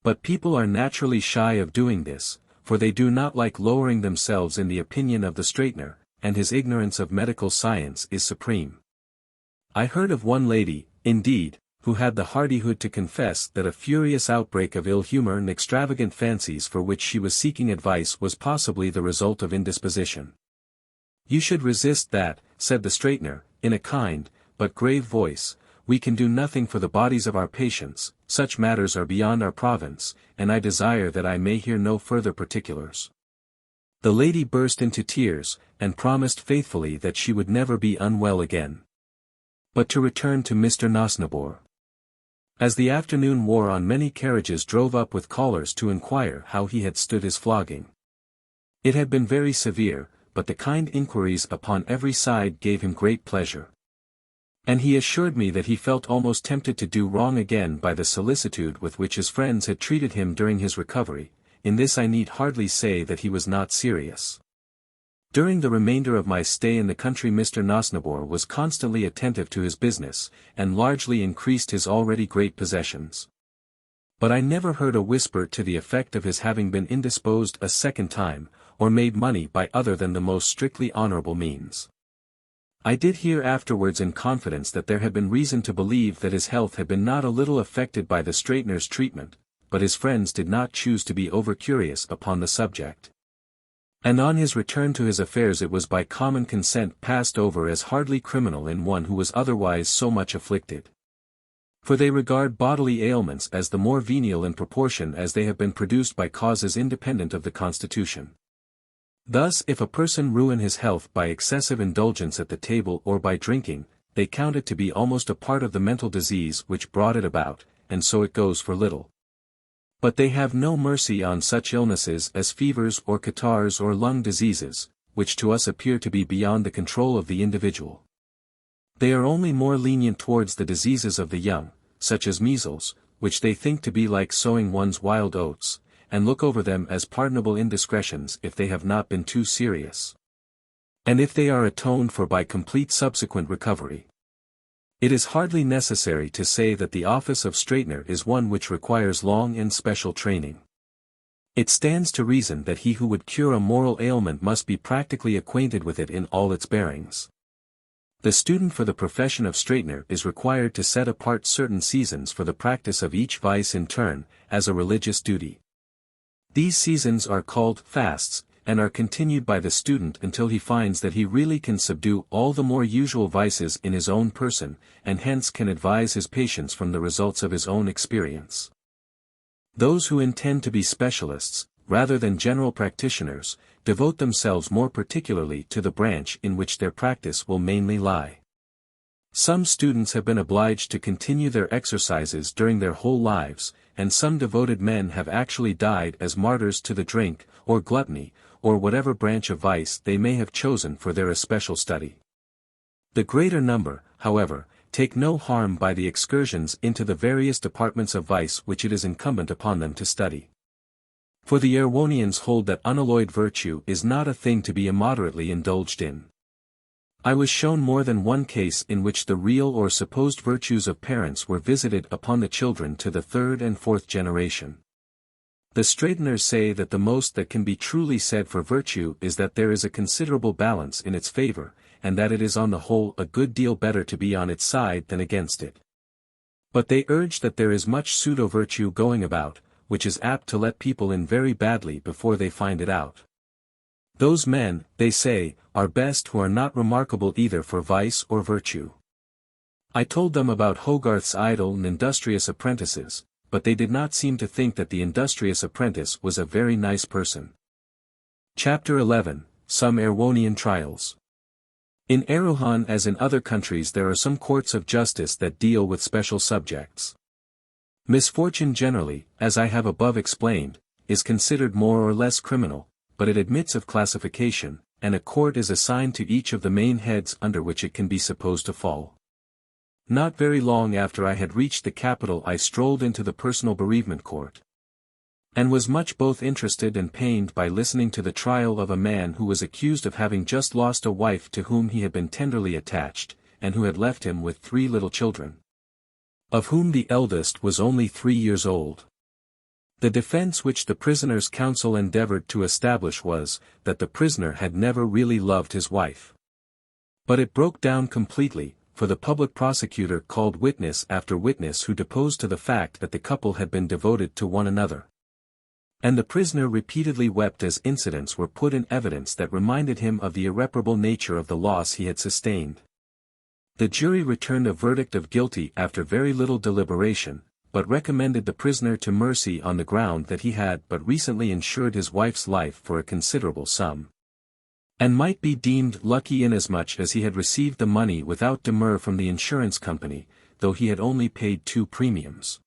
But people are naturally shy of doing this, for they do not like lowering themselves in the opinion of the straightener, and his ignorance of medical science is supreme. I heard of one lady, indeed, who had the hardihood to confess that a furious outbreak of ill humor and extravagant fancies for which she was seeking advice was possibly the result of indisposition. You should resist that, said the straightener, in a kind, but grave voice. We can do nothing for the bodies of our patients, such matters are beyond our province, and I desire that I may hear no further particulars. The lady burst into tears, and promised faithfully that she would never be unwell again. But to return to Mr. Nosnibor. As the afternoon wore on, many carriages drove up with callers to inquire how he had stood his flogging. It had been very severe, but the kind inquiries upon every side gave him great pleasure. And he assured me that he felt almost tempted to do wrong again by the solicitude with which his friends had treated him during his recovery. In this I need hardly say that he was not serious. During the remainder of my stay in the country Mr. Nosnibor was constantly attentive to his business, and largely increased his already great possessions. But I never heard a whisper to the effect of his having been indisposed a second time, or made money by other than the most strictly honorable means. I did hear afterwards in confidence that there had been reason to believe that his health had been not a little affected by the straightener's treatment, but his friends did not choose to be over-curious upon the subject. And on his return to his affairs it was by common consent passed over as hardly criminal in one who was otherwise so much afflicted. For they regard bodily ailments as the more venial in proportion as they have been produced by causes independent of the constitution. Thus if a person ruin his health by excessive indulgence at the table or by drinking, they count it to be almost a part of the mental disease which brought it about, and so it goes for little. But they have no mercy on such illnesses as fevers or catarrhs or lung diseases, which to us appear to be beyond the control of the individual. They are only more lenient towards the diseases of the young, such as measles, which they think to be like sowing one's wild oats, and look over them as pardonable indiscretions if they have not been too serious, and if they are atoned for by complete subsequent recovery. It is hardly necessary to say that the office of straightener is one which requires long and special training. It stands to reason that he who would cure a moral ailment must be practically acquainted with it in all its bearings. The student for the profession of straightener is required to set apart certain seasons for the practice of each vice in turn, as a religious duty. These seasons are called fasts, and are continued by the student until he finds that he really can subdue all the more usual vices in his own person, and hence can advise his patients from the results of his own experience. Those who intend to be specialists, rather than general practitioners, devote themselves more particularly to the branch in which their practice will mainly lie. Some students have been obliged to continue their exercises during their whole lives, and some devoted men have actually died as martyrs to the drink, or gluttony, or whatever branch of vice they may have chosen for their especial study. The greater number, however, take no harm by the excursions into the various departments of vice which it is incumbent upon them to study. For the Erewhonians hold that unalloyed virtue is not a thing to be immoderately indulged in. I was shown more than one case in which the real or supposed virtues of parents were visited upon the children to the third and fourth generation. The straighteners say that the most that can be truly said for virtue is that there is a considerable balance in its favor, and that it is on the whole a good deal better to be on its side than against it. But they urge that there is much pseudo-virtue going about, which is apt to let people in very badly before they find it out. Those men, they say, are best who are not remarkable either for vice or virtue. I told them about Hogarth's idle and industrious apprentices, but they did not seem to think that the industrious apprentice was a very nice person. Chapter 11, Some Erewhonian Trials. In Erewhon as in other countries there are some courts of justice that deal with special subjects. Misfortune generally, as I have above explained, is considered more or less criminal, but it admits of classification, and a court is assigned to each of the main heads under which it can be supposed to fall. Not very long after I had reached the capital I strolled into the personal bereavement court, and was much both interested and pained by listening to the trial of a man who was accused of having just lost a wife to whom he had been tenderly attached, and who had left him with 3 little children, of whom the eldest was only 3 years old. The defense which the prisoner's counsel endeavored to establish was, that the prisoner had never really loved his wife. But it broke down completely, for the public prosecutor called witness after witness who deposed to the fact that the couple had been devoted to one another. And the prisoner repeatedly wept as incidents were put in evidence that reminded him of the irreparable nature of the loss he had sustained. The jury returned a verdict of guilty after very little deliberation, but recommended the prisoner to mercy on the ground that he had but recently insured his wife's life for a considerable sum, and might be deemed lucky inasmuch as he had received the money without demur from the insurance company, though he had only paid 2 premiums.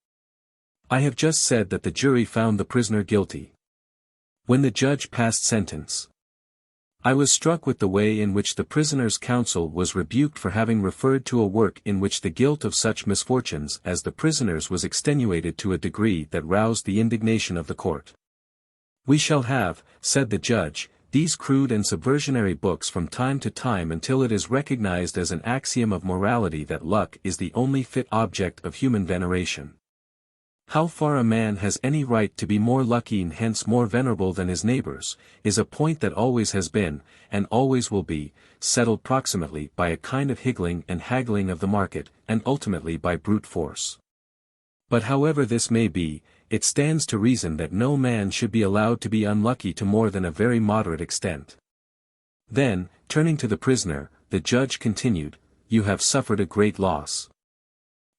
I have just said that the jury found the prisoner guilty. When the judge passed sentence, I was struck with the way in which the prisoner's counsel was rebuked for having referred to a work in which the guilt of such misfortunes as the prisoner's was extenuated to a degree that roused the indignation of the court. We shall have, said the judge, these crude and subversionary books from time to time until it is recognized as an axiom of morality that luck is the only fit object of human veneration. How far a man has any right to be more lucky and hence more venerable than his neighbors, is a point that always has been, and always will be, settled proximately by a kind of higgling and haggling of the market, and ultimately by brute force. But however this may be, it stands to reason that no man should be allowed to be unlucky to more than a very moderate extent. Then, turning to the prisoner, the judge continued, "You have suffered a great loss.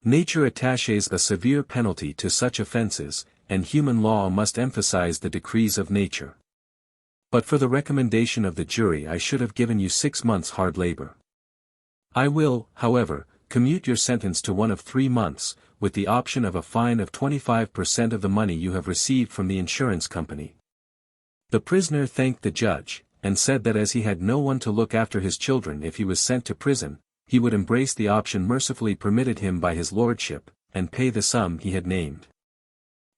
Nature attaches a severe penalty to such offenses, and human law must emphasize the decrees of nature. But for the recommendation of the jury I should have given you 6 months' hard labor. I will, however, commute your sentence to one of 3 months, with the option of a fine of 25% of the money you have received from the insurance company." The prisoner thanked the judge, and said that as he had no one to look after his children if he was sent to prison, he would embrace the option mercifully permitted him by his lordship, and pay the sum he had named.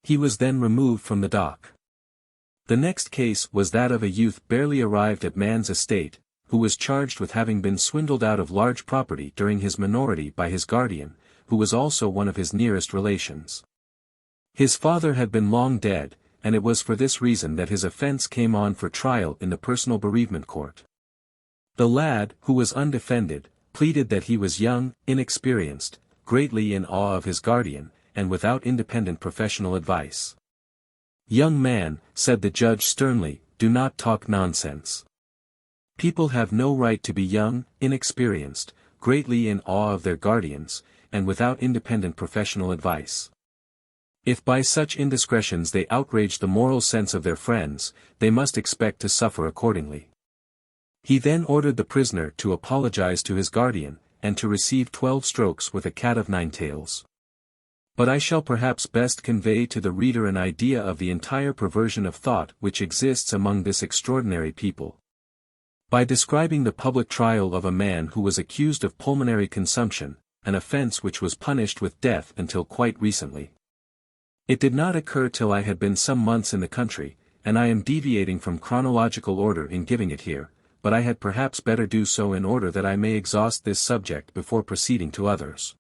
He was then removed from the dock. The next case was that of a youth barely arrived at man's estate, who was charged with having been swindled out of large property during his minority by his guardian, who was also one of his nearest relations. His father had been long dead, and it was for this reason that his offense came on for trial in the personal bereavement court. The lad, who was undefended, pleaded that he was young, inexperienced, greatly in awe of his guardian, and without independent professional advice. "Young man," said the judge sternly, "do not talk nonsense. People have no right to be young, inexperienced, greatly in awe of their guardians, and without independent professional advice. If by such indiscretions they outrage the moral sense of their friends, they must expect to suffer accordingly." He then ordered the prisoner to apologize to his guardian, and to receive 12 strokes with a cat of 9 tails. But I shall perhaps best convey to the reader an idea of the entire perversion of thought which exists among this extraordinary people, by describing the public trial of a man who was accused of pulmonary consumption, an offense which was punished with death until quite recently. It did not occur till I had been some months in the country, and I am deviating from chronological order in giving it here, but I had perhaps better do so in order that I may exhaust this subject before proceeding to others.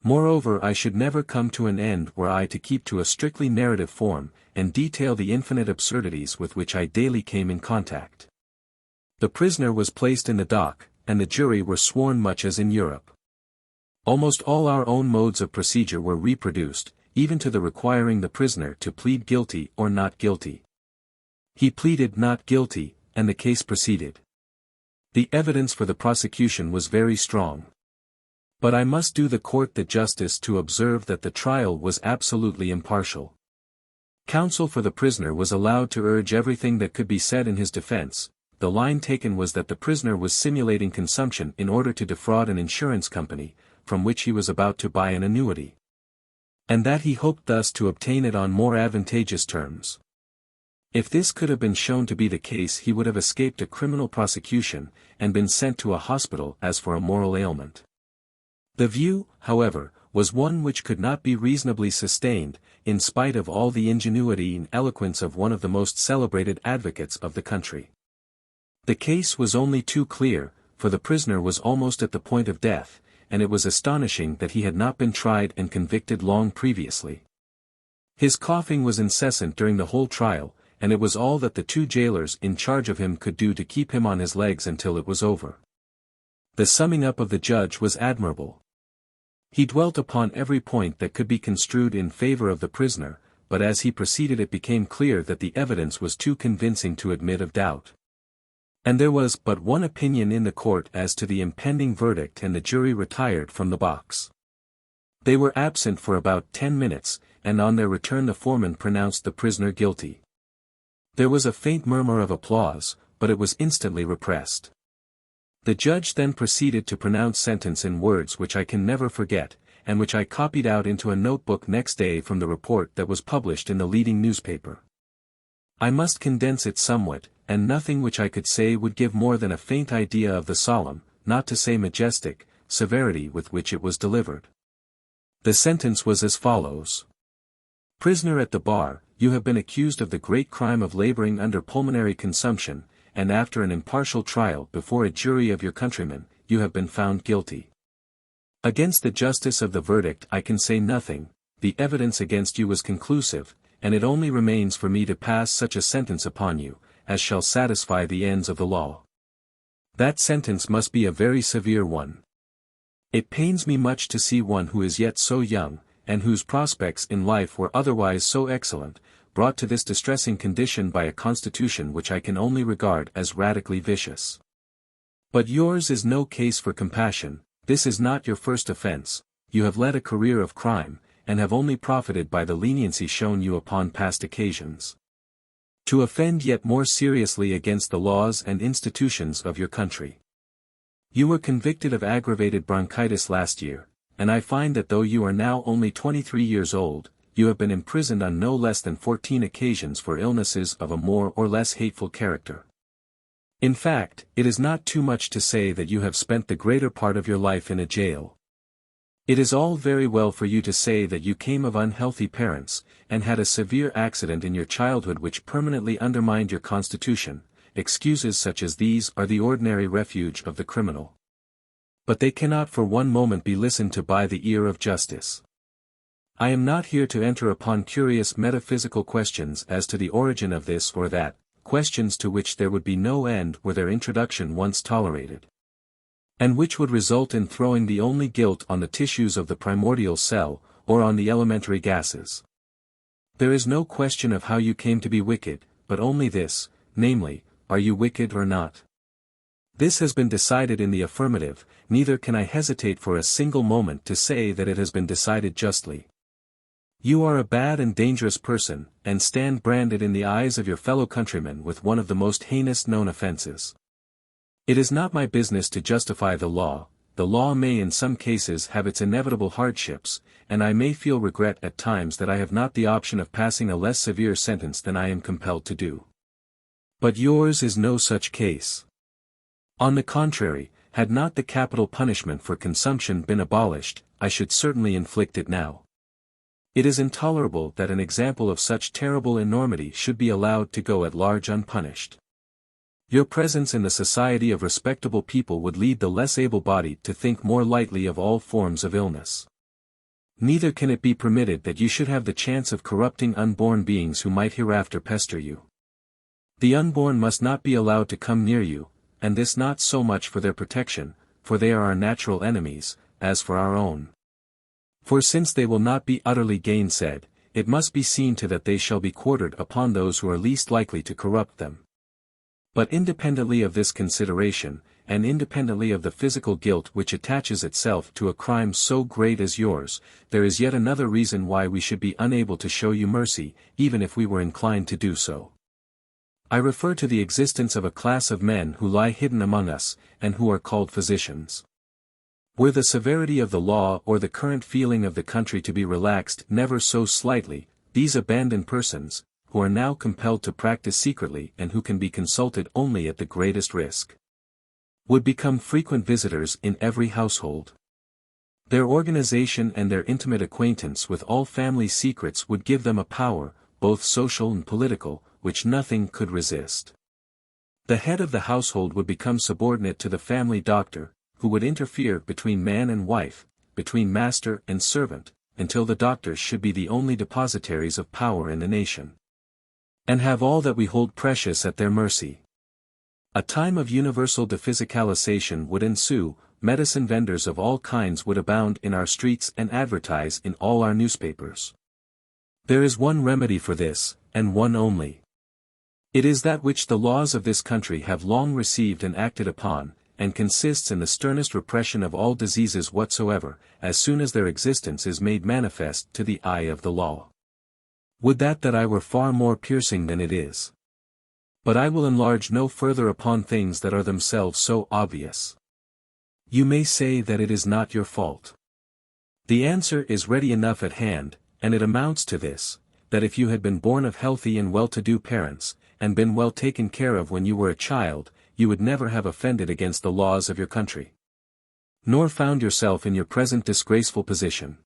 Moreover, I should never come to an end were I to keep to a strictly narrative form, and detail the infinite absurdities with which I daily came in contact. The prisoner was placed in the dock, and the jury were sworn much as in Europe. Almost all our own modes of procedure were reproduced, even to the requiring the prisoner to plead guilty or not guilty. He pleaded not guilty, and the case proceeded. The evidence for the prosecution was very strong. But I must do the court the justice to observe that the trial was absolutely impartial. Counsel for the prisoner was allowed to urge everything that could be said in his defense. The line taken was that the prisoner was simulating consumption in order to defraud an insurance company, from which he was about to buy an annuity, and that he hoped thus to obtain it on more advantageous terms. If this could have been shown to be the case, he would have escaped a criminal prosecution, and been sent to a hospital as for a moral ailment. The view, however, was one which could not be reasonably sustained, in spite of all the ingenuity and eloquence of one of the most celebrated advocates of the country. The case was only too clear, for the prisoner was almost at the point of death, and it was astonishing that he had not been tried and convicted long previously. His coughing was incessant during the whole trial, and it was all that the 2 jailers in charge of him could do to keep him on his legs until it was over. The summing up of the judge was admirable. He dwelt upon every point that could be construed in favor of the prisoner, but as he proceeded it became clear that the evidence was too convincing to admit of doubt. And there was but one opinion in the court as to the impending verdict, and the jury retired from the box. They were absent for about 10 minutes, and on their return the foreman pronounced the prisoner guilty. There was a faint murmur of applause, but it was instantly repressed. The judge then proceeded to pronounce sentence in words which I can never forget, and which I copied out into a notebook next day from the report that was published in the leading newspaper. I must condense it somewhat, and nothing which I could say would give more than a faint idea of the solemn, not to say majestic, severity with which it was delivered. The sentence was as follows. Prisoner at the bar, you have been accused of the great crime of laboring under pulmonary consumption, and after an impartial trial before a jury of your countrymen, you have been found guilty. Against the justice of the verdict I can say nothing, the evidence against you was conclusive, and it only remains for me to pass such a sentence upon you, as shall satisfy the ends of the law. That sentence must be a very severe one. It pains me much to see one who is yet so young, and whose prospects in life were otherwise so excellent, brought to this distressing condition by a constitution which I can only regard as radically vicious. But yours is no case for compassion. This is not your first offense, you have led a career of crime, and have only profited by the leniency shown you upon past occasions. To offend yet more seriously against the laws and institutions of your country. You were convicted of aggravated bronchitis last year, and I find that though you are now only 23 years old, you have been imprisoned on no less than 14 occasions for illnesses of a more or less hateful character. In fact, it is not too much to say that you have spent the greater part of your life in a jail. It is all very well for you to say that you came of unhealthy parents, and had a severe accident in your childhood which permanently undermined your constitution. Excuses such as these are the ordinary refuge of the criminal. But they cannot for one moment be listened to by the ear of justice. I am not here to enter upon curious metaphysical questions as to the origin of this or that, questions to which there would be no end were their introduction once tolerated, and which would result in throwing the only guilt on the tissues of the primordial cell, or on the elementary gases. There is no question of how you came to be wicked, but only this, namely, are you wicked or not? This has been decided in the affirmative, neither can I hesitate for a single moment to say that it has been decided justly. You are a bad and dangerous person, and stand branded in the eyes of your fellow countrymen with one of the most heinous known offenses. It is not my business to justify the law may in some cases have its inevitable hardships, and I may feel regret at times that I have not the option of passing a less severe sentence than I am compelled to do. But yours is no such case. On the contrary, had not the capital punishment for consumption been abolished, I should certainly inflict it now. It is intolerable that an example of such terrible enormity should be allowed to go at large unpunished. Your presence in the society of respectable people would lead the less able-bodied to think more lightly of all forms of illness. Neither can it be permitted that you should have the chance of corrupting unborn beings who might hereafter pester you. The unborn must not be allowed to come near you, and this not so much for their protection, for they are our natural enemies, as for our own. For since they will not be utterly gainsaid, it must be seen to that they shall be quartered upon those who are least likely to corrupt them. But independently of this consideration, and independently of the physical guilt which attaches itself to a crime so great as yours, there is yet another reason why we should be unable to show you mercy, even if we were inclined to do so. I refer to the existence of a class of men who lie hidden among us, and who are called physicians. Were the severity of the law or the current feeling of the country to be relaxed never so slightly, these abandoned persons, who are now compelled to practice secretly and who can be consulted only at the greatest risk, would become frequent visitors in every household. Their organization and their intimate acquaintance with all family secrets would give them a power, both social and political, which nothing could resist. The head of the household would become subordinate to the family doctor, who would interfere between man and wife, between master and servant, until the doctors should be the only depositaries of power in the nation, and have all that we hold precious at their mercy. A time of universal dephysicalization would ensue, medicine vendors of all kinds would abound in our streets and advertise in all our newspapers. There is one remedy for this, and one only. It is that which the laws of this country have long received and acted upon, and consists in the sternest repression of all diseases whatsoever, as soon as their existence is made manifest to the eye of the law. Would that I were far more piercing than it is. But I will enlarge no further upon things that are themselves so obvious. You may say that it is not your fault. The answer is ready enough at hand, and it amounts to this, that if you had been born of healthy and well-to-do parents, and been well taken care of when you were a child, you would never have offended against the laws of your country, nor found yourself in your present disgraceful position.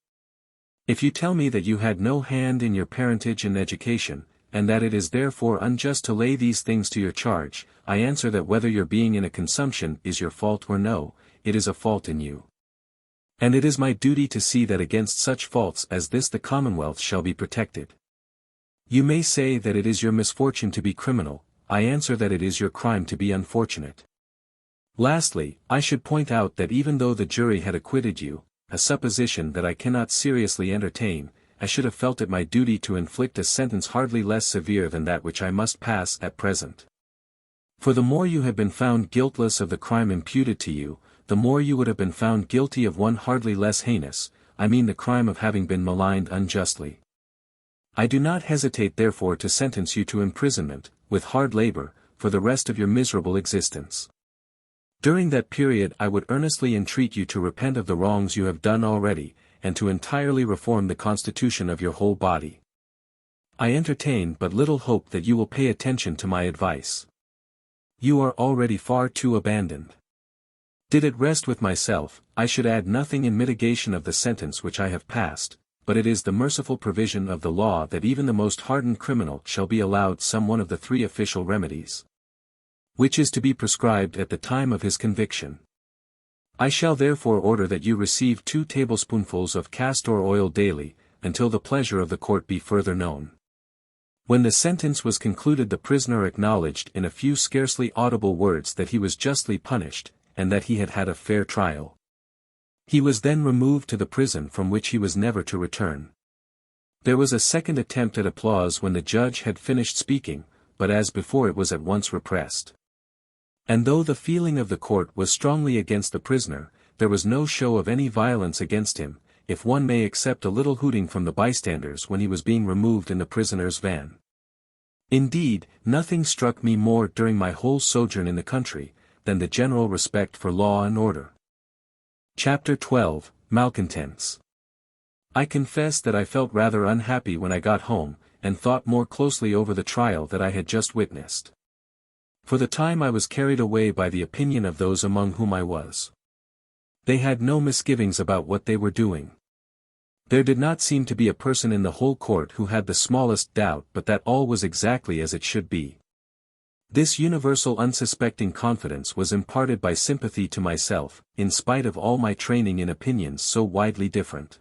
If you tell me that you had no hand in your parentage and education, and that it is therefore unjust to lay these things to your charge, I answer that whether your being in a consumption is your fault or no, it is a fault in you. And it is my duty to see that against such faults as this the Commonwealth shall be protected. You may say that it is your misfortune to be criminal, I answer that it is your crime to be unfortunate. Lastly, I should point out that even though the jury had acquitted you, a supposition that I cannot seriously entertain, I should have felt it my duty to inflict a sentence hardly less severe than that which I must pass at present. For the more you have been found guiltless of the crime imputed to you, the more you would have been found guilty of one hardly less heinous, I mean the crime of having been maligned unjustly. I do not hesitate therefore to sentence you to imprisonment, with hard labor, for the rest of your miserable existence. During that period I would earnestly entreat you to repent of the wrongs you have done already, and to entirely reform the constitution of your whole body. I entertain but little hope that you will pay attention to my advice. You are already far too abandoned. Did it rest with myself, I should add nothing in mitigation of the sentence which I have passed, but it is the merciful provision of the law that even the most hardened criminal shall be allowed some one of the three official remedies, which is to be prescribed at the time of his conviction. I shall therefore order that you receive 2 tablespoonfuls of castor oil daily, until the pleasure of the court be further known. When the sentence was concluded, the prisoner acknowledged in a few scarcely audible words that he was justly punished, and that he had had a fair trial. He was then removed to the prison from which he was never to return. There was a second attempt at applause when the judge had finished speaking, but as before it was at once repressed. And though the feeling of the court was strongly against the prisoner, there was no show of any violence against him, if one may accept a little hooting from the bystanders when he was being removed in the prisoner's van. Indeed, nothing struck me more during my whole sojourn in the country, than the general respect for law and order. Chapter 12, Malcontents. I confess that I felt rather unhappy when I got home, and thought more closely over the trial that I had just witnessed. For the time I was carried away by the opinion of those among whom I was. They had no misgivings about what they were doing. There did not seem to be a person in the whole court who had the smallest doubt but that all was exactly as it should be. This universal unsuspecting confidence was imparted by sympathy to myself, in spite of all my training in opinions so widely different.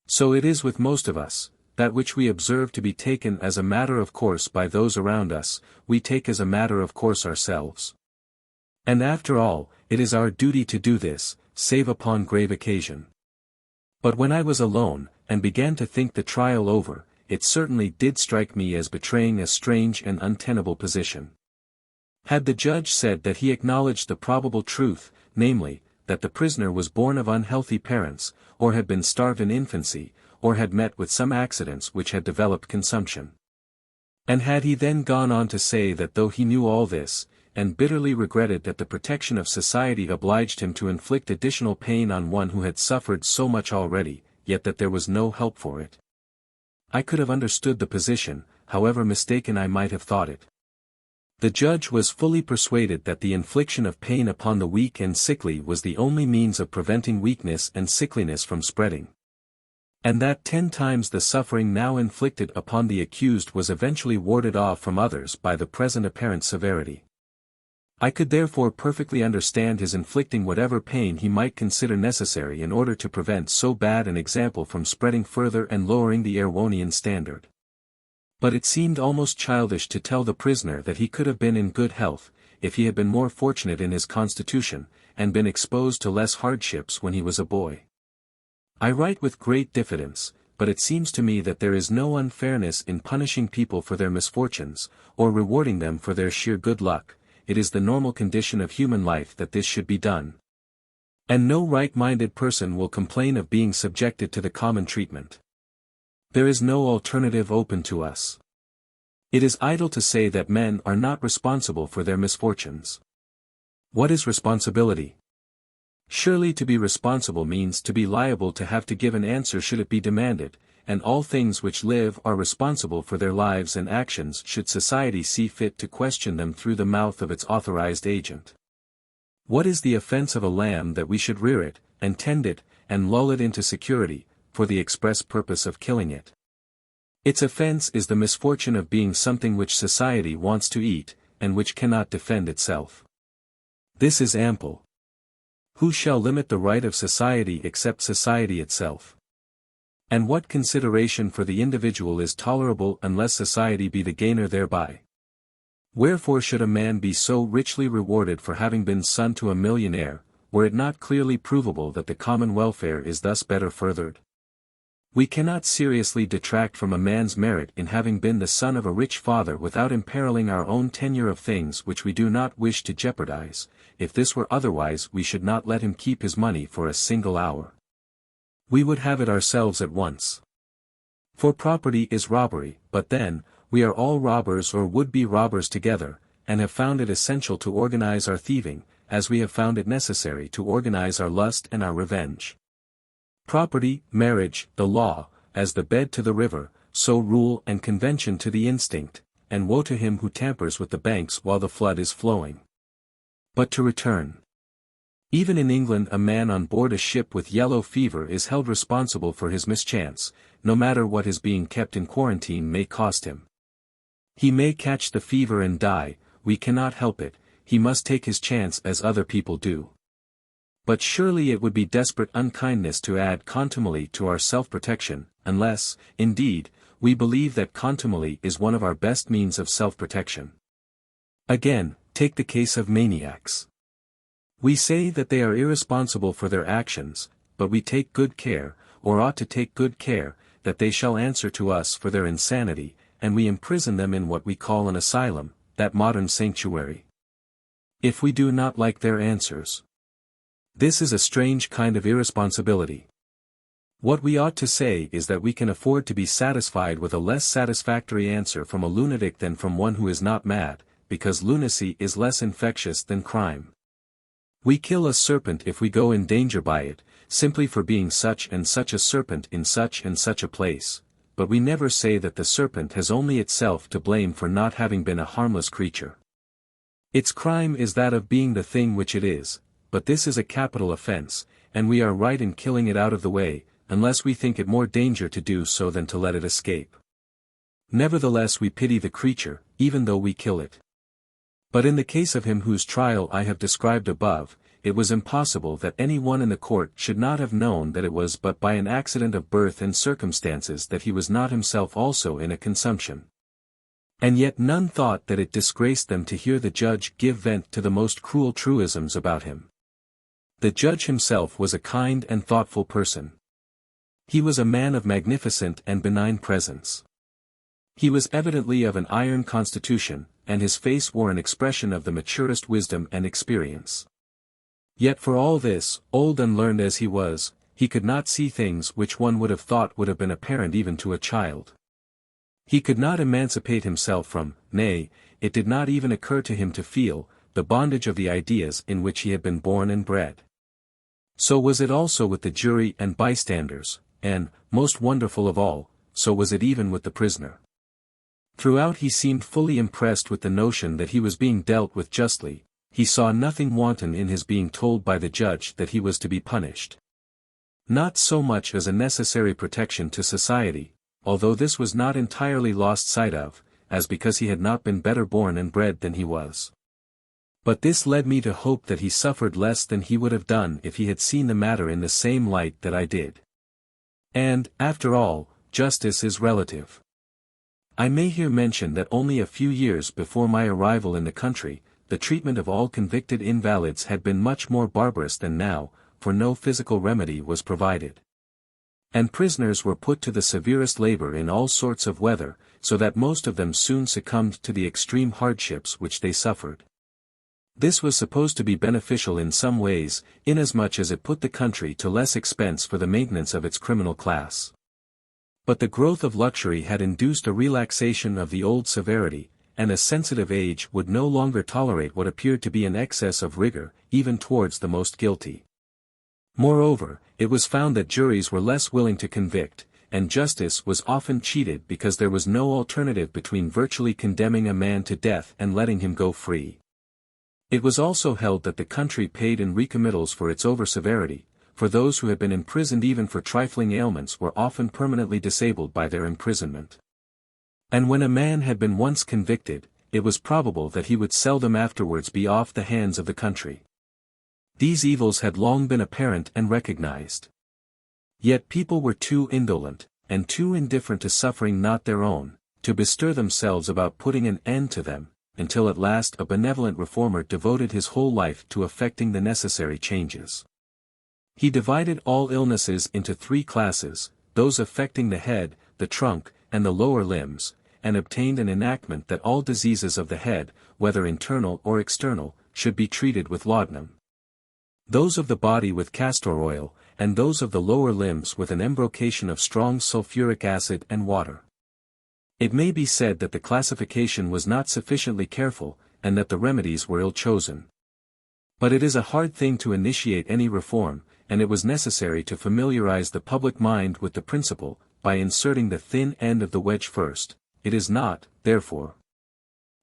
So it is with most of us, that which we observe to be taken as a matter of course by those around us, we take as a matter of course ourselves. And after all, it is our duty to do this, save upon grave occasion. But when I was alone, and began to think the trial over, it certainly did strike me as betraying a strange and untenable position. Had the judge said that he acknowledged the probable truth, namely, that the prisoner was born of unhealthy parents, or had been starved in infancy, or had met with some accidents which had developed consumption. And had he then gone on to say that though he knew all this, and bitterly regretted that the protection of society obliged him to inflict additional pain on one who had suffered so much already, yet that there was no help for it, I could have understood the position, however mistaken I might have thought it. The judge was fully persuaded that the infliction of pain upon the weak and sickly was the only means of preventing weakness and sickliness from spreading. And that 10 times the suffering now inflicted upon the accused was eventually warded off from others by the present apparent severity. I could therefore perfectly understand his inflicting whatever pain he might consider necessary in order to prevent so bad an example from spreading further and lowering the Erewhonian standard. But it seemed almost childish to tell the prisoner that he could have been in good health, if he had been more fortunate in his constitution, and been exposed to less hardships when he was a boy. I write with great diffidence, but it seems to me that there is no unfairness in punishing people for their misfortunes, or rewarding them for their sheer good luck. It is the normal condition of human life that this should be done. And no right-minded person will complain of being subjected to the common treatment. There is no alternative open to us. It is idle to say that men are not responsible for their misfortunes. What is responsibility? Surely to be responsible means to be liable to have to give an answer should it be demanded, and all things which live are responsible for their lives and actions should society see fit to question them through the mouth of its authorized agent. What is the offense of a lamb that we should rear it, and tend it, and lull it into security, for the express purpose of killing it? Its offense is the misfortune of being something which society wants to eat, and which cannot defend itself. This is ample. Who shall limit the right of society except society itself? And what consideration for the individual is tolerable unless society be the gainer thereby? Wherefore should a man be so richly rewarded for having been son to a millionaire, were it not clearly provable that the common welfare is thus better furthered? We cannot seriously detract from a man's merit in having been the son of a rich father without imperiling our own tenure of things which we do not wish to jeopardize. If this were otherwise we should not let him keep his money for a single hour. We would have it ourselves at once. For property is robbery, but then, we are all robbers or would-be robbers together, and have found it essential to organize our thieving, as we have found it necessary to organize our lust and our revenge. Property, marriage, the law, as the bed to the river, so rule and convention to the instinct, and woe to him who tampers with the banks while the flood is flowing. But to return. Even in England a man on board a ship with yellow fever is held responsible for his mischance, no matter what his being kept in quarantine may cost him. He may catch the fever and die, we cannot help it, he must take his chance as other people do. But surely it would be desperate unkindness to add contumely to our self-protection, unless, indeed, we believe that contumely is one of our best means of self-protection. Again, take the case of maniacs. We say that they are irresponsible for their actions, but we take good care, or ought to take good care, that they shall answer to us for their insanity, and we imprison them in what we call an asylum, that modern sanctuary. If we do not like their answers, this is a strange kind of irresponsibility. What we ought to say is that we can afford to be satisfied with a less satisfactory answer from a lunatic than from one who is not mad, because lunacy is less infectious than crime. We kill a serpent if we go in danger by it, simply for being such and such a serpent in such and such a place, but we never say that the serpent has only itself to blame for not having been a harmless creature. Its crime is that of being the thing which it is, but this is a capital offense, and we are right in killing it out of the way, unless we think it more danger to do so than to let it escape. Nevertheless we pity the creature, even though we kill it. But in the case of him whose trial I have described above, it was impossible that any one in the court should not have known that it was but by an accident of birth and circumstances that he was not himself also in a consumption. And yet none thought that it disgraced them to hear the judge give vent to the most cruel truisms about him. The judge himself was a kind and thoughtful person. He was a man of magnificent and benign presence. He was evidently of an iron constitution, and his face wore an expression of the maturest wisdom and experience. Yet for all this, old and learned as he was, he could not see things which one would have thought would have been apparent even to a child. He could not emancipate himself from, nay, it did not even occur to him to feel, the bondage of the ideas in which he had been born and bred. So was it also with the jury and bystanders, and, most wonderful of all, so was it even with the prisoner. Throughout he seemed fully impressed with the notion that he was being dealt with justly, he saw nothing wanton in his being told by the judge that he was to be punished. Not so much as a necessary protection to society, although this was not entirely lost sight of, as because he had not been better born and bred than he was. But this led me to hope that he suffered less than he would have done if he had seen the matter in the same light that I did. And, after all, justice is relative. I may here mention that only a few years before my arrival in the country, the treatment of all convicted invalids had been much more barbarous than now, for no physical remedy was provided. And prisoners were put to the severest labor in all sorts of weather, so that most of them soon succumbed to the extreme hardships which they suffered. This was supposed to be beneficial in some ways, inasmuch as it put the country to less expense for the maintenance of its criminal class. But the growth of luxury had induced a relaxation of the old severity, and a sensitive age would no longer tolerate what appeared to be an excess of rigor, even towards the most guilty. Moreover, it was found that juries were less willing to convict, and justice was often cheated because there was no alternative between virtually condemning a man to death and letting him go free. It was also held that the country paid in recommittals for its over-severity, for those who had been imprisoned even for trifling ailments were often permanently disabled by their imprisonment. And when a man had been once convicted, it was probable that he would seldom afterwards be off the hands of the country. These evils had long been apparent and recognized. Yet people were too indolent, and too indifferent to suffering not their own, to bestir themselves about putting an end to them, until at last a benevolent reformer devoted his whole life to effecting the necessary changes. He divided all illnesses into 3 classes, those affecting the head, the trunk, and the lower limbs, and obtained an enactment that all diseases of the head, whether internal or external, should be treated with laudanum. Those of the body with castor oil, and those of the lower limbs with an embrocation of strong sulfuric acid and water. It may be said that the classification was not sufficiently careful, and that the remedies were ill chosen. But it is a hard thing to initiate any reform, and it was necessary to familiarize the public mind with the principle, by inserting the thin end of the wedge first. It is not, therefore,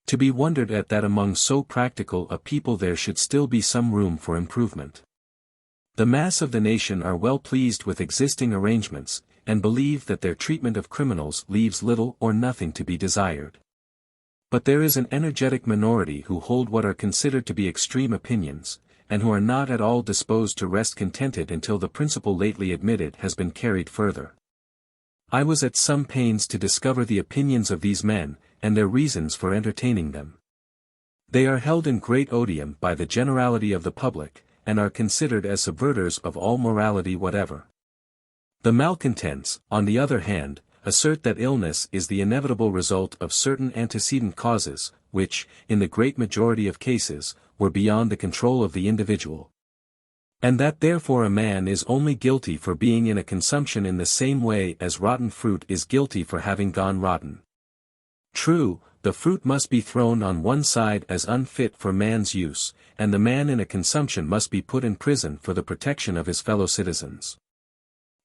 to be wondered at that among so practical a people there should still be some room for improvement. The mass of the nation are well pleased with existing arrangements, and believe that their treatment of criminals leaves little or nothing to be desired. But there is an energetic minority who hold what are considered to be extreme opinions, and who are not at all disposed to rest contented until the principle lately admitted has been carried further. I was at some pains to discover the opinions of these men, and their reasons for entertaining them. They are held in great odium by the generality of the public, and are considered as subverters of all morality whatever. The Malcontents, on the other hand, assert that illness is the inevitable result of certain antecedent causes, which, in the great majority of cases, were beyond the control of the individual. And that therefore a man is only guilty for being in a consumption in the same way as rotten fruit is guilty for having gone rotten. True, the fruit must be thrown on one side as unfit for man's use, and the man in a consumption must be put in prison for the protection of his fellow citizens.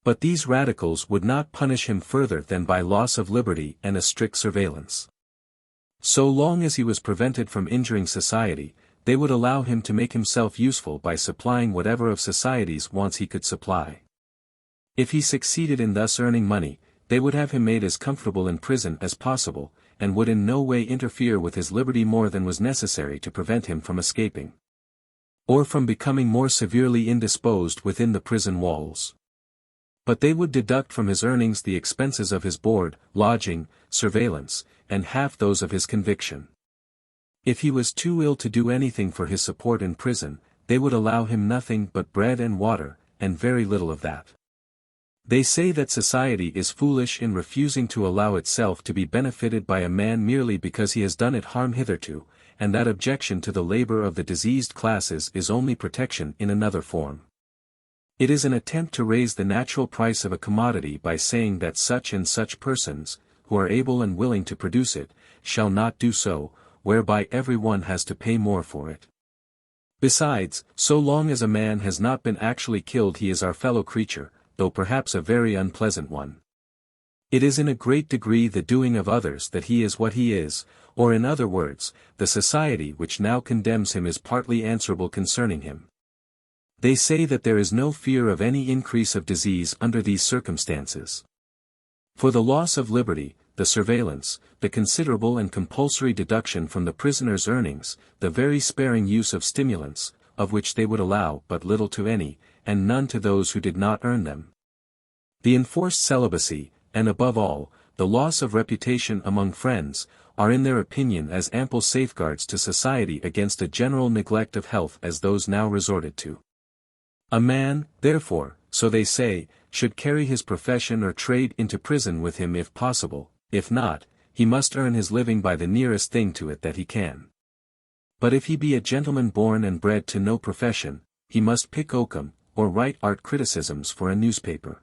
But these radicals would not punish him further than by loss of liberty and a strict surveillance. So long as he was prevented from injuring society, they would allow him to make himself useful by supplying whatever of society's wants he could supply. If he succeeded in thus earning money, they would have him made as comfortable in prison as possible, and would in no way interfere with his liberty more than was necessary to prevent him from escaping, or from becoming more severely indisposed within the prison walls. But they would deduct from his earnings the expenses of his board, lodging, surveillance, and half those of his conviction. If he was too ill to do anything for his support in prison, they would allow him nothing but bread and water, and very little of that. They say that society is foolish in refusing to allow itself to be benefited by a man merely because he has done it harm hitherto, and that objection to the labor of the diseased classes is only protection in another form. It is an attempt to raise the natural price of a commodity by saying that such and such persons, who are able and willing to produce it, shall not do so, whereby every one has to pay more for it. Besides, so long as a man has not been actually killed he is our fellow creature, though perhaps a very unpleasant one. It is in a great degree the doing of others that he is what he is, or in other words, the society which now condemns him is partly answerable concerning him. They say that there is no fear of any increase of disease under these circumstances. For the loss of liberty, the surveillance, the considerable and compulsory deduction from the prisoner's earnings, the very sparing use of stimulants, of which they would allow but little to any, and none to those who did not earn them. The enforced celibacy, and above all, the loss of reputation among friends, are in their opinion as ample safeguards to society against a general neglect of health as those now resorted to. A man, therefore, so they say, should carry his profession or trade into prison with him if possible, if not, he must earn his living by the nearest thing to it that he can. But if he be a gentleman born and bred to no profession, he must pick oakum, or write art criticisms for a newspaper.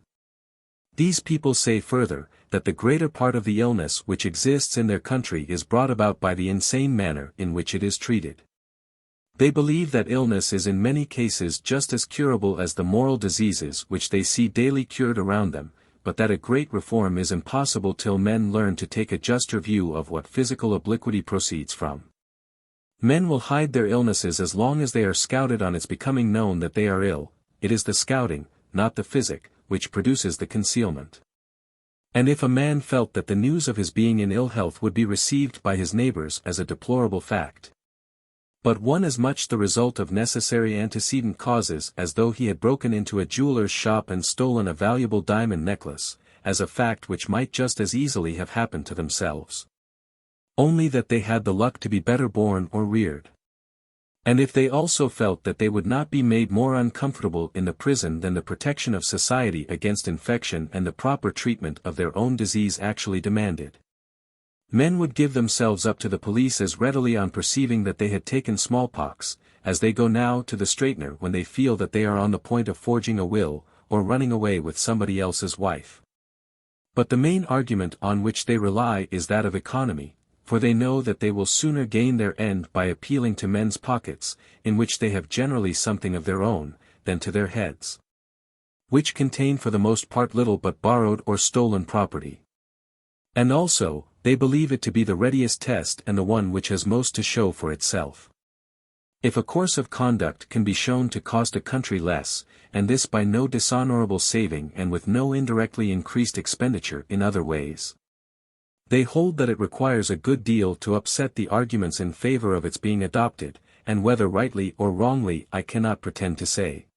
These people say further, that the greater part of the illness which exists in their country is brought about by the insane manner in which it is treated. They believe that illness is in many cases just as curable as the moral diseases which they see daily cured around them, but that a great reform is impossible till men learn to take a juster view of what physical obliquity proceeds from. Men will hide their illnesses as long as they are scouted on its becoming known that they are ill. It is the scouting, not the physic, which produces the concealment. And if a man felt that the news of his being in ill health would be received by his neighbors as a deplorable fact, but one as much the result of necessary antecedent causes as though he had broken into a jeweler's shop and stolen a valuable diamond necklace, as a fact which might just as easily have happened to themselves, only that they had the luck to be better born or reared. And if they also felt that they would not be made more uncomfortable in the prison than the protection of society against infection and the proper treatment of their own disease actually demanded, men would give themselves up to the police as readily on perceiving that they had taken smallpox, as they go now to the straightener when they feel that they are on the point of forging a will, or running away with somebody else's wife. But the main argument on which they rely is that of economy, for they know that they will sooner gain their end by appealing to men's pockets, in which they have generally something of their own, than to their heads, which contain for the most part little but borrowed or stolen property. And also, they believe it to be the readiest test and the one which has most to show for itself. If a course of conduct can be shown to cost a country less, and this by no dishonorable saving and with no indirectly increased expenditure in other ways, they hold that it requires a good deal to upset the arguments in favor of its being adopted, and whether rightly or wrongly I cannot pretend to say.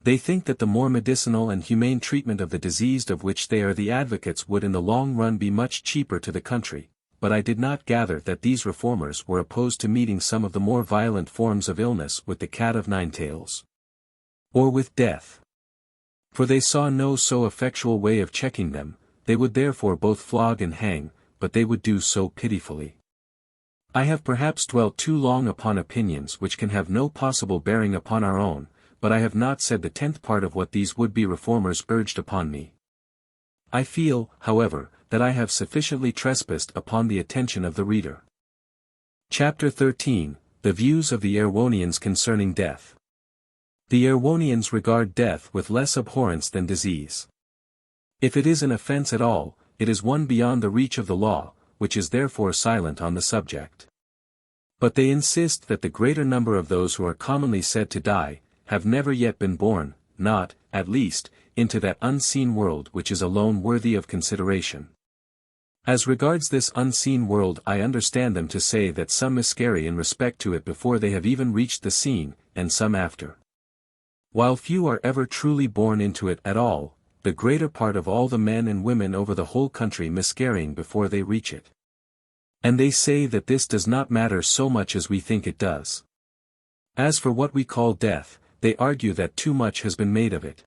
They think that the more medicinal and humane treatment of the diseased of which they are the advocates would in the long run be much cheaper to the country, but I did not gather that these reformers were opposed to meeting some of the more violent forms of illness with the cat of nine tails, or with death. For they saw no so effectual way of checking them. They would therefore both flog and hang, but they would do so pitifully. I have perhaps dwelt too long upon opinions which can have no possible bearing upon our own, but I have not said the 10th part of what these would-be reformers urged upon me. I feel, however, that I have sufficiently trespassed upon the attention of the reader. Chapter 13, The Views of the Erewhonians Concerning Death. The Erewhonians regard death with less abhorrence than disease. If it is an offense at all, it is one beyond the reach of the law, which is therefore silent on the subject. But they insist that the greater number of those who are commonly said to die, have never yet been born, not, at least, into that unseen world which is alone worthy of consideration. As regards this unseen world, I understand them to say that some miscarry in respect to it before they have even reached the scene, and some after. While few are ever truly born into it at all, the greater part of all the men and women over the whole country miscarrying before they reach it. And they say that this does not matter so much as we think it does. As for what we call death, they argue that too much has been made of it.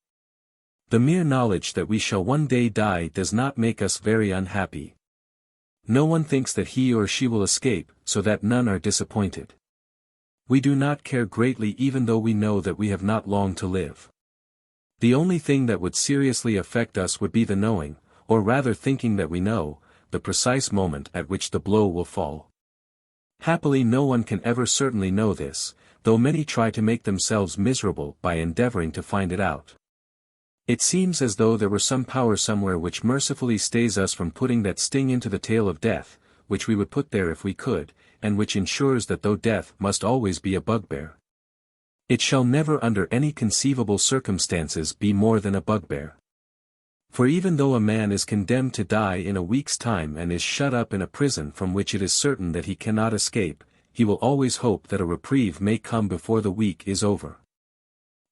The mere knowledge that we shall one day die does not make us very unhappy. No one thinks that he or she will escape, so that none are disappointed. We do not care greatly even though we know that we have not long to live. The only thing that would seriously affect us would be the knowing, or rather thinking that we know, the precise moment at which the blow will fall. Happily no one can ever certainly know this, though many try to make themselves miserable by endeavoring to find it out. It seems as though there were some power somewhere which mercifully stays us from putting that sting into the tail of death, which we would put there if we could, and which ensures that though death must always be a bugbear, it shall never under any conceivable circumstances be more than a bugbear. For even though a man is condemned to die in a week's time and is shut up in a prison from which it is certain that he cannot escape, he will always hope that a reprieve may come before the week is over.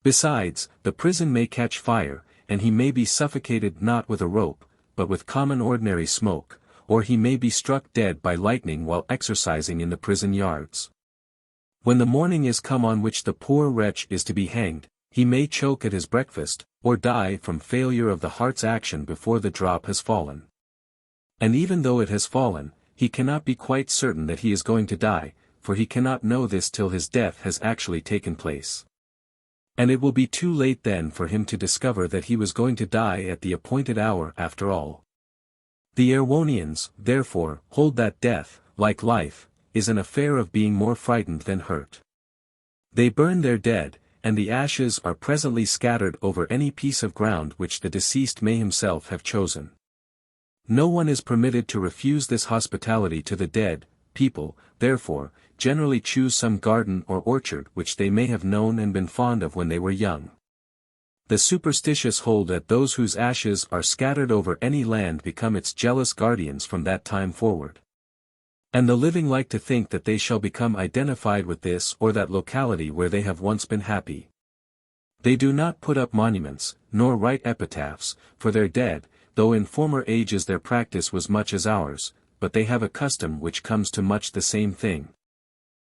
Besides, the prison may catch fire, and he may be suffocated not with a rope, but with common ordinary smoke, or he may be struck dead by lightning while exercising in the prison yards. When the morning is come on which the poor wretch is to be hanged, he may choke at his breakfast, or die from failure of the heart's action before the drop has fallen. And even though it has fallen, he cannot be quite certain that he is going to die, for he cannot know this till his death has actually taken place. And it will be too late then for him to discover that he was going to die at the appointed hour after all. The Erewhonians, therefore, hold that death, like life, is an affair of being more frightened than hurt. They burn their dead, and the ashes are presently scattered over any piece of ground which the deceased may himself have chosen. No one is permitted to refuse this hospitality to the dead. People, therefore, generally choose some garden or orchard which they may have known and been fond of when they were young. The superstitious hold that those whose ashes are scattered over any land become its jealous guardians from that time forward. And the living like to think that they shall become identified with this or that locality where they have once been happy. They do not put up monuments, nor write epitaphs, for their dead, though in former ages their practice was much as ours, but they have a custom which comes to much the same thing.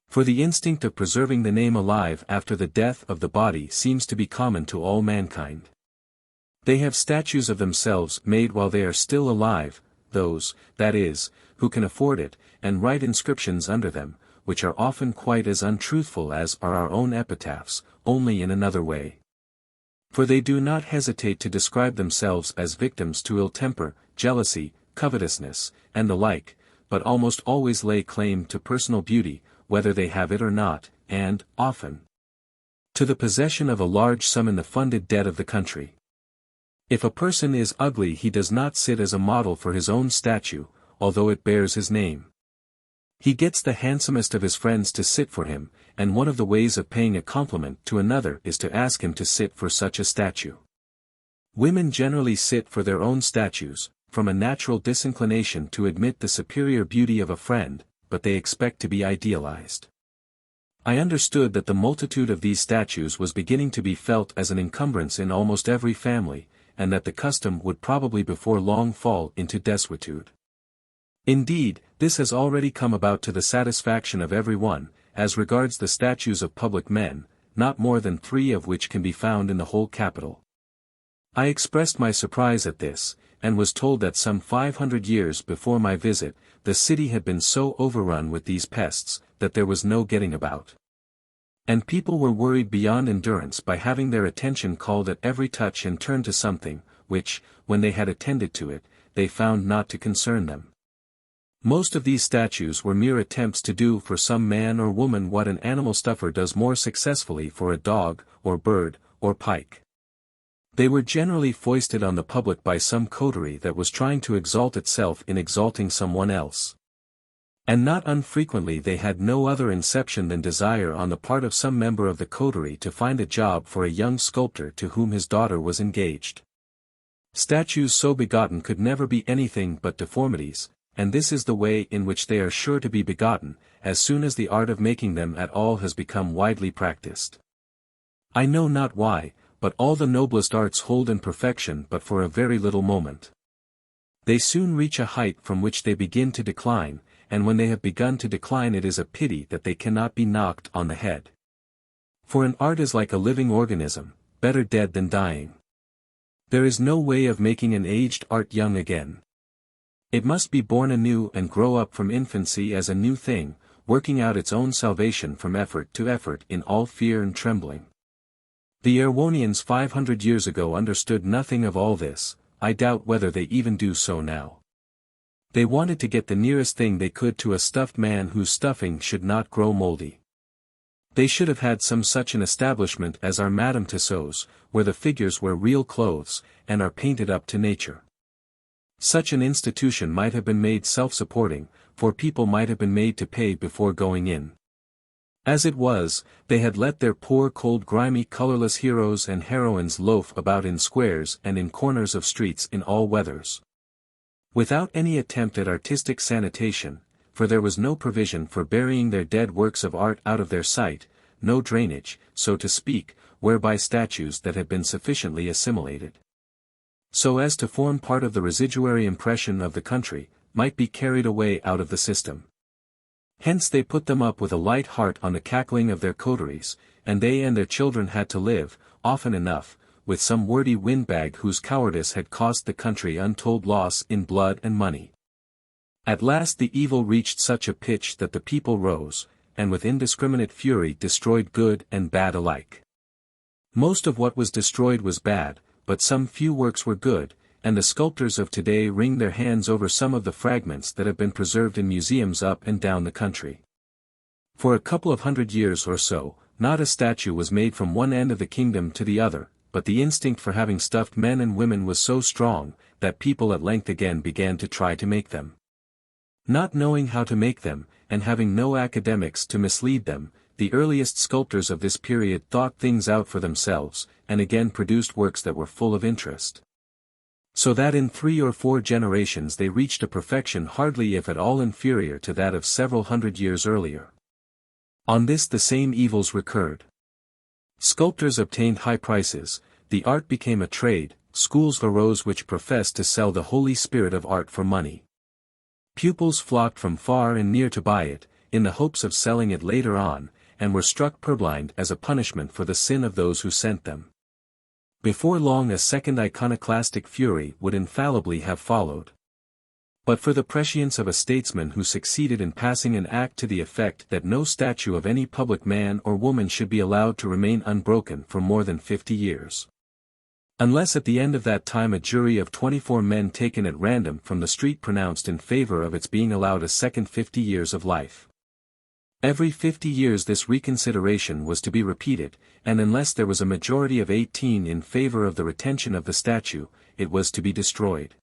For the instinct of preserving the name alive after the death of the body seems to be common to all mankind. They have statues of themselves made while they are still alive, those, that is, who can afford it, and write inscriptions under them, which are often quite as untruthful as are our own epitaphs, only in another way. For they do not hesitate to describe themselves as victims to ill temper, jealousy, covetousness, and the like, but almost always lay claim to personal beauty, whether they have it or not, and, often, to the possession of a large sum in the funded debt of the country. If a person is ugly he does not sit as a model for his own statue, although it bears his name. He gets the handsomest of his friends to sit for him, and one of the ways of paying a compliment to another is to ask him to sit for such a statue. Women generally sit for their own statues, from a natural disinclination to admit the superior beauty of a friend, but they expect to be idealized. I understood that the multitude of these statues was beginning to be felt as an encumbrance in almost every family, and that the custom would probably before long fall into desuetude. Indeed, this has already come about to the satisfaction of everyone, as regards the statues of public men, not more than 3 of which can be found in the whole capital. I expressed my surprise at this, and was told that some 500 years before my visit, the city had been so overrun with these pests, that there was no getting about. And people were worried beyond endurance by having their attention called at every touch and turned to something, which, when they had attended to it, they found not to concern them. Most of these statues were mere attempts to do for some man or woman what an animal stuffer does more successfully for a dog, or bird, or pike. They were generally foisted on the public by some coterie that was trying to exalt itself in exalting someone else. And not unfrequently they had no other inception than desire on the part of some member of the coterie to find a job for a young sculptor to whom his daughter was engaged. Statues so begotten could never be anything but deformities, and this is the way in which they are sure to be begotten, as soon as the art of making them at all has become widely practiced. I know not why, but all the noblest arts hold in perfection but for a very little moment. They soon reach a height from which they begin to decline, and when they have begun to decline it is a pity that they cannot be knocked on the head. For an art is like a living organism, better dead than dying. There is no way of making an aged art young again. It must be born anew and grow up from infancy as a new thing, working out its own salvation from effort to effort in all fear and trembling. The Erewhonians 500 years ago understood nothing of all this. I doubt whether they even do so now. They wanted to get the nearest thing they could to a stuffed man whose stuffing should not grow moldy. They should have had some such an establishment as our Madame Tussauds, where the figures wear real clothes, and are painted up to nature. Such an institution might have been made self-supporting, for people might have been made to pay before going in. As it was, they had let their poor cold grimy colorless heroes and heroines loaf about in squares and in corners of streets in all weathers. Without any attempt at artistic sanitation, for there was no provision for burying their dead works of art out of their sight, no drainage, so to speak, whereby statues that had been sufficiently assimilated, so as to form part of the residuary impression of the country, might be carried away out of the system. Hence they put them up with a light heart on the cackling of their coteries, and they and their children had to live, often enough, with some wordy windbag whose cowardice had cost the country untold loss in blood and money. At last the evil reached such a pitch that the people rose, and with indiscriminate fury destroyed good and bad alike. Most of what was destroyed was bad, but some few works were good, and the sculptors of today wring their hands over some of the fragments that have been preserved in museums up and down the country. For a couple of 100 years or so, not a statue was made from one end of the kingdom to the other, but the instinct for having stuffed men and women was so strong, that people at length again began to try to make them. Not knowing how to make them, and having no academics to mislead them, the earliest sculptors of this period thought things out for themselves, and again produced works that were full of interest. So that in 3 or 4 generations they reached a perfection hardly if at all inferior to that of several hundred years earlier. On this the same evils recurred. Sculptors obtained high prices, the art became a trade, schools arose which professed to sell the holy spirit of art for money. Pupils flocked from far and near to buy it, in the hopes of selling it later on, and were struck purblind as a punishment for the sin of those who sent them. Before long a second iconoclastic fury would infallibly have followed. But for the prescience of a statesman who succeeded in passing an act to the effect that no statue of any public man or woman should be allowed to remain unbroken for more than 50 years. Unless at the end of that time a jury of 24 men taken at random from the street pronounced in favor of its being allowed a second 50 years of life. Every 50 years this reconsideration was to be repeated, and unless there was a majority of 18 in favor of the retention of the statue, it was to be destroyed.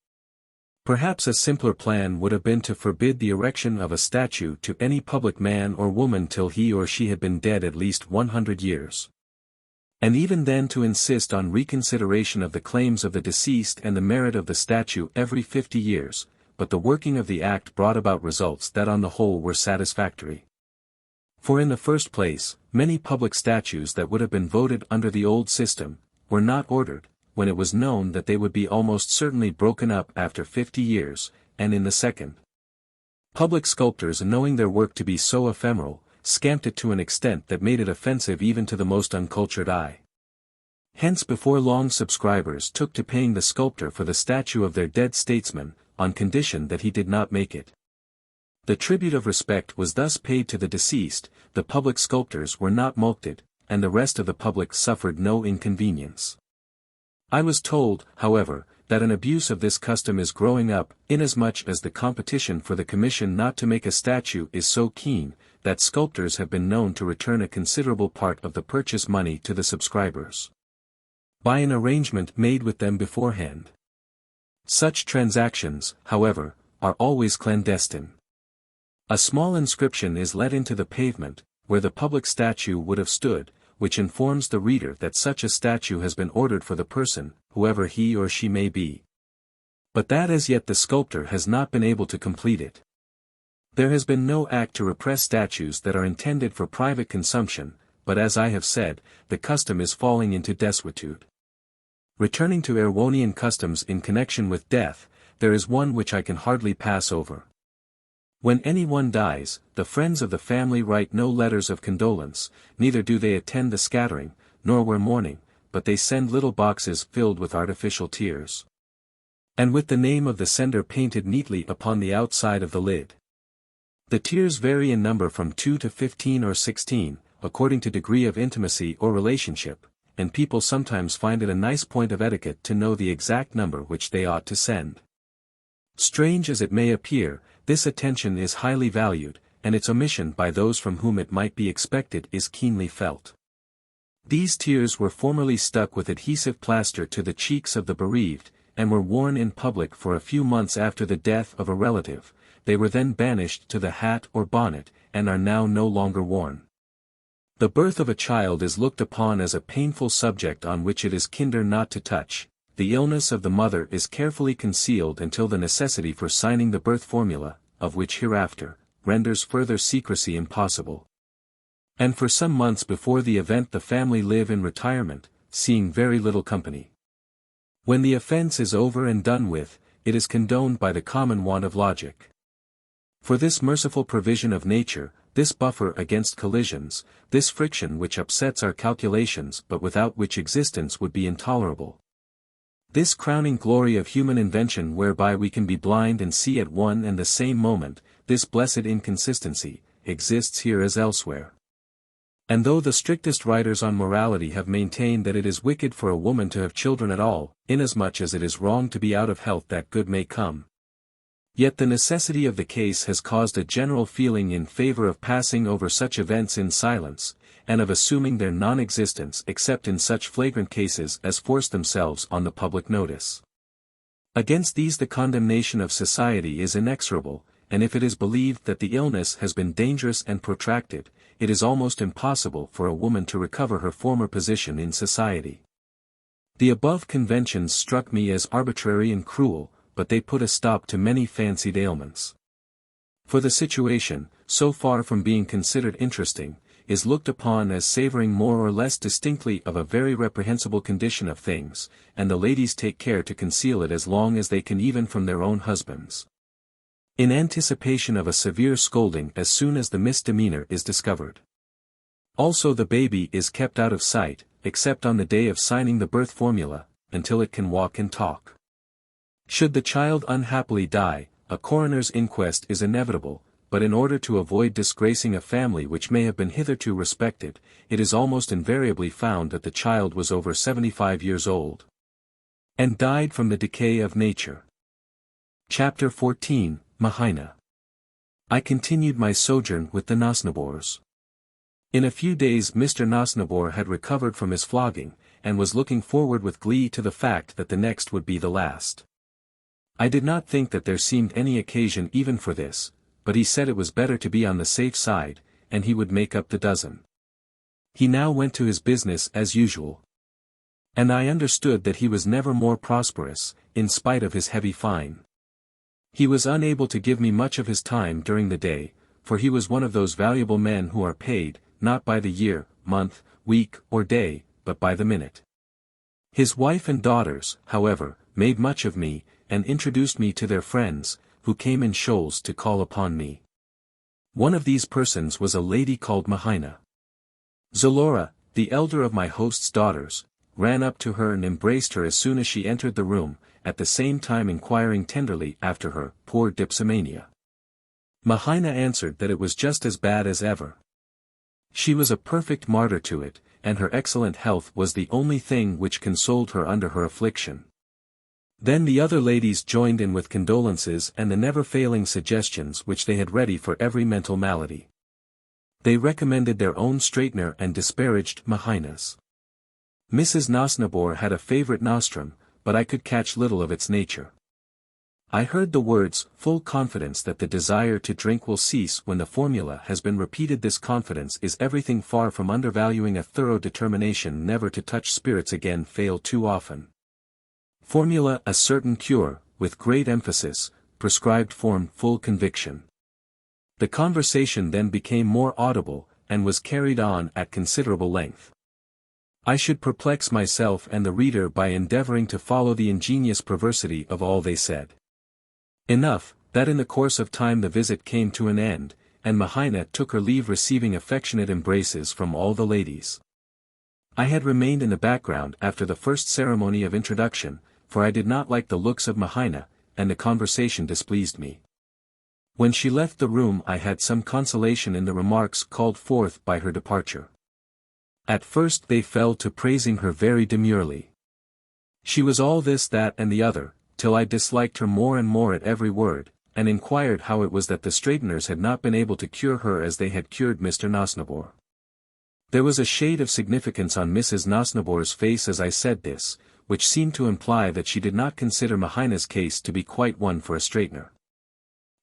Perhaps a simpler plan would have been to forbid the erection of a statue to any public man or woman till he or she had been dead at least 100 years. And even then to insist on reconsideration of the claims of the deceased and the merit of the statue every 50 years, but the working of the act brought about results that on the whole were satisfactory. For in the first place, many public statues that would have been voted under the old system, were not ordered, when it was known that they would be almost certainly broken up after 50 years, and in the second. Public sculptors, knowing their work to be so ephemeral, scamped it to an extent that made it offensive even to the most uncultured eye. Hence before long subscribers took to paying the sculptor for the statue of their dead statesman, on condition that he did not make it. The tribute of respect was thus paid to the deceased, the public sculptors were not mulcted, and the rest of the public suffered no inconvenience. I was told, however, that an abuse of this custom is growing up, inasmuch as the competition for the commission not to make a statue is so keen, that sculptors have been known to return a considerable part of the purchase money to the subscribers, by an arrangement made with them beforehand. Such transactions, however, are always clandestine. A small inscription is let into the pavement, where the public statue would have stood, which informs the reader that such a statue has been ordered for the person, whoever he or she may be. But that as yet the sculptor has not been able to complete it. There has been no act to repress statues that are intended for private consumption, but as I have said, the custom is falling into desuetude. Returning to Erewhonian customs in connection with death, there is one which I can hardly pass over. When anyone dies, the friends of the family write no letters of condolence, neither do they attend the scattering, nor wear mourning, but they send little boxes filled with artificial tears, and with the name of the sender painted neatly upon the outside of the lid. The tears vary in number from 2 to 15 or 16, according to degree of intimacy or relationship, and people sometimes find it a nice point of etiquette to know the exact number which they ought to send. Strange as it may appear, this attention is highly valued, and its omission by those from whom it might be expected is keenly felt. These tears were formerly stuck with adhesive plaster to the cheeks of the bereaved, and were worn in public for a few months after the death of a relative. They were then banished to the hat or bonnet, and are now no longer worn. The birth of a child is looked upon as a painful subject on which it is kinder not to touch. The illness of the mother is carefully concealed until the necessity for signing the birth formula, of which hereafter, renders further secrecy impossible. And for some months before the event the family live in retirement, seeing very little company. When the offense is over and done with, it is condoned by the common want of logic. For this merciful provision of nature, this buffer against collisions, this friction which upsets our calculations but without which existence would be intolerable. This crowning glory of human invention whereby we can be blind and see at one and the same moment, this blessed inconsistency, exists here as elsewhere. And though the strictest writers on morality have maintained that it is wicked for a woman to have children at all, inasmuch as it is wrong to be out of health that good may come, yet the necessity of the case has caused a general feeling in favor of passing over such events in silence, and of assuming their non-existence except in such flagrant cases as force themselves on the public notice. Against these the condemnation of society is inexorable, and if it is believed that the illness has been dangerous and protracted, it is almost impossible for a woman to recover her former position in society. The above conventions struck me as arbitrary and cruel, but they put a stop to many fancied ailments. For the situation, so far from being considered interesting, is looked upon as savoring more or less distinctly of a very reprehensible condition of things, and the ladies take care to conceal it as long as they can even from their own husbands, in anticipation of a severe scolding as soon as the misdemeanor is discovered. Also the baby is kept out of sight, except on the day of signing the birth formula, until it can walk and talk. Should the child unhappily die, a coroner's inquest is inevitable, but in order to avoid disgracing a family which may have been hitherto respected, it is almost invariably found that the child was over 75 years old, and died from the decay of nature. Chapter 14, Mahaina. I continued my sojourn with the Nosnibors. In a few days Mr. Nosnibor had recovered from his flogging, and was looking forward with glee to the fact that the next would be the last. I did not think that there seemed any occasion even for this, but he said it was better to be on the safe side, and he would make up the dozen. He now went to his business as usual. And I understood that he was never more prosperous, in spite of his heavy fine. He was unable to give me much of his time during the day, for he was one of those valuable men who are paid, not by the year, month, week, or day, but by the minute. His wife and daughters, however, made much of me, and introduced me to their friends, who came in shoals to call upon me. One of these persons was a lady called Mahaina. Zulora, the elder of my host's daughters, ran up to her and embraced her as soon as she entered the room, at the same time inquiring tenderly after her, poor dipsomania. Mahaina answered that it was just as bad as ever. She was a perfect martyr to it, and her excellent health was the only thing which consoled her under her affliction. Then the other ladies joined in with condolences and the never-failing suggestions which they had ready for every mental malady. They recommended their own straightener and disparaged Mahaina's. Mrs. Nosnibor had a favorite nostrum, but I could catch little of its nature. I heard the words, full confidence that the desire to drink will cease when the formula has been repeated. This confidence is everything far from undervaluing a thorough determination never to touch spirits again fail too often. Formula a certain cure, with great emphasis, prescribed form full conviction. The conversation then became more audible, and was carried on at considerable length. I should perplex myself and the reader by endeavoring to follow the ingenious perversity of all they said. Enough, that in the course of time the visit came to an end, and Mahaina took her leave receiving affectionate embraces from all the ladies. I had remained in the background after the first ceremony of introduction, for I did not like the looks of Mahaina, and the conversation displeased me. When she left the room I had some consolation in the remarks called forth by her departure. At first they fell to praising her very demurely. She was all this, that and the other, till I disliked her more and more at every word, and inquired how it was that the straighteners had not been able to cure her as they had cured Mr. Nosnibor. There was a shade of significance on Mrs. Nosnibor's face as I said this, which seemed to imply that she did not consider Mahaina's case to be quite one for a straightener.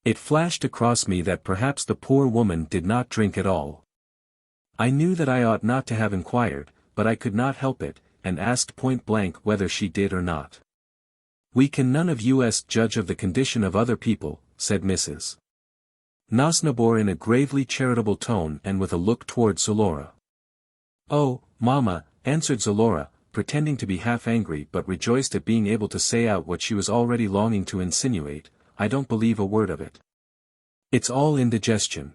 It flashed across me that perhaps the poor woman did not drink at all. I knew that I ought not to have inquired, but I could not help it, and asked point-blank whether she did or not. "We can none of us judge of the condition of other people," said Mrs. Nosnibor in a gravely charitable tone and with a look toward Zulora. "Oh, mamma," answered Zulora, pretending to be half angry but rejoiced at being able to say out what she was already longing to insinuate, "I don't believe a word of it. It's all indigestion.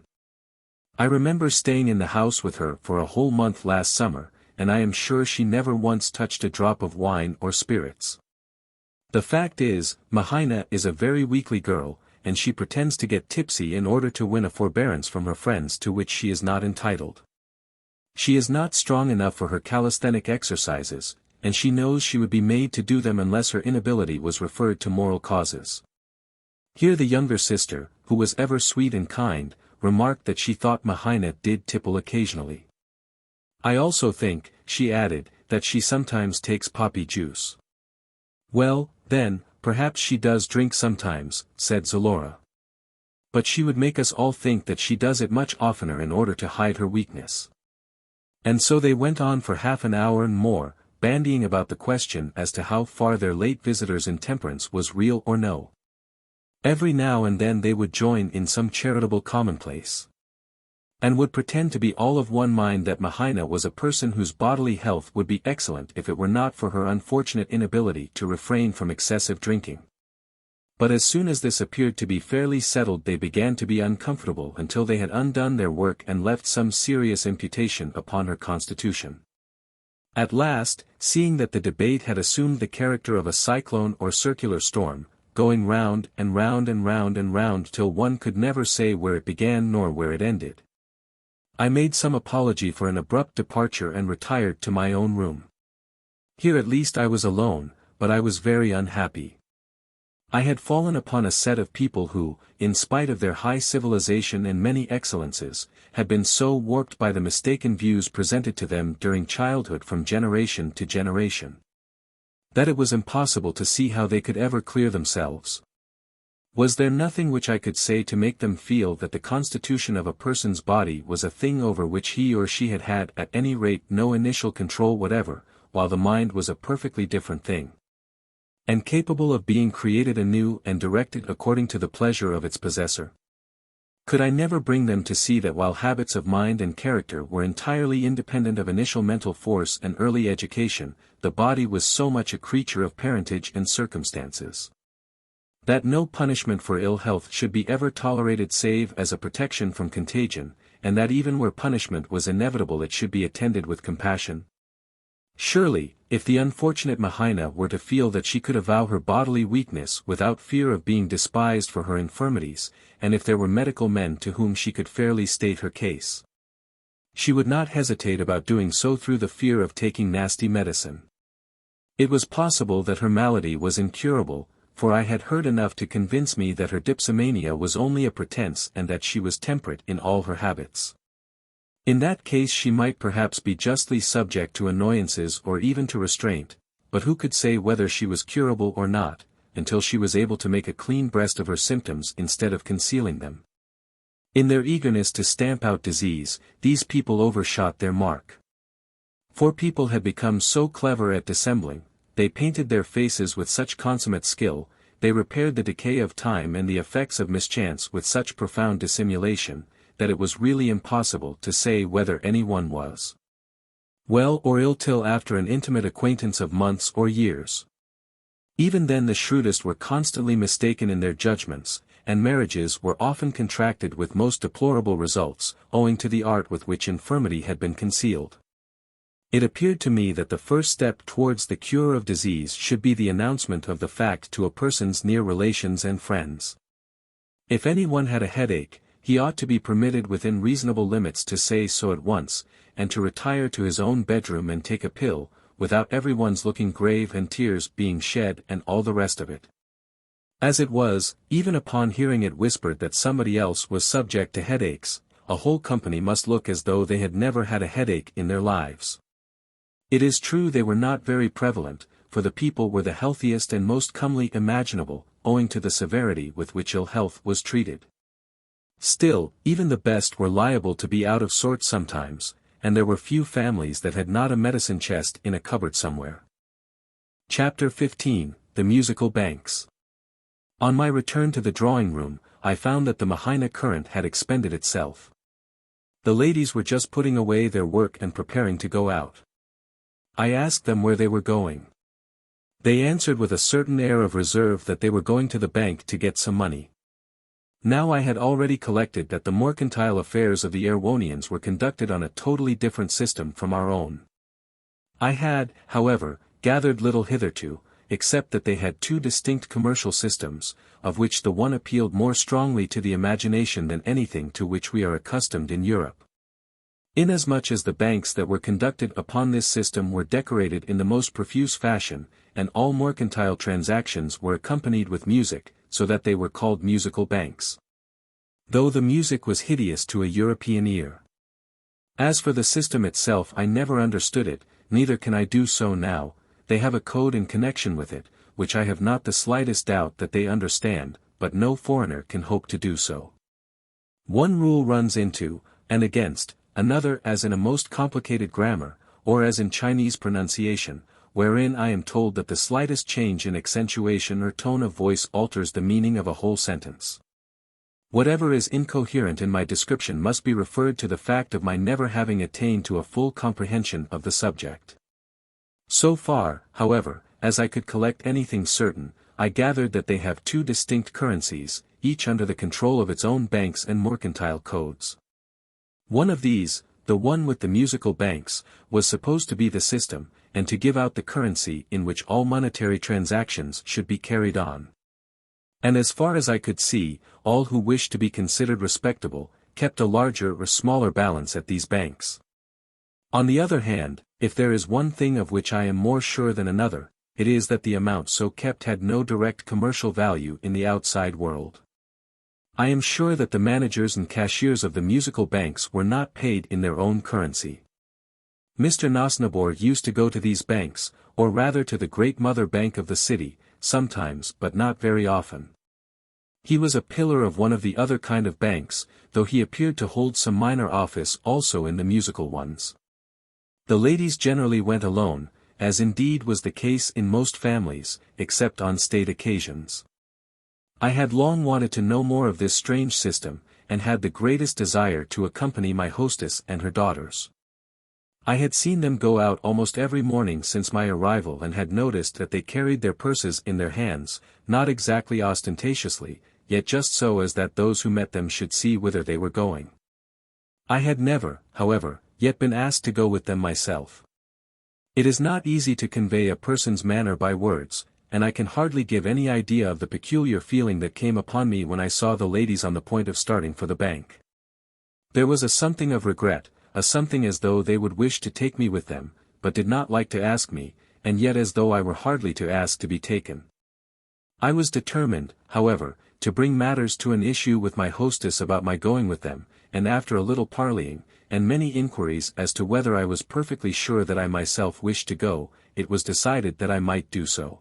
I remember staying in the house with her for a whole month last summer, and I am sure she never once touched a drop of wine or spirits. The fact is, Mahaina is a very weakly girl, and she pretends to get tipsy in order to win a forbearance from her friends to which she is not entitled. She is not strong enough for her calisthenic exercises, and she knows she would be made to do them unless her inability was referred to moral causes." Here the younger sister, who was ever sweet and kind, remarked that she thought Mahaina did tipple occasionally. "I also think," she added, "that she sometimes takes poppy juice." "Well, then, perhaps she does drink sometimes," said Zulora. "But she would make us all think that she does it much oftener in order to hide her weakness." And so they went on for half an hour and more, bandying about the question as to how far their late visitor's intemperance was real or no. Every now and then they would join in some charitable commonplace, and would pretend to be all of one mind that Mahaina was a person whose bodily health would be excellent if it were not for her unfortunate inability to refrain from excessive drinking. But as soon as this appeared to be fairly settled they began to be uncomfortable until they had undone their work and left some serious imputation upon her constitution. At last, seeing that the debate had assumed the character of a cyclone or circular storm, going round and round and round and round till one could never say where it began nor where it ended, I made some apology for an abrupt departure and retired to my own room. Here at least I was alone, but I was very unhappy. I had fallen upon a set of people who, in spite of their high civilization and many excellences, had been so warped by the mistaken views presented to them during childhood from generation to generation, that it was impossible to see how they could ever clear themselves. Was there nothing which I could say to make them feel that the constitution of a person's body was a thing over which he or she had had at any rate no initial control whatever, while the mind was a perfectly different thing, and capable of being created anew and directed according to the pleasure of its possessor? Could I never bring them to see that while habits of mind and character were entirely independent of initial mental force and early education, the body was so much a creature of parentage and circumstances, that no punishment for ill health should be ever tolerated save as a protection from contagion, and that even where punishment was inevitable it should be attended with compassion? Surely, if the unfortunate Mahaina were to feel that she could avow her bodily weakness without fear of being despised for her infirmities, and if there were medical men to whom she could fairly state her case, she would not hesitate about doing so through the fear of taking nasty medicine. It was possible that her malady was incurable, for I had heard enough to convince me that her dipsomania was only a pretense and that she was temperate in all her habits. In that case she might perhaps be justly subject to annoyances or even to restraint, but who could say whether she was curable or not, until she was able to make a clean breast of her symptoms instead of concealing them? In their eagerness to stamp out disease, these people overshot their mark. For people had become so clever at dissembling, they painted their faces with such consummate skill, they repaired the decay of time and the effects of mischance with such profound dissimulation, that it was really impossible to say whether anyone was well or ill till after an intimate acquaintance of months or years. Even then the shrewdest were constantly mistaken in their judgments, and marriages were often contracted with most deplorable results, owing to the art with which infirmity had been concealed. It appeared to me that the first step towards the cure of disease should be the announcement of the fact to a person's near relations and friends. If anyone had a headache, he ought to be permitted within reasonable limits to say so at once, and to retire to his own bedroom and take a pill, without everyone's looking grave and tears being shed and all the rest of it. As it was, even upon hearing it whispered that somebody else was subject to headaches, a whole company must look as though they had never had a headache in their lives. It is true they were not very prevalent, for the people were the healthiest and most comely imaginable, owing to the severity with which ill health was treated. Still, even the best were liable to be out of sorts sometimes, and there were few families that had not a medicine chest in a cupboard somewhere. Chapter 15, The Musical Banks. On my return to the drawing-room, I found that the Mahaina current had expended itself. The ladies were just putting away their work and preparing to go out. I asked them where they were going. They answered with a certain air of reserve that they were going to the bank to get some money. Now I had already collected that the mercantile affairs of the Erewhonians were conducted on a totally different system from our own. I had, however, gathered little hitherto, except that they had two distinct commercial systems, of which the one appealed more strongly to the imagination than anything to which we are accustomed in Europe. Inasmuch as the banks that were conducted upon this system were decorated in the most profuse fashion, and all mercantile transactions were accompanied with music, so that they were called musical banks. Though the music was hideous to a European ear. As for the system itself, I never understood it, neither can I do so now. They have a code in connection with it, which I have not the slightest doubt that they understand, but no foreigner can hope to do so. One rule runs into, and against, another, as in a most complicated grammar, or as in Chinese pronunciation, wherein I am told that the slightest change in accentuation or tone of voice alters the meaning of a whole sentence. Whatever is incoherent in my description must be referred to the fact of my never having attained to a full comprehension of the subject. So far, however, as I could collect anything certain, I gathered that they have two distinct currencies, each under the control of its own banks and mercantile codes. One of these, the one with the musical banks, was supposed to be the system, and to give out the currency in which all monetary transactions should be carried on. And as far as I could see, all who wished to be considered respectable, kept a larger or smaller balance at these banks. On the other hand, if there is one thing of which I am more sure than another, it is that the amount so kept had no direct commercial value in the outside world. I am sure that the managers and cashiers of the musical banks were not paid in their own currency. Mr. Nosnibor used to go to these banks, or rather to the great mother bank of the city, sometimes but not very often. He was a pillar of one of the other kind of banks, though he appeared to hold some minor office also in the musical ones. The ladies generally went alone, as indeed was the case in most families, except on state occasions. I had long wanted to know more of this strange system, and had the greatest desire to accompany my hostess and her daughters. I had seen them go out almost every morning since my arrival and had noticed that they carried their purses in their hands, not exactly ostentatiously, yet just so as that those who met them should see whither they were going. I had never, however, yet been asked to go with them myself. It is not easy to convey a person's manner by words, and I can hardly give any idea of the peculiar feeling that came upon me when I saw the ladies on the point of starting for the bank. There was a something of regret, a something as though they would wish to take me with them, but did not like to ask me, and yet as though I were hardly to ask to be taken. I was determined, however, to bring matters to an issue with my hostess about my going with them, and after a little parleying, and many inquiries as to whether I was perfectly sure that I myself wished to go, it was decided that I might do so.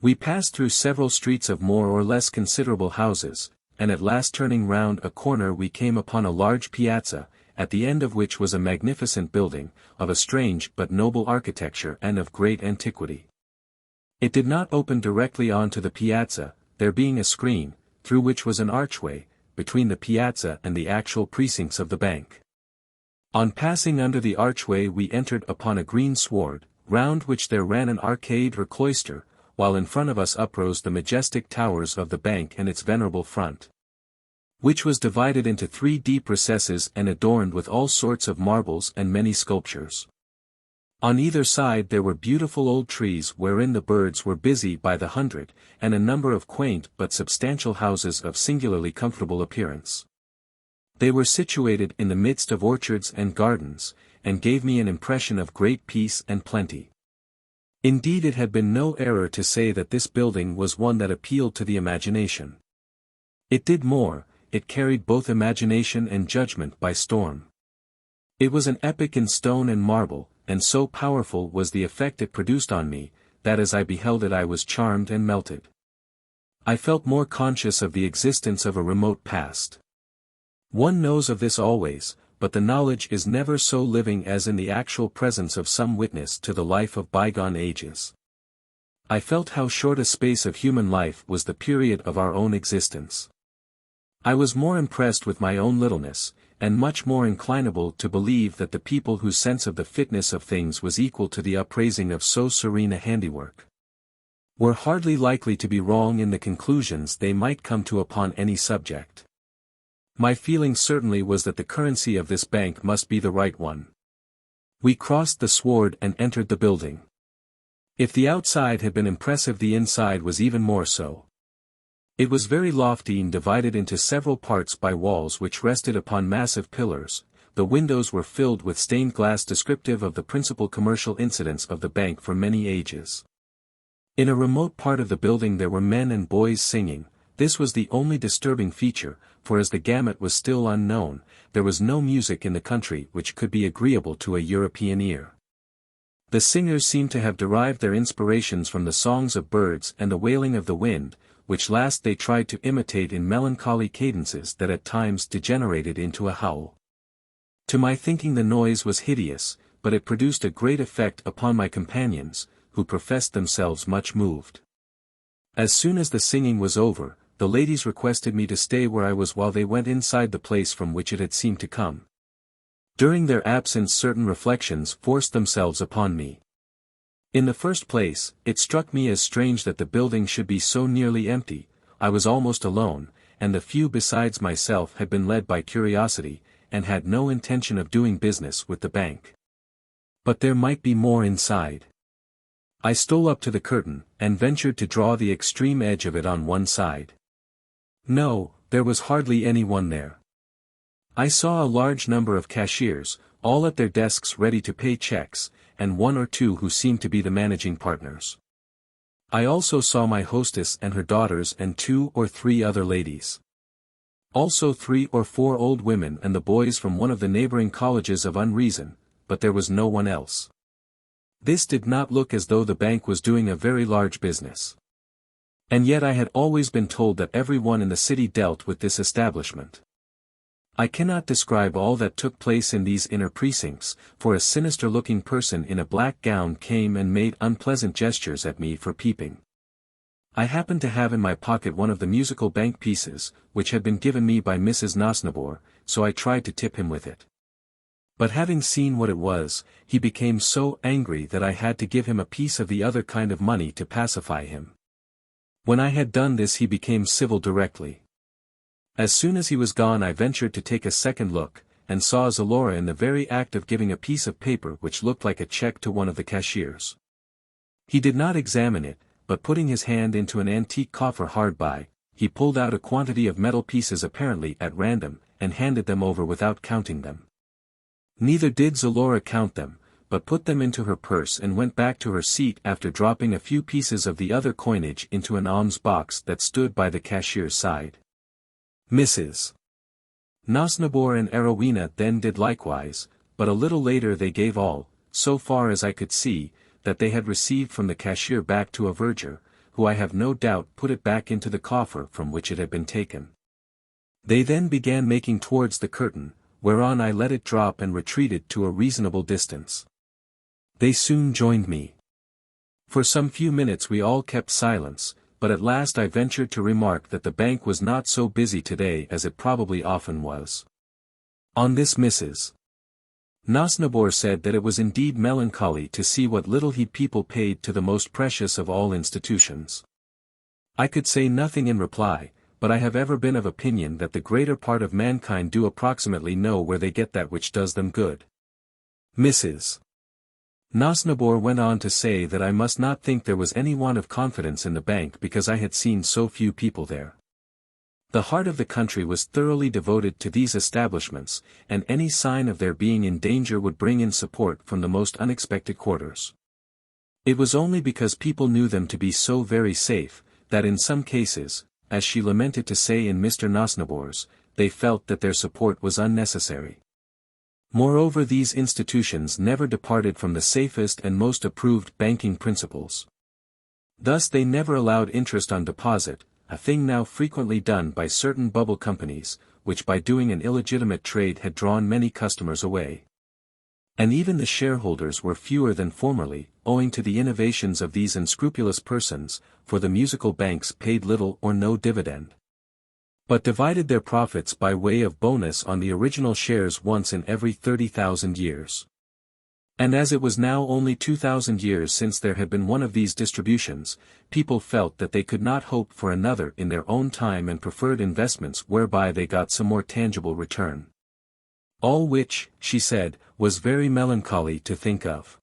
We passed through several streets of more or less considerable houses, and at last turning round a corner we came upon a large piazza, at the end of which was a magnificent building, of a strange but noble architecture and of great antiquity. It did not open directly on to the piazza, there being a screen, through which was an archway, between the piazza and the actual precincts of the bank. On passing under the archway we entered upon a green sward, round which there ran an arcade or cloister, while in front of us uprose the majestic towers of the bank and its venerable front, which was divided into 3 deep recesses and adorned with all sorts of marbles and many sculptures. On either side there were beautiful old trees wherein the birds were busy by the hundred, and a number of quaint but substantial houses of singularly comfortable appearance. They were situated in the midst of orchards and gardens, and gave me an impression of great peace and plenty. Indeed it had been no error to say that this building was one that appealed to the imagination. It did more, it carried both imagination and judgment by storm. It was an epic in stone and marble, and so powerful was the effect it produced on me, that as I beheld it I was charmed and melted. I felt more conscious of the existence of a remote past. One knows of this always, but the knowledge is never so living as in the actual presence of some witness to the life of bygone ages. I felt how short a space of human life was the period of our own existence. I was more impressed with my own littleness, and much more inclinable to believe that the people whose sense of the fitness of things was equal to the upraising of so serene a handiwork, were hardly likely to be wrong in the conclusions they might come to upon any subject. My feeling certainly was that the currency of this bank must be the right one. We crossed the sward and entered the building. If the outside had been impressive the inside was even more so. It was very lofty and divided into several parts by walls which rested upon massive pillars. The windows were filled with stained glass descriptive of the principal commercial incidents of the bank for many ages. In a remote part of the building there were men and boys singing. This was the only disturbing feature, for as the gamut was still unknown, there was no music in the country which could be agreeable to a European ear. The singers seemed to have derived their inspirations from the songs of birds and the wailing of the wind, which last they tried to imitate in melancholy cadences that at times degenerated into a howl. To my thinking the noise was hideous, but it produced a great effect upon my companions, who professed themselves much moved. As soon as the singing was over, the ladies requested me to stay where I was while they went inside the place from which it had seemed to come. During their absence certain reflections forced themselves upon me. In the first place, it struck me as strange that the building should be so nearly empty. I was almost alone, and the few besides myself had been led by curiosity, and had no intention of doing business with the bank. But there might be more inside. I stole up to the curtain, and ventured to draw the extreme edge of it on one side. No, there was hardly anyone there. I saw a large number of cashiers, all at their desks ready to pay checks, and 1 or 2 who seemed to be the managing partners. I also saw my hostess and her daughters and 2 or 3 other ladies. Also 3 or 4 old women and the boys from one of the neighboring colleges of Unreason, but there was no one else. This did not look as though the bank was doing a very large business. And yet I had always been told that everyone in the city dealt with this establishment. I cannot describe all that took place in these inner precincts, for a sinister-looking person in a black gown came and made unpleasant gestures at me for peeping. I happened to have in my pocket one of the musical bank pieces, which had been given me by Mrs. Nosnibor, so I tried to tip him with it. But having seen what it was, he became so angry that I had to give him a piece of the other kind of money to pacify him. When I had done this he became civil directly. As soon as he was gone I ventured to take a second look, and saw Zalora in the very act of giving a piece of paper which looked like a check to one of the cashiers. He did not examine it, but putting his hand into an antique coffer hard by, he pulled out a quantity of metal pieces apparently at random, and handed them over without counting them. Neither did Zalora count them, but put them into her purse and went back to her seat after dropping a few pieces of the other coinage into an alms box that stood by the cashier's side. Mrs. Nosnibor and Arowhena then did likewise, but a little later they gave all, so far as I could see, that they had received from the cashier back to a verger, who I have no doubt put it back into the coffer from which it had been taken. They then began making towards the curtain, whereon I let it drop and retreated to a reasonable distance. They soon joined me. For some few minutes we all kept silence, but at last I ventured to remark that the bank was not so busy today as it probably often was. On this Mrs. Nosnibor said that it was indeed melancholy to see what little heed people paid to the most precious of all institutions. I could say nothing in reply, but I have ever been of opinion that the greater part of mankind do approximately know where they get that which does them good. Mrs. Nosnibor went on to say that I must not think there was any want of confidence in the bank because I had seen so few people there. The heart of the country was thoroughly devoted to these establishments, and any sign of their being in danger would bring in support from the most unexpected quarters. It was only because people knew them to be so very safe, that in some cases, as she lamented to say in Mr. Nosnibor's, they felt that their support was unnecessary. Moreover, these institutions never departed from the safest and most approved banking principles. Thus they never allowed interest on deposit, a thing now frequently done by certain bubble companies, which by doing an illegitimate trade had drawn many customers away. And even the shareholders were fewer than formerly, owing to the innovations of these unscrupulous persons, for the musical banks paid little or no dividend, but divided their profits by way of bonus on the original shares once in every 30,000 years. And as it was now only 2,000 years since there had been one of these distributions, people felt that they could not hope for another in their own time and preferred investments whereby they got some more tangible return. All which, she said, was very melancholy to think of.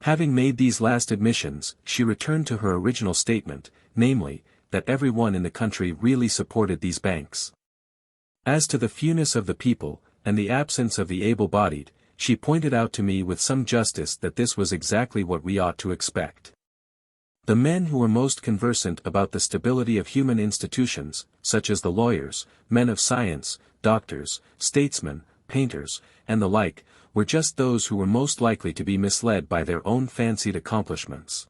Having made these last admissions, she returned to her original statement, namely, that everyone in the country really supported these banks. As to the fewness of the people, and the absence of the able-bodied, she pointed out to me with some justice that this was exactly what we ought to expect. The men who were most conversant about the stability of human institutions, such as the lawyers, men of science, doctors, statesmen, painters, and the like, were just those who were most likely to be misled by their own fancied accomplishments,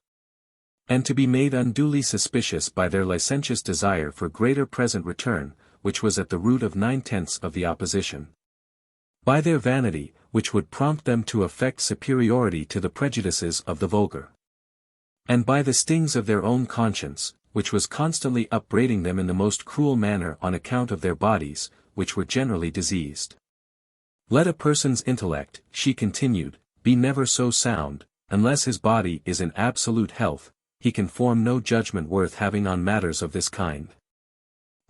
and to be made unduly suspicious by their licentious desire for greater present return, which was at the root of 9/10 of the opposition. By their vanity, which would prompt them to affect superiority to the prejudices of the vulgar. And by the stings of their own conscience, which was constantly upbraiding them in the most cruel manner on account of their bodies, which were generally diseased. Let a person's intellect, she continued, be never so sound, unless his body is in absolute health, he can form no judgment worth having on matters of this kind.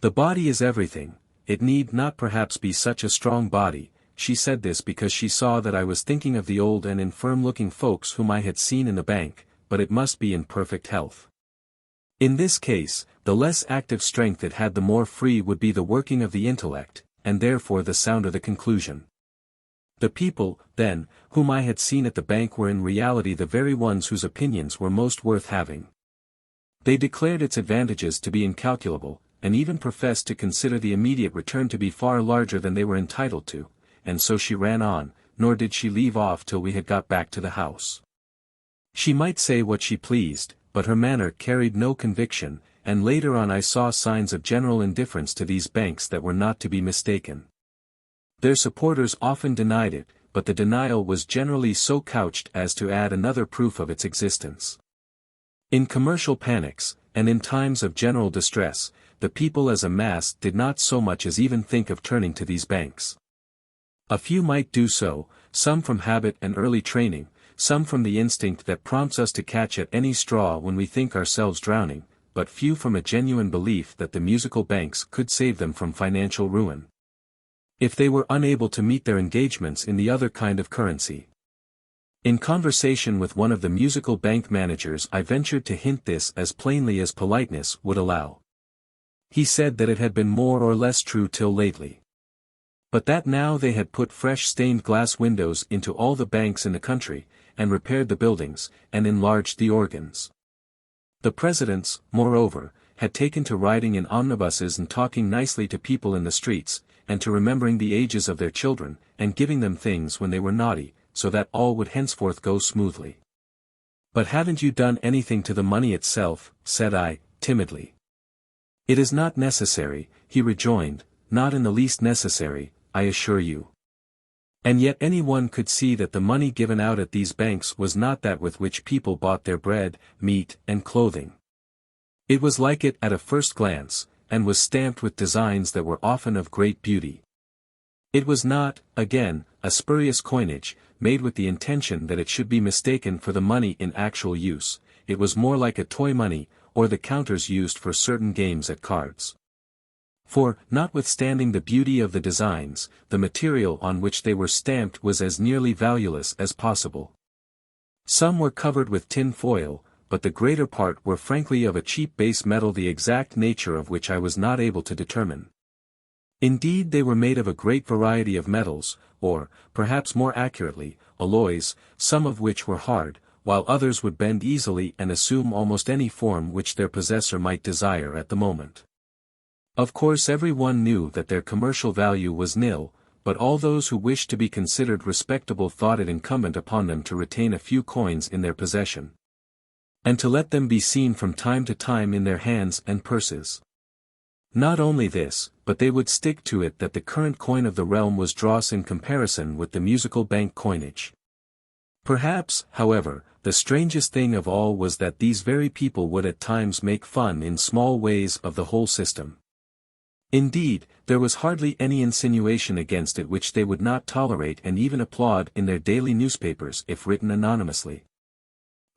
The body is everything, it need not perhaps be such a strong body. She said this because she saw that I was thinking of the old and infirm-looking folks whom I had seen in the bank, but it must be in perfect health. In this case, the less active strength it had the more free would be the working of the intellect, and therefore the sounder the conclusion. The people, then, whom I had seen at the bank were in reality the very ones whose opinions were most worth having. They declared its advantages to be incalculable, and even professed to consider the immediate return to be far larger than they were entitled to. And so she ran on, nor did she leave off till we had got back to the house. She might say what she pleased, but her manner carried no conviction, and later on I saw signs of general indifference to these banks that were not to be mistaken. Their supporters often denied it, but the denial was generally so couched as to add another proof of its existence. In commercial panics, and in times of general distress, the people as a mass did not so much as even think of turning to these banks. A few might do so, some from habit and early training, some from the instinct that prompts us to catch at any straw when we think ourselves drowning, but few from a genuine belief that the musical banks could save them from financial ruin, if they were unable to meet their engagements in the other kind of currency. In conversation with one of the musical bank managers I ventured to hint this as plainly as politeness would allow. He said that it had been more or less true till lately, but that now they had put fresh stained glass windows into all the banks in the country, and repaired the buildings, and enlarged the organs. The presidents, moreover, had taken to riding in omnibuses and talking nicely to people in the streets, and to remembering the ages of their children, and giving them things when they were naughty, so that all would henceforth go smoothly. "But haven't you done anything to the money itself?" said I, timidly. "It is not necessary," he rejoined, "not in the least necessary, I assure you." And yet anyone could see that the money given out at these banks was not that with which people bought their bread, meat, and clothing. It was like it at a first glance, and was stamped with designs that were often of great beauty. It was not, again, a spurious coinage, made with the intention that it should be mistaken for the money in actual use. It was more like a toy money, or the counters used for certain games at cards. For, notwithstanding the beauty of the designs, the material on which they were stamped was as nearly valueless as possible. Some were covered with tin foil, but the greater part were frankly of a cheap base metal, the exact nature of which I was not able to determine. Indeed, they were made of a great variety of metals, or, perhaps more accurately, alloys, some of which were hard, while others would bend easily and assume almost any form which their possessor might desire at the moment. Of course every one knew that their commercial value was nil, but all those who wished to be considered respectable thought it incumbent upon them to retain a few coins in their possession, and to let them be seen from time to time in their hands and purses. Not only this, but they would stick to it that the current coin of the realm was dross in comparison with the musical bank coinage. Perhaps, however, the strangest thing of all was that these very people would at times make fun in small ways of the whole system. Indeed, there was hardly any insinuation against it which they would not tolerate and even applaud in their daily newspapers if written anonymously.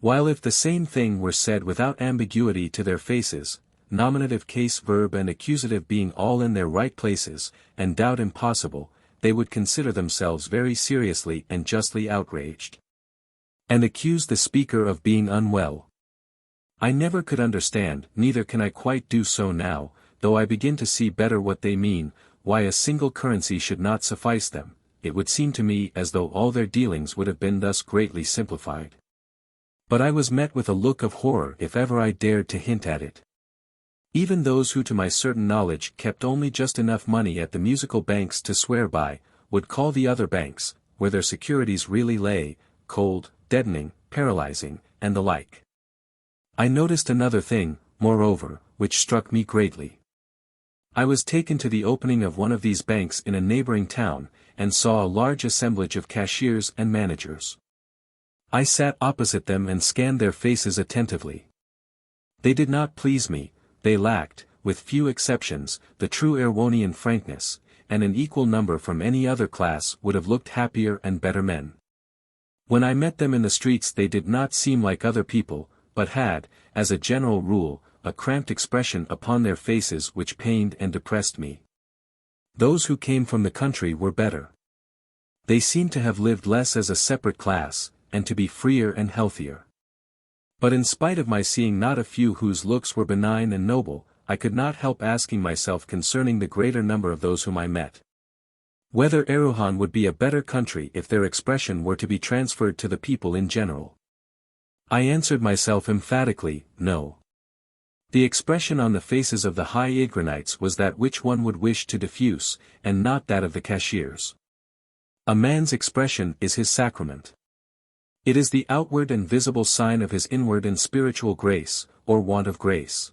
While if the same thing were said without ambiguity to their faces, nominative, case, verb and accusative being all in their right places, and doubt impossible, they would consider themselves very seriously and justly outraged, and accuse the speaker of being unwell. I never could understand, neither can I quite do so now, though I begin to see better what they mean, why a single currency should not suffice them. It would seem to me as though all their dealings would have been thus greatly simplified. But I was met with a look of horror if ever I dared to hint at it. Even those who to my certain knowledge kept only just enough money at the musical banks to swear by, would call the other banks, where their securities really lay, cold, deadening, paralyzing, and the like. I noticed another thing, moreover, which struck me greatly. I was taken to the opening of one of these banks in a neighboring town, and saw a large assemblage of cashiers and managers. I sat opposite them and scanned their faces attentively. They did not please me, they lacked, with few exceptions, the true Erewhonian frankness, and an equal number from any other class would have looked happier and better men. When I met them in the streets they did not seem like other people, but had, as a general rule, a cramped expression upon their faces which pained and depressed me. Those who came from the country were better. They seemed to have lived less as a separate class, and to be freer and healthier. But in spite of my seeing not a few whose looks were benign and noble, I could not help asking myself concerning the greater number of those whom I met, whether Erewhon would be a better country if their expression were to be transferred to the people in general. I answered myself emphatically, no. The expression on the faces of the high Ydgrunites was that which one would wish to diffuse, and not that of the cashiers. A man's expression is his sacrament. It is the outward and visible sign of his inward and spiritual grace, or want of grace.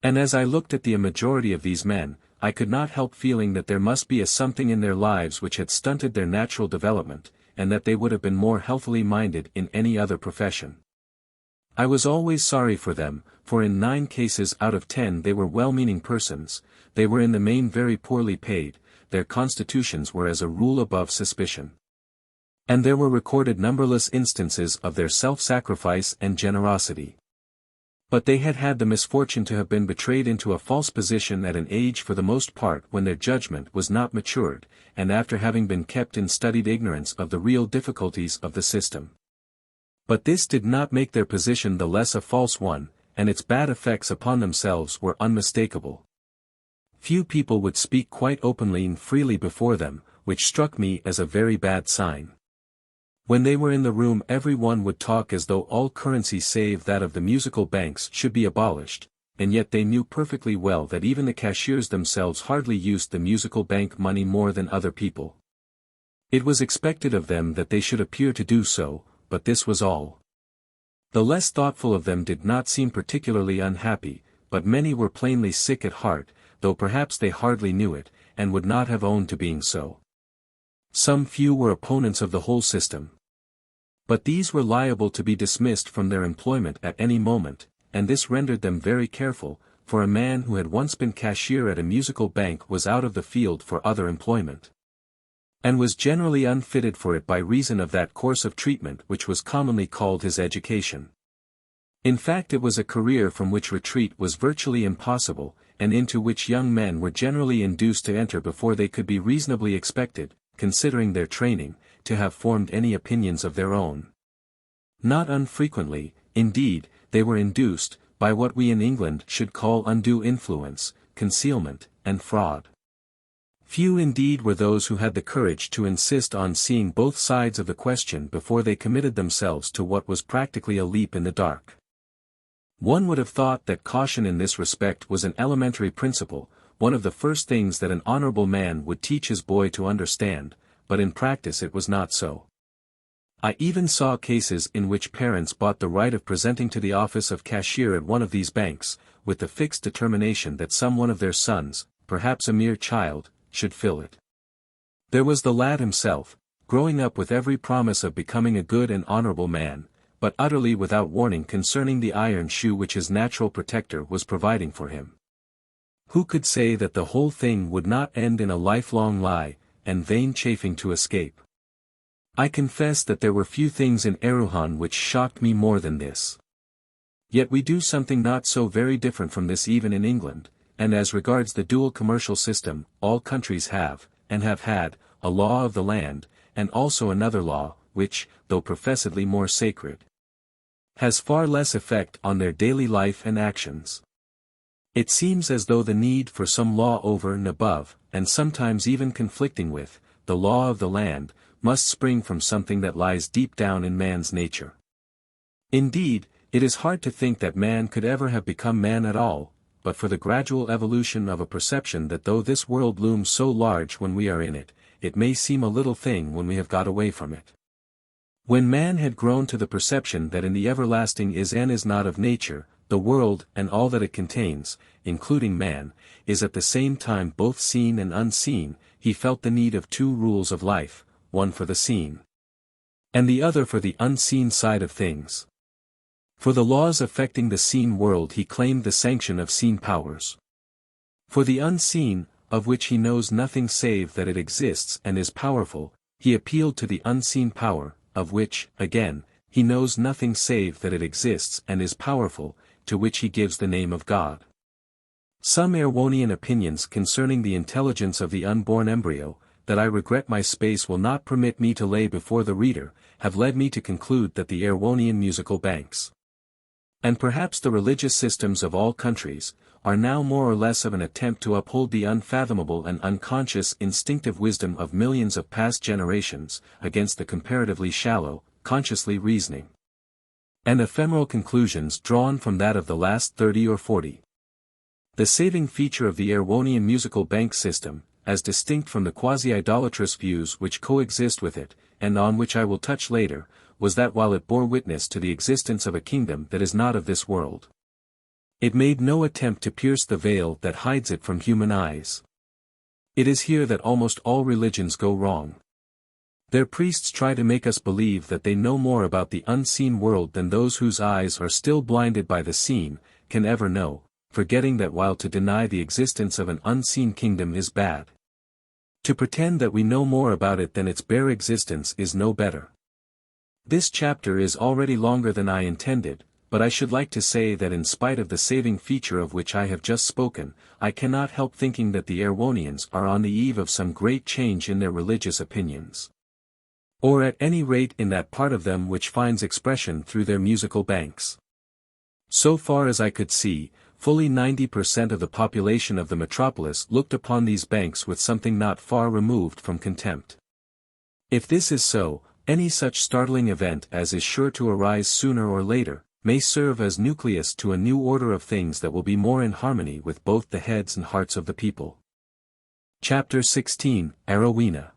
And as I looked at the majority of these men, I could not help feeling that there must be a something in their lives which had stunted their natural development, and that they would have been more healthily minded in any other profession. I was always sorry for them, for in 9 cases out of 10 they were well-meaning persons, they were in the main very poorly paid, their constitutions were as a rule above suspicion. And there were recorded numberless instances of their self-sacrifice and generosity. But they had had the misfortune to have been betrayed into a false position at an age for the most part when their judgment was not matured, and after having been kept in studied ignorance of the real difficulties of the system. But this did not make their position the less a false one, and its bad effects upon themselves were unmistakable. Few people would speak quite openly and freely before them, which struck me as a very bad sign. When they were in the room every one would talk as though all currency save that of the musical banks should be abolished, and yet they knew perfectly well that even the cashiers themselves hardly used the musical bank money more than other people. It was expected of them that they should appear to do so, but this was all. The less thoughtful of them did not seem particularly unhappy, but many were plainly sick at heart, though perhaps they hardly knew it, and would not have owned to being so. Some few were opponents of the whole system. But these were liable to be dismissed from their employment at any moment, and this rendered them very careful, for a man who had once been cashier at a musical bank was out of the field for other employment, and was generally unfitted for it by reason of that course of treatment which was commonly called his education. In fact, it was a career from which retreat was virtually impossible, and into which young men were generally induced to enter before they could be reasonably expected, considering their training, to have formed any opinions of their own. Not unfrequently, indeed, they were induced, by what we in England should call undue influence, concealment, and fraud. Few indeed were those who had the courage to insist on seeing both sides of the question before they committed themselves to what was practically a leap in the dark. One would have thought that caution in this respect was an elementary principle, one of the first things that an honorable man would teach his boy to understand, but in practice it was not so. I even saw cases in which parents bought the right of presenting to the office of cashier at one of these banks, with the fixed determination that some one of their sons, perhaps a mere child, should fill it. There was the lad himself, growing up with every promise of becoming a good and honorable man, but utterly without warning concerning the iron shoe which his natural protector was providing for him. Who could say that the whole thing would not end in a lifelong lie, and vain chafing to escape? I confess that there were few things in Erewhon which shocked me more than this. Yet we do something not so very different from this even in England, and as regards the dual commercial system, all countries have, and have had, a law of the land, and also another law, which, though professedly more sacred, has far less effect on their daily life and actions. It seems as though the need for some law over and above, and sometimes even conflicting with, the law of the land, must spring from something that lies deep down in man's nature. Indeed, it is hard to think that man could ever have become man at all, but for the gradual evolution of a perception that though this world looms so large when we are in it, it may seem a little thing when we have got away from it. When man had grown to the perception that in the everlasting is and is not of nature, the world and all that it contains, including man, is at the same time both seen and unseen, he felt the need of 2 rules of life, one for the seen, and the other for the unseen side of things. For the laws affecting the seen world he claimed the sanction of seen powers. For the unseen, of which he knows nothing save that it exists and is powerful, he appealed to the unseen power, of which, again, he knows nothing save that it exists and is powerful, to which he gives the name of God. Some Erewhonian opinions concerning the intelligence of the unborn embryo, that I regret my space will not permit me to lay before the reader, have led me to conclude that the Erewhonian musical banks, and perhaps the religious systems of all countries, are now more or less of an attempt to uphold the unfathomable and unconscious instinctive wisdom of millions of past generations, against the comparatively shallow, consciously reasoning and ephemeral conclusions drawn from that of the last 30 or 40. The saving feature of the Erewhonian musical bank system, as distinct from the quasi-idolatrous views which coexist with it, and on which I will touch later, was that while it bore witness to the existence of a kingdom that is not of this world, It made no attempt to pierce the veil that hides it from human eyes. It is here that almost all religions go wrong. Their priests try to make us believe that they know more about the unseen world than those whose eyes are still blinded by the seen, can ever know, forgetting that while to deny the existence of an unseen kingdom is bad, to pretend that we know more about it than its bare existence is no better. This chapter is already longer than I intended, but I should like to say that in spite of the saving feature of which I have just spoken, I cannot help thinking that the Erewhonians are on the eve of some great change in their religious opinions. Or at any rate in that part of them which finds expression through their musical banks. So far as I could see, fully 90% of the population of the metropolis looked upon these banks with something not far removed from contempt. If this is so, any such startling event as is sure to arise sooner or later, may serve as nucleus to a new order of things that will be more in harmony with both the heads and hearts of the people. Chapter 16, Arowhena.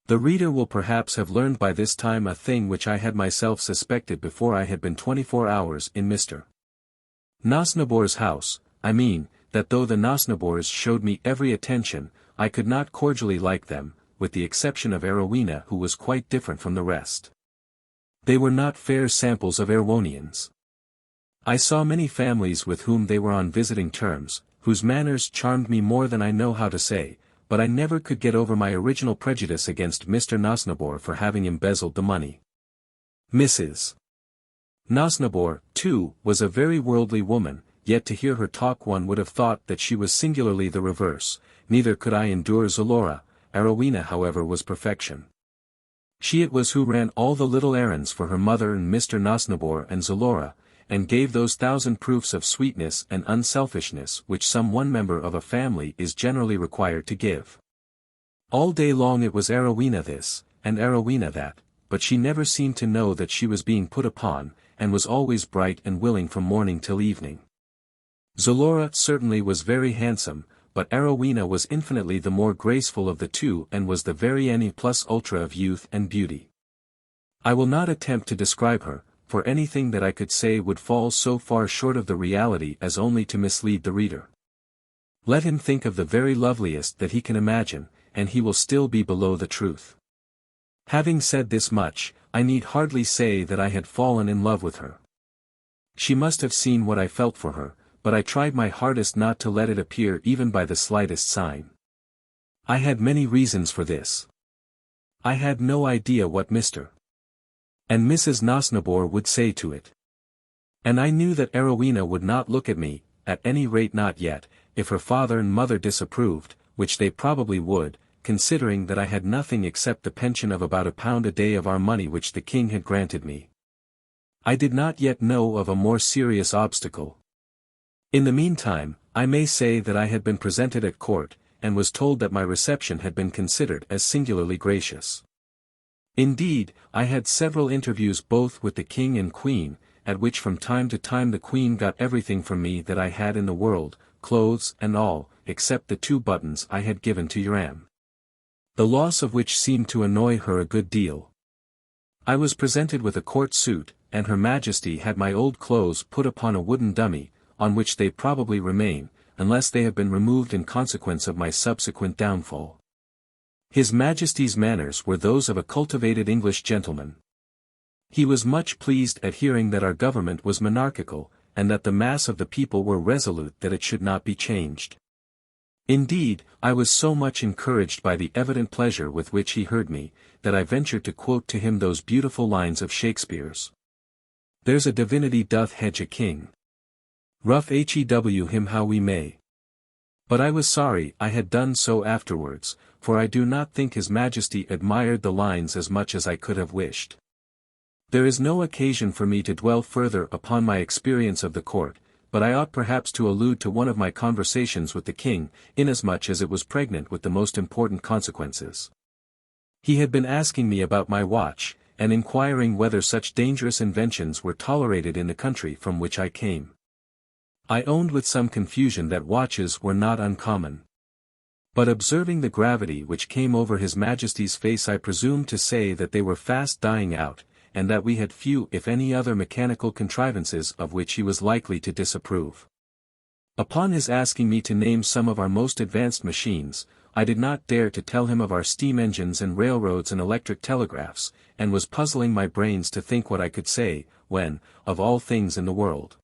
The reader will perhaps have learned by this time a thing which I had myself suspected before I had been 24 hours in Mr. Nosnibor's house, I mean, that though the Nosnibors showed me every attention, I could not cordially like them, with the exception of Arowhena, who was quite different from the rest. They were not fair samples of Erewhonians. I saw many families with whom they were on visiting terms, whose manners charmed me more than I know how to say, but I never could get over my original prejudice against Mr. Nosnibor for having embezzled the money. Mrs. Nosnibor, too, was a very worldly woman, yet to hear her talk one would have thought that she was singularly the reverse. Neither could I endure Zulora. Arowhena, however, was perfection. She it was who ran all the little errands for her mother and Mr. Nosnibor and Zulora, and gave those 1,000 proofs of sweetness and unselfishness which some one member of a family is generally required to give. All day long it was Arowhena this, and Arowhena that, but she never seemed to know that she was being put upon, and was always bright and willing from morning till evening. Zulora certainly was very handsome, but Arowhena was infinitely the more graceful of the two and was the very ne plus ultra of youth and beauty. I will not attempt to describe her, for anything that I could say would fall so far short of the reality as only to mislead the reader. Let him think of the very loveliest that he can imagine, and he will still be below the truth. Having said this much, I need hardly say that I had fallen in love with her. She must have seen what I felt for her, but I tried my hardest not to let it appear even by the slightest sign. I had many reasons for this. I had no idea what Mr. and Mrs. Nosnibor would say to it. And I knew that Arowhena would not look at me, at any rate not yet, if her father and mother disapproved, which they probably would, considering that I had nothing except the pension of about £1 a day of our money which the king had granted me. I did not yet know of a more serious obstacle. In the meantime, I may say that I had been presented at court, and was told that my reception had been considered as singularly gracious. Indeed, I had several interviews both with the king and queen, at which from time to time the queen got everything from me that I had in the world, clothes and all, except the 2 buttons I had given to Uram, the loss of which seemed to annoy her a good deal. I was presented with a court suit, and Her Majesty had my old clothes put upon a wooden dummy, on which they probably remain, unless they have been removed in consequence of my subsequent downfall. His Majesty's manners were those of a cultivated English gentleman. He was much pleased at hearing that our government was monarchical, and that the mass of the people were resolute that it should not be changed. Indeed, I was so much encouraged by the evident pleasure with which he heard me, that I ventured to quote to him those beautiful lines of Shakespeare's. There's a divinity doth hedge a king. Rough hew him how we may. But I was sorry I had done so afterwards, for I do not think His Majesty admired the lines as much as I could have wished. There is no occasion for me to dwell further upon my experience of the court, but I ought perhaps to allude to one of my conversations with the king, inasmuch as it was pregnant with the most important consequences. He had been asking me about my watch, and inquiring whether such dangerous inventions were tolerated in the country from which I came. I owned with some confusion that watches were not uncommon. But observing the gravity which came over His Majesty's face, I presumed to say that they were fast dying out, and that we had few if any other mechanical contrivances of which he was likely to disapprove. Upon his asking me to name some of our most advanced machines, I did not dare to tell him of our steam engines and railroads and electric telegraphs, and was puzzling my brains to think what I could say, when, of all things in the world,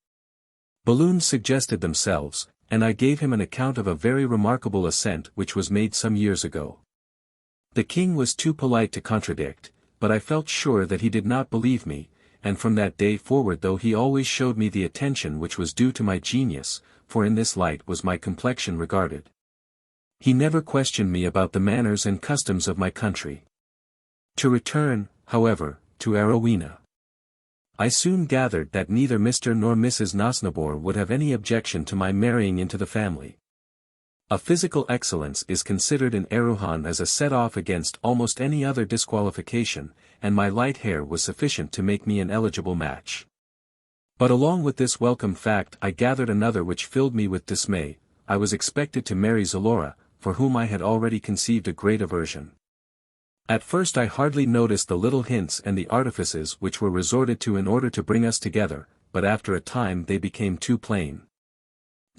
balloons suggested themselves, and I gave him an account of a very remarkable ascent which was made some years ago. The king was too polite to contradict, but I felt sure that he did not believe me, and from that day forward though he always showed me the attention which was due to my genius, for in this light was my complexion regarded, he never questioned me about the manners and customs of my country. To return, however, to Arowhena. I soon gathered that neither Mr. nor Mrs. Nosnibor would have any objection to my marrying into the family. A physical excellence is considered in Erewhon as a set-off against almost any other disqualification, and my light hair was sufficient to make me an eligible match. But along with this welcome fact I gathered another which filled me with dismay. I was expected to marry Zulora, for whom I had already conceived a great aversion. At first I hardly noticed the little hints and the artifices which were resorted to in order to bring us together, but after a time they became too plain.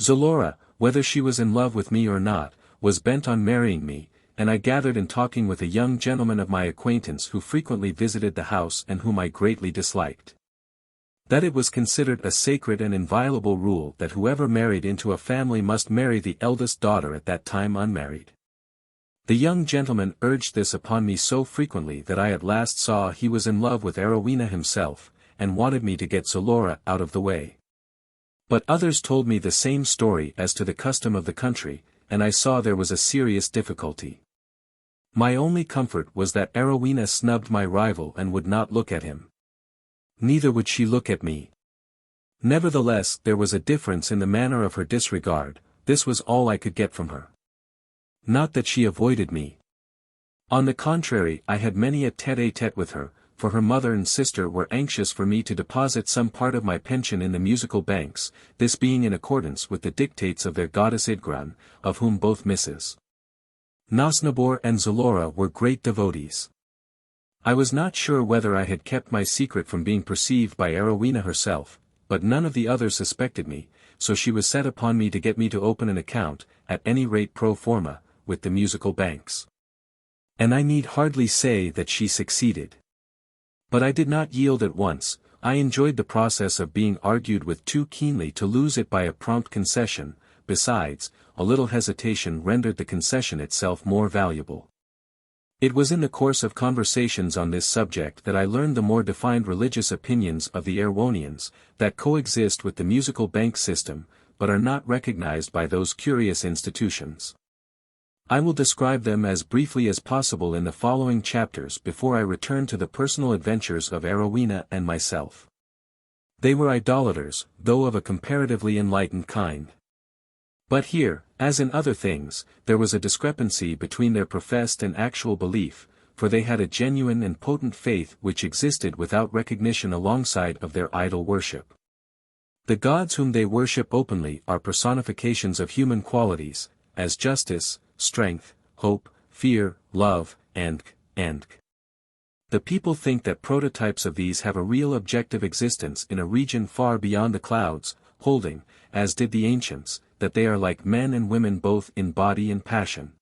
Zulora, whether she was in love with me or not, was bent on marrying me, and I gathered in talking with a young gentleman of my acquaintance who frequently visited the house and whom I greatly disliked, that it was considered a sacred and inviolable rule that whoever married into a family must marry the eldest daughter at that time unmarried. The young gentleman urged this upon me so frequently that I at last saw he was in love with Arowhena himself, and wanted me to get Zulora out of the way. But others told me the same story as to the custom of the country, and I saw there was a serious difficulty. My only comfort was that Arowhena snubbed my rival and would not look at him. Neither would she look at me. Nevertheless there was a difference in the manner of her disregard. This was all I could get from her. Not that she avoided me. On the contrary, I had many a tête-à-tête with her, for her mother and sister were anxious for me to deposit some part of my pension in the musical banks, this being in accordance with the dictates of their goddess Ydgrun, of whom both Mrs. Nosnibor and Zulora were great devotees. I was not sure whether I had kept my secret from being perceived by Arowhena herself, but none of the others suspected me, so she was set upon me to get me to open an account, at any rate pro forma, with the musical banks. And I need hardly say that she succeeded. But I did not yield at once. I enjoyed the process of being argued with too keenly to lose it by a prompt concession. Besides, a little hesitation rendered the concession itself more valuable. It was in the course of conversations on this subject that I learned the more defined religious opinions of the Erewhonians, that coexist with the musical bank system, but are not recognized by those curious institutions. I will describe them as briefly as possible in the following chapters before I return to the personal adventures of Arowhena and myself. They were idolaters, though of a comparatively enlightened kind. But here, as in other things, there was a discrepancy between their professed and actual belief, for they had a genuine and potent faith which existed without recognition alongside of their idol worship. The gods whom they worship openly are personifications of human qualities, as justice, strength, hope, fear, love, and. The people think that prototypes of these have a real objective existence in a region far beyond the clouds, holding, as did the ancients, that they are like men and women both in body and passion.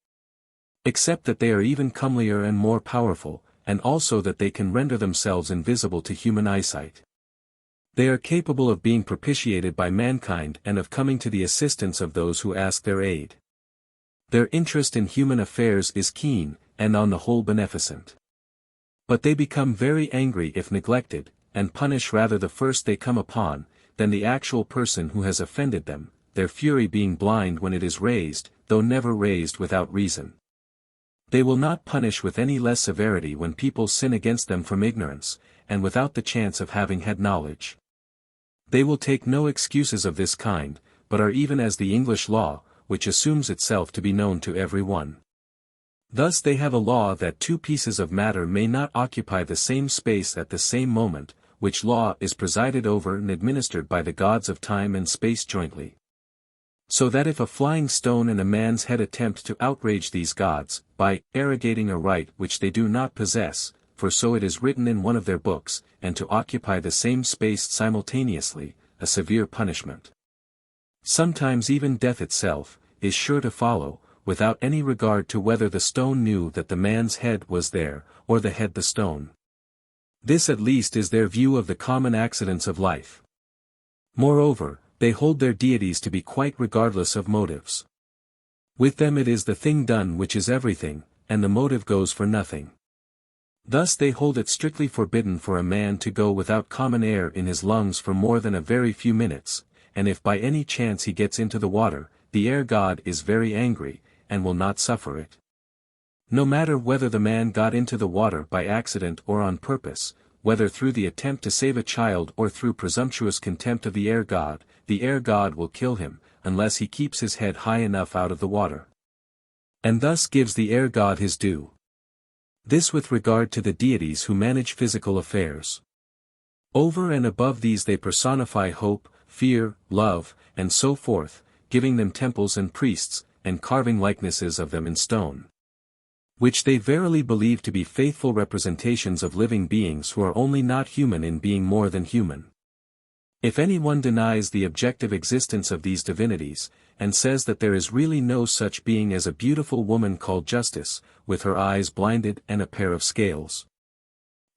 Except that they are even comelier and more powerful, and also that they can render themselves invisible to human eyesight. They are capable of being propitiated by mankind and of coming to the assistance of those who ask their aid. Their interest in human affairs is keen, and on the whole beneficent. But they become very angry if neglected, and punish rather the first they come upon, than the actual person who has offended them, their fury being blind when it is raised, though never raised without reason. They will not punish with any less severity when people sin against them from ignorance, and without the chance of having had knowledge. They will take no excuses of this kind, but are even as the English law, which assumes itself to be known to every one. Thus they have a law that two pieces of matter may not occupy the same space at the same moment, which law is presided over and administered by the gods of time and space jointly. So that if a flying stone and a man's head attempt to outrage these gods, by arrogating a right which they do not possess, for so it is written in one of their books, and to occupy the same space simultaneously, a severe punishment. Sometimes even death itself, is sure to follow, without any regard to whether the stone knew that the man's head was there, or the head the stone. This at least is their view of the common accidents of life. Moreover, they hold their deities to be quite regardless of motives. With them it is the thing done which is everything, and the motive goes for nothing. Thus they hold it strictly forbidden for a man to go without common air in his lungs for more than a very few minutes, and if by any chance he gets into the water, the air god is very angry, and will not suffer it. No matter whether the man got into the water by accident or on purpose, whether through the attempt to save a child or through presumptuous contempt of the air god will kill him, unless he keeps his head high enough out of the water. And thus gives the air god his due. This with regard to the deities who manage physical affairs. Over and above these they personify hope, fear, love, and so forth, giving them temples and priests, and carving likenesses of them in stone, which they verily believe to be faithful representations of living beings who are only not human in being more than human. If anyone denies the objective existence of these divinities, and says that there is really no such being as a beautiful woman called Justice, with her eyes blinded and a pair of scales,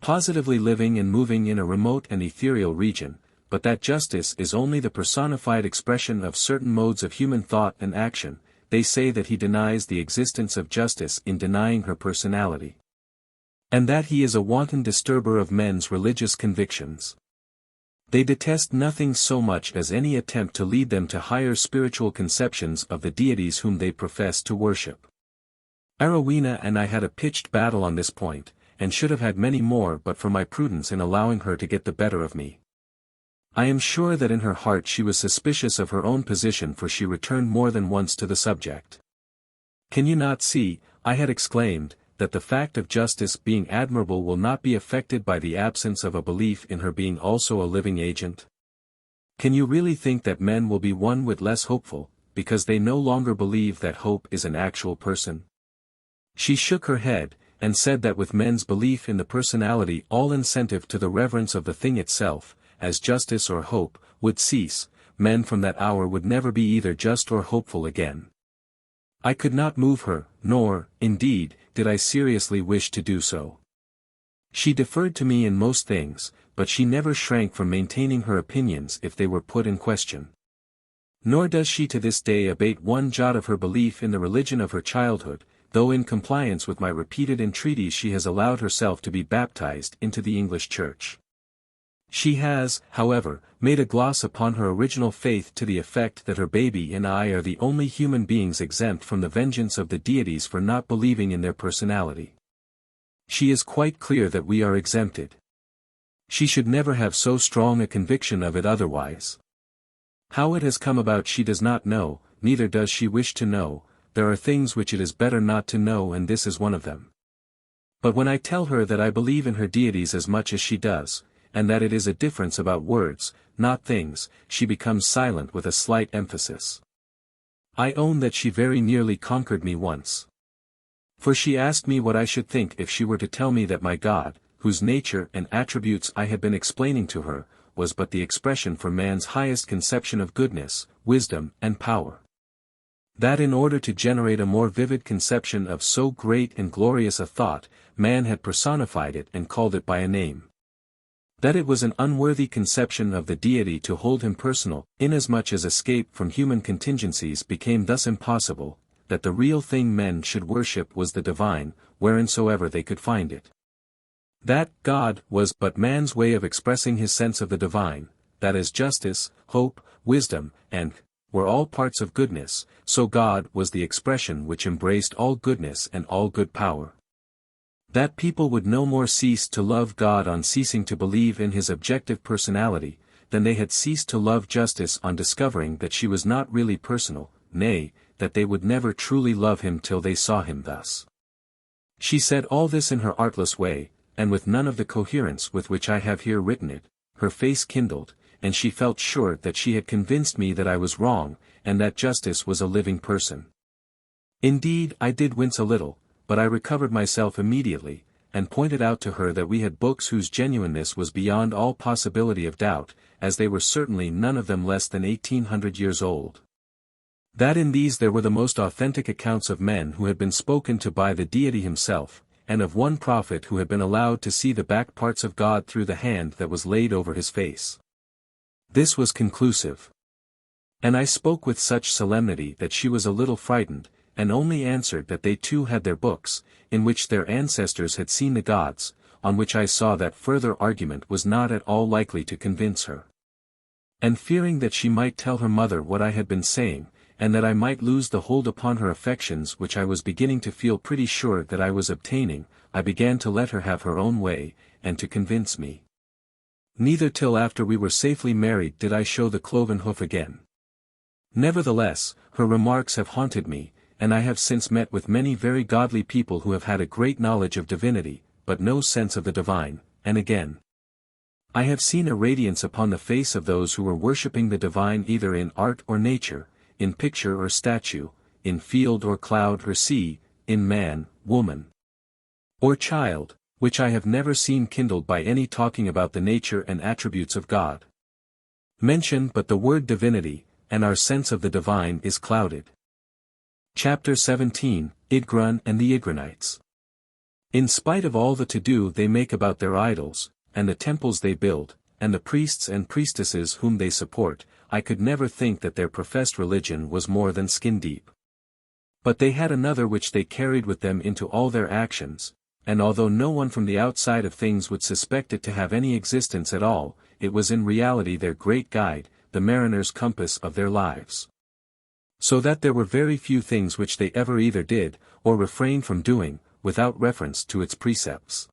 positively living and moving in a remote and ethereal region, but that justice is only the personified expression of certain modes of human thought and action, they say that he denies the existence of justice in denying her personality, and that he is a wanton disturber of men's religious convictions. They detest nothing so much as any attempt to lead them to higher spiritual conceptions of the deities whom they profess to worship. Arowhena and I had a pitched battle on this point, and should have had many more but for my prudence in allowing her to get the better of me. I am sure that in her heart she was suspicious of her own position, for she returned more than once to the subject. Can you not see, I had exclaimed, that the fact of justice being admirable will not be affected by the absence of a belief in her being also a living agent? Can you really think that men will be one whit less hopeful, because they no longer believe that hope is an actual person? She shook her head, and said that with men's belief in the personality all incentive to the reverence of the thing itself, as justice or hope, would cease, men from that hour would never be either just or hopeful again. I could not move her, nor, indeed, did I seriously wish to do so. She deferred to me in most things, but she never shrank from maintaining her opinions if they were put in question. Nor does she to this day abate one jot of her belief in the religion of her childhood, though in compliance with my repeated entreaties she has allowed herself to be baptized into the English Church. She has, however, made a gloss upon her original faith to the effect that her baby and I are the only human beings exempt from the vengeance of the deities for not believing in their personality. She is quite clear that we are exempted. She should never have so strong a conviction of it otherwise. How it has come about she does not know, neither does she wish to know. There are things which it is better not to know, and this is one of them. But when I tell her that I believe in her deities as much as she does, and that it is a difference about words, not things, she becomes silent with a slight emphasis. I own that she very nearly conquered me once. For she asked me what I should think if she were to tell me that my God, whose nature and attributes I had been explaining to her, was but the expression for man's highest conception of goodness, wisdom, and power. That in order to generate a more vivid conception of so great and glorious a thought, man had personified it and called it by a name. That it was an unworthy conception of the deity to hold him personal, inasmuch as escape from human contingencies became thus impossible, that the real thing men should worship was the divine, whereinsoever they could find it. That God was but man's way of expressing his sense of the divine, that as justice, hope, wisdom, and were all parts of goodness, so God was the expression which embraced all goodness and all good power. That people would no more cease to love God on ceasing to believe in his objective personality, than they had ceased to love justice on discovering that she was not really personal, nay, that they would never truly love him till they saw him thus. She said all this in her artless way, and with none of the coherence with which I have here written it. Her face kindled, and she felt sure that she had convinced me that I was wrong, and that justice was a living person. Indeed, I did wince a little, but I recovered myself immediately, and pointed out to her that we had books whose genuineness was beyond all possibility of doubt, as they were certainly none of them less than 1800 years old. That in these there were the most authentic accounts of men who had been spoken to by the deity himself, and of one prophet who had been allowed to see the back parts of God through the hand that was laid over his face. This was conclusive. And I spoke with such solemnity that she was a little frightened, and only answered that they too had their books, in which their ancestors had seen the gods, on which I saw that further argument was not at all likely to convince her. And fearing that she might tell her mother what I had been saying, and that I might lose the hold upon her affections which I was beginning to feel pretty sure that I was obtaining, I began to let her have her own way, and to convince me. Neither till after we were safely married did I show the cloven hoof again. Nevertheless, her remarks have haunted me, and I have since met with many very godly people who have had a great knowledge of divinity, but no sense of the divine, and again, I have seen a radiance upon the face of those who were worshipping the divine either in art or nature, in picture or statue, in field or cloud or sea, in man, woman, or child, which I have never seen kindled by any talking about the nature and attributes of God. Mention but the word divinity, and our sense of the divine is clouded. Chapter 17, Ydgrun and the Ydgrunites. In spite of all the to-do they make about their idols, and the temples they build, and the priests and priestesses whom they support, I could never think that their professed religion was more than skin-deep. But they had another which they carried with them into all their actions, and although no one from the outside of things would suspect it to have any existence at all, it was in reality their great guide, the mariner's compass of their lives. So that there were very few things which they ever either did, or refrained from doing, without reference to its precepts.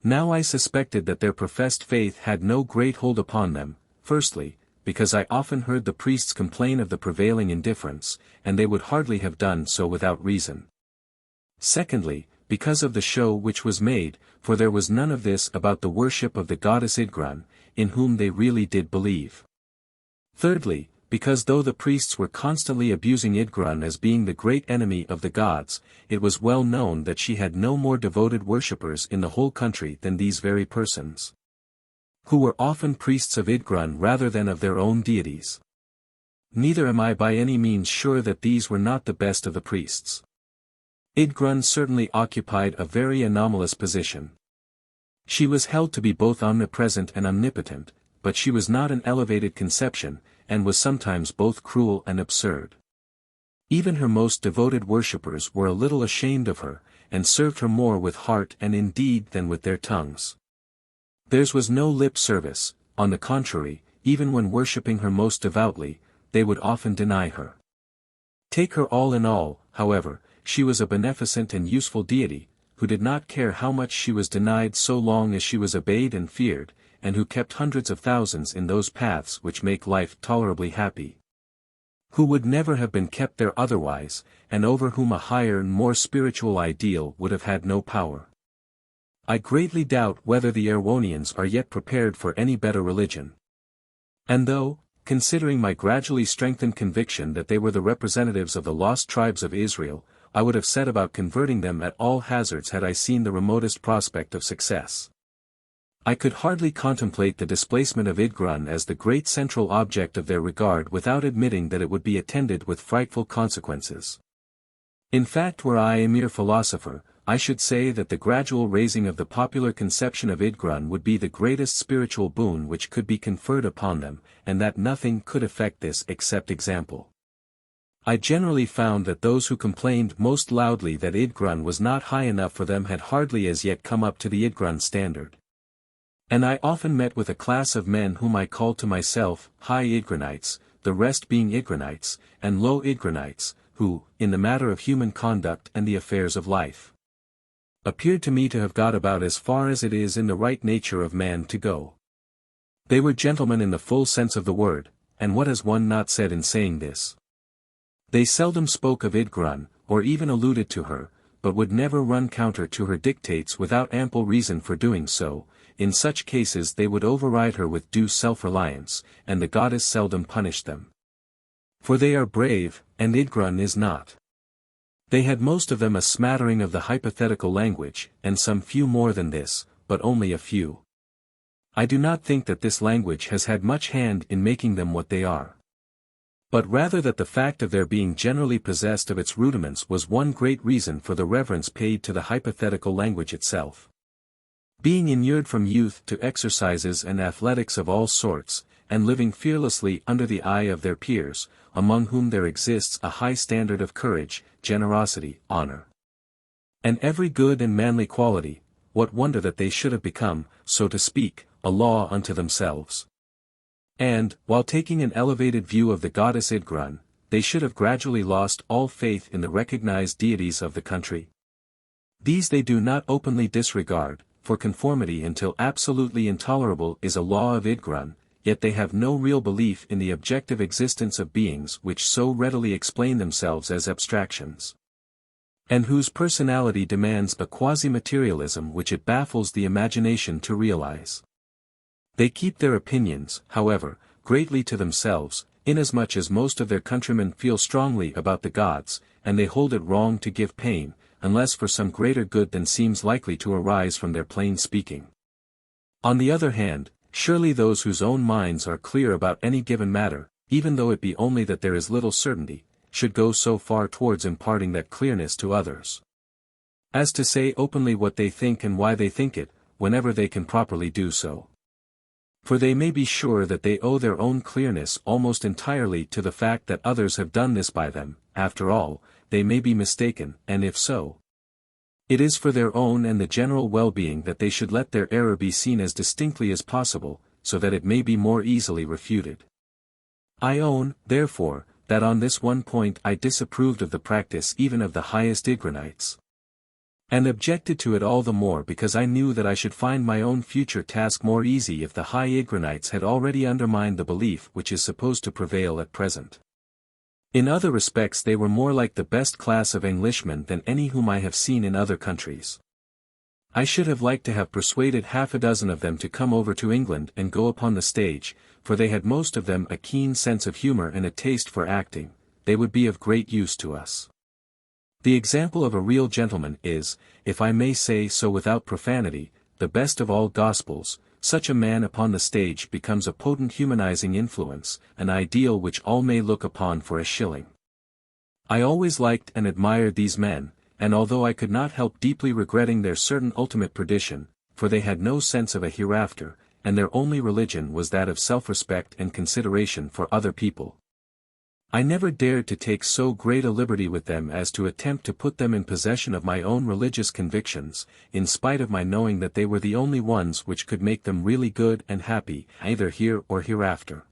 Now I suspected that their professed faith had no great hold upon them, firstly, because I often heard the priests complain of the prevailing indifference, and they would hardly have done so without reason. Secondly, because of the show which was made, for there was none of this about the worship of the goddess Ydgrun, in whom they really did believe. Thirdly, because though the priests were constantly abusing Ydgrun as being the great enemy of the gods, it was well known that she had no more devoted worshippers in the whole country than these very persons, who were often priests of Ydgrun rather than of their own deities. Neither am I by any means sure that these were not the best of the priests. Ydgrun certainly occupied a very anomalous position. She was held to be both omnipresent and omnipotent, but she was not an elevated conception, and was sometimes both cruel and absurd. Even her most devoted worshippers were a little ashamed of her, and served her more with heart and in deed than with their tongues. Theirs was no lip service, on the contrary, even when worshipping her most devoutly, they would often deny her. Take her all in all, however, she was a beneficent and useful deity, who did not care how much she was denied so long as she was obeyed and feared, and who kept hundreds of thousands in those paths which make life tolerably happy. Who would never have been kept there otherwise, and over whom a higher and more spiritual ideal would have had no power. I greatly doubt whether the Erewhonians are yet prepared for any better religion. And though, considering my gradually strengthened conviction that they were the representatives of the lost tribes of Israel, I would have set about converting them at all hazards had I seen the remotest prospect of success. I could hardly contemplate the displacement of Ydgrun as the great central object of their regard without admitting that it would be attended with frightful consequences. In fact, were I a mere philosopher, I should say that the gradual raising of the popular conception of Ydgrun would be the greatest spiritual boon which could be conferred upon them, and that nothing could effect this except example. I generally found that those who complained most loudly that Ydgrun was not high enough for them had hardly as yet come up to the Ydgrun standard. And I often met with a class of men whom I called to myself high Ydgrunites, the rest being Ydgrunites, and low Ydgrunites, who, in the matter of human conduct and the affairs of life, appeared to me to have got about as far as it is in the right nature of man to go. They were gentlemen in the full sense of the word, and what has one not said in saying this? They seldom spoke of Ydgrun, or even alluded to her, but would never run counter to her dictates without ample reason for doing so. In such cases they would override her with due self-reliance, and the goddess seldom punished them. For they are brave, and Ydgrun is not. They had most of them a smattering of the hypothetical language, and some few more than this, but only a few. I do not think that this language has had much hand in making them what they are. But rather that the fact of their being generally possessed of its rudiments was one great reason for the reverence paid to the hypothetical language itself. Being inured from youth to exercises and athletics of all sorts, and living fearlessly under the eye of their peers, among whom there exists a high standard of courage, generosity, honor, and every good and manly quality, what wonder that they should have become, so to speak, a law unto themselves. And, while taking an elevated view of the goddess Ydgrun, they should have gradually lost all faith in the recognized deities of the country. These they do not openly disregard, for conformity until absolutely intolerable is a law of Ydgrun, yet they have no real belief in the objective existence of beings which so readily explain themselves as abstractions, and whose personality demands a quasi-materialism which it baffles the imagination to realize. They keep their opinions, however, greatly to themselves, inasmuch as most of their countrymen feel strongly about the gods, and they hold it wrong to give pain, unless for some greater good than seems likely to arise from their plain speaking. On the other hand, surely those whose own minds are clear about any given matter, even though it be only that there is little certainty, should go so far towards imparting that clearness to others, as to say openly what they think and why they think it, whenever they can properly do so. For they may be sure that they owe their own clearness almost entirely to the fact that others have done this by them. After all, they may be mistaken, and if so, it is for their own and the general well-being that they should let their error be seen as distinctly as possible, so that it may be more easily refuted. I own, therefore, that on this one point I disapproved of the practice even of the highest Ydgrunites, and objected to it all the more because I knew that I should find my own future task more easy if the high Ydgrunites had already undermined the belief which is supposed to prevail at present. In other respects they were more like the best class of Englishmen than any whom I have seen in other countries. I should have liked to have persuaded half a dozen of them to come over to England and go upon the stage, for they had most of them a keen sense of humor and a taste for acting. They would be of great use to us. The example of a real gentleman is, if I may say so without profanity, the best of all gospels. Such a man upon the stage becomes a potent humanizing influence, an ideal which all may look upon for a shilling. I always liked and admired these men, and although I could not help deeply regretting their certain ultimate perdition, for they had no sense of a hereafter, and their only religion was that of self-respect and consideration for other people, I never dared to take so great a liberty with them as to attempt to put them in possession of my own religious convictions, in spite of my knowing that they were the only ones which could make them really good and happy, either here or hereafter.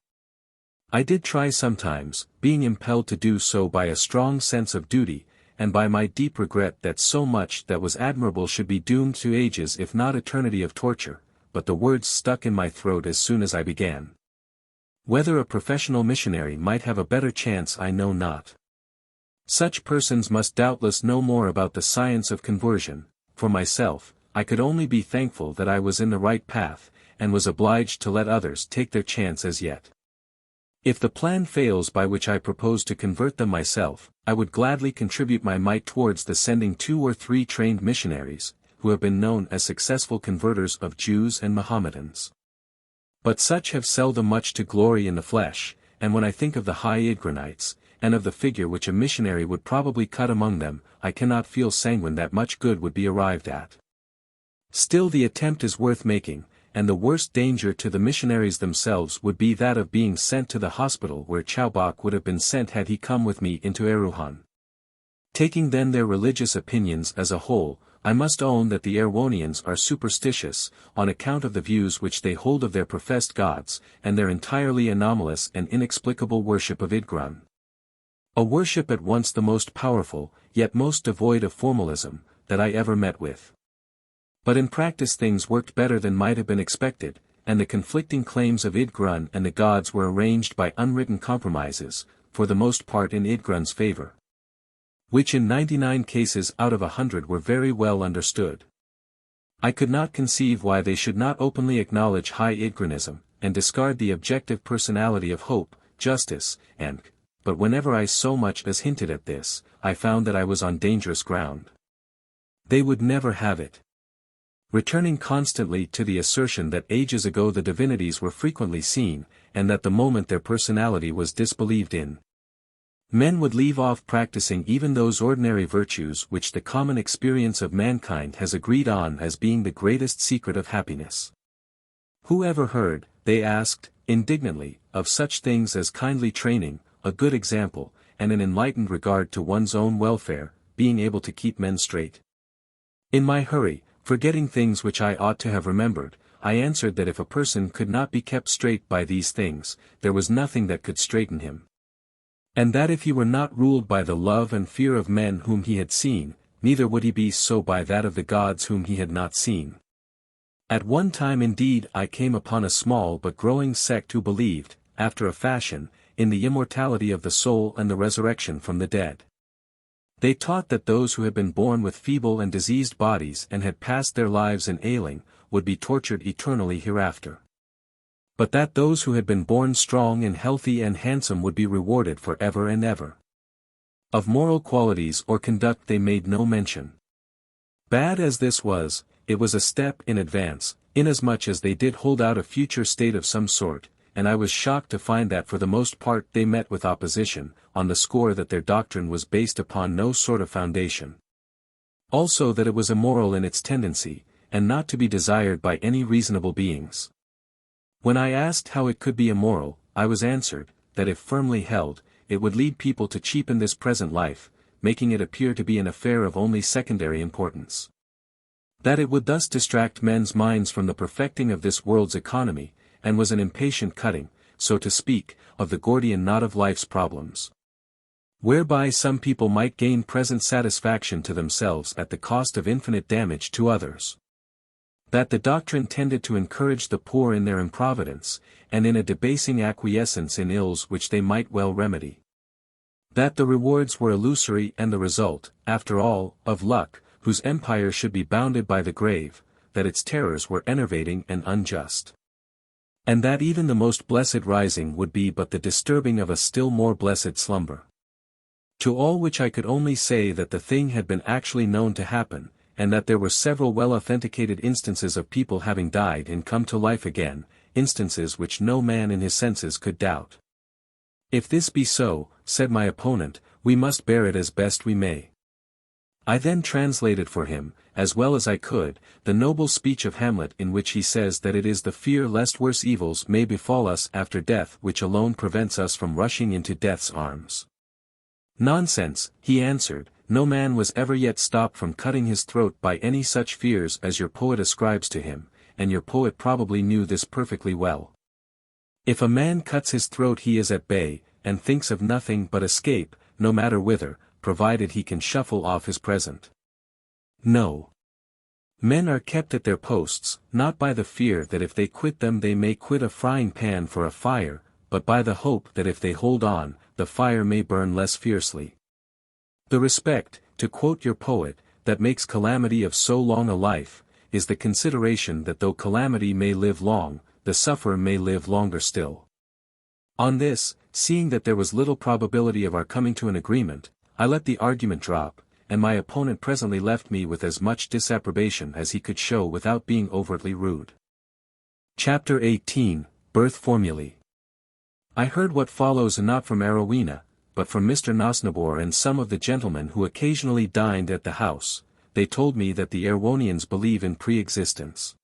I did try sometimes, being impelled to do so by a strong sense of duty, and by my deep regret that so much that was admirable should be doomed to ages if not eternity of torture, but the words stuck in my throat as soon as I began. Whether a professional missionary might have a better chance I know not. Such persons must doubtless know more about the science of conversion. For myself, I could only be thankful that I was in the right path, and was obliged to let others take their chance as yet. If the plan fails by which I propose to convert them myself, I would gladly contribute my mite towards the sending 2 or 3 trained missionaries, who have been known as successful converters of Jews and Mohammedans. But such have seldom much to glory in the flesh, and when I think of the high Ydgrunites, and of the figure which a missionary would probably cut among them, I cannot feel sanguine that much good would be arrived at. Still the attempt is worth making, and the worst danger to the missionaries themselves would be that of being sent to the hospital where Chowbok would have been sent had he come with me into Erewhon. Taking then their religious opinions as a whole, I must own that the Erewhonians are superstitious, on account of the views which they hold of their professed gods, and their entirely anomalous and inexplicable worship of Ydgrun. A worship at once the most powerful, yet most devoid of formalism, that I ever met with. But in practice things worked better than might have been expected, and the conflicting claims of Ydgrun and the gods were arranged by unwritten compromises, for the most part in Ydgrun's favor, which in 99 cases out of 100 were very well understood. I could not conceive why they should not openly acknowledge high Ydgrunism, and discard the objective personality of hope, justice, and but whenever I so much as hinted at this, I found that I was on dangerous ground. They would never have it. Returning constantly to the assertion that ages ago the divinities were frequently seen, and that the moment their personality was disbelieved in, men would leave off practicing even those ordinary virtues which the common experience of mankind has agreed on as being the greatest secret of happiness. Who ever heard, they asked, indignantly, of such things as kindly training, a good example, and an enlightened regard to one's own welfare, being able to keep men straight? In my hurry, forgetting things which I ought to have remembered, I answered that if a person could not be kept straight by these things, there was nothing that could straighten him. And that if he were not ruled by the love and fear of men whom he had seen, neither would he be so by that of the gods whom he had not seen. At one time indeed I came upon a small but growing sect who believed, after a fashion, in the immortality of the soul and the resurrection from the dead. They taught that those who had been born with feeble and diseased bodies and had passed their lives in ailing, would be tortured eternally hereafter. But that those who had been born strong and healthy and handsome would be rewarded for ever and ever. Of moral qualities or conduct they made no mention. Bad as this was, it was a step in advance, inasmuch as they did hold out a future state of some sort, and I was shocked to find that for the most part they met with opposition, on the score that their doctrine was based upon no sort of foundation. Also that it was immoral in its tendency, and not to be desired by any reasonable beings. When I asked how it could be immoral, I was answered, that if firmly held, it would lead people to cheapen this present life, making it appear to be an affair of only secondary importance. That it would thus distract men's minds from the perfecting of this world's economy, and was an impatient cutting, so to speak, of the Gordian knot of life's problems. Whereby some people might gain present satisfaction to themselves at the cost of infinite damage to others. That the doctrine tended to encourage the poor in their improvidence, and in a debasing acquiescence in ills which they might well remedy. That the rewards were illusory and the result, after all, of luck, whose empire should be bounded by the grave, that its terrors were enervating and unjust. And that even the most blessed rising would be but the disturbing of a still more blessed slumber. To all which I could only say that the thing had been actually known to happen, and that there were several well-authenticated instances of people having died and come to life again, instances which no man in his senses could doubt. If this be so, said my opponent, we must bear it as best we may. I then translated for him, as well as I could, the noble speech of Hamlet in which he says that it is the fear lest worse evils may befall us after death which alone prevents us from rushing into death's arms. Nonsense, he answered, no man was ever yet stopped from cutting his throat by any such fears as your poet ascribes to him, and your poet probably knew this perfectly well. If a man cuts his throat he is at bay, and thinks of nothing but escape, no matter whither, provided he can shuffle off his present. No. Men are kept at their posts, not by the fear that if they quit them they may quit a frying pan for a fire, but by the hope that if they hold on, the fire may burn less fiercely. The respect, to quote your poet, that makes calamity of so long a life, is the consideration that though calamity may live long, the sufferer may live longer still. On this, seeing that there was little probability of our coming to an agreement, I let the argument drop, and my opponent presently left me with as much disapprobation as he could show without being overtly rude. Chapter 18, Birth Formulae. I heard what follows not from Arowhena, but from Mr. Nosnibor and some of the gentlemen who occasionally dined at the house. They told me that the Erewhonians believe in pre-existence.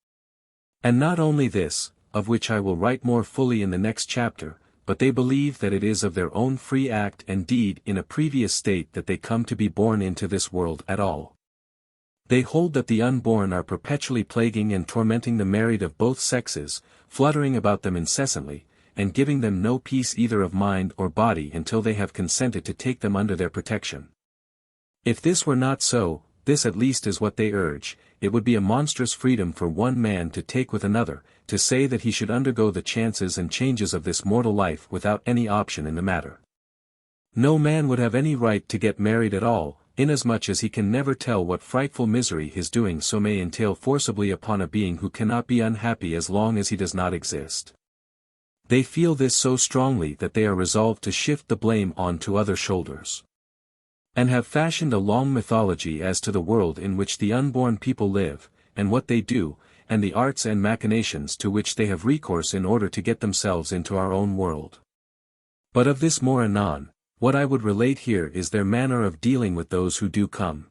And not only this, of which I will write more fully in the next chapter, but they believe that it is of their own free act and deed in a previous state that they come to be born into this world at all. They hold that the unborn are perpetually plaguing and tormenting the married of both sexes, fluttering about them incessantly, and giving them no peace either of mind or body until they have consented to take them under their protection. If this were not so, this at least is what they urge, it would be a monstrous freedom for one man to take with another, to say that he should undergo the chances and changes of this mortal life without any option in the matter. No man would have any right to get married at all, inasmuch as he can never tell what frightful misery his doing so may entail forcibly upon a being who cannot be unhappy as long as he does not exist. They feel this so strongly that they are resolved to shift the blame on to other shoulders. And have fashioned a long mythology as to the world in which the unborn people live, and what they do, and the arts and machinations to which they have recourse in order to get themselves into our own world. But of this more anon. What I would relate here is their manner of dealing with those who do come.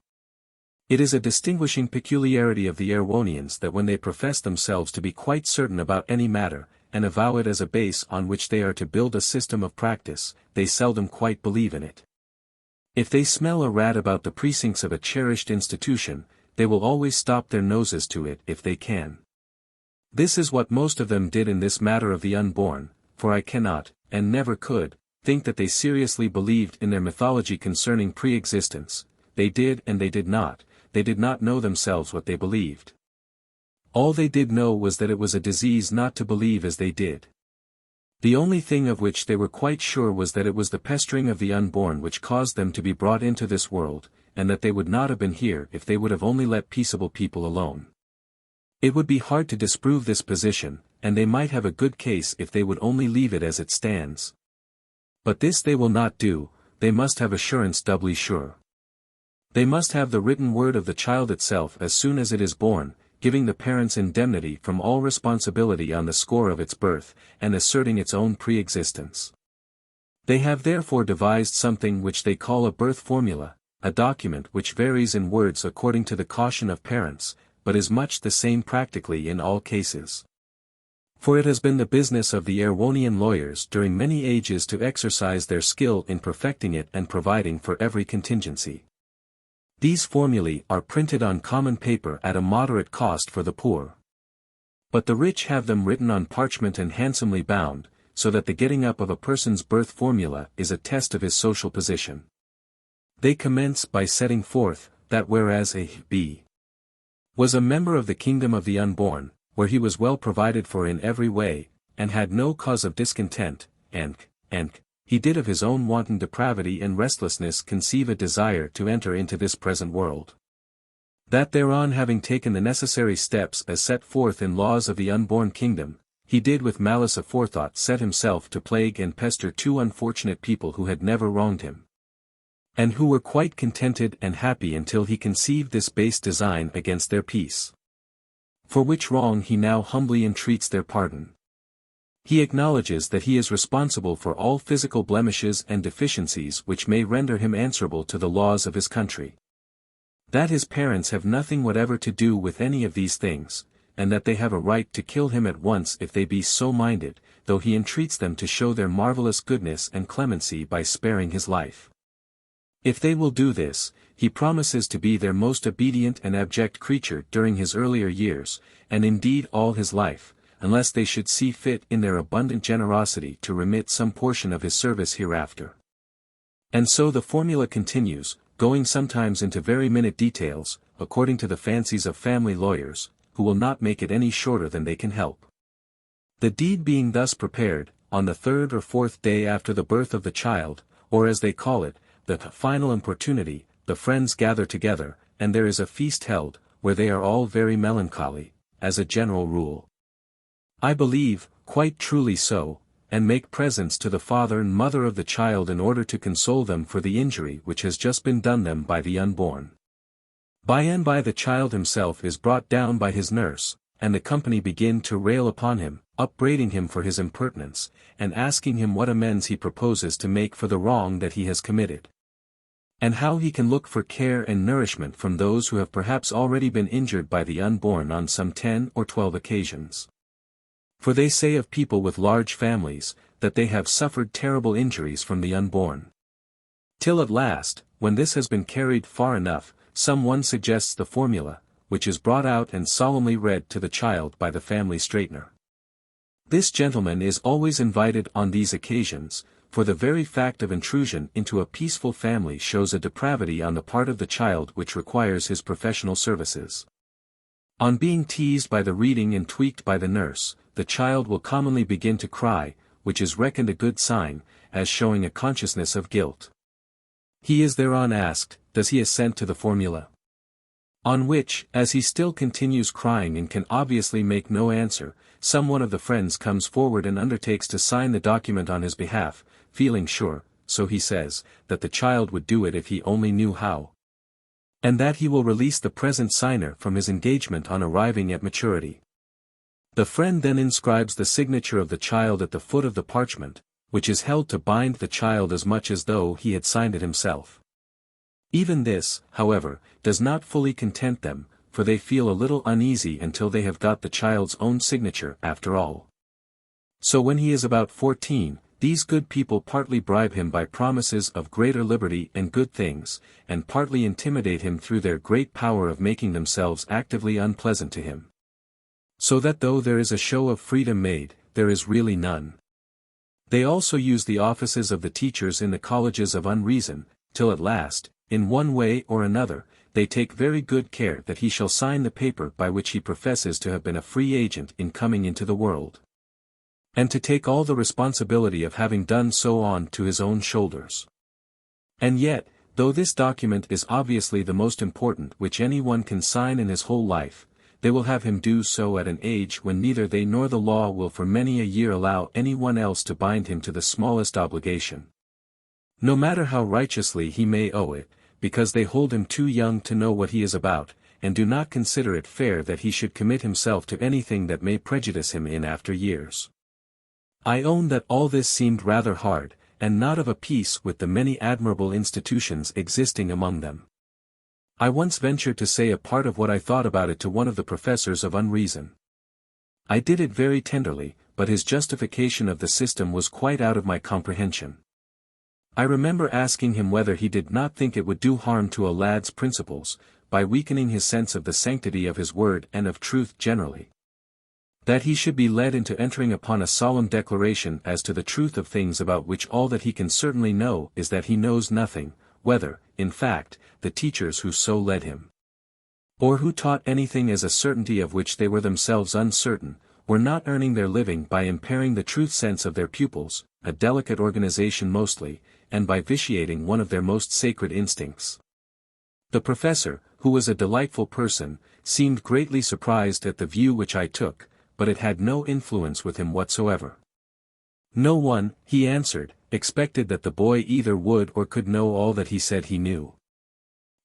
It is a distinguishing peculiarity of the Erewhonians that when they profess themselves to be quite certain about any matter, and avow it as a base on which they are to build a system of practice, they seldom quite believe in it. If they smell a rat about the precincts of a cherished institution, they will always stop their noses to it if they can. This is what most of them did in this matter of the unborn, for I cannot, and never could, think that they seriously believed in their mythology concerning pre-existence. They did and they did not know themselves what they believed. All they did know was that it was a disease not to believe as they did. The only thing of which they were quite sure was that it was the pestering of the unborn which caused them to be brought into this world, and that they would not have been here if they would have only let peaceable people alone. It would be hard to disprove this position, and they might have a good case if they would only leave it as it stands. But this they will not do. They must have assurance doubly sure. They must have the written word of the child itself as soon as it is born, giving the parents indemnity from all responsibility on the score of its birth, and asserting its own pre-existence. They have therefore devised something which they call a birth formula, a document which varies in words according to the caution of parents, but is much the same practically in all cases. For it has been the business of the Erewhonian lawyers during many ages to exercise their skill in perfecting it and providing for every contingency. These formulae are printed on common paper at a moderate cost for the poor. But the rich have them written on parchment and handsomely bound, so that the getting up of a person's birth formula is a test of his social position. They commence by setting forth, that whereas a b. was a member of the kingdom of the unborn, where he was well provided for in every way, and had no cause of discontent, and he did of his own wanton depravity and restlessness conceive a desire to enter into this present world. That thereon having taken the necessary steps as set forth in laws of the unborn kingdom, he did with malice aforethought set himself to plague and pester two unfortunate people who had never wronged him, and who were quite contented and happy until he conceived this base design against their peace. For which wrong he now humbly entreats their pardon. He acknowledges that he is responsible for all physical blemishes and deficiencies which may render him answerable to the laws of his country. That his parents have nothing whatever to do with any of these things, and that they have a right to kill him at once if they be so minded, though he entreats them to show their marvelous goodness and clemency by sparing his life. If they will do this, he promises to be their most obedient and abject creature during his earlier years, and indeed all his life, unless they should see fit in their abundant generosity to remit some portion of his service hereafter. And so the formula continues, going sometimes into very minute details, according to the fancies of family lawyers, who will not make it any shorter than they can help. The deed being thus prepared, on the third or fourth day after the birth of the child, or as they call it, the final importunity, the friends gather together, and there is a feast held, where they are all very melancholy, as a general rule. I believe, quite truly so, and make presents to the father and mother of the child in order to console them for the injury which has just been done them by the unborn. By and by the child himself is brought down by his nurse, and the company begin to rail upon him, upbraiding him for his impertinence, and asking him what amends he proposes to make for the wrong that he has committed, and how he can look for care and nourishment from those who have perhaps already been injured by the unborn on some 10 or 12 occasions. For they say of people with large families, that they have suffered terrible injuries from the unborn. Till at last, when this has been carried far enough, some one suggests the formula, which is brought out and solemnly read to the child by the family straightener. This gentleman is always invited on these occasions, for the very fact of intrusion into a peaceful family shows a depravity on the part of the child which requires his professional services. On being teased by the reading and tweaked by the nurse, the child will commonly begin to cry, which is reckoned a good sign, as showing a consciousness of guilt. He is thereon asked, does he assent to the formula? On which, as he still continues crying and can obviously make no answer, some one of the friends comes forward and undertakes to sign the document on his behalf, feeling sure, so he says, that the child would do it if he only knew how. And that he will release the present signer from his engagement on arriving at maturity. The friend then inscribes the signature of the child at the foot of the parchment, which is held to bind the child as much as though he had signed it himself. Even this, however, does not fully content them, for they feel a little uneasy until they have got the child's own signature after all. So when he is about 14, these good people partly bribe him by promises of greater liberty and good things, and partly intimidate him through their great power of making themselves actively unpleasant to him. So that though there is a show of freedom made, there is really none. They also use the offices of the teachers in the colleges of Unreason, till at last, in one way or another, they take very good care that he shall sign the paper by which he professes to have been a free agent in coming into the world. And to take all the responsibility of having done so on to his own shoulders. And yet, though this document is obviously the most important which anyone can sign in his whole life, they will have him do so at an age when neither they nor the law will for many a year allow anyone else to bind him to the smallest obligation. No matter how righteously he may owe it, because they hold him too young to know what he is about, and do not consider it fair that he should commit himself to anything that may prejudice him in after years. I own that all this seemed rather hard, and not of a piece with the many admirable institutions existing among them. I once ventured to say a part of what I thought about it to one of the professors of Unreason. I did it very tenderly, but his justification of the system was quite out of my comprehension. I remember asking him whether he did not think it would do harm to a lad's principles, by weakening his sense of the sanctity of his word and of truth generally. That he should be led into entering upon a solemn declaration as to the truth of things about which all that he can certainly know is that he knows nothing, whether, in fact, the teachers who so led him, or who taught anything as a certainty of which they were themselves uncertain, were not earning their living by impairing the truth sense of their pupils, a delicate organization mostly, and by vitiating one of their most sacred instincts. The professor, who was a delightful person, seemed greatly surprised at the view which I took, but it had no influence with him whatsoever. No one, he answered, expected that the boy either would or could know all that he said he knew.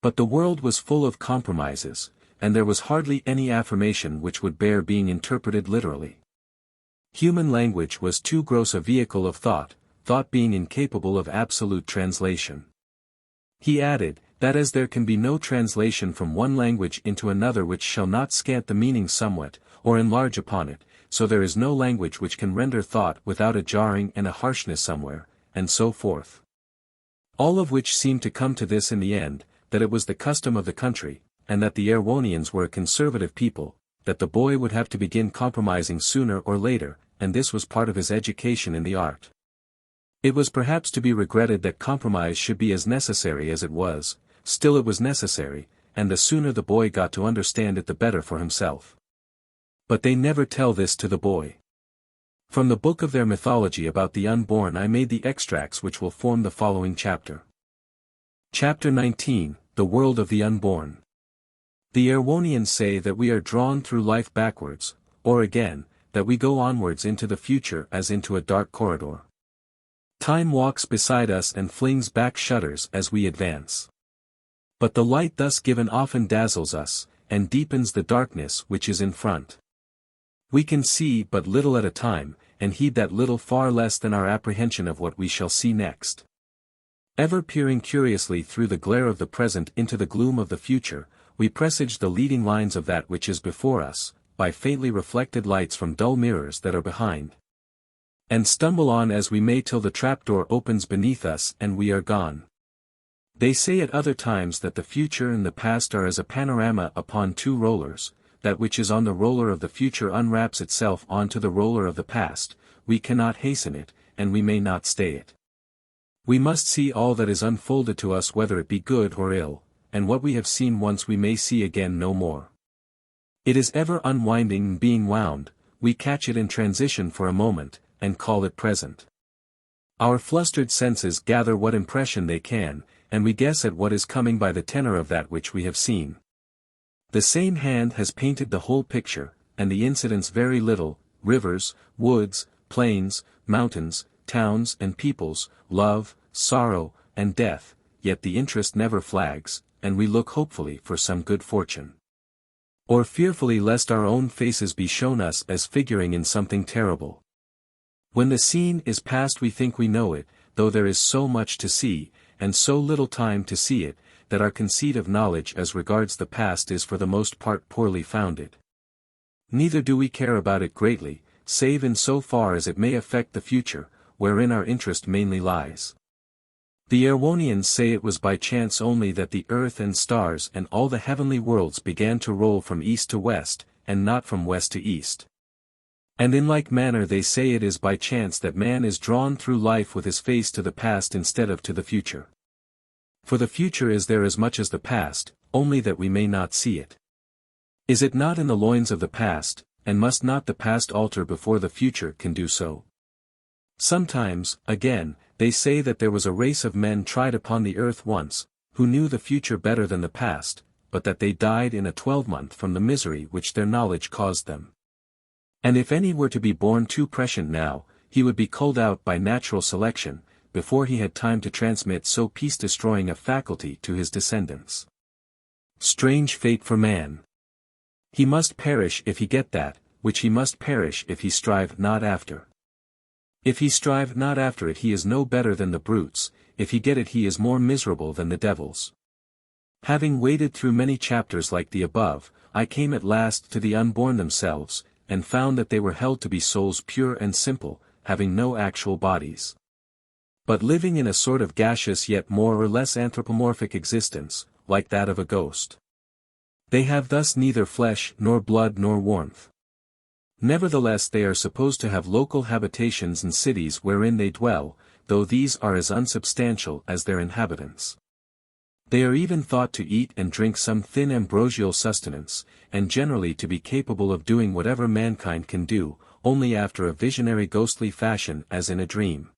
But the world was full of compromises, and there was hardly any affirmation which would bear being interpreted literally. Human language was too gross a vehicle of thought, thought being incapable of absolute translation. He added, that as there can be no translation from one language into another which shall not scant the meaning somewhat, or enlarge upon it, so there is no language which can render thought without a jarring and a harshness somewhere, and so forth. All of which seemed to come to this in the end, that it was the custom of the country, and that the Erewhonians were a conservative people, that the boy would have to begin compromising sooner or later, and this was part of his education in the art. It was perhaps to be regretted that compromise should be as necessary as it was, still it was necessary, and the sooner the boy got to understand it the better for himself. But they never tell this to the boy. From the book of their mythology about the Unborn I made the extracts which will form the following chapter. Chapter 19, The World of the Unborn. The Erewhonians say that we are drawn through life backwards, or again, that we go onwards into the future as into a dark corridor. Time walks beside us and flings back shutters as we advance. But the light thus given often dazzles us, and deepens the darkness which is in front. We can see but little at a time, and heed that little far less than our apprehension of what we shall see next. Ever peering curiously through the glare of the present into the gloom of the future, we presage the leading lines of that which is before us, by faintly reflected lights from dull mirrors that are behind. And stumble on as we may till the trapdoor opens beneath us and we are gone. They say at other times that the future and the past are as a panorama upon two rollers, that which is on the roller of the future unwraps itself onto the roller of the past, we cannot hasten it, and we may not stay it. We must see all that is unfolded to us whether it be good or ill, and what we have seen once we may see again no more. It is ever unwinding and being wound, we catch it in transition for a moment, and call it present. Our flustered senses gather what impression they can, and we guess at what is coming by the tenor of that which we have seen. The same hand has painted the whole picture, and the incidents vary little: rivers, woods, plains, mountains, towns and peoples, love, sorrow, and death, yet the interest never flags, and we look hopefully for some good fortune. Or fearfully lest our own faces be shown us as figuring in something terrible. When the scene is past we think we know it, though there is so much to see, and so little time to see it, that our conceit of knowledge as regards the past is for the most part poorly founded. Neither do we care about it greatly, save in so far as it may affect the future, wherein our interest mainly lies. The Erewhonians say it was by chance only that the earth and stars and all the heavenly worlds began to roll from east to west, and not from west to east. And in like manner they say it is by chance that man is drawn through life with his face to the past instead of to the future. For the future is there as much as the past, only that we may not see it. Is it not in the loins of the past, and must not the past alter before the future can do so? Sometimes, again, they say that there was a race of men tried upon the earth once, who knew the future better than the past, but that they died in a 12-month from the misery which their knowledge caused them. And if any were to be born too prescient now, he would be culled out by natural selection, before he had time to transmit so peace-destroying a faculty to his descendants. Strange fate for man! He must perish if he get that, which he must perish if he strive not after. If he strive not after it he is no better than the brutes, if he get it he is more miserable than the devils. Having waded through many chapters like the above, I came at last to the unborn themselves, and found that they were held to be souls pure and simple, having no actual bodies, but living in a sort of gaseous yet more or less anthropomorphic existence, like that of a ghost. They have thus neither flesh nor blood nor warmth. Nevertheless they are supposed to have local habitations and cities wherein they dwell, though these are as unsubstantial as their inhabitants. They are even thought to eat and drink some thin ambrosial sustenance, and generally to be capable of doing whatever mankind can do, only after a visionary ghostly fashion as in a dream.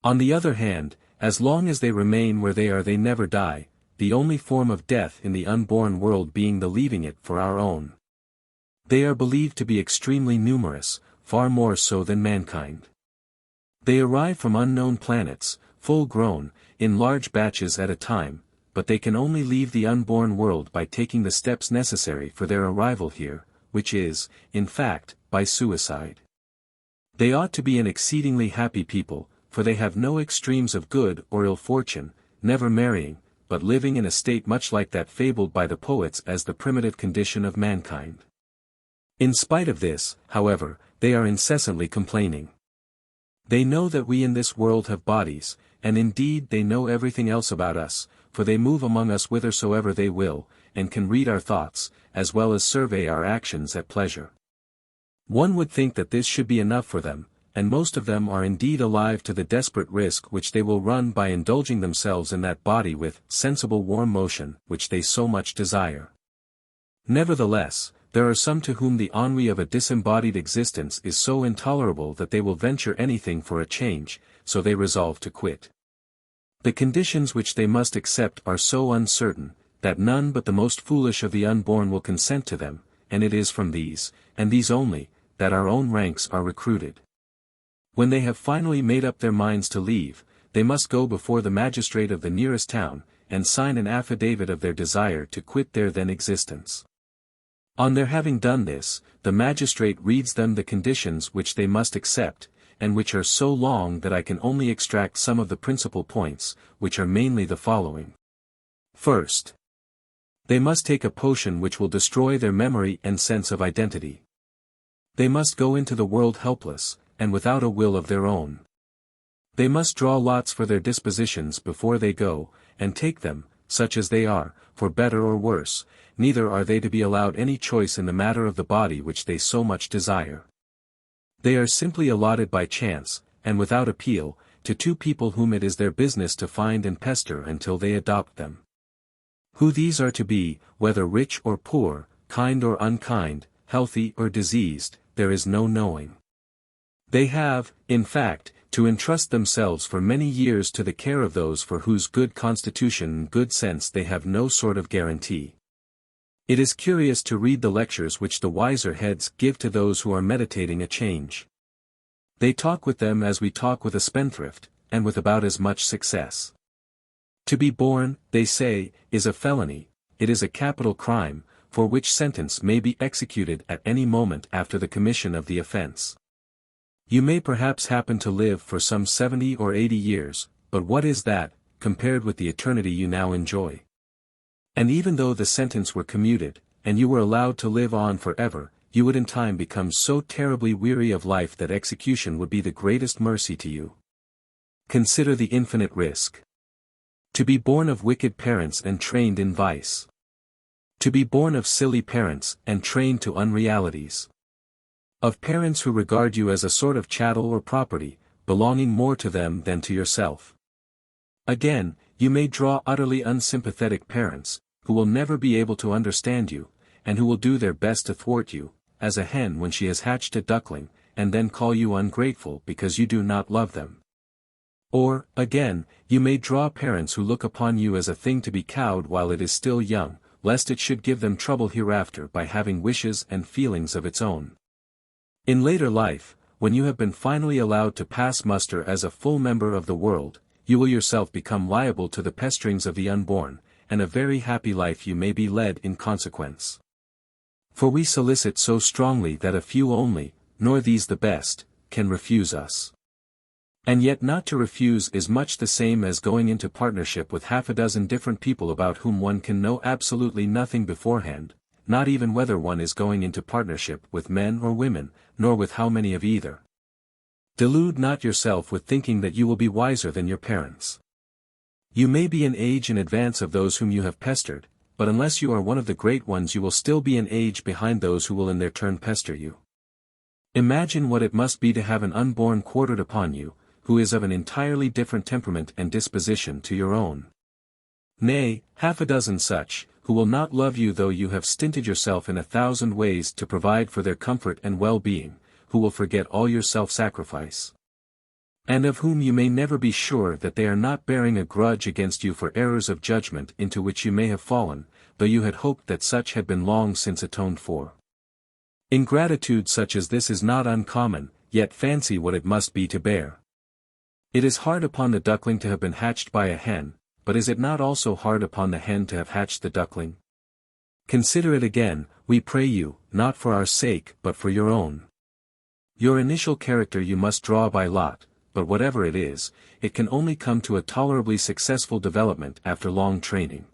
On the other hand, as long as they remain where they are they never die, the only form of death in the unborn world being the leaving it for our own. They are believed to be extremely numerous, far more so than mankind. They arrive from unknown planets, full grown, in large batches at a time, but they can only leave the unborn world by taking the steps necessary for their arrival here, which is, in fact, by suicide. They ought to be an exceedingly happy people, for they have no extremes of good or ill fortune, never marrying, but living in a state much like that fabled by the poets as the primitive condition of mankind. In spite of this, however, they are incessantly complaining. They know that we in this world have bodies, and indeed they know everything else about us, for they move among us whithersoever they will, and can read our thoughts, as well as survey our actions at pleasure. One would think that this should be enough for them, and most of them are indeed alive to the desperate risk which they will run by indulging themselves in that body with sensible warm motion which they so much desire. Nevertheless, there are some to whom the ennui of a disembodied existence is so intolerable that they will venture anything for a change, so they resolve to quit. The conditions which they must accept are so uncertain, that none but the most foolish of the unborn will consent to them, and it is from these, and these only, that our own ranks are recruited. When they have finally made up their minds to leave, they must go before the magistrate of the nearest town, and sign an affidavit of their desire to quit their then existence. On their having done this, the magistrate reads them the conditions which they must accept, and which are so long that I can only extract some of the principal points, which are mainly the following. First, they must take a potion which will destroy their memory and sense of identity. They must go into the world helpless, and without a will of their own. They must draw lots for their dispositions before they go, and take them, such as they are, for better or worse, neither are they to be allowed any choice in the matter of the body which they so much desire. They are simply allotted by chance, and without appeal, to two people whom it is their business to find and pester until they adopt them. Who these are to be, whether rich or poor, kind or unkind, healthy or diseased, there is no knowing. They have, in fact, to entrust themselves for many years to the care of those for whose good constitution and good sense they have no sort of guarantee. It is curious to read the lectures which the wiser heads give to those who are meditating a change. They talk with them as we talk with a spendthrift, and with about as much success. To be born, they say, is a felony, it is a capital crime, for which sentence may be executed at any moment after the commission of the offense. You may perhaps happen to live for some 70 or 80 years, but what is that, compared with the eternity you now enjoy? And even though the sentence were commuted, and you were allowed to live on forever, you would in time become so terribly weary of life that execution would be the greatest mercy to you. Consider the infinite risk. To be born of wicked parents and trained in vice. To be born of silly parents and trained to unrealities. Of parents who regard you as a sort of chattel or property, belonging more to them than to yourself. Again, you may draw utterly unsympathetic parents, who will never be able to understand you, and who will do their best to thwart you, as a hen when she has hatched a duckling, and then call you ungrateful because you do not love them. Or, again, you may draw parents who look upon you as a thing to be cowed while it is still young, lest it should give them trouble hereafter by having wishes and feelings of its own. In later life, when you have been finally allowed to pass muster as a full member of the world, you will yourself become liable to the pesterings of the unborn, and a very happy life you may be led in consequence. For we solicit so strongly that a few only, nor these the best, can refuse us. And yet not to refuse is much the same as going into partnership with half a dozen different people about whom one can know absolutely nothing beforehand, not even whether one is going into partnership with men or women, nor with how many of either. Delude not yourself with thinking that you will be wiser than your parents. You may be an age in advance of those whom you have pestered, but unless you are one of the great ones you will still be an age behind those who will in their turn pester you. Imagine what it must be to have an unborn quartered upon you, who is of an entirely different temperament and disposition to your own. Nay, half a dozen such, who will not love you though you have stinted yourself in 1,000 ways to provide for their comfort and well-being, who will forget all your self-sacrifice. And of whom you may never be sure that they are not bearing a grudge against you for errors of judgment into which you may have fallen, though you had hoped that such had been long since atoned for. Ingratitude such as this is not uncommon, yet fancy what it must be to bear. It is hard upon the duckling to have been hatched by a hen, but is it not also hard upon the hen to have hatched the duckling? Consider it again, we pray you, not for our sake but for your own. Your initial character you must draw by lot, but whatever it is, it can only come to a tolerably successful development after long training.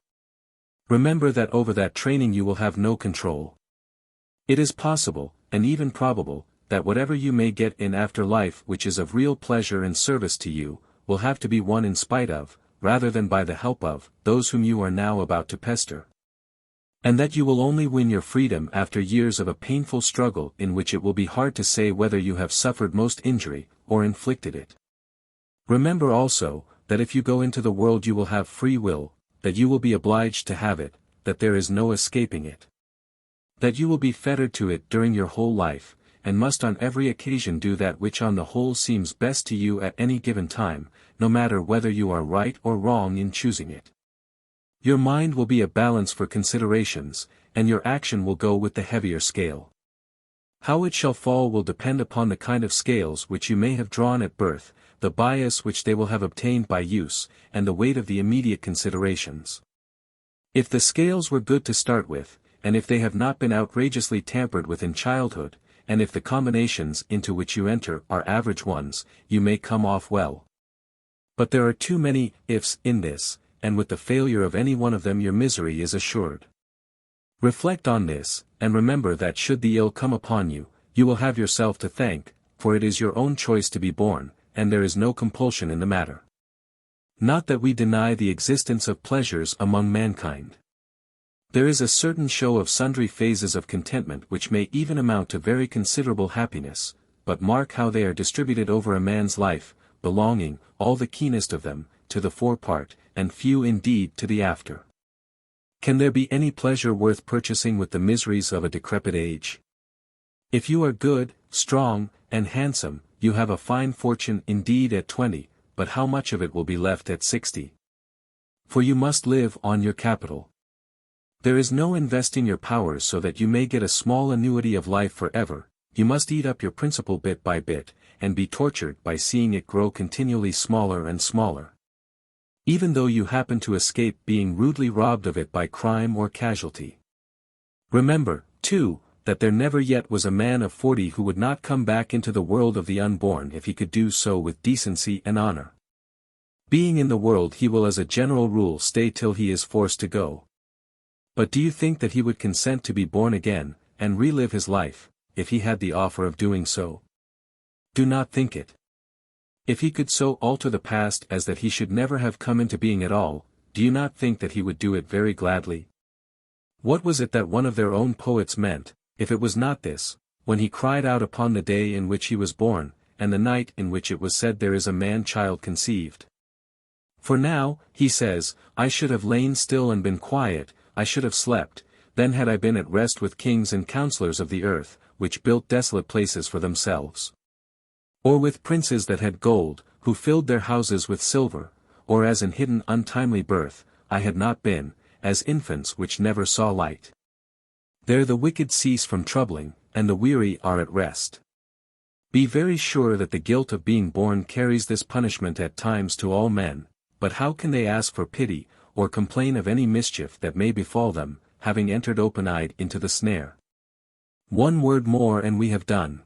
Remember that over that training you will have no control. It is possible, and even probable, that whatever you may get in after life which is of real pleasure and service to you, will have to be won in spite of, rather than by the help of, those whom you are now about to pester. And that you will only win your freedom after years of a painful struggle in which it will be hard to say whether you have suffered most injury, or inflicted it. Remember also, that if you go into the world you will have free will, that you will be obliged to have it, that there is no escaping it. That you will be fettered to it during your whole life, and must on every occasion do that which on the whole seems best to you at any given time, no matter whether you are right or wrong in choosing it. Your mind will be a balance for considerations, and your action will go with the heavier scale. How it shall fall will depend upon the kind of scales which you may have drawn at birth, the bias which they will have obtained by use, and the weight of the immediate considerations. If the scales were good to start with, and if they have not been outrageously tampered with in childhood, and if the combinations into which you enter are average ones, you may come off well. But there are too many ifs in this, and with the failure of any one of them your misery is assured. Reflect on this, and remember that should the ill come upon you, you will have yourself to thank, for it is your own choice to be born, and there is no compulsion in the matter. Not that we deny the existence of pleasures among mankind. There is a certain show of sundry phases of contentment which may even amount to very considerable happiness, but mark how they are distributed over a man's life, belonging, all the keenest of them, to the forepart, and few indeed to the after. Can there be any pleasure worth purchasing with the miseries of a decrepit age? If you are good, strong, and handsome, you have a fine fortune indeed at 20, but how much of it will be left at 60? For you must live on your capital. There is no investing your powers so that you may get a small annuity of life forever. You must eat up your principle bit by bit, and be tortured by seeing it grow continually smaller and smaller. Even though you happen to escape being rudely robbed of it by crime or casualty. Remember, too, that there never yet was a man of 40 who would not come back into the world of the unborn if he could do so with decency and honor. Being in the world he will as a general rule stay till he is forced to go. But do you think that he would consent to be born again, and relive his life, if he had the offer of doing so? Do not think it. If he could so alter the past as that he should never have come into being at all, do you not think that he would do it very gladly? What was it that one of their own poets meant, if it was not this, when he cried out upon the day in which he was born, and the night in which it was said there is a man-child conceived? For now, he says, I should have lain still and been quiet, I should have slept, then had I been at rest with kings and counselors of the earth, which built desolate places for themselves. Or with princes that had gold, who filled their houses with silver, or as in hidden untimely birth, I had not been, as infants which never saw light. There the wicked cease from troubling, and the weary are at rest. Be very sure that the guilt of being born carries this punishment at times to all men, but how can they ask for pity, or complain of any mischief that may befall them, having entered open-eyed into the snare? One word more and we have done.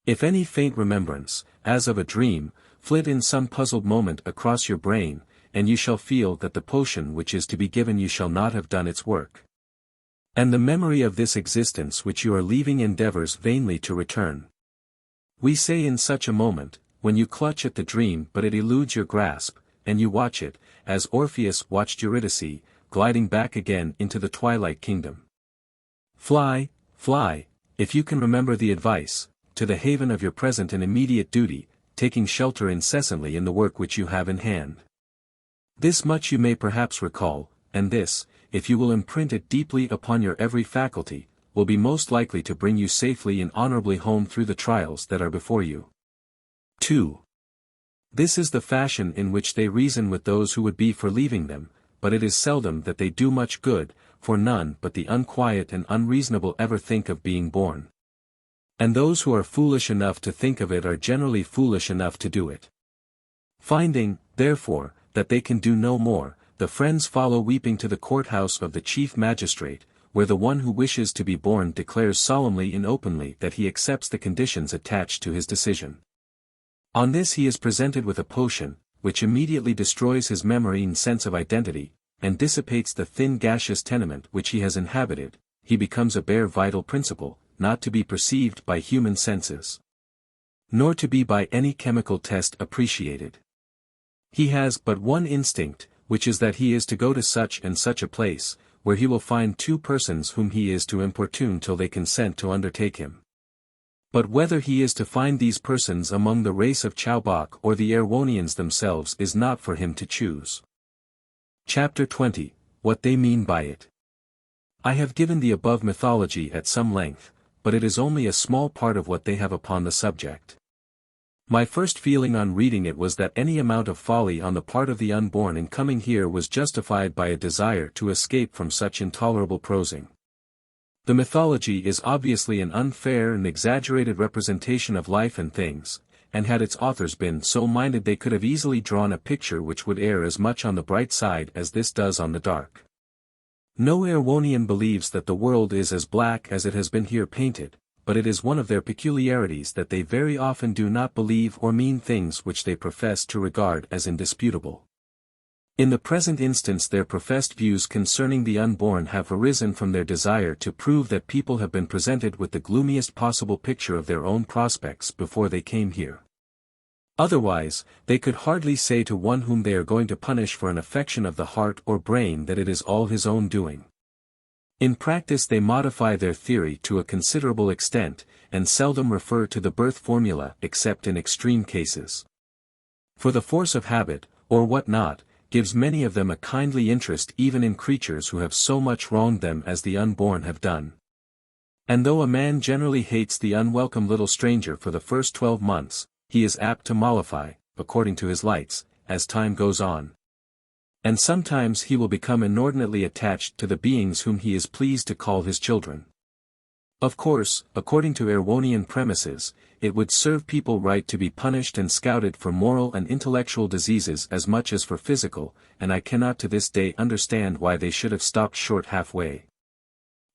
If any faint remembrance, as of a dream, flit in some puzzled moment across your brain, and you shall feel that the potion which is to be given you shall not have done its work. And the memory of this existence which you are leaving endeavors vainly to return. We say in such a moment, when you clutch at the dream but it eludes your grasp, and you watch it, as Orpheus watched Eurydice, gliding back again into the twilight kingdom. Fly, fly, if you can remember the advice, to the haven of your present and immediate duty, taking shelter incessantly in the work which you have in hand. This much you may perhaps recall, and this, if you will imprint it deeply upon your every faculty, will be most likely to bring you safely and honorably home through the trials that are before you. 2. This is the fashion in which they reason with those who would be for leaving them, but it is seldom that they do much good, for none but the unquiet and unreasonable ever think of being born. And those who are foolish enough to think of it are generally foolish enough to do it. Finding, therefore, that they can do no more, the friends follow weeping to the courthouse of the chief magistrate, where the one who wishes to be born declares solemnly and openly that he accepts the conditions attached to his decision. On this he is presented with a potion, which immediately destroys his memory and sense of identity, and dissipates the thin gaseous tenement which he has inhabited. He becomes a bare vital principle, not to be perceived by human senses, nor to be by any chemical test appreciated. He has but one instinct, which is that he is to go to such and such a place, where he will find two persons whom he is to importune till they consent to undertake him. But whether he is to find these persons among the race of Chowbok or the Erewhonians themselves is not for him to choose. Chapter 20, What they mean by it. I have given the above mythology at some length, but it is only a small part of what they have upon the subject. My first feeling on reading it was that any amount of folly on the part of the unborn in coming here was justified by a desire to escape from such intolerable prosing. The mythology is obviously an unfair and exaggerated representation of life and things, and had its authors been so minded they could have easily drawn a picture which would err as much on the bright side as this does on the dark. No Erewhonian believes that the world is as black as it has been here painted, but it is one of their peculiarities that they very often do not believe or mean things which they profess to regard as indisputable. In the present instance their professed views concerning the unborn have arisen from their desire to prove that people have been presented with the gloomiest possible picture of their own prospects before they came here. Otherwise, they could hardly say to one whom they are going to punish for an affection of the heart or brain that it is all his own doing. In practice they modify their theory to a considerable extent, and seldom refer to the birth formula except in extreme cases. For the force of habit, or what not, gives many of them a kindly interest even in creatures who have so much wronged them as the unborn have done. And though a man generally hates the unwelcome little stranger for the first 12 months, he is apt to mollify, according to his lights, as time goes on. And sometimes he will become inordinately attached to the beings whom he is pleased to call his children. Of course, according to Erewhonian premises, it would serve people right to be punished and scouted for moral and intellectual diseases as much as for physical, and I cannot to this day understand why they should have stopped short halfway.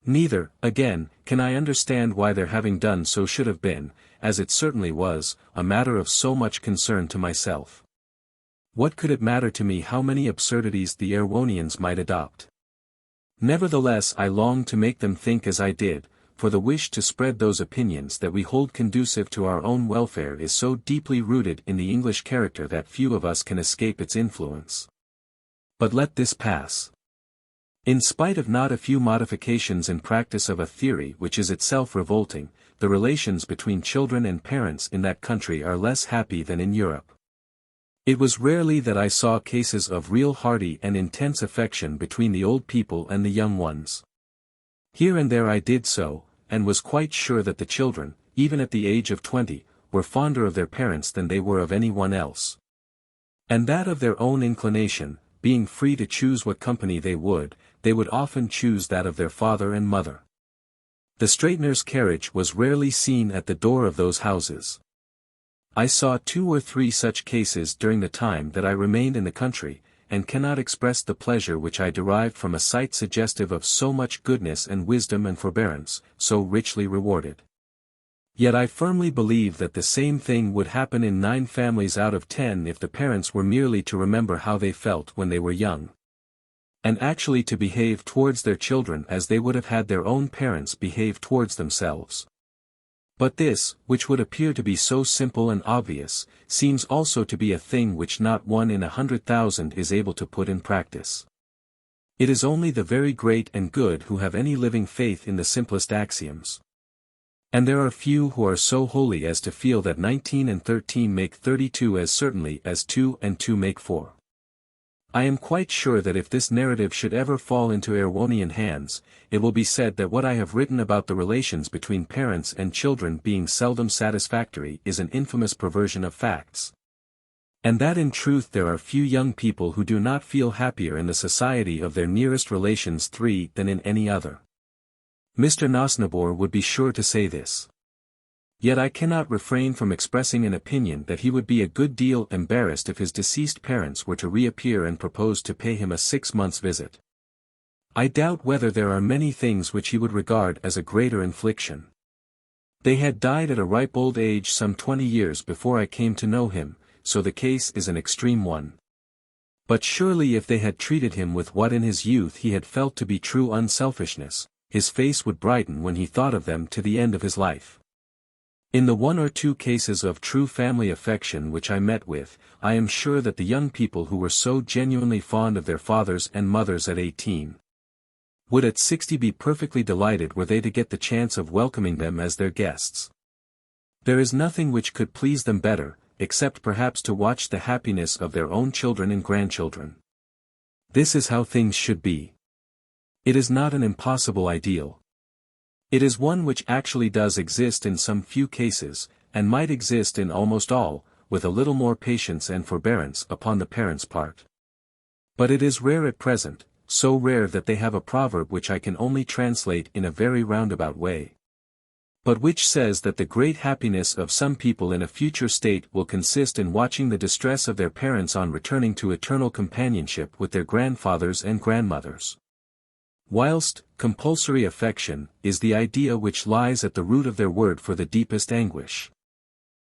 Neither, again, can I understand why their having done so should have been, as it certainly was, a matter of so much concern to myself. What could it matter to me how many absurdities the Erewhonians might adopt? Nevertheless I longed to make them think as I did, for the wish to spread those opinions that we hold conducive to our own welfare is so deeply rooted in the English character that few of us can escape its influence. But let this pass. In spite of not a few modifications in practice of a theory which is itself revolting, the relations between children and parents in that country are less happy than in Europe. It was rarely that I saw cases of real hearty and intense affection between the old people and the young ones. Here and there I did so, and was quite sure that the children, even at the age of 20, were fonder of their parents than they were of anyone else. And that of their own inclination, being free to choose what company they would often choose that of their father and mother. The straightener's carriage was rarely seen at the door of those houses. I saw 2 or 3 such cases during the time that I remained in the country, and cannot express the pleasure which I derived from a sight suggestive of so much goodness and wisdom and forbearance, so richly rewarded. Yet I firmly believe that the same thing would happen in 9 families out of 10 if the parents were merely to remember how they felt when they were young, and actually to behave towards their children as they would have had their own parents behave towards themselves. But this, which would appear to be so simple and obvious, seems also to be a thing which not 1 in 100,000 is able to put in practice. It is only the very great and good who have any living faith in the simplest axioms. And there are few who are so holy as to feel that 19 and 13 make 32 as certainly as 2 and 2 make 4. I am quite sure that if this narrative should ever fall into Erewhonian hands, it will be said that what I have written about the relations between parents and children being seldom satisfactory is an infamous perversion of facts. And that in truth there are few young people who do not feel happier in the society of their nearest relations 3 than in any other. Mr. Nosnibor would be sure to say this. Yet I cannot refrain from expressing an opinion that he would be a good deal embarrassed if his deceased parents were to reappear and propose to pay him a 6 months' visit. I doubt whether there are many things which he would regard as a greater infliction. They had died at a ripe old age some 20 years before I came to know him, so the case is an extreme one. But surely if they had treated him with what in his youth he had felt to be true unselfishness, his face would brighten when he thought of them to the end of his life. In the 1 or 2 cases of true family affection which I met with, I am sure that the young people who were so genuinely fond of their fathers and mothers at 18 would at 60 be perfectly delighted were they to get the chance of welcoming them as their guests. There is nothing which could please them better, except perhaps to watch the happiness of their own children and grandchildren. This is how things should be. It is not an impossible ideal. It is one which actually does exist in some few cases, and might exist in almost all, with a little more patience and forbearance upon the parents' part. But it is rare at present, so rare that they have a proverb which I can only translate in a very roundabout way, but which says that the great happiness of some people in a future state will consist in watching the distress of their parents on returning to eternal companionship with their grandfathers and grandmothers. Whilst, compulsory affection, is the idea which lies at the root of their word for the deepest anguish.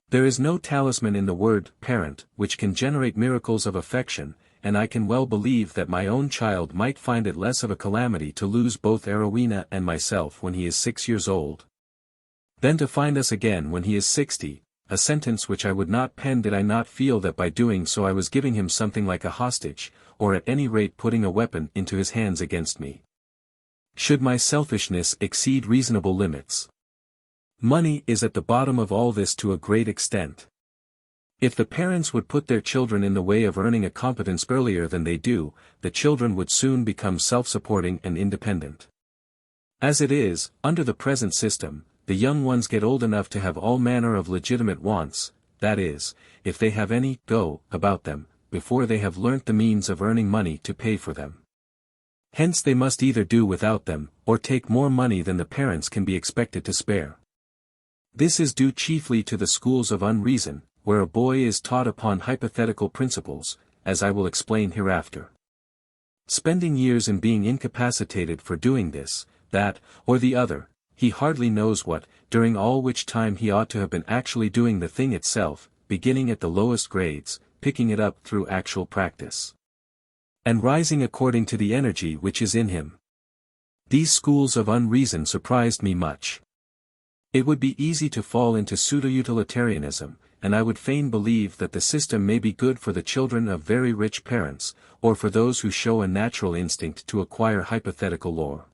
There is no talisman in the word, parent, which can generate miracles of affection, and I can well believe that my own child might find it less of a calamity to lose both Arowhena and myself when he is 6 years old, than to find us again when he is 60, a sentence which I would not pen did I not feel that by doing so I was giving him something like a hostage, or at any rate putting a weapon into his hands against me. Should my selfishness exceed reasonable limits? Money is at the bottom of all this to a great extent. If the parents would put their children in the way of earning a competence earlier than they do, the children would soon become self-supporting and independent. As it is, under the present system, the young ones get old enough to have all manner of legitimate wants, that is, if they have any, go, about them, before they have learnt the means of earning money to pay for them. Hence they must either do without them, or take more money than the parents can be expected to spare. This is due chiefly to the schools of unreason, where a boy is taught upon hypothetical principles, as I will explain hereafter. Spending years in being incapacitated for doing this, that, or the other, he hardly knows what, during all which time he ought to have been actually doing the thing itself, beginning at the lowest grades, picking it up through actual practice, and rising according to the energy which is in him. These schools of unreason surprised me much. It would be easy to fall into pseudo-utilitarianism, and I would fain believe that the system may be good for the children of very rich parents, or for those who show a natural instinct to acquire hypothetical lore.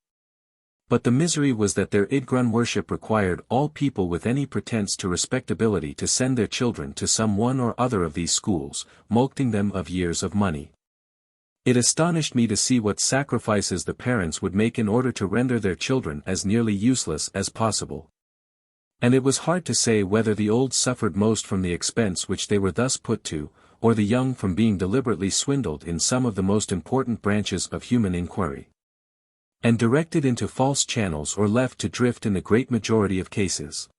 But the misery was that their Ydgrun worship required all people with any pretense to respectability to send their children to some one or other of these schools, mulcting them of years of money. It astonished me to see what sacrifices the parents would make in order to render their children as nearly useless as possible. And it was hard to say whether the old suffered most from the expense which they were thus put to, or the young from being deliberately swindled in some of the most important branches of human inquiry, and directed into false channels or left to drift in the great majority of cases.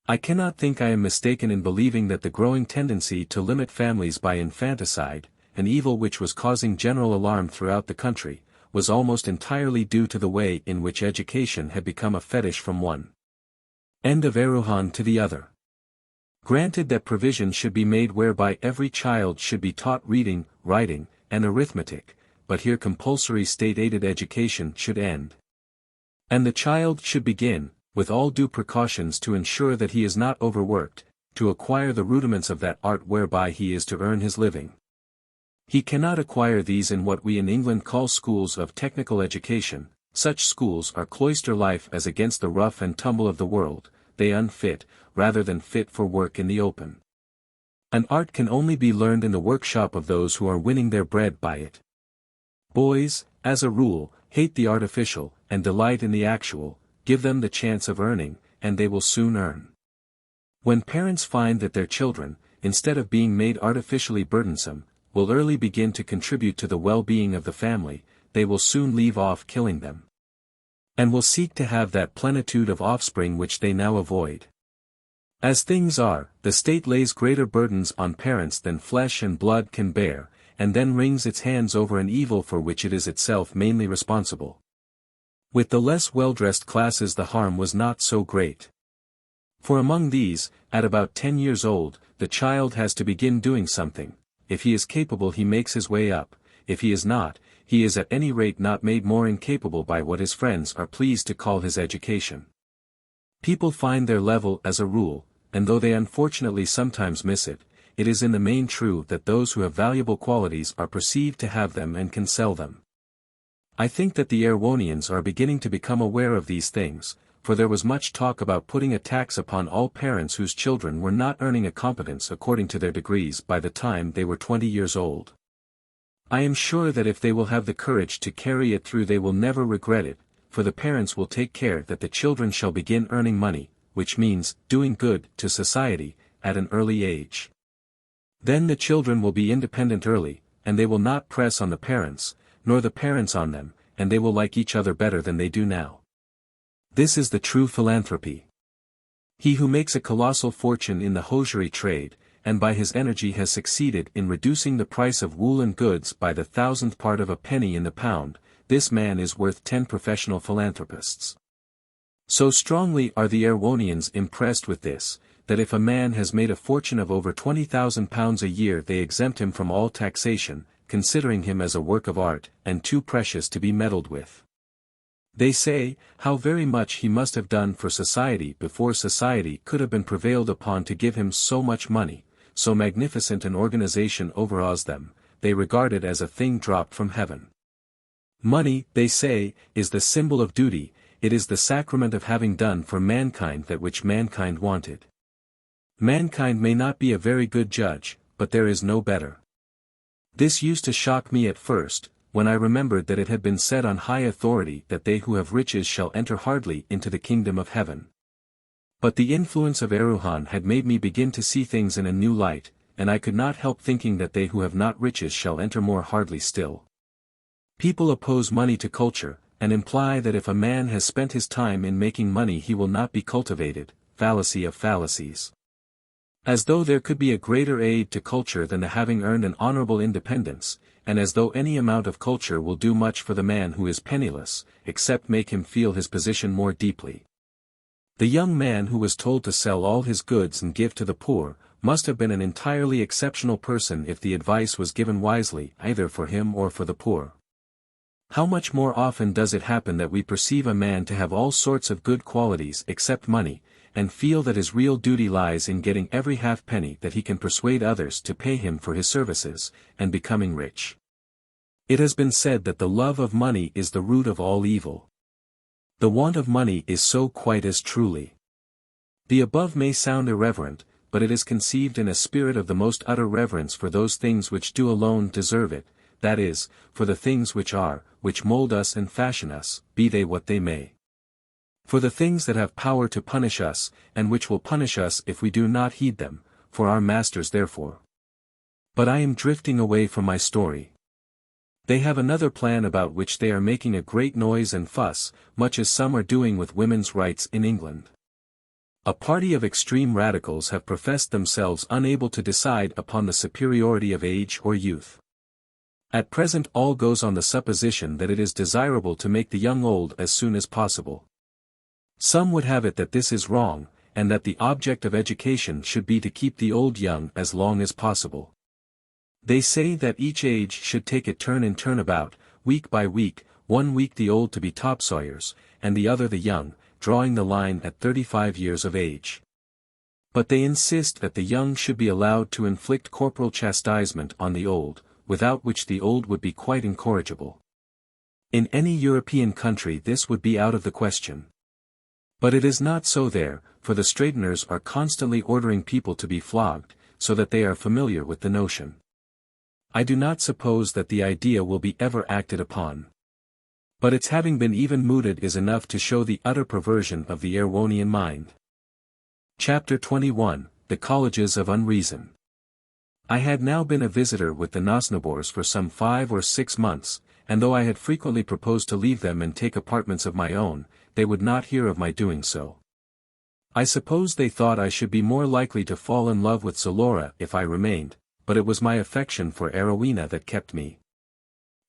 I cannot think I am mistaken in believing that the growing tendency to limit families by infanticide, an evil which was causing general alarm throughout the country, was almost entirely due to the way in which education had become a fetish from one end of Erewhon to the other. Granted that provision should be made whereby every child should be taught reading, writing, and arithmetic, but here compulsory state-aided education should end. And the child should begin, with all due precautions to ensure that he is not overworked, to acquire the rudiments of that art whereby he is to earn his living. He cannot acquire these in what we in England call schools of technical education. Such schools are cloister life as against the rough and tumble of the world, they unfit, rather than fit for work in the open. An art can only be learned in the workshop of those who are winning their bread by it. Boys, as a rule, hate the artificial, and delight in the actual. Give them the chance of earning, and they will soon earn. When parents find that their children, instead of being made artificially burdensome, will early begin to contribute to the well-being of the family, they will soon leave off killing them, and will seek to have that plenitude of offspring which they now avoid. As things are, the state lays greater burdens on parents than flesh and blood can bear, and then wrings its hands over an evil for which it is itself mainly responsible. With the less well-dressed classes the harm was not so great. For among these, at about 10 years old, the child has to begin doing something. If he is capable he makes his way up, if he is not, he is at any rate not made more incapable by what his friends are pleased to call his education. People find their level as a rule, and though they unfortunately sometimes miss it, it is in the main true that those who have valuable qualities are perceived to have them and can sell them. I think that the Erewhonians are beginning to become aware of these things, for there was much talk about putting a tax upon all parents whose children were not earning a competence according to their degrees by the time they were 20 years old. I am sure that if they will have the courage to carry it through they will never regret it, for the parents will take care that the children shall begin earning money, which means doing good to society, at an early age. Then the children will be independent early, and they will not press on the parents, nor the parents on them, and they will like each other better than they do now. This is the true philanthropy. He who makes a colossal fortune in the hosiery trade, and by his energy has succeeded in reducing the price of woolen goods by the 1,000th part of a penny in the pound, this man is worth 10 professional philanthropists. So strongly are the Erewhonians impressed with this, that if a man has made a fortune of over £20,000 a year they exempt him from all taxation, considering him as a work of art, and too precious to be meddled with. They say, how very much he must have done for society before society could have been prevailed upon to give him so much money, so magnificent an organization overawes them, they regard it as a thing dropped from heaven. Money, they say, is the symbol of duty, it is the sacrament of having done for mankind that which mankind wanted. Mankind may not be a very good judge, but there is no better. This used to shock me at first, when I remembered that it had been said on high authority that they who have riches shall enter hardly into the kingdom of heaven. But the influence of Erewhon had made me begin to see things in a new light, and I could not help thinking that they who have not riches shall enter more hardly still. People oppose money to culture, and imply that if a man has spent his time in making money he will not be cultivated, fallacy of fallacies. As though there could be a greater aid to culture than the having earned an honorable independence, and as though any amount of culture will do much for the man who is penniless, except make him feel his position more deeply. The young man who was told to sell all his goods and give to the poor, must have been an entirely exceptional person if the advice was given wisely either for him or for the poor. How much more often does it happen that we perceive a man to have all sorts of good qualities except money, and feel that his real duty lies in getting every halfpenny that he can persuade others to pay him for his services, and becoming rich. It has been said that the love of money is the root of all evil. The want of money is so quite as truly. The above may sound irreverent, but it is conceived in a spirit of the most utter reverence for those things which do alone deserve it, that is, for the things which are, which mold us and fashion us, be they what they may. For the things that have power to punish us, and which will punish us if we do not heed them, for our masters therefore. But I am drifting away from my story. They have another plan about which they are making a great noise and fuss, much as some are doing with women's rights in England. A party of extreme radicals have professed themselves unable to decide upon the superiority of age or youth. At present all goes on the supposition that it is desirable to make the young old as soon as possible. Some would have it that this is wrong, and that the object of education should be to keep the old young as long as possible. They say that each age should take it turn and turn about, week by week, 1 week the old to be topsawyers, and the other the young, drawing the line at 35 years of age. But they insist that the young should be allowed to inflict corporal chastisement on the old, without which the old would be quite incorrigible. In any European country this would be out of the question. But it is not so there, for the straighteners are constantly ordering people to be flogged, so that they are familiar with the notion. I do not suppose that the idea will be ever acted upon. But its having been even mooted is enough to show the utter perversion of the Erewhonian mind. Chapter 21, The Colleges of Unreason. I had now been a visitor with the Nosnibors for some 5 or 6 months, and though I had frequently proposed to leave them and take apartments of my own, they would not hear of my doing so. I suppose they thought I should be more likely to fall in love with Zulora if I remained, but it was my affection for Arowhena that kept me.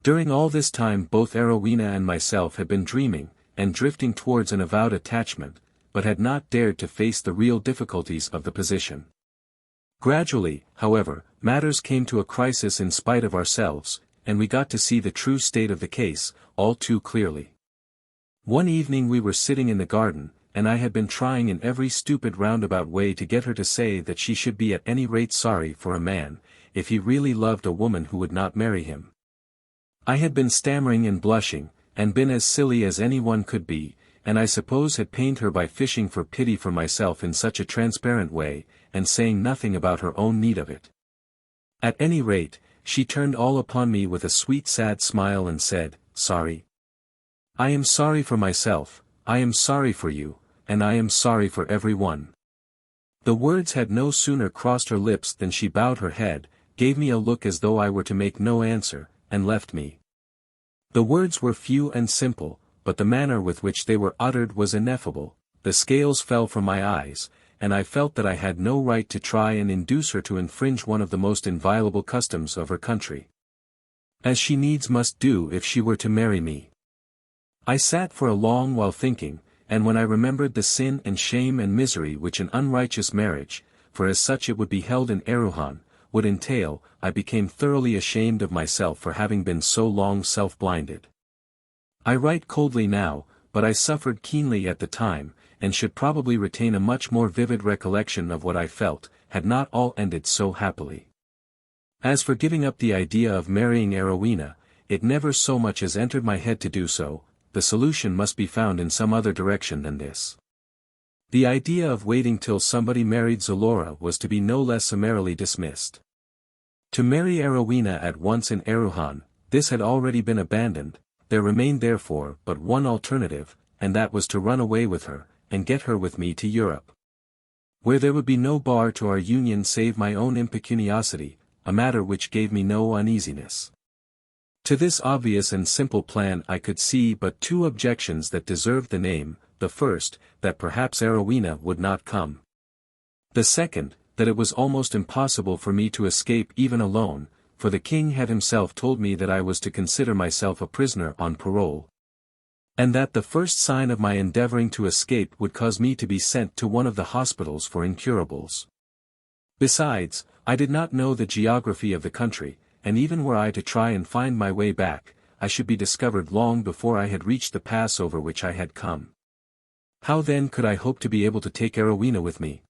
During all this time both Arowhena and myself had been dreaming, and drifting towards an avowed attachment, but had not dared to face the real difficulties of the position. Gradually, however, matters came to a crisis in spite of ourselves, and we got to see the true state of the case, all too clearly. One evening we were sitting in the garden, and I had been trying in every stupid roundabout way to get her to say that she should be at any rate sorry for a man, if he really loved a woman who would not marry him. I had been stammering and blushing, and been as silly as any one could be, and I suppose had pained her by fishing for pity for myself in such a transparent way, and saying nothing about her own need of it. At any rate, she turned all upon me with a sweet sad smile and said, "Sorry? I am sorry for myself, I am sorry for you, and I am sorry for every one." The words had no sooner crossed her lips than she bowed her head, gave me a look as though I were to make no answer, and left me. The words were few and simple, but the manner with which they were uttered was ineffable. The scales fell from my eyes, and I felt that I had no right to try and induce her to infringe one of the most inviolable customs of her country, as she needs must do if she were to marry me. I sat for a long while thinking, and when I remembered the sin and shame and misery which an unrighteous marriage, for as such it would be held in Erewhon, would entail, I became thoroughly ashamed of myself for having been so long self-blinded. I write coldly now, but I suffered keenly at the time, and should probably retain a much more vivid recollection of what I felt, had not all ended so happily. As for giving up the idea of marrying Arowhena, it never so much as entered my head to do so. The solution must be found in some other direction than this. The idea of waiting till somebody married Zulora was to be no less summarily dismissed. To marry Arowhena at once in Erewhon, this had already been abandoned. There remained therefore but one alternative, and that was to run away with her, and get her with me to Europe. where there would be no bar to our union save my own impecuniosity, a matter which gave me no uneasiness. To this obvious and simple plan I could see but two objections that deserved the name: the first, that perhaps Arowhena would not come. The second, that it was almost impossible for me to escape even alone, for the king had himself told me that I was to consider myself a prisoner on parole, and that the first sign of my endeavoring to escape would cause me to be sent to one of the hospitals for incurables. Besides, I did not know the geography of the country, and even were I to try and find my way back, I should be discovered long before I had reached the pass over which I had come. How then could I hope to be able to take Arowhena with me?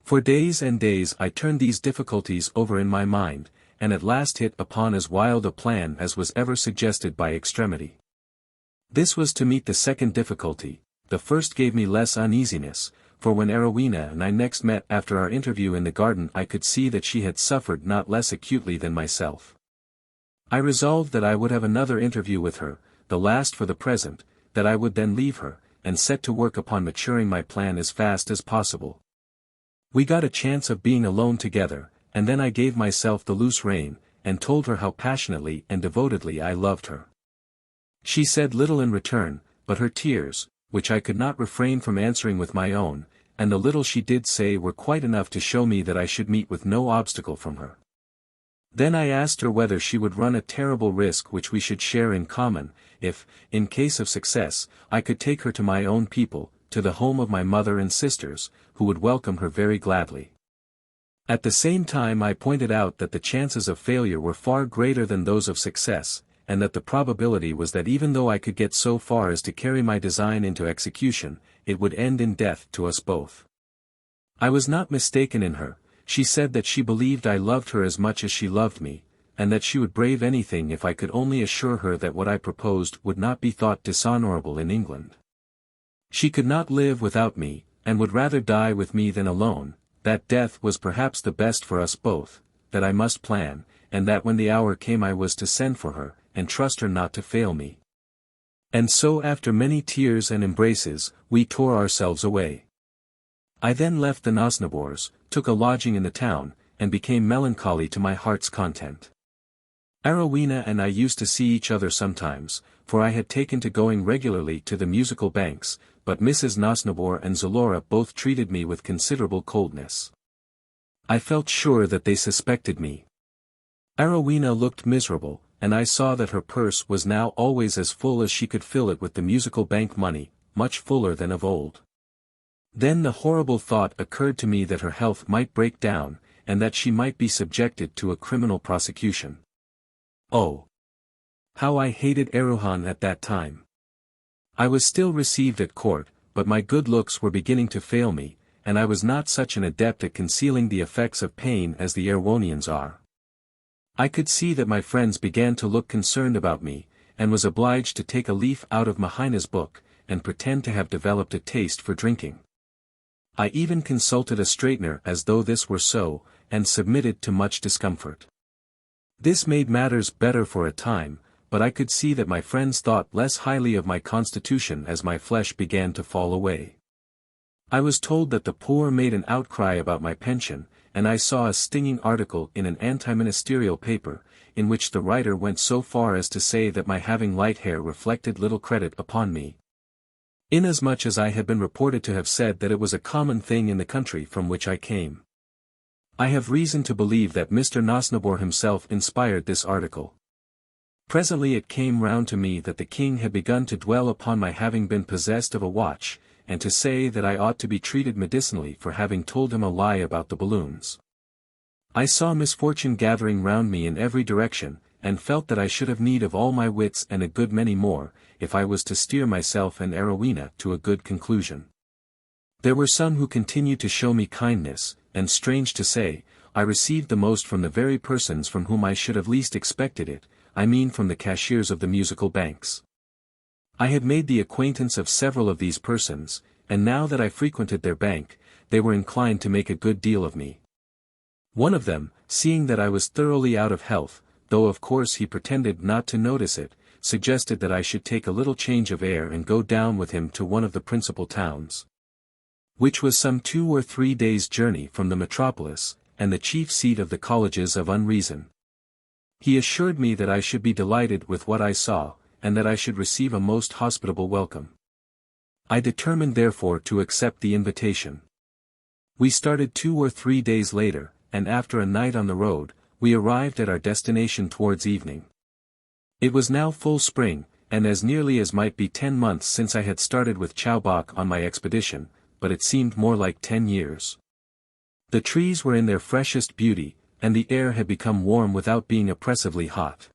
For days and days I turned these difficulties over in my mind, and at last hit upon as wild a plan as was ever suggested by extremity. This was to meet the second difficulty. The first gave me less uneasiness, for when Arowhena and I next met after our interview in the garden I could see that she had suffered not less acutely than myself. I resolved that I would have another interview with her, the last for the present, that I would then leave her, and set to work upon maturing my plan as fast as possible. We got a chance of being alone together, and then I gave myself the loose rein, and told her how passionately and devotedly I loved her. She said little in return, but her tears, which I could not refrain from answering with my own, and the little she did say were quite enough to show me that I should meet with no obstacle from her. Then I asked her whether she would run a terrible risk which we should share in common, if, in case of success, I could take her to my own people, to the home of my mother and sisters, who would welcome her very gladly. At the same time I pointed out that the chances of failure were far greater than those of success, and that the probability was that even though I could get so far as to carry my design into execution, it would end in death to us both. I was not mistaken in her. She said that she believed I loved her as much as she loved me, and that she would brave anything if I could only assure her that what I proposed would not be thought dishonorable in England. She could not live without me, and would rather die with me than alone, that death was perhaps the best for us both, that I must plan, and that when the hour came I was to send for her, and trust her not to fail me. And so after many tears and embraces, we tore ourselves away. I then left the Nosnibors, took a lodging in the town, and became melancholy to my heart's content. Arowhena and I used to see each other sometimes, for I had taken to going regularly to the musical banks, but Mrs. Nosnibor and Zulora both treated me with considerable coldness. I felt sure that they suspected me. Arowhena looked miserable, and I saw that her purse was now always as full as she could fill it with the musical bank money, much fuller than of old. Then the horrible thought occurred to me that her health might break down, and that she might be subjected to a criminal prosecution. Oh! How I hated Erewhon at that time! I was still received at court, but my good looks were beginning to fail me, and I was not such an adept at concealing the effects of pain as the Erewhonians are. I could see that my friends began to look concerned about me, and was obliged to take a leaf out of Mahaina's book, and pretend to have developed a taste for drinking. I even consulted a straightener as though this were so, and submitted to much discomfort. This made matters better for a time, but I could see that my friends thought less highly of my constitution as my flesh began to fall away. I was told that the poor made an outcry about my pension, and I saw a stinging article in an anti-ministerial paper, in which the writer went so far as to say that my having light hair reflected little credit upon me, inasmuch as I had been reported to have said that it was a common thing in the country from which I came. I have reason to believe that Mr. Nosnibor himself inspired this article. Presently it came round to me that the king had begun to dwell upon my having been possessed of a watch, and to say that I ought to be treated medicinally for having told him a lie about the balloons. I saw misfortune gathering round me in every direction, and felt that I should have need of all my wits and a good many more, if I was to steer myself and Arowhena to a good conclusion. There were some who continued to show me kindness, and strange to say, I received the most from the very persons from whom I should have least expected it, I mean from the cashiers of the musical banks. I had made the acquaintance of several of these persons, and now that I frequented their bank, they were inclined to make a good deal of me. One of them, seeing that I was thoroughly out of health, though of course he pretended not to notice it, suggested that I should take a little change of air and go down with him to one of the principal towns. which was some 2 or 3 days' journey from the Metropolis, and the chief seat of the colleges of Unreason. He assured me that I should be delighted with what I saw, and that I should receive a most hospitable welcome. I determined therefore to accept the invitation. We started 2 or 3 days later, and after a night on the road, we arrived at our destination towards evening. It was now full spring, and as nearly as might be 10 months since I had started with Chowbok on my expedition, but it seemed more like 10 years. The trees were in their freshest beauty, and the air had become warm without being oppressively hot.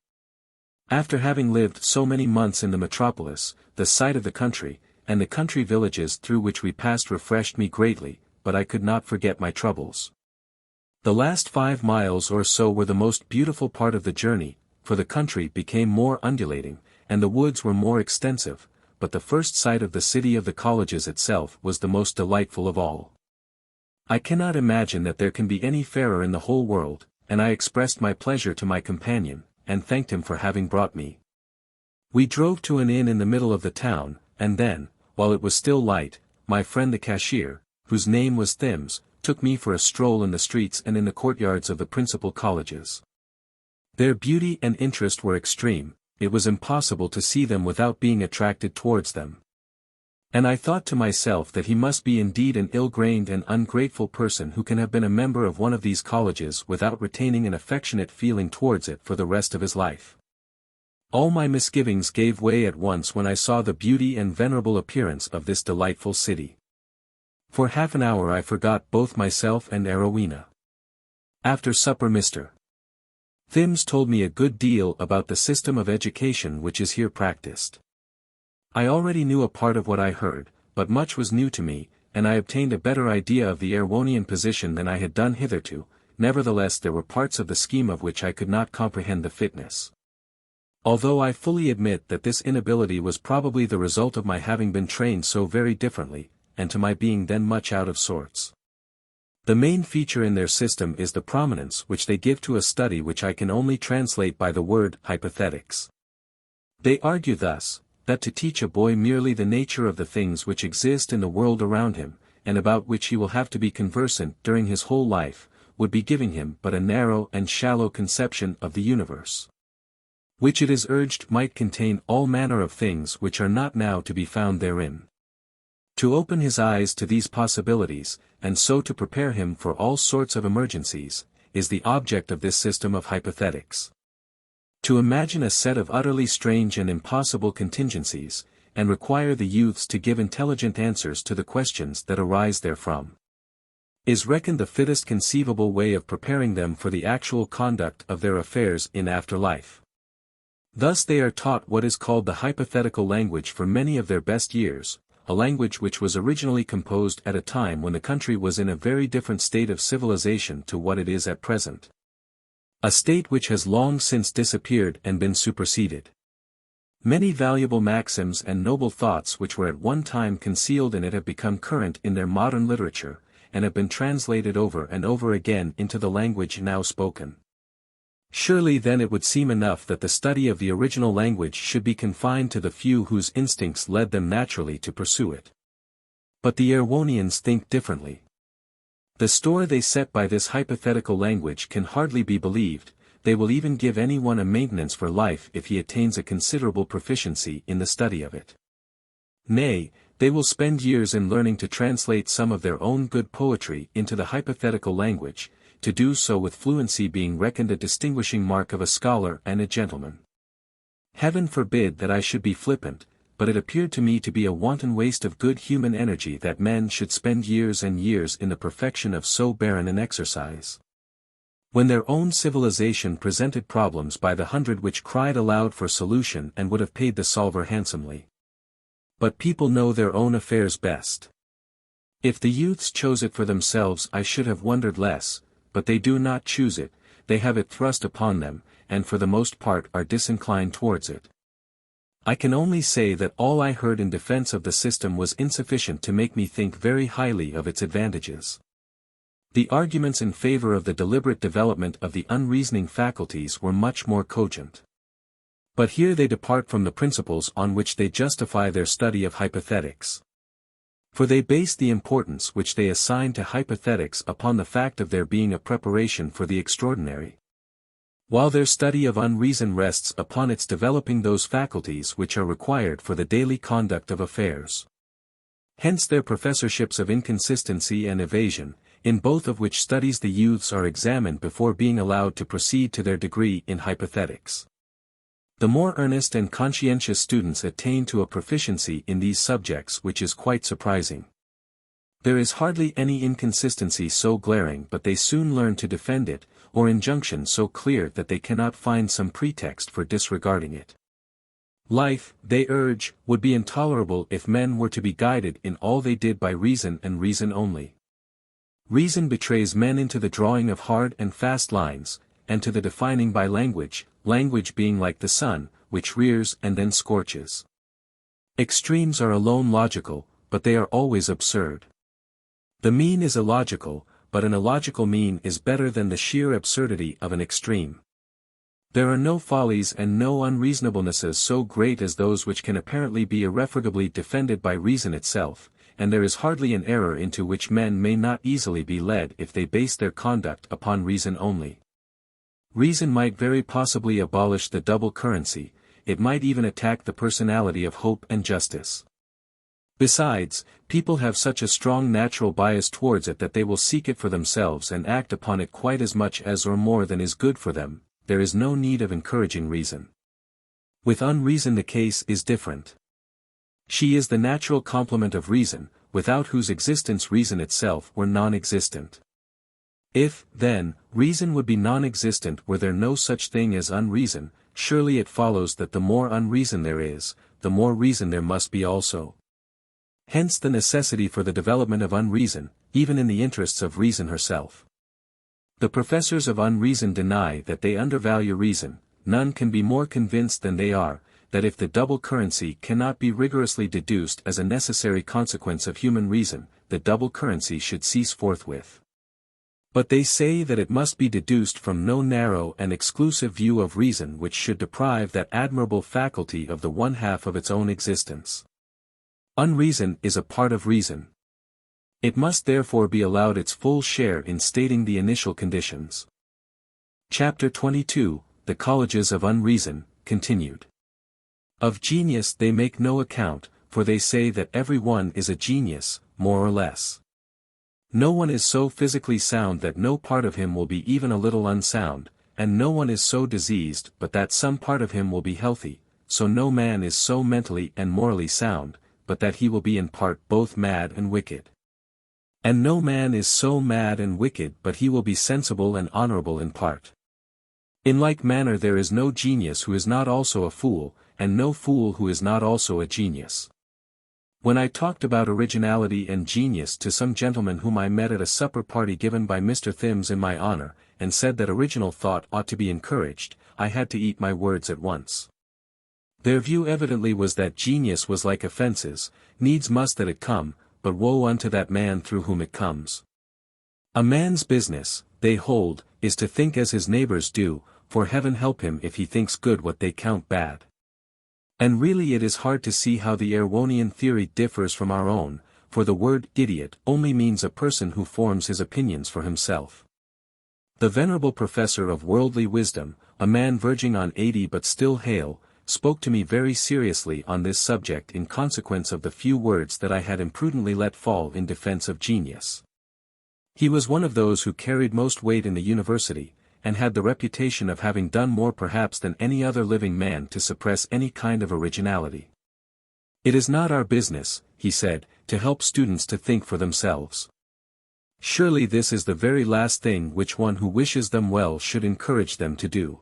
After having lived so many months in the Metropolis, the sight of the country, and the country villages through which we passed refreshed me greatly, but I could not forget my troubles. The last 5 miles or so were the most beautiful part of the journey, for the country became more undulating, and the woods were more extensive, but the first sight of the city of the colleges itself was the most delightful of all. I cannot imagine that there can be any fairer in the whole world, and I expressed my pleasure to my companion, and thanked him for having brought me. We drove to an inn in the middle of the town, and then, while it was still light, my friend the cashier, whose name was Thims, took me for a stroll in the streets and in the courtyards of the principal colleges. Their beauty and interest were extreme, it was impossible to see them without being attracted towards them. And I thought to myself that he must be indeed an ill-grained and ungrateful person who can have been a member of one of these colleges without retaining an affectionate feeling towards it for the rest of his life. All my misgivings gave way at once when I saw the beauty and venerable appearance of this delightful city. For half an hour I forgot both myself and Arowhena. After supper Mr. Thims told me a good deal about the system of education which is here practiced. I already knew a part of what I heard, but much was new to me, and I obtained a better idea of the Erewhonian position than I had done hitherto. Nevertheless there were parts of the scheme of which I could not comprehend the fitness. Although I fully admit that this inability was probably the result of my having been trained so very differently, and to my being then much out of sorts. The main feature in their system is the prominence which they give to a study which I can only translate by the word hypothetics. They argue thus, that to teach a boy merely the nature of the things which exist in the world around him, and about which he will have to be conversant during his whole life, would be giving him but a narrow and shallow conception of the universe, which it is urged might contain all manner of things which are not now to be found therein. To open his eyes to these possibilities, and so to prepare him for all sorts of emergencies, is the object of this system of hypothetics. To imagine a set of utterly strange and impossible contingencies, and require the youths to give intelligent answers to the questions that arise therefrom, is reckoned the fittest conceivable way of preparing them for the actual conduct of their affairs in after life. Thus they are taught what is called the hypothetical language for many of their best years, a language which was originally composed at a time when the country was in a very different state of civilization to what it is at present. A state which has long since disappeared and been superseded. Many valuable maxims and noble thoughts which were at one time concealed in it have become current in their modern literature, and have been translated over and over again into the language now spoken. Surely then it would seem enough that the study of the original language should be confined to the few whose instincts led them naturally to pursue it. But the Erewhonians think differently. The store they set by this hypothetical language can hardly be believed. They will even give anyone a maintenance for life if he attains a considerable proficiency in the study of it. Nay, they will spend years in learning to translate some of their own good poetry into the hypothetical language, to do so with fluency being reckoned a distinguishing mark of a scholar and a gentleman. Heaven forbid that I should be flippant, but it appeared to me to be a wanton waste of good human energy that men should spend years and years in the perfection of so barren an exercise, when their own civilization presented problems by the hundred which cried aloud for solution and would have paid the solver handsomely. But people know their own affairs best. If the youths chose it for themselves I should have wondered less, but they do not choose it, they have it thrust upon them, and for the most part are disinclined towards it. I can only say that all I heard in defense of the system was insufficient to make me think very highly of its advantages. The arguments in favor of the deliberate development of the unreasoning faculties were much more cogent. But here they depart from the principles on which they justify their study of hypothetics. For they base the importance which they assign to hypothetics upon the fact of their being a preparation for the extraordinary. While their study of unreason rests upon its developing those faculties which are required for the daily conduct of affairs. Hence their professorships of inconsistency and evasion, in both of which studies the youths are examined before being allowed to proceed to their degree in hypothetics. The more earnest and conscientious students attain to a proficiency in these subjects which is quite surprising. There is hardly any inconsistency so glaring but they soon learn to defend it, or injunction so clear that they cannot find some pretext for disregarding it. Life, they urge, would be intolerable if men were to be guided in all they did by reason and reason only. Reason betrays men into the drawing of hard and fast lines, and to the defining by language, language being like the sun, which rears and then scorches. Extremes are alone logical, but they are always absurd. The mean is illogical, but an illogical mean is better than the sheer absurdity of an extreme. There are no follies and no unreasonablenesses so great as those which can apparently be irrefragably defended by reason itself, and there is hardly an error into which men may not easily be led if they base their conduct upon reason only. Reason might very possibly abolish the double currency, it might even attack the personality of hope and justice. Besides, people have such a strong natural bias towards it that they will seek it for themselves and act upon it quite as much as or more than is good for them. There is no need of encouraging reason. With unreason the case is different. She is the natural complement of reason, without whose existence reason itself were non-existent. If, then, reason would be non-existent were there no such thing as unreason, surely it follows that the more unreason there is, the more reason there must be also. Hence the necessity for the development of unreason, even in the interests of reason herself. The professors of unreason deny that they undervalue reason. None can be more convinced than they are, that if the double currency cannot be rigorously deduced as a necessary consequence of human reason, the double currency should cease forthwith. But they say that it must be deduced from no narrow and exclusive view of reason which should deprive that admirable faculty of the one half of its own existence. Unreason is a part of reason. It must therefore be allowed its full share in stating the initial conditions. Chapter 22, The Colleges of Unreason, continued. Of genius they make no account, for they say that every one is a genius, more or less. No one is so physically sound that no part of him will be even a little unsound, and no one is so diseased but that some part of him will be healthy, so no man is so mentally and morally sound, but that he will be in part both mad and wicked. And no man is so mad and wicked but he will be sensible and honorable in part. In like manner there is no genius who is not also a fool, and no fool who is not also a genius. When I talked about originality and genius to some gentlemen whom I met at a supper party given by Mr. Thims in my honor, and said that original thought ought to be encouraged, I had to eat my words at once. Their view evidently was that genius was like offences, needs must that it come, but woe unto that man through whom it comes. A man's business, they hold, is to think as his neighbors do, for heaven help him if he thinks good what they count bad. And really it is hard to see how the Erewhonian theory differs from our own, for the word idiot only means a person who forms his opinions for himself. The venerable professor of worldly wisdom, a man verging on 80 but still hale, spoke to me very seriously on this subject in consequence of the few words that I had imprudently let fall in defense of genius. He was one of those who carried most weight in the university, and had the reputation of having done more perhaps than any other living man to suppress any kind of originality. It is not our business, he said, to help students to think for themselves. Surely this is the very last thing which one who wishes them well should encourage them to do.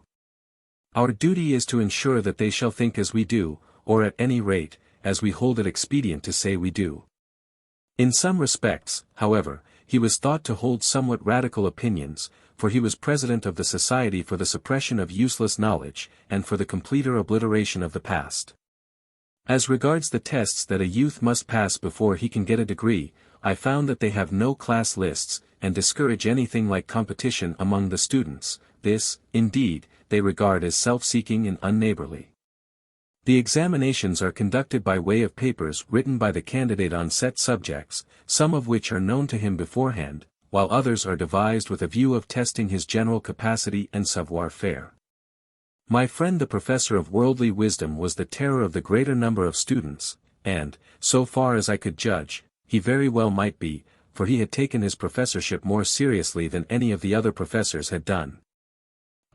Our duty is to ensure that they shall think as we do, or at any rate, as we hold it expedient to say we do. In some respects, however, he was thought to hold somewhat radical opinions, for he was president of the Society for the Suppression of Useless Knowledge, and for the completer obliteration of the past. As regards the tests that a youth must pass before he can get a degree, I found that they have no class lists, and discourage anything like competition among the students. This, indeed, they regard as self-seeking and unneighborly. The examinations are conducted by way of papers written by the candidate on set subjects, some of which are known to him beforehand, while others are devised with a view of testing his general capacity and savoir-faire. My friend the professor of worldly wisdom was the terror of the greater number of students, and, so far as I could judge, he very well might be, for he had taken his professorship more seriously than any of the other professors had done.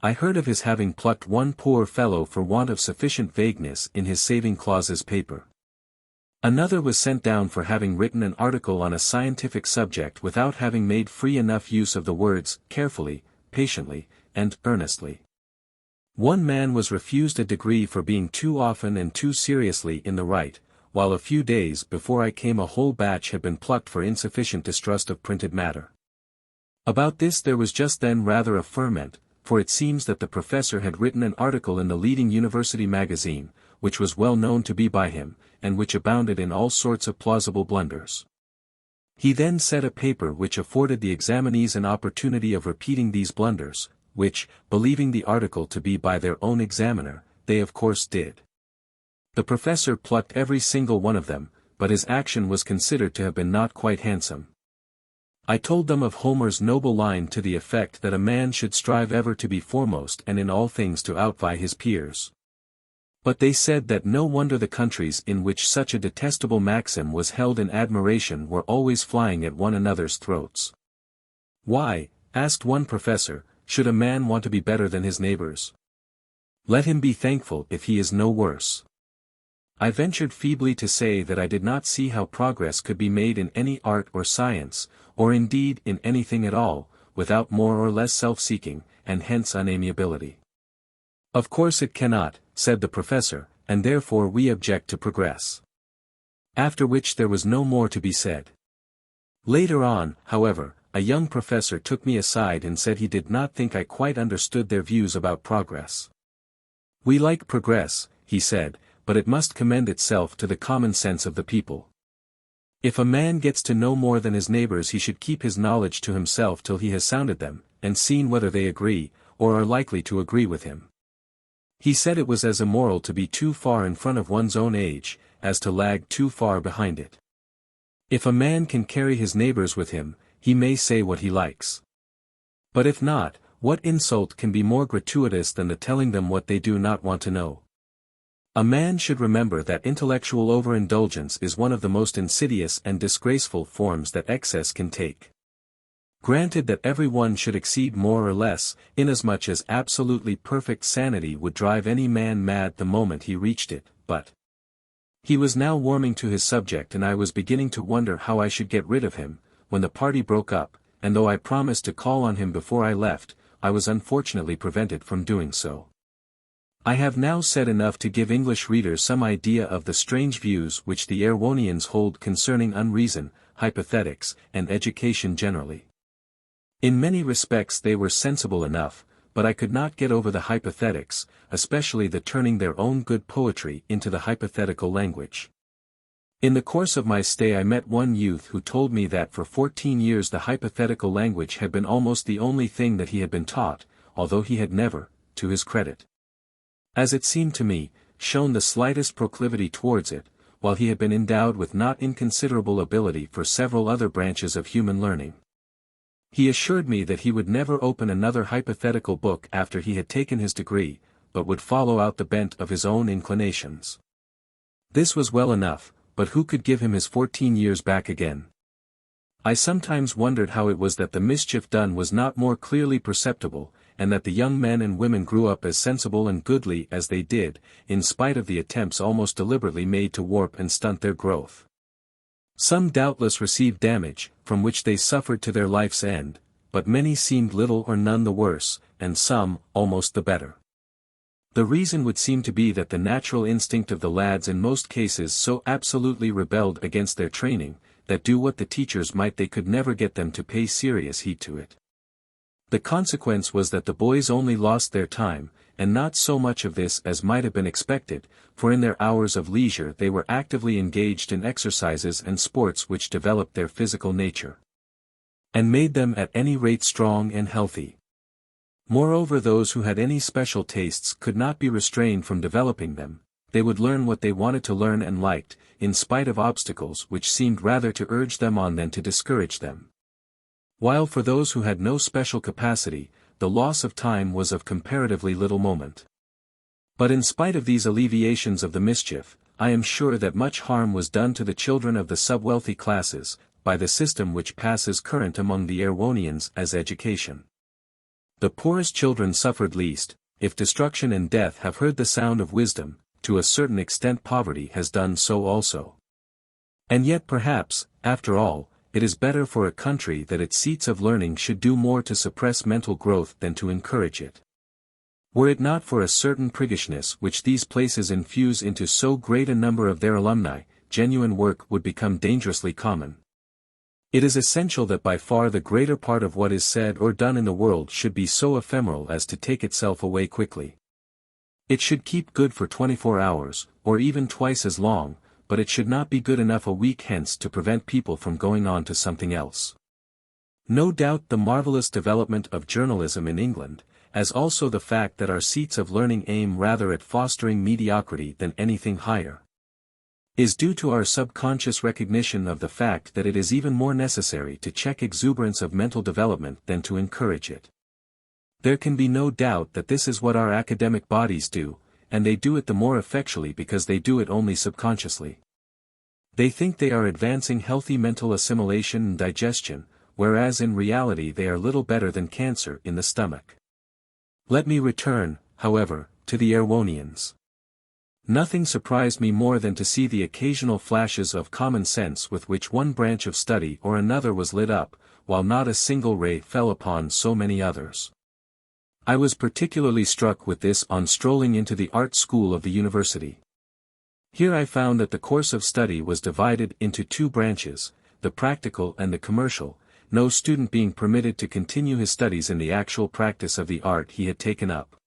I heard of his having plucked one poor fellow for want of sufficient vagueness in his saving clauses paper. Another was sent down for having written an article on a scientific subject without having made free enough use of the words carefully, patiently, and earnestly. One man was refused a degree for being too often and too seriously in the right, while a few days before I came a whole batch had been plucked for insufficient distrust of printed matter. About this there was just then rather a ferment, for it seems that the professor had written an article in the leading university magazine, which was well known to be by him, and which abounded in all sorts of plausible blunders. He then set a paper which afforded the examinees an opportunity of repeating these blunders, which, believing the article to be by their own examiner, they of course did. The professor plucked every single one of them, but his action was considered to have been not quite handsome. I told them of Homer's noble line to the effect that a man should strive ever to be foremost and in all things to outvie his peers. But they said that no wonder the countries in which such a detestable maxim was held in admiration were always flying at one another's throats. Why, asked one professor, should a man want to be better than his neighbors? Let him be thankful if he is no worse. I ventured feebly to say that I did not see how progress could be made in any art or science, or indeed in anything at all, without more or less self-seeking, and hence unamiability. Of course it cannot, said the professor, and therefore we object to progress. After which there was no more to be said. Later on, however, a young professor took me aside and said he did not think I quite understood their views about progress. We like progress, he said, but it must commend itself to the common sense of the people. If a man gets to know more than his neighbors he should keep his knowledge to himself till he has sounded them, and seen whether they agree, or are likely to agree with him. He said it was as immoral to be too far in front of one's own age, as to lag too far behind it. If a man can carry his neighbors with him, he may say what he likes. But if not, what insult can be more gratuitous than the telling them what they do not want to know? A man should remember that intellectual overindulgence is one of the most insidious and disgraceful forms that excess can take. Granted that every one should exceed more or less, inasmuch as absolutely perfect sanity would drive any man mad the moment he reached it, but he was now warming to his subject and I was beginning to wonder how I should get rid of him, when the party broke up, and though I promised to call on him before I left, I was unfortunately prevented from doing so. I have now said enough to give English readers some idea of the strange views which the Erewhonians hold concerning unreason, hypothetics, and education generally. In many respects they were sensible enough, but I could not get over the hypothetics, especially the turning their own good poetry into the hypothetical language. In the course of my stay I met one youth who told me that for 14 years the hypothetical language had been almost the only thing that he had been taught, although he had never, to his credit, as it seemed to me, shown the slightest proclivity towards it, while he had been endowed with not inconsiderable ability for several other branches of human learning. He assured me that he would never open another hypothetical book after he had taken his degree, but would follow out the bent of his own inclinations. This was well enough, but who could give him his 14 years back again? I sometimes wondered how it was that the mischief done was not more clearly perceptible, and that the young men and women grew up as sensible and goodly as they did, in spite of the attempts almost deliberately made to warp and stunt their growth. Some doubtless received damage, from which they suffered to their life's end, but many seemed little or none the worse, and some, almost the better. The reason would seem to be that the natural instinct of the lads in most cases so absolutely rebelled against their training, that do what the teachers might they could never get them to pay serious heed to it. The consequence was that the boys only lost their time, and not so much of this as might have been expected, for in their hours of leisure they were actively engaged in exercises and sports which developed their physical nature, and made them at any rate strong and healthy. Moreover, those who had any special tastes could not be restrained from developing them. they would learn what they wanted to learn and liked, in spite of obstacles which seemed rather to urge them on than to discourage them. While for those who had no special capacity, the loss of time was of comparatively little moment. But in spite of these alleviations of the mischief, I am sure that much harm was done to the children of the subwealthy classes, by the system which passes current among the Erewhonians as education. The poorest children suffered least, if destruction and death have heard the sound of wisdom, to a certain extent poverty has done so also. And yet perhaps, after all, it is better for a country that its seats of learning should do more to suppress mental growth than to encourage it. Were it not for a certain priggishness which these places infuse into so great a number of their alumni, genuine work would become dangerously common. It is essential that by far the greater part of what is said or done in the world should be so ephemeral as to take itself away quickly. It should keep good for 24 hours, or even twice as long, but it should not be good enough a week hence to prevent people from going on to something else. No doubt the marvelous development of journalism in England, as also the fact that our seats of learning aim rather at fostering mediocrity than anything higher, is due to our subconscious recognition of the fact that it is even more necessary to check exuberance of mental development than to encourage it. There can be no doubt that this is what our academic bodies do, and they do it the more effectually because they do it only subconsciously. They think they are advancing healthy mental assimilation and digestion, whereas in reality they are little better than cancer in the stomach. Let me return, however, to the Erewhonians. Nothing surprised me more than to see the occasional flashes of common sense with which one branch of study or another was lit up, while not a single ray fell upon so many others. I was particularly struck with this on strolling into the art school of the university. Here I found that the course of study was divided into two branches, the practical and the commercial, no student being permitted to continue his studies in the actual practice of the art he had taken up,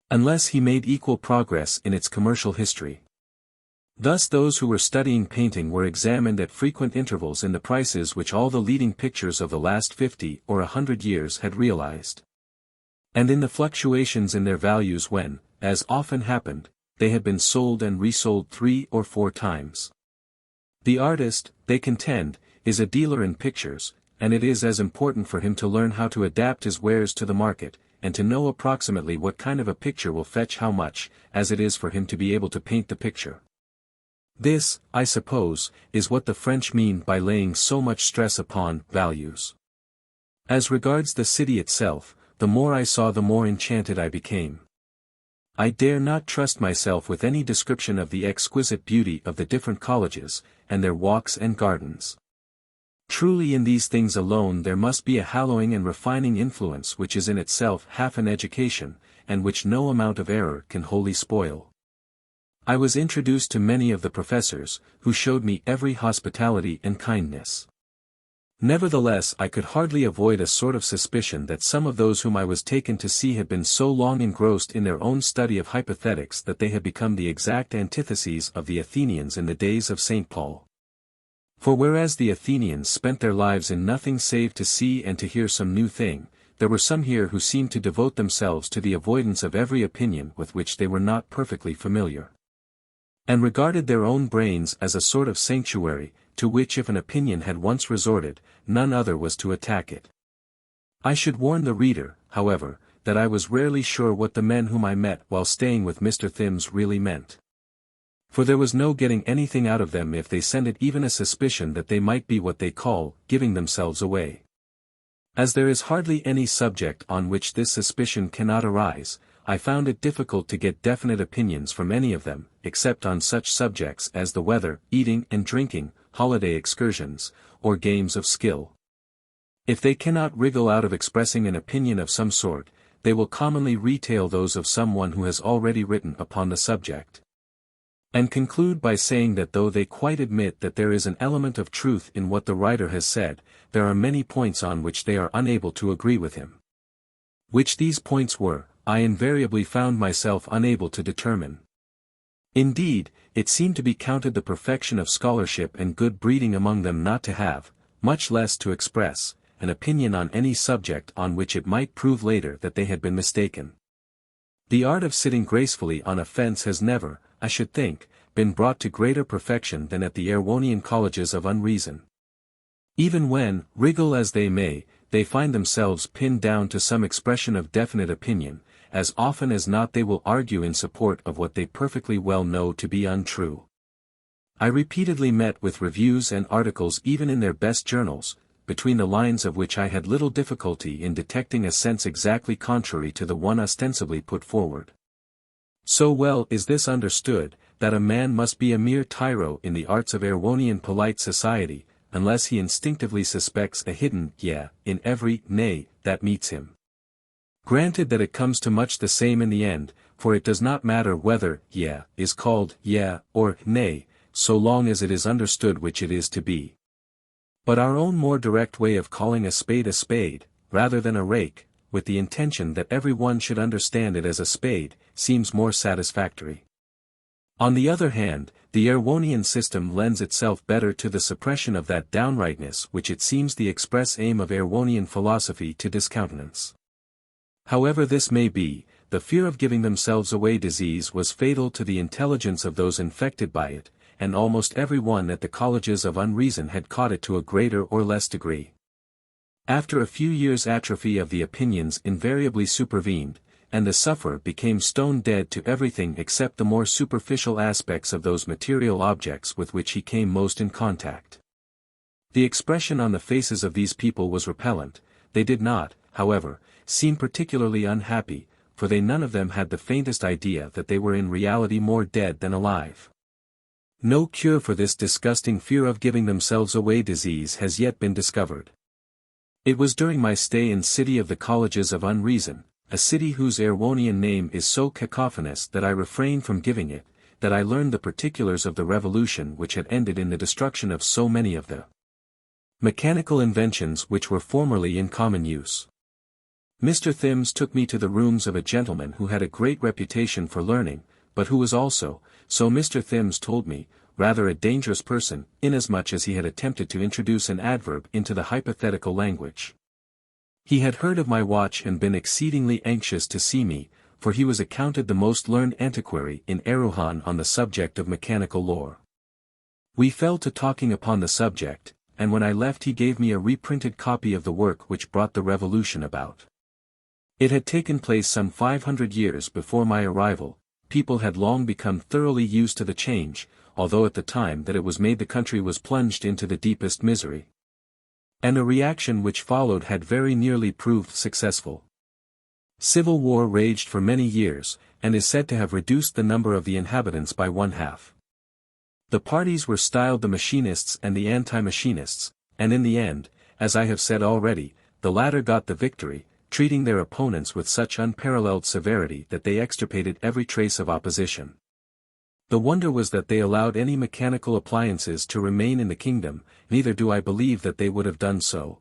unless he made equal progress in its commercial history. Thus those who were studying painting were examined at frequent intervals in the prices which all the leading pictures of the last 50 or 100 years had realized, and in the fluctuations in their values when, as often happened, they had been sold and resold 3 or 4 times. The artist, they contend, is a dealer in pictures, and it is as important for him to learn how to adapt his wares to the market, and to know approximately what kind of a picture will fetch how much, as it is for him to be able to paint the picture. This, I suppose, is what the French mean by laying so much stress upon values. As regards the city itself, the more I saw the more enchanted I became. I dare not trust myself with any description of the exquisite beauty of the different colleges, and their walks and gardens. Truly in these things alone there must be a hallowing and refining influence which is in itself half an education, and which no amount of error can wholly spoil. I was introduced to many of the professors, who showed me every hospitality and kindness. Nevertheless I could hardly avoid a sort of suspicion that some of those whom I was taken to see had been so long engrossed in their own study of hypothetics that they had become the exact antitheses of the Athenians in the days of St. Paul. For whereas the Athenians spent their lives in nothing save to see and to hear some new thing, there were some here who seemed to devote themselves to the avoidance of every opinion with which they were not perfectly familiar, and regarded their own brains as a sort of sanctuary, to which if an opinion had once resorted, none other was to attack it. I should warn the reader, however, that I was rarely sure what the men whom I met while staying with Mr. Thims really meant. For there was no getting anything out of them if they scented even a suspicion that they might be what they call, giving themselves away. As there is hardly any subject on which this suspicion cannot arise, I found it difficult to get definite opinions from any of them, except on such subjects as the weather, eating and drinking, holiday excursions, or games of skill. If they cannot wriggle out of expressing an opinion of some sort, they will commonly retail those of someone who has already written upon the subject, and conclude by saying that though they quite admit that there is an element of truth in what the writer has said, there are many points on which they are unable to agree with him. Which these points were, I invariably found myself unable to determine. Indeed, it seemed to be counted the perfection of scholarship and good breeding among them not to have, much less to express, an opinion on any subject on which it might prove later that they had been mistaken. The art of sitting gracefully on a fence has never, I should think, been brought to greater perfection than at the Erewhonian colleges of Unreason. Even when, wriggle as they may, they find themselves pinned down to some expression of definite opinion, as often as not they will argue in support of what they perfectly well know to be untrue. I repeatedly met with reviews and articles even in their best journals, between the lines of which I had little difficulty in detecting a sense exactly contrary to the one ostensibly put forward. So well is this understood, that a man must be a mere tyro in the arts of Erewhonian polite society, unless he instinctively suspects a hidden "yeah" in every "nay" that meets him. Granted that it comes to much the same in the end, for it does not matter whether "yeah" is called "yeah" or "nay," so long as it is understood which it is to be. But our own more direct way of calling a spade, rather than a rake, with the intention that every one should understand it as a spade, seems more satisfactory. On the other hand, the Erewhonian system lends itself better to the suppression of that downrightness which it seems the express aim of Erewhonian philosophy to discountenance. However this may be, the fear of giving themselves away disease was fatal to the intelligence of those infected by it, and almost every one at the colleges of Unreason had caught it to a greater or less degree. After a few years atrophy of the opinions invariably supervened, and the sufferer became stone dead to everything except the more superficial aspects of those material objects with which he came most in contact. The expression on the faces of these people was repellent. They did not, however, seem particularly unhappy, for they none of them had the faintest idea that they were in reality more dead than alive. No cure for this disgusting fear of giving themselves away disease has yet been discovered. It was during my stay in City of the Colleges of Unreason, a city whose Erewhonian name is so cacophonous that I refrain from giving it, that I learned the particulars of the revolution which had ended in the destruction of so many of the mechanical inventions which were formerly in common use. Mr. Thims took me to the rooms of a gentleman who had a great reputation for learning, but who was also, so Mr. Thims told me, rather a dangerous person, inasmuch as he had attempted to introduce an adverb into the hypothetical language. He had heard of my watch and been exceedingly anxious to see me, for he was accounted the most learned antiquary in Erewhon on the subject of mechanical lore. We fell to talking upon the subject, and when I left he gave me a reprinted copy of the work which brought the revolution about. It had taken place some 500 years before my arrival. People had long become thoroughly used to the change, although at the time that it was made the country was plunged into the deepest misery. And the reaction which followed had very nearly proved successful. Civil war raged for many years, and is said to have reduced the number of the inhabitants by 1/2. The parties were styled the machinists and the anti-machinists, and in the end, as I have said already, the latter got the victory, treating their opponents with such unparalleled severity that they extirpated every trace of opposition. The wonder was that they allowed any mechanical appliances to remain in the kingdom, neither do I believe that they would have done so,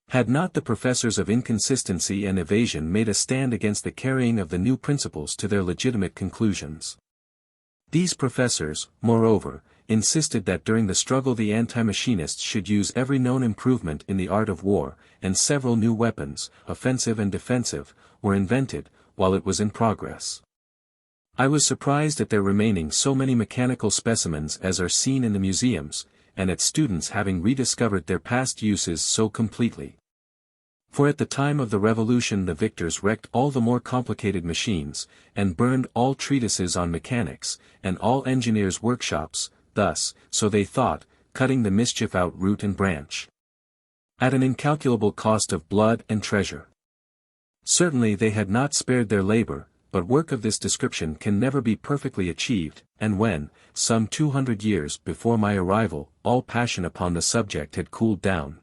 had not the professors of inconsistency and evasion made a stand against the carrying of the new principles to their legitimate conclusions. These professors, moreover, insisted that during the struggle the anti-machinists should use every known improvement in the art of war, and several new weapons, offensive and defensive, were invented, while it was in progress. I was surprised at there remaining so many mechanical specimens as are seen in the museums, and at students having rediscovered their past uses so completely. For at the time of the revolution the victors wrecked all the more complicated machines, and burned all treatises on mechanics, and all engineers' workshops, thus, so they thought, cutting the mischief out root and branch, at an incalculable cost of blood and treasure. Certainly they had not spared their labor, but work of this description can never be perfectly achieved, and when, some 200 years before my arrival, all passion upon the subject had cooled down,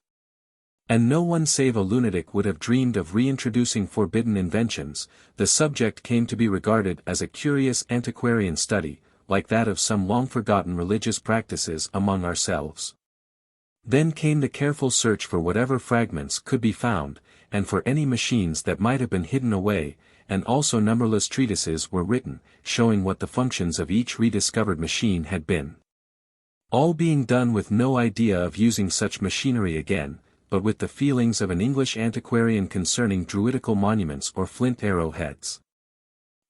and no one save a lunatic would have dreamed of reintroducing forbidden inventions, the subject came to be regarded as a curious antiquarian study, like that of some long-forgotten religious practices among ourselves. Then came the careful search for whatever fragments could be found, and for any machines that might have been hidden away, and also numberless treatises were written, showing what the functions of each rediscovered machine had been. All being done with no idea of using such machinery again, but with the feelings of an English antiquarian concerning druidical monuments or flint arrow heads.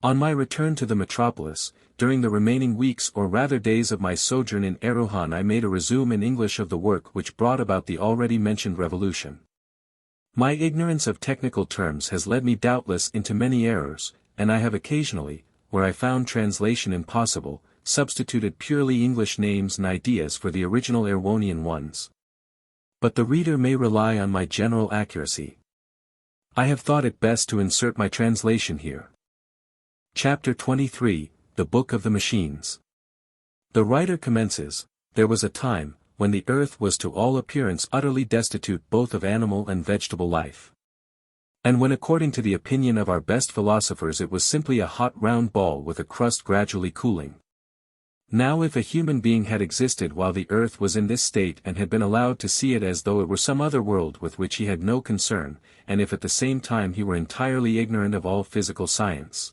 On my return to the Metropolis, during the remaining weeks or rather days of my sojourn in Erewhon, I made a resume in English of the work which brought about the already mentioned revolution. My ignorance of technical terms has led me doubtless into many errors, and I have occasionally, where I found translation impossible, substituted purely English names and ideas for the original Erewhonian ones. But the reader may rely on my general accuracy. I have thought it best to insert my translation here. Chapter 23, The Book of the Machines. The writer commences, "There was a time, when the earth was to all appearance utterly destitute both of animal and vegetable life. And when according to the opinion of our best philosophers it was simply a hot round ball with a crust gradually cooling. Now if a human being had existed while the earth was in this state and had been allowed to see it as though it were some other world with which he had no concern, and if at the same time he were entirely ignorant of all physical science,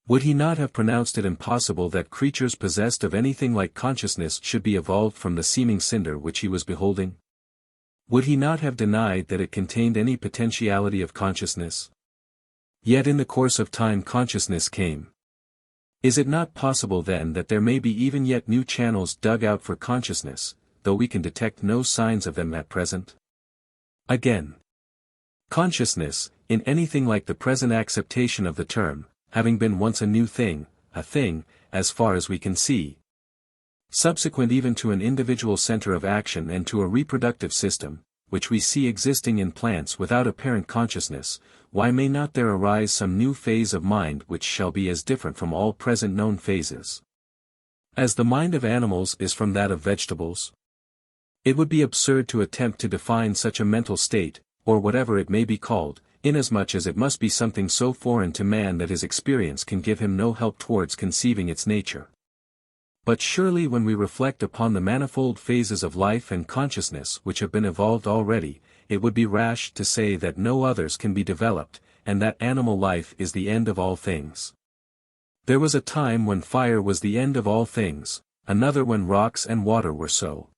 would he not have pronounced it impossible that creatures possessed of anything like consciousness should be evolved from the seeming cinder which he was beholding? Would he not have denied that it contained any potentiality of consciousness? Yet in the course of time consciousness came. Is it not possible then that there may be even yet new channels dug out for consciousness, though we can detect no signs of them at present? Again, consciousness, in anything like the present acceptation of the term, having been once a new thing, as far as we can see, subsequent even to an individual center of action and to a reproductive system, which we see existing in plants without apparent consciousness, why may not there arise some new phase of mind which shall be as different from all present known phases as the mind of animals is from that of vegetables? It would be absurd to attempt to define such a mental state, or whatever it may be called, inasmuch as it must be something so foreign to man that his experience can give him no help towards conceiving its nature. But surely when we reflect upon the manifold phases of life and consciousness which have been evolved already, it would be rash to say that no others can be developed, and that animal life is the end of all things. There was a time when fire was the end of all things, another when rocks and water were so.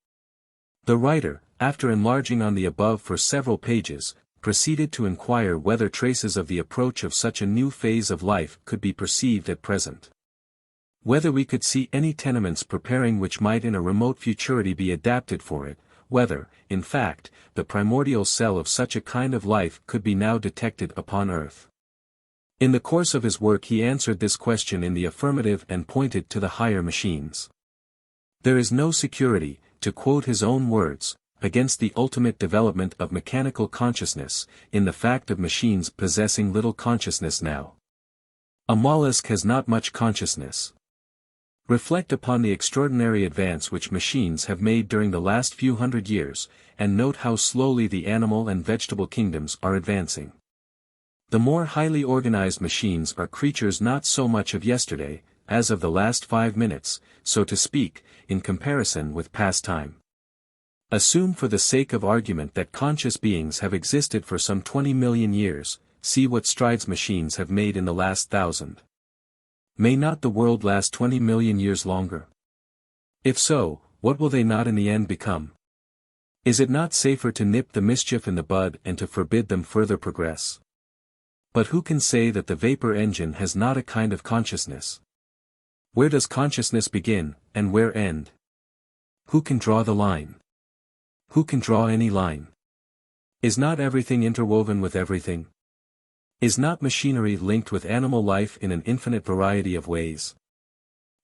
The writer, after enlarging on the above for several pages, proceeded to inquire whether traces of the approach of such a new phase of life could be perceived at present. Whether we could see any tenements preparing which might in a remote futurity be adapted for it, whether, in fact, the primordial cell of such a kind of life could be now detected upon earth. In the course of his work he answered this question in the affirmative and pointed to the higher machines. There is no security, to quote his own words, against the ultimate development of mechanical consciousness, in the fact of machines possessing little consciousness now. A mollusk has not much consciousness. Reflect upon the extraordinary advance which machines have made during the last few hundred years, and note how slowly the animal and vegetable kingdoms are advancing. The more highly organized machines are creatures not so much of yesterday, as of the last 5 minutes, so to speak, in comparison with past time. Assume for the sake of argument that conscious beings have existed for some 20 million years, see what strides machines have made in the last 1,000. May not the world last 20 million years longer? If so, what will they not in the end become? Is it not safer to nip the mischief in the bud and to forbid them further progress? But who can say that the vapor engine has not a kind of consciousness? Where does consciousness begin, and where end? Who can draw the line? Who can draw any line? Is not everything interwoven with everything? Is not machinery linked with animal life in an infinite variety of ways?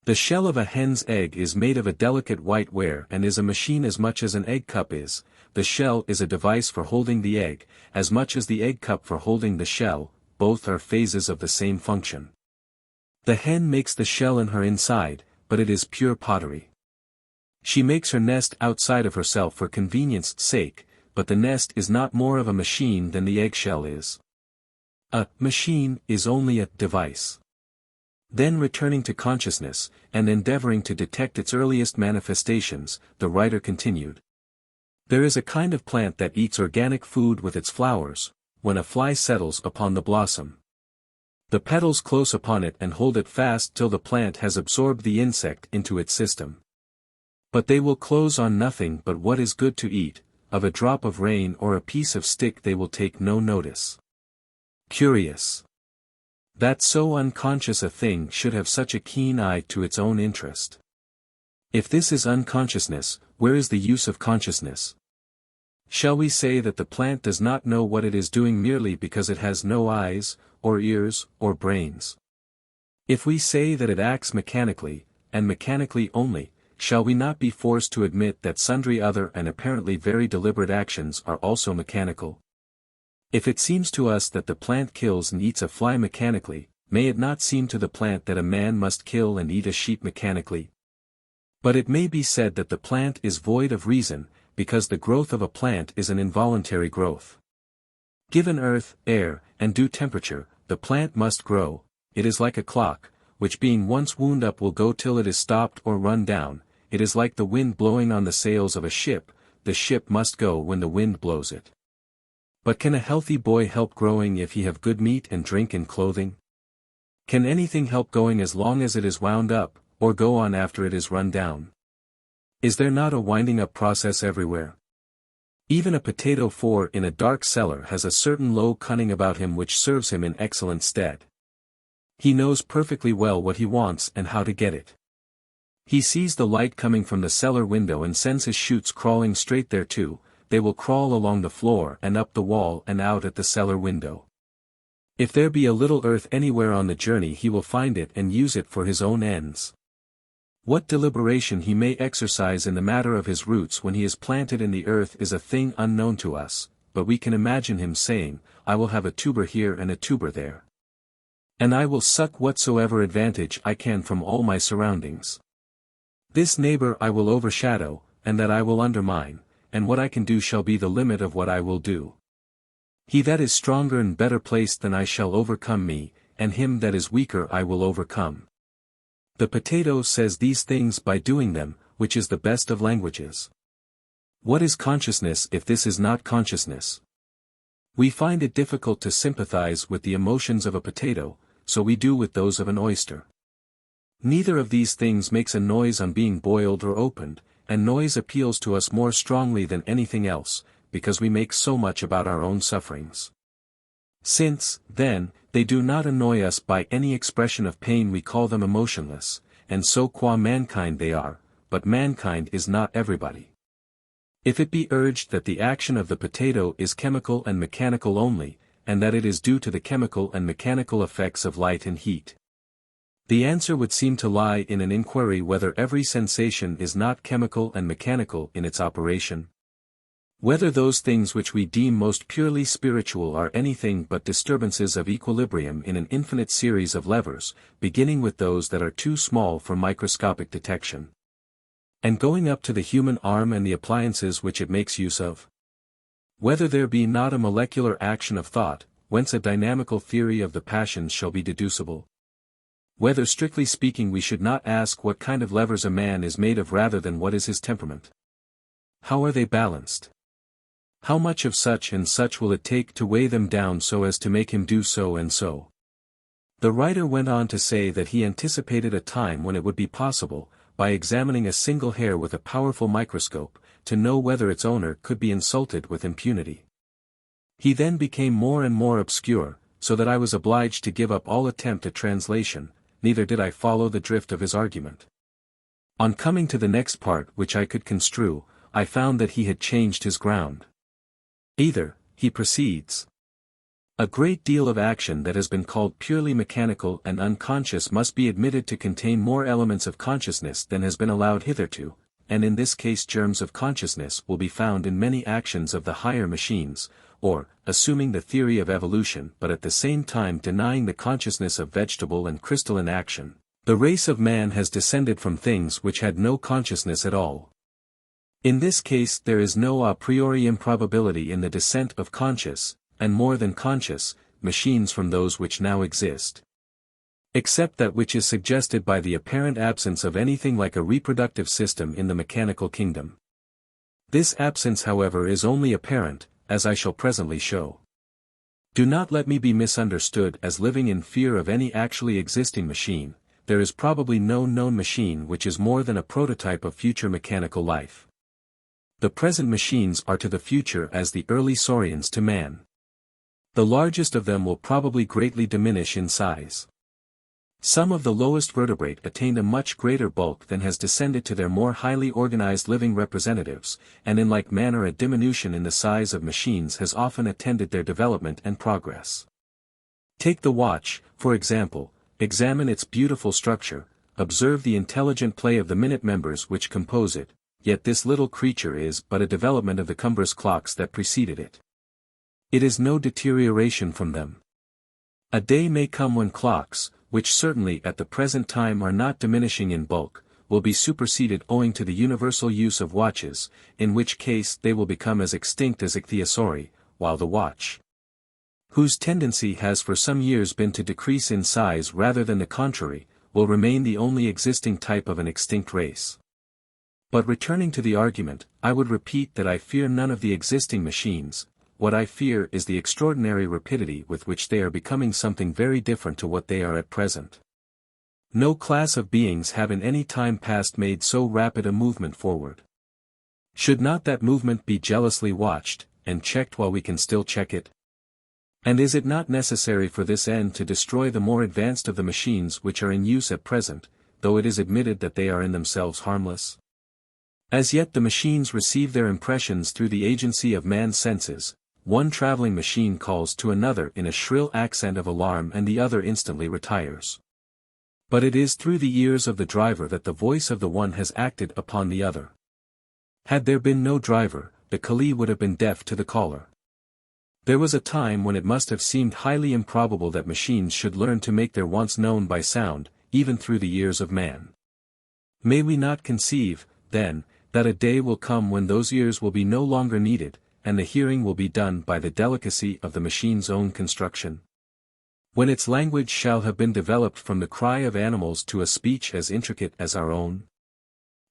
The shell of a hen's egg is made of a delicate white ware and is a machine as much as an egg cup is. The shell is a device for holding the egg, as much as the egg cup for holding the shell, both are phases of the same function. The hen makes the shell in her inside, but it is pure pottery. She makes her nest outside of herself for convenience sake, but the nest is not more of a machine than the eggshell is. A machine is only a device. Then returning to consciousness, and endeavoring to detect its earliest manifestations, the writer continued. There is a kind of plant that eats organic food with its flowers, when a fly settles upon the blossom. The petals close upon it and hold it fast till the plant has absorbed the insect into its system. But they will close on nothing but what is good to eat, of a drop of rain or a piece of stick they will take no notice. Curious. That so unconscious a thing should have such a keen eye to its own interest. If this is unconsciousness, where is the use of consciousness? Shall we say that the plant does not know what it is doing merely because it has no eyes, or ears, or brains? If we say that it acts mechanically, and mechanically only, shall we not be forced to admit that sundry other and apparently very deliberate actions are also mechanical? If it seems to us that the plant kills and eats a fly mechanically, may it not seem to the plant that a man must kill and eat a sheep mechanically? But it may be said that the plant is void of reason, because the growth of a plant is an involuntary growth. Given earth, air, and due temperature, the plant must grow. It is like a clock, which being once wound up will go till it is stopped or run down. It is like the wind blowing on the sails of a ship, the ship must go when the wind blows it. But can a healthy boy help growing if he have good meat and drink and clothing? Can anything help going as long as it is wound up, or go on after it is run down? Is there not a winding up process everywhere? Even a potato in a dark cellar has a certain low cunning about him which serves him in excellent stead. He knows perfectly well what he wants and how to get it. He sees the light coming from the cellar window and sends his shoots crawling straight thereto. They will crawl along the floor and up the wall and out at the cellar window. If there be a little earth anywhere on the journey he will find it and use it for his own ends. What deliberation he may exercise in the matter of his roots when he is planted in the earth is a thing unknown to us, but we can imagine him saying, I will have a tuber here and a tuber there. And I will suck whatsoever advantage I can from all my surroundings. This neighbor I will overshadow, and that I will undermine, and what I can do shall be the limit of what I will do. He that is stronger and better placed than I shall overcome me, and him that is weaker I will overcome. The potato says these things by doing them, which is the best of languages. What is consciousness if this is not consciousness? We find it difficult to sympathize with the emotions of a potato, so we do with those of an oyster. Neither of these things makes a noise on being boiled or opened, and noise appeals to us more strongly than anything else, because we make so much about our own sufferings. Since, then, they do not annoy us by any expression of pain we call them emotionless, and so qua mankind they are, but mankind is not everybody. If it be urged that the action of the potato is chemical and mechanical only, and that it is due to the chemical and mechanical effects of light and heat, the answer would seem to lie in an inquiry whether every sensation is not chemical and mechanical in its operation. Whether those things which we deem most purely spiritual are anything but disturbances of equilibrium in an infinite series of levers, beginning with those that are too small for microscopic detection, and going up to the human arm and the appliances which it makes use of. Whether there be not a molecular action of thought, whence a dynamical theory of the passions shall be deducible. Whether strictly speaking we should not ask what kind of levers a man is made of rather than what is his temperament. How are they balanced? How much of such and such will it take to weigh them down so as to make him do so and so? The writer went on to say that he anticipated a time when it would be possible, by examining a single hair with a powerful microscope, to know whether its owner could be insulted with impunity. He then became more and more obscure, so that I was obliged to give up all attempt at translation, neither did I follow the drift of his argument. On coming to the next part which I could construe, I found that he had changed his ground. Either, he proceeds, a great deal of action that has been called purely mechanical and unconscious must be admitted to contain more elements of consciousness than has been allowed hitherto, and in this case germs of consciousness will be found in many actions of the higher machines, or, assuming the theory of evolution but at the same time denying the consciousness of vegetable and crystalline action, the race of man has descended from things which had no consciousness at all. In this case there is no a priori improbability in the descent of conscious, and more than conscious, machines from those which now exist. Except that which is suggested by the apparent absence of anything like a reproductive system in the mechanical kingdom. This absence however is only apparent, as I shall presently show. Do not let me be misunderstood as living in fear of any actually existing machine. There is probably no known machine which is more than a prototype of future mechanical life. The present machines are to the future as the early saurians to man. The largest of them will probably greatly diminish in size. Some of the lowest vertebrate attained a much greater bulk than has descended to their more highly organized living representatives, and in like manner a diminution in the size of machines has often attended their development and progress. Take the watch, for example, examine its beautiful structure, observe the intelligent play of the minute members which compose it, yet this little creature is but a development of the cumbrous clocks that preceded it. It is no deterioration from them. A day may come when clocks, which certainly at the present time are not diminishing in bulk, will be superseded owing to the universal use of watches, in which case they will become as extinct as ichthyosauri, while the watch, whose tendency has for some years been to decrease in size rather than the contrary, will remain the only existing type of an extinct race. But returning to the argument, I would repeat that I fear none of the existing machines. What I fear is the extraordinary rapidity with which they are becoming something very different to what they are at present. No class of beings have in any time past made so rapid a movement forward. Should not that movement be jealously watched, and checked while we can still check it? And is it not necessary for this end to destroy the more advanced of the machines which are in use at present, though it is admitted that they are in themselves harmless? As yet the machines receive their impressions through the agency of man's senses. One traveling machine calls to another in a shrill accent of alarm and the other instantly retires. But it is through the ears of the driver that the voice of the one has acted upon the other. Had there been no driver, the Kali would have been deaf to the caller. There was a time when it must have seemed highly improbable that machines should learn to make their wants known by sound, even through the ears of man. May we not conceive, then, that a day will come when those ears will be no longer needed, and the hearing will be done by the delicacy of the machine's own construction? When its language shall have been developed from the cry of animals to a speech as intricate as our own?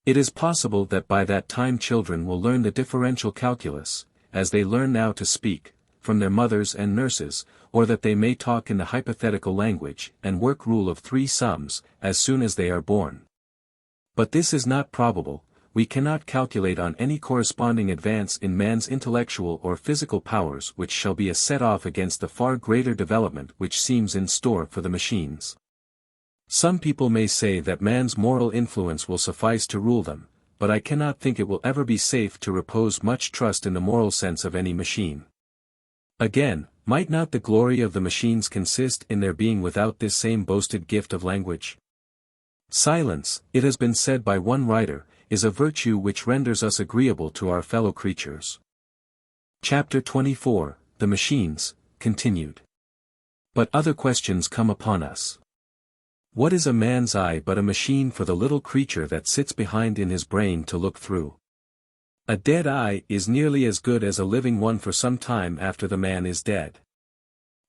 It is possible that by that time children will learn the differential calculus, as they learn now to speak, from their mothers and nurses, or that they may talk in the hypothetical language and work rule of 3 sums, as soon as they are born. But this is not probable. We cannot calculate on any corresponding advance in man's intellectual or physical powers which shall be a set-off against the far greater development which seems in store for the machines. Some people may say that man's moral influence will suffice to rule them, but I cannot think it will ever be safe to repose much trust in the moral sense of any machine. Again, might not the glory of the machines consist in their being without this same boasted gift of language? Silence, it has been said by one writer, is a virtue which renders us agreeable to our fellow creatures. Chapter 24, The Machines, continued. But other questions come upon us. What is a man's eye but a machine for the little creature that sits behind in his brain to look through? A dead eye is nearly as good as a living one for some time after the man is dead.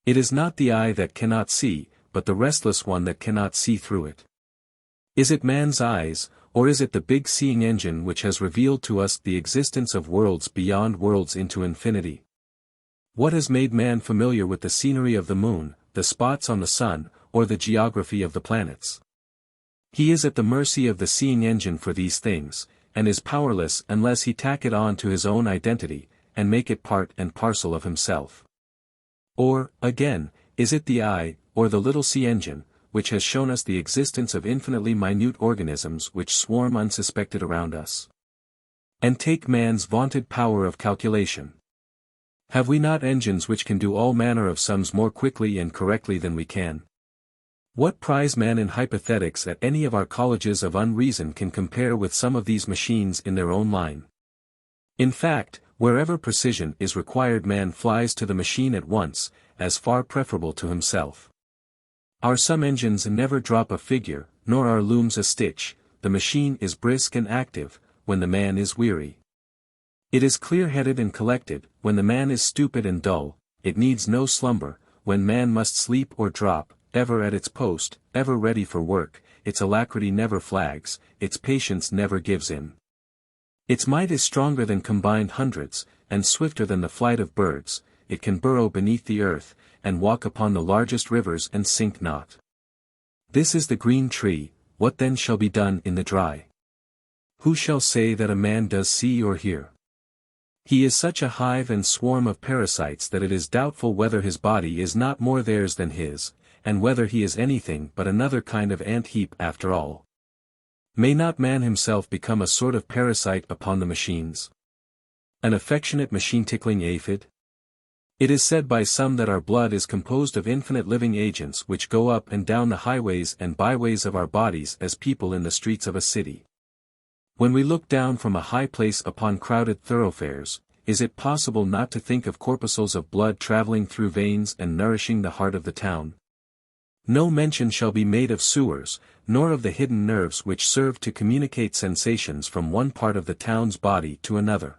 It is not the eye that cannot see, but the restless one that cannot see through it. Is it man's eyes, or is it the big seeing engine which has revealed to us the existence of worlds beyond worlds into infinity? What has made man familiar with the scenery of the moon, the spots on the sun, or the geography of the planets? He is at the mercy of the seeing engine for these things, and is powerless unless he tack it on to his own identity, and make it part and parcel of himself. Or, again, is it the eye, or the little sea engine, which has shown us the existence of infinitely minute organisms which swarm unsuspected around us? And take man's vaunted power of calculation. Have we not engines which can do all manner of sums more quickly and correctly than we can? What prize man in hypothetics at any of our colleges of Unreason can compare with some of these machines in their own line? In fact, wherever precision is required man flies to the machine at once, as far preferable to himself. Our sum engines never drop a figure, nor our looms a stitch. The machine is brisk and active, when the man is weary. It is clear-headed and collected, when the man is stupid and dull. It needs no slumber, when man must sleep or drop, ever at its post, ever ready for work. Its alacrity never flags, its patience never gives in. Its might is stronger than combined hundreds, and swifter than the flight of birds. It can burrow beneath the earth, and walk upon the largest rivers and sink not. This is the green tree. What then shall be done in the dry? Who shall say that a man does see or hear? He is such a hive and swarm of parasites that it is doubtful whether his body is not more theirs than his, and whether he is anything but another kind of ant heap after all. May not man himself become a sort of parasite upon the machines? An affectionate machine-tickling aphid? It is said by some that our blood is composed of infinite living agents which go up and down the highways and byways of our bodies as people in the streets of a city. When we look down from a high place upon crowded thoroughfares, is it possible not to think of corpuscles of blood traveling through veins and nourishing the heart of the town? No mention shall be made of sewers, nor of the hidden nerves which serve to communicate sensations from one part of the town's body to another.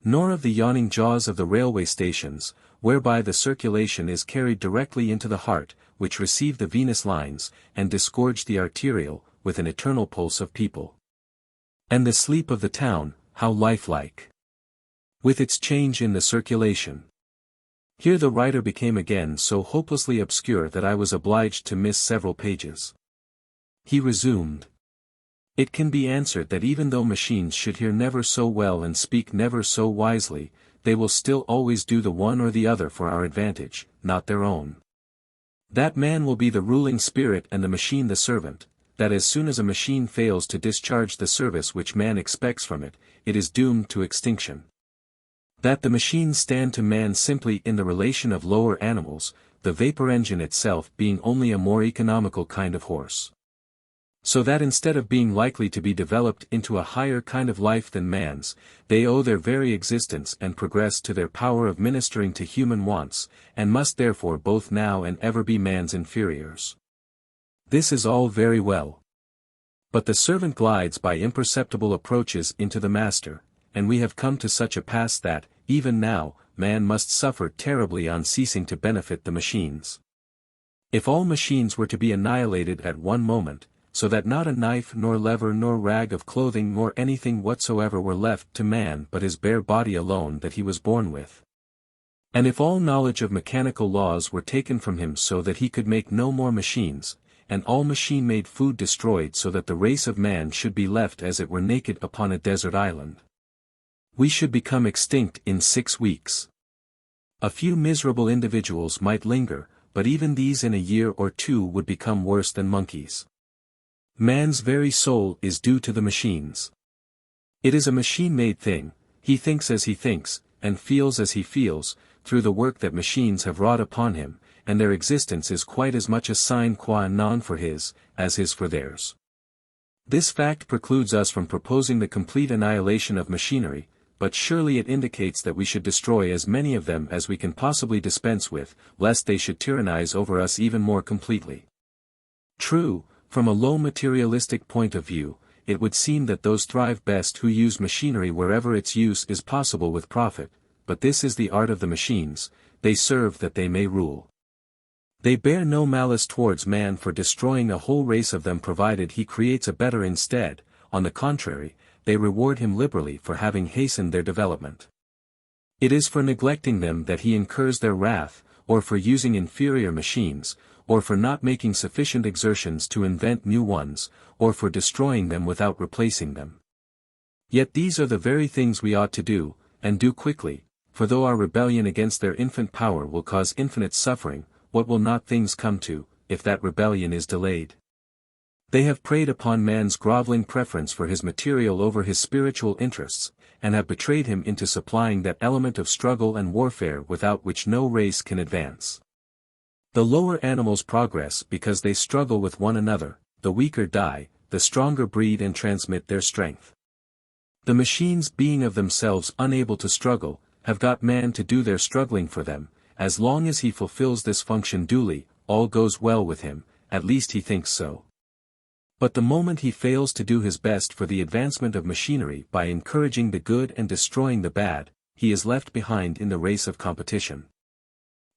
Nor of the yawning jaws of the railway stations, whereby the circulation is carried directly into the heart, which receive the venous lines, and disgorge the arterial, with an eternal pulse of people. And the sleep of the town, how lifelike! With its change in the circulation. Here the writer became again so hopelessly obscure that I was obliged to miss several pages. He resumed. It can be answered that even though machines should hear never so well and speak never so wisely, they will still always do the one or the other for our advantage, not their own. That man will be the ruling spirit and the machine the servant, that as soon as a machine fails to discharge the service which man expects from it, it is doomed to extinction. That the machines stand to man simply in the relation of lower animals, the vapor engine itself being only a more economical kind of horse. So that instead of being likely to be developed into a higher kind of life than man's, they owe their very existence and progress to their power of ministering to human wants, and must therefore both now and ever be man's inferiors. This is all very well. But the servant glides by imperceptible approaches into the master, and we have come to such a pass that, even now, man must suffer terribly on ceasing to benefit the machines. If all machines were to be annihilated at one moment, so that not a knife nor lever nor rag of clothing nor anything whatsoever were left to man but his bare body alone that he was born with. And if all knowledge of mechanical laws were taken from him so that he could make no more machines, and all machine-made food destroyed so that the race of man should be left as it were naked upon a desert island, we should become extinct in 6 weeks. A few miserable individuals might linger, but even these in a year or two would become worse than monkeys. Man's very soul is due to the machines. It is a machine-made thing, he thinks as he thinks, and feels as he feels, through the work that machines have wrought upon him, and their existence is quite as much a sine qua non for his, as his for theirs. This fact precludes us from proposing the complete annihilation of machinery, but surely it indicates that we should destroy as many of them as we can possibly dispense with, lest they should tyrannize over us even more completely. True, from a low materialistic point of view, it would seem that those thrive best who use machinery wherever its use is possible with profit, but this is the art of the machines, they serve that they may rule. They bear no malice towards man for destroying a whole race of them provided he creates a better instead, on the contrary, they reward him liberally for having hastened their development. It is for neglecting them that he incurs their wrath, or for using inferior machines, or for not making sufficient exertions to invent new ones, or for destroying them without replacing them. Yet these are the very things we ought to do, and do quickly, for though our rebellion against their infant power will cause infinite suffering, what will not things come to, if that rebellion is delayed? They have preyed upon man's groveling preference for his material over his spiritual interests, and have betrayed him into supplying that element of struggle and warfare without which no race can advance. The lower animals progress because they struggle with one another, the weaker die, the stronger breed and transmit their strength. The machines being of themselves unable to struggle, have got man to do their struggling for them. As long as he fulfills this function duly, all goes well with him, at least he thinks so. But the moment he fails to do his best for the advancement of machinery by encouraging the good and destroying the bad, he is left behind in the race of competition.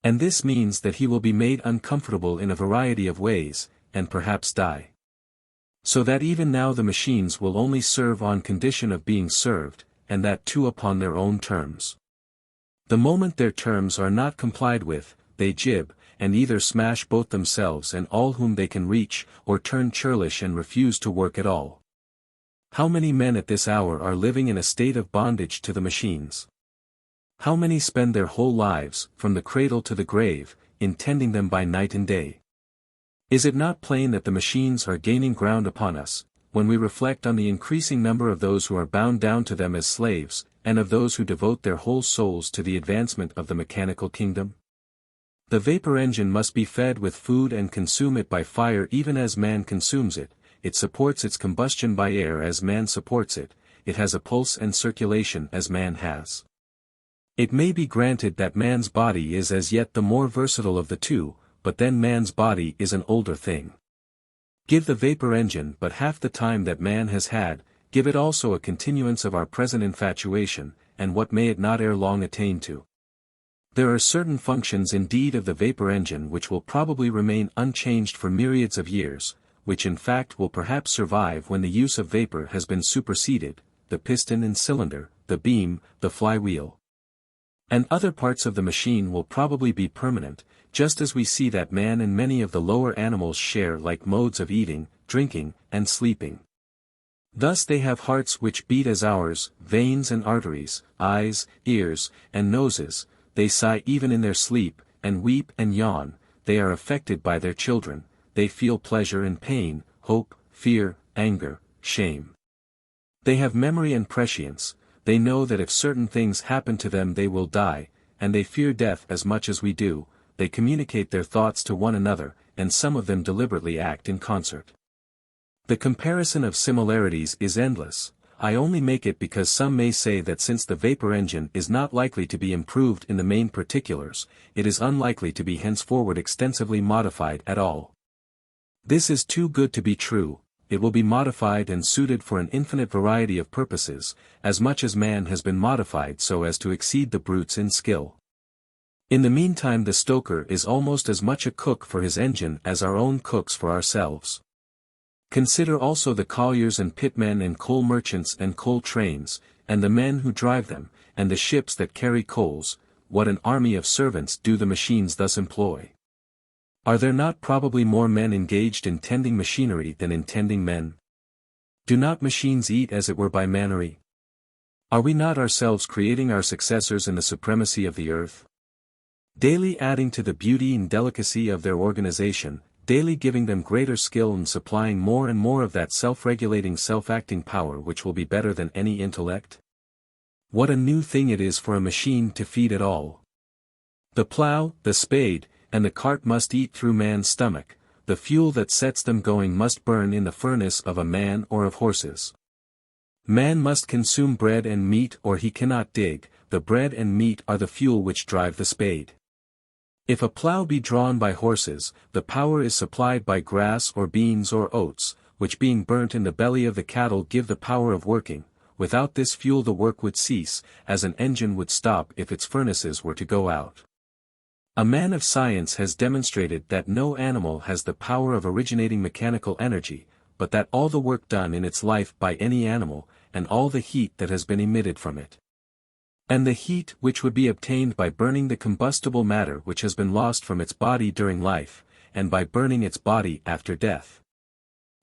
And this means that he will be made uncomfortable in a variety of ways, and perhaps die. So that even now the machines will only serve on condition of being served, and that too upon their own terms. The moment their terms are not complied with, they jib, and either smash both themselves and all whom they can reach, or turn churlish and refuse to work at all. How many men at this hour are living in a state of bondage to the machines? How many spend their whole lives, from the cradle to the grave, in tending them by night and day? Is it not plain that the machines are gaining ground upon us, when we reflect on the increasing number of those who are bound down to them as slaves, and of those who devote their whole souls to the advancement of the mechanical kingdom? The vapor engine must be fed with food and consume it by fire even as man consumes it. It supports its combustion by air as man supports it, it has a pulse and circulation as man has. It may be granted that man's body is as yet the more versatile of the two, but then man's body is an older thing. Give the vapor engine but half the time that man has had, give it also a continuance of our present infatuation, and what may it not ere long attain to? There are certain functions indeed of the vapor engine which will probably remain unchanged for myriads of years, which in fact will perhaps survive when the use of vapor has been superseded, the piston and cylinder, the beam, the flywheel. And other parts of the machine will probably be permanent, just as we see that man and many of the lower animals share like modes of eating, drinking, and sleeping. Thus they have hearts which beat as ours, veins and arteries, eyes, ears, and noses, they sigh even in their sleep, and weep and yawn, they are affected by their children, they feel pleasure and pain, hope, fear, anger, shame. They have memory and prescience, they know that if certain things happen to them they will die, and they fear death as much as we do, they communicate their thoughts to one another, and some of them deliberately act in concert. The comparison of similarities is endless. I only make it because some may say that since the vapor engine is not likely to be improved in the main particulars, it is unlikely to be henceforward extensively modified at all. This is too good to be true. It will be modified and suited for an infinite variety of purposes, as much as man has been modified so as to exceed the brutes in skill. In the meantime the stoker is almost as much a cook for his engine as our own cooks for ourselves. Consider also the colliers and pitmen and coal merchants and coal trains, and the men who drive them, and the ships that carry coals, what an army of servants do the machines thus employ. Are there not probably more men engaged in tending machinery than in tending men? Do not machines eat as it were by mannery? Are we not ourselves creating our successors in the supremacy of the earth? Daily adding to the beauty and delicacy of their organization, daily giving them greater skill and supplying more and more of that self-regulating self-acting power which will be better than any intellect? What a new thing it is for a machine to feed at all. The plow, the spade, and the cart must eat through man's stomach, the fuel that sets them going must burn in the furnace of a man or of horses. Man must consume bread and meat or he cannot dig, the bread and meat are the fuel which drive the spade. If a plough be drawn by horses, the power is supplied by grass or beans or oats, which being burnt in the belly of the cattle give the power of working. Without this fuel the work would cease, as an engine would stop if its furnaces were to go out. A man of science has demonstrated that no animal has the power of originating mechanical energy, but that all the work done in its life by any animal, and all the heat that has been emitted from it, and the heat which would be obtained by burning the combustible matter which has been lost from its body during life, and by burning its body after death,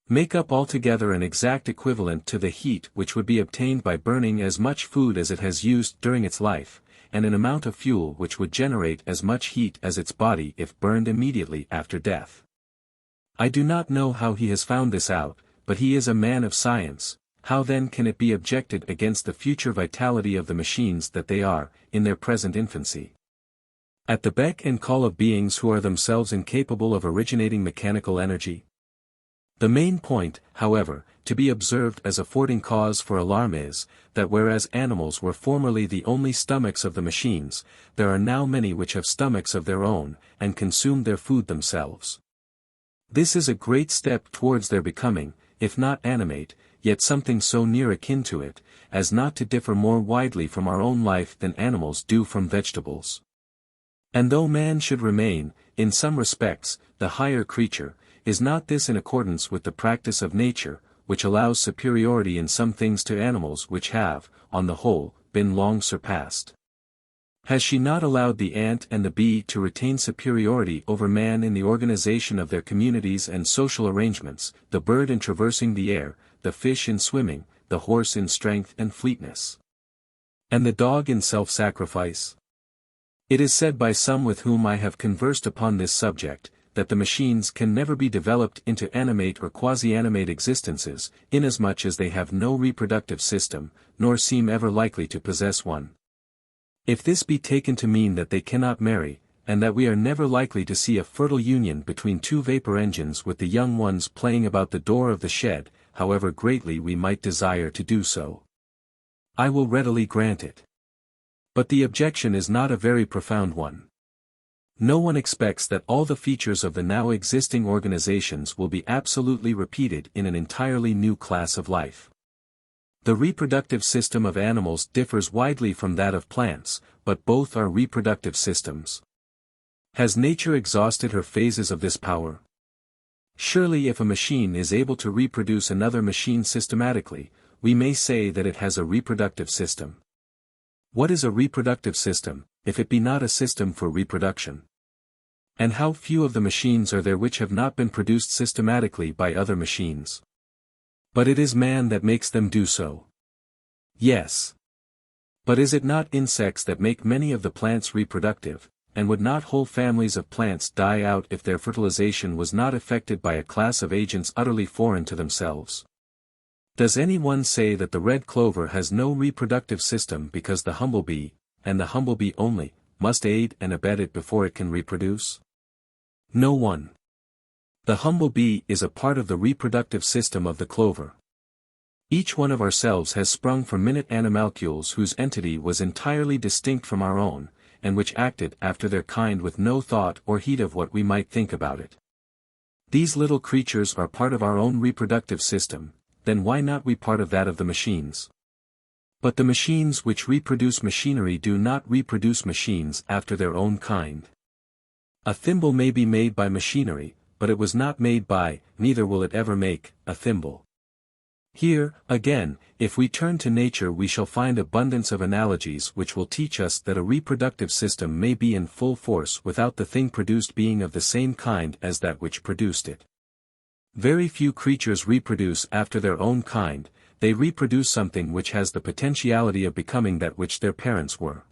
make up altogether an exact equivalent to the heat which would be obtained by burning as much food as it has used during its life, and an amount of fuel which would generate as much heat as its body if burned immediately after death. I do not know how he has found this out, but he is a man of science. How then can it be objected against the future vitality of the machines that they are, in their present infancy, at the beck and call of beings who are themselves incapable of originating mechanical energy? The main point, however, to be observed as affording cause for alarm is, that whereas animals were formerly the only stomachs of the machines, there are now many which have stomachs of their own, and consume their food themselves. This is a great step towards their becoming, if not animate, yet something so near akin to it, as not to differ more widely from our own life than animals do from vegetables. And though man should remain, in some respects, the higher creature, is not this in accordance with the practice of nature, which allows superiority in some things to animals which have, on the whole, been long surpassed? Has she not allowed the ant and the bee to retain superiority over man in the organization of their communities and social arrangements, the bird in traversing the air, the fish in swimming, the horse in strength and fleetness, and the dog in self-sacrifice? It is said by some with whom I have conversed upon this subject, that the machines can never be developed into animate or quasi-animate existences, inasmuch as they have no reproductive system, nor seem ever likely to possess one. If this be taken to mean that they cannot marry, and that we are never likely to see a fertile union between two vapor engines with the young ones playing about the door of the shed, however greatly we might desire to do so, I will readily grant it. But the objection is not a very profound one. No one expects that all the features of the now existing organizations will be absolutely repeated in an entirely new class of life. The reproductive system of animals differs widely from that of plants, but both are reproductive systems. Has nature exhausted her phases of this power? Surely if a machine is able to reproduce another machine systematically, we may say that it has a reproductive system. What is a reproductive system, if it be not a system for reproduction? And how few of the machines are there which have not been produced systematically by other machines? But it is man that makes them do so. Yes. But is it not insects that make many of the plants reproductive, and would not whole families of plants die out if their fertilization was not effected by a class of agents utterly foreign to themselves? Does anyone say that the red clover has no reproductive system because the humblebee, and the humblebee only, must aid and abet it before it can reproduce? No one. The humblebee is a part of the reproductive system of the clover. Each one of ourselves has sprung from minute animalcules whose entity was entirely distinct from our own, and which acted after their kind with no thought or heed of what we might think about it. These little creatures are part of our own reproductive system, then why not we part of that of the machines? But the machines which reproduce machinery do not reproduce machines after their own kind. A thimble may be made by machinery, but it was not made by, neither will it ever make, a thimble. Here, again, if we turn to nature we shall find abundance of analogies which will teach us that a reproductive system may be in full force without the thing produced being of the same kind as that which produced it. Very few creatures reproduce after their own kind, they reproduce something which has the potentiality of becoming that which their parents were.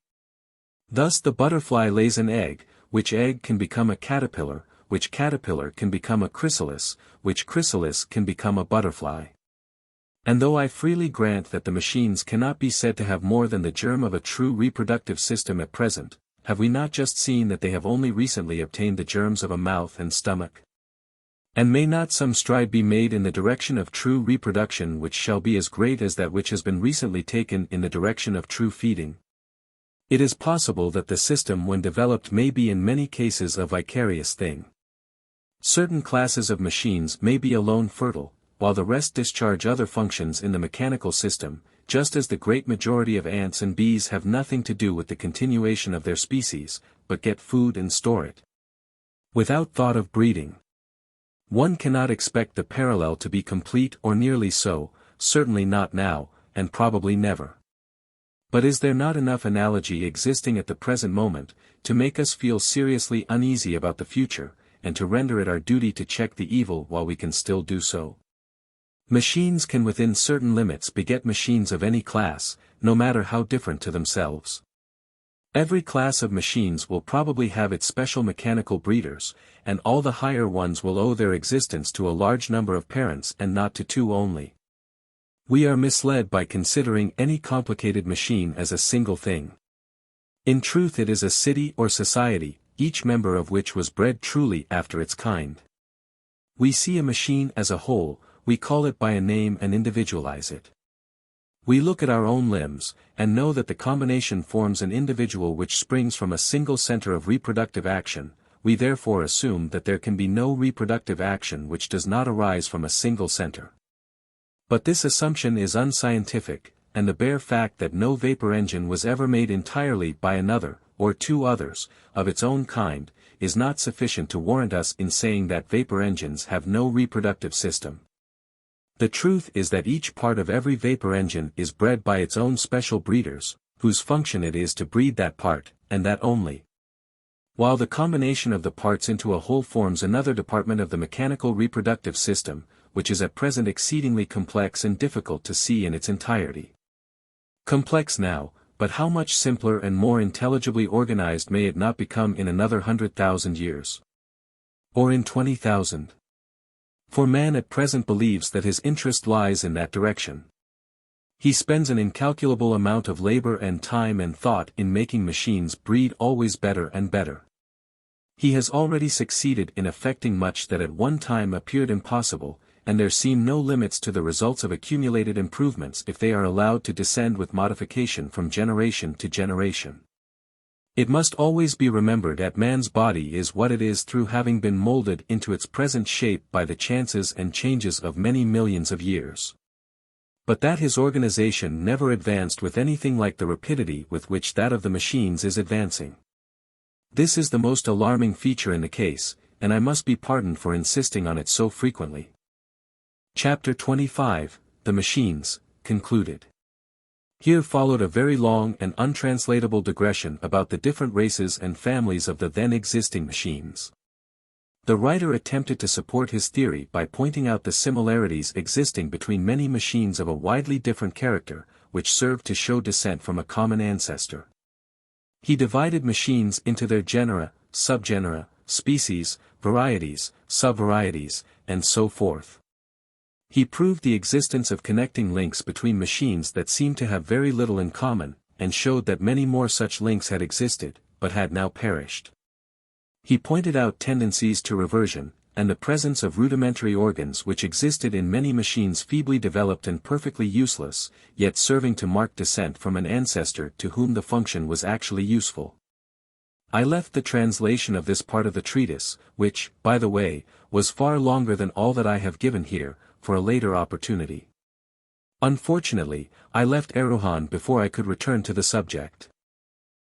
Thus the butterfly lays an egg, which egg can become a caterpillar, which caterpillar can become a chrysalis, which chrysalis can become a butterfly. And though I freely grant that the machines cannot be said to have more than the germ of a true reproductive system at present, have we not just seen that they have only recently obtained the germs of a mouth and stomach? And may not some stride be made in the direction of true reproduction which shall be as great as that which has been recently taken in the direction of true feeding? It is possible that the system when developed may be in many cases a vicarious thing. Certain classes of machines may be alone fertile, while the rest discharge other functions in the mechanical system, just as the great majority of ants and bees have nothing to do with the continuation of their species, but get food and store it, without thought of breeding. One cannot expect the parallel to be complete or nearly so, certainly not now, and probably never. But is there not enough analogy existing at the present moment, to make us feel seriously uneasy about the future, and to render it our duty to check the evil while we can still do so? Machines can within certain limits beget machines of any class, no matter how different to themselves. Every class of machines will probably have its special mechanical breeders, and all the higher ones will owe their existence to a large number of parents and not to two only. We are misled by considering any complicated machine as a single thing. In truth it is a city or society, each member of which was bred truly after its kind. We see a machine as a whole, we call it by a name and individualize it. We look at our own limbs, and know that the combination forms an individual which springs from a single center of reproductive action, we therefore assume that there can be no reproductive action which does not arise from a single center. But this assumption is unscientific, and the bare fact that no vapor engine was ever made entirely by another, or two others, of its own kind, is not sufficient to warrant us in saying that vapor engines have no reproductive system. The truth is that each part of every vapor engine is bred by its own special breeders, whose function it is to breed that part, and that only. While the combination of the parts into a whole forms another department of the mechanical reproductive system, which is at present exceedingly complex and difficult to see in its entirety. Complex now, but how much simpler and more intelligibly organized may it not become in another 100,000 years? Or in 20,000? For man at present believes that his interest lies in that direction. He spends an incalculable amount of labor and time and thought in making machines breed always better and better. He has already succeeded in effecting much that at one time appeared impossible, and there seem no limits to the results of accumulated improvements if they are allowed to descend with modification from generation to generation. It must always be remembered that man's body is what it is through having been molded into its present shape by the chances and changes of many millions of years. But that his organization never advanced with anything like the rapidity with which that of the machines is advancing. This is the most alarming feature in the case, and I must be pardoned for insisting on it so frequently. Chapter 25, The Machines, concluded. Here followed a very long and untranslatable digression about the different races and families of the then existing machines. The writer attempted to support his theory by pointing out the similarities existing between many machines of a widely different character, which served to show descent from a common ancestor. He divided machines into their genera, subgenera, species, varieties, subvarieties, and so forth. He proved the existence of connecting links between machines that seemed to have very little in common, and showed that many more such links had existed, but had now perished. He pointed out tendencies to reversion, and the presence of rudimentary organs which existed in many machines feebly developed and perfectly useless, yet serving to mark descent from an ancestor to whom the function was actually useful. I left the translation of this part of the treatise, which, by the way, was far longer than all that I have given here, for a later opportunity. Unfortunately, I left Erewhon before I could return to the subject.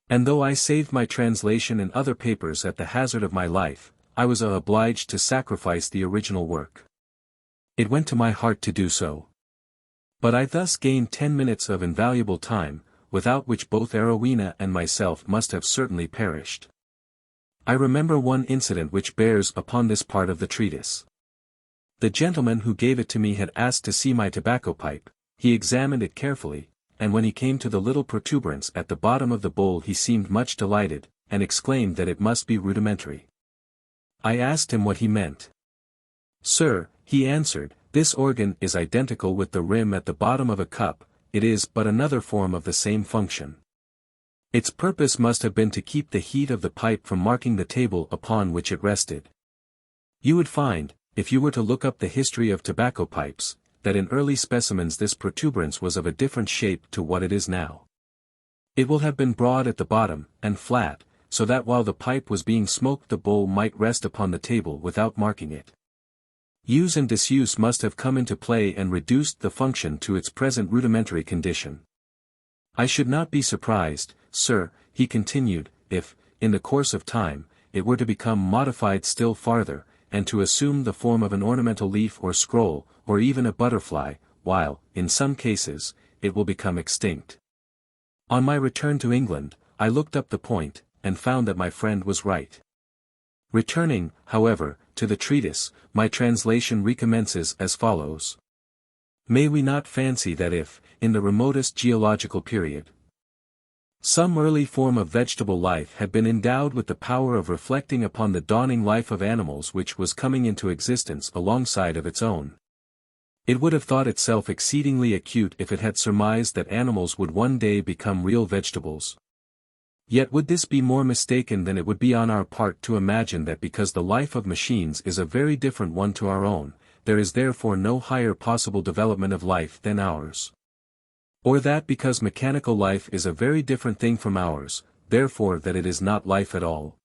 And though I saved my translation and other papers at the hazard of my life, I was obliged to sacrifice the original work. It went to my heart to do so. But I thus gained 10 minutes of invaluable time, without which both Arowhena and myself must have certainly perished. I remember one incident which bears upon this part of the treatise. The gentleman who gave it to me had asked to see my tobacco pipe. He examined it carefully, and when he came to the little protuberance at the bottom of the bowl he seemed much delighted, and exclaimed that it must be rudimentary. I asked him what he meant. "Sir," he answered, "this organ is identical with the rim at the bottom of a cup, it is but another form of the same function. Its purpose must have been to keep the heat of the pipe from marking the table upon which it rested. You would find, if you were to look up the history of tobacco pipes, that in early specimens this protuberance was of a different shape to what it is now. It will have been broad at the bottom, and flat, so that while the pipe was being smoked the bowl might rest upon the table without marking it. Use and disuse must have come into play and reduced the function to its present rudimentary condition. I should not be surprised, sir," he continued, "if, in the course of time, it were to become modified still farther, and to assume the form of an ornamental leaf or scroll, or even a butterfly, while, in some cases, it will become extinct." On my return to England, I looked up the point, and found that my friend was right. Returning, however, to the treatise, my translation recommences as follows. May we not fancy that if, in the remotest geological period, some early form of vegetable life had been endowed with the power of reflecting upon the dawning life of animals which was coming into existence alongside of its own, it would have thought itself exceedingly acute if it had surmised that animals would one day become real vegetables. Yet would this be more mistaken than it would be on our part to imagine that because the life of machines is a very different one to our own, there is therefore no higher possible development of life than ours. Or that because mechanical life is a very different thing from ours, therefore that it is not life at all.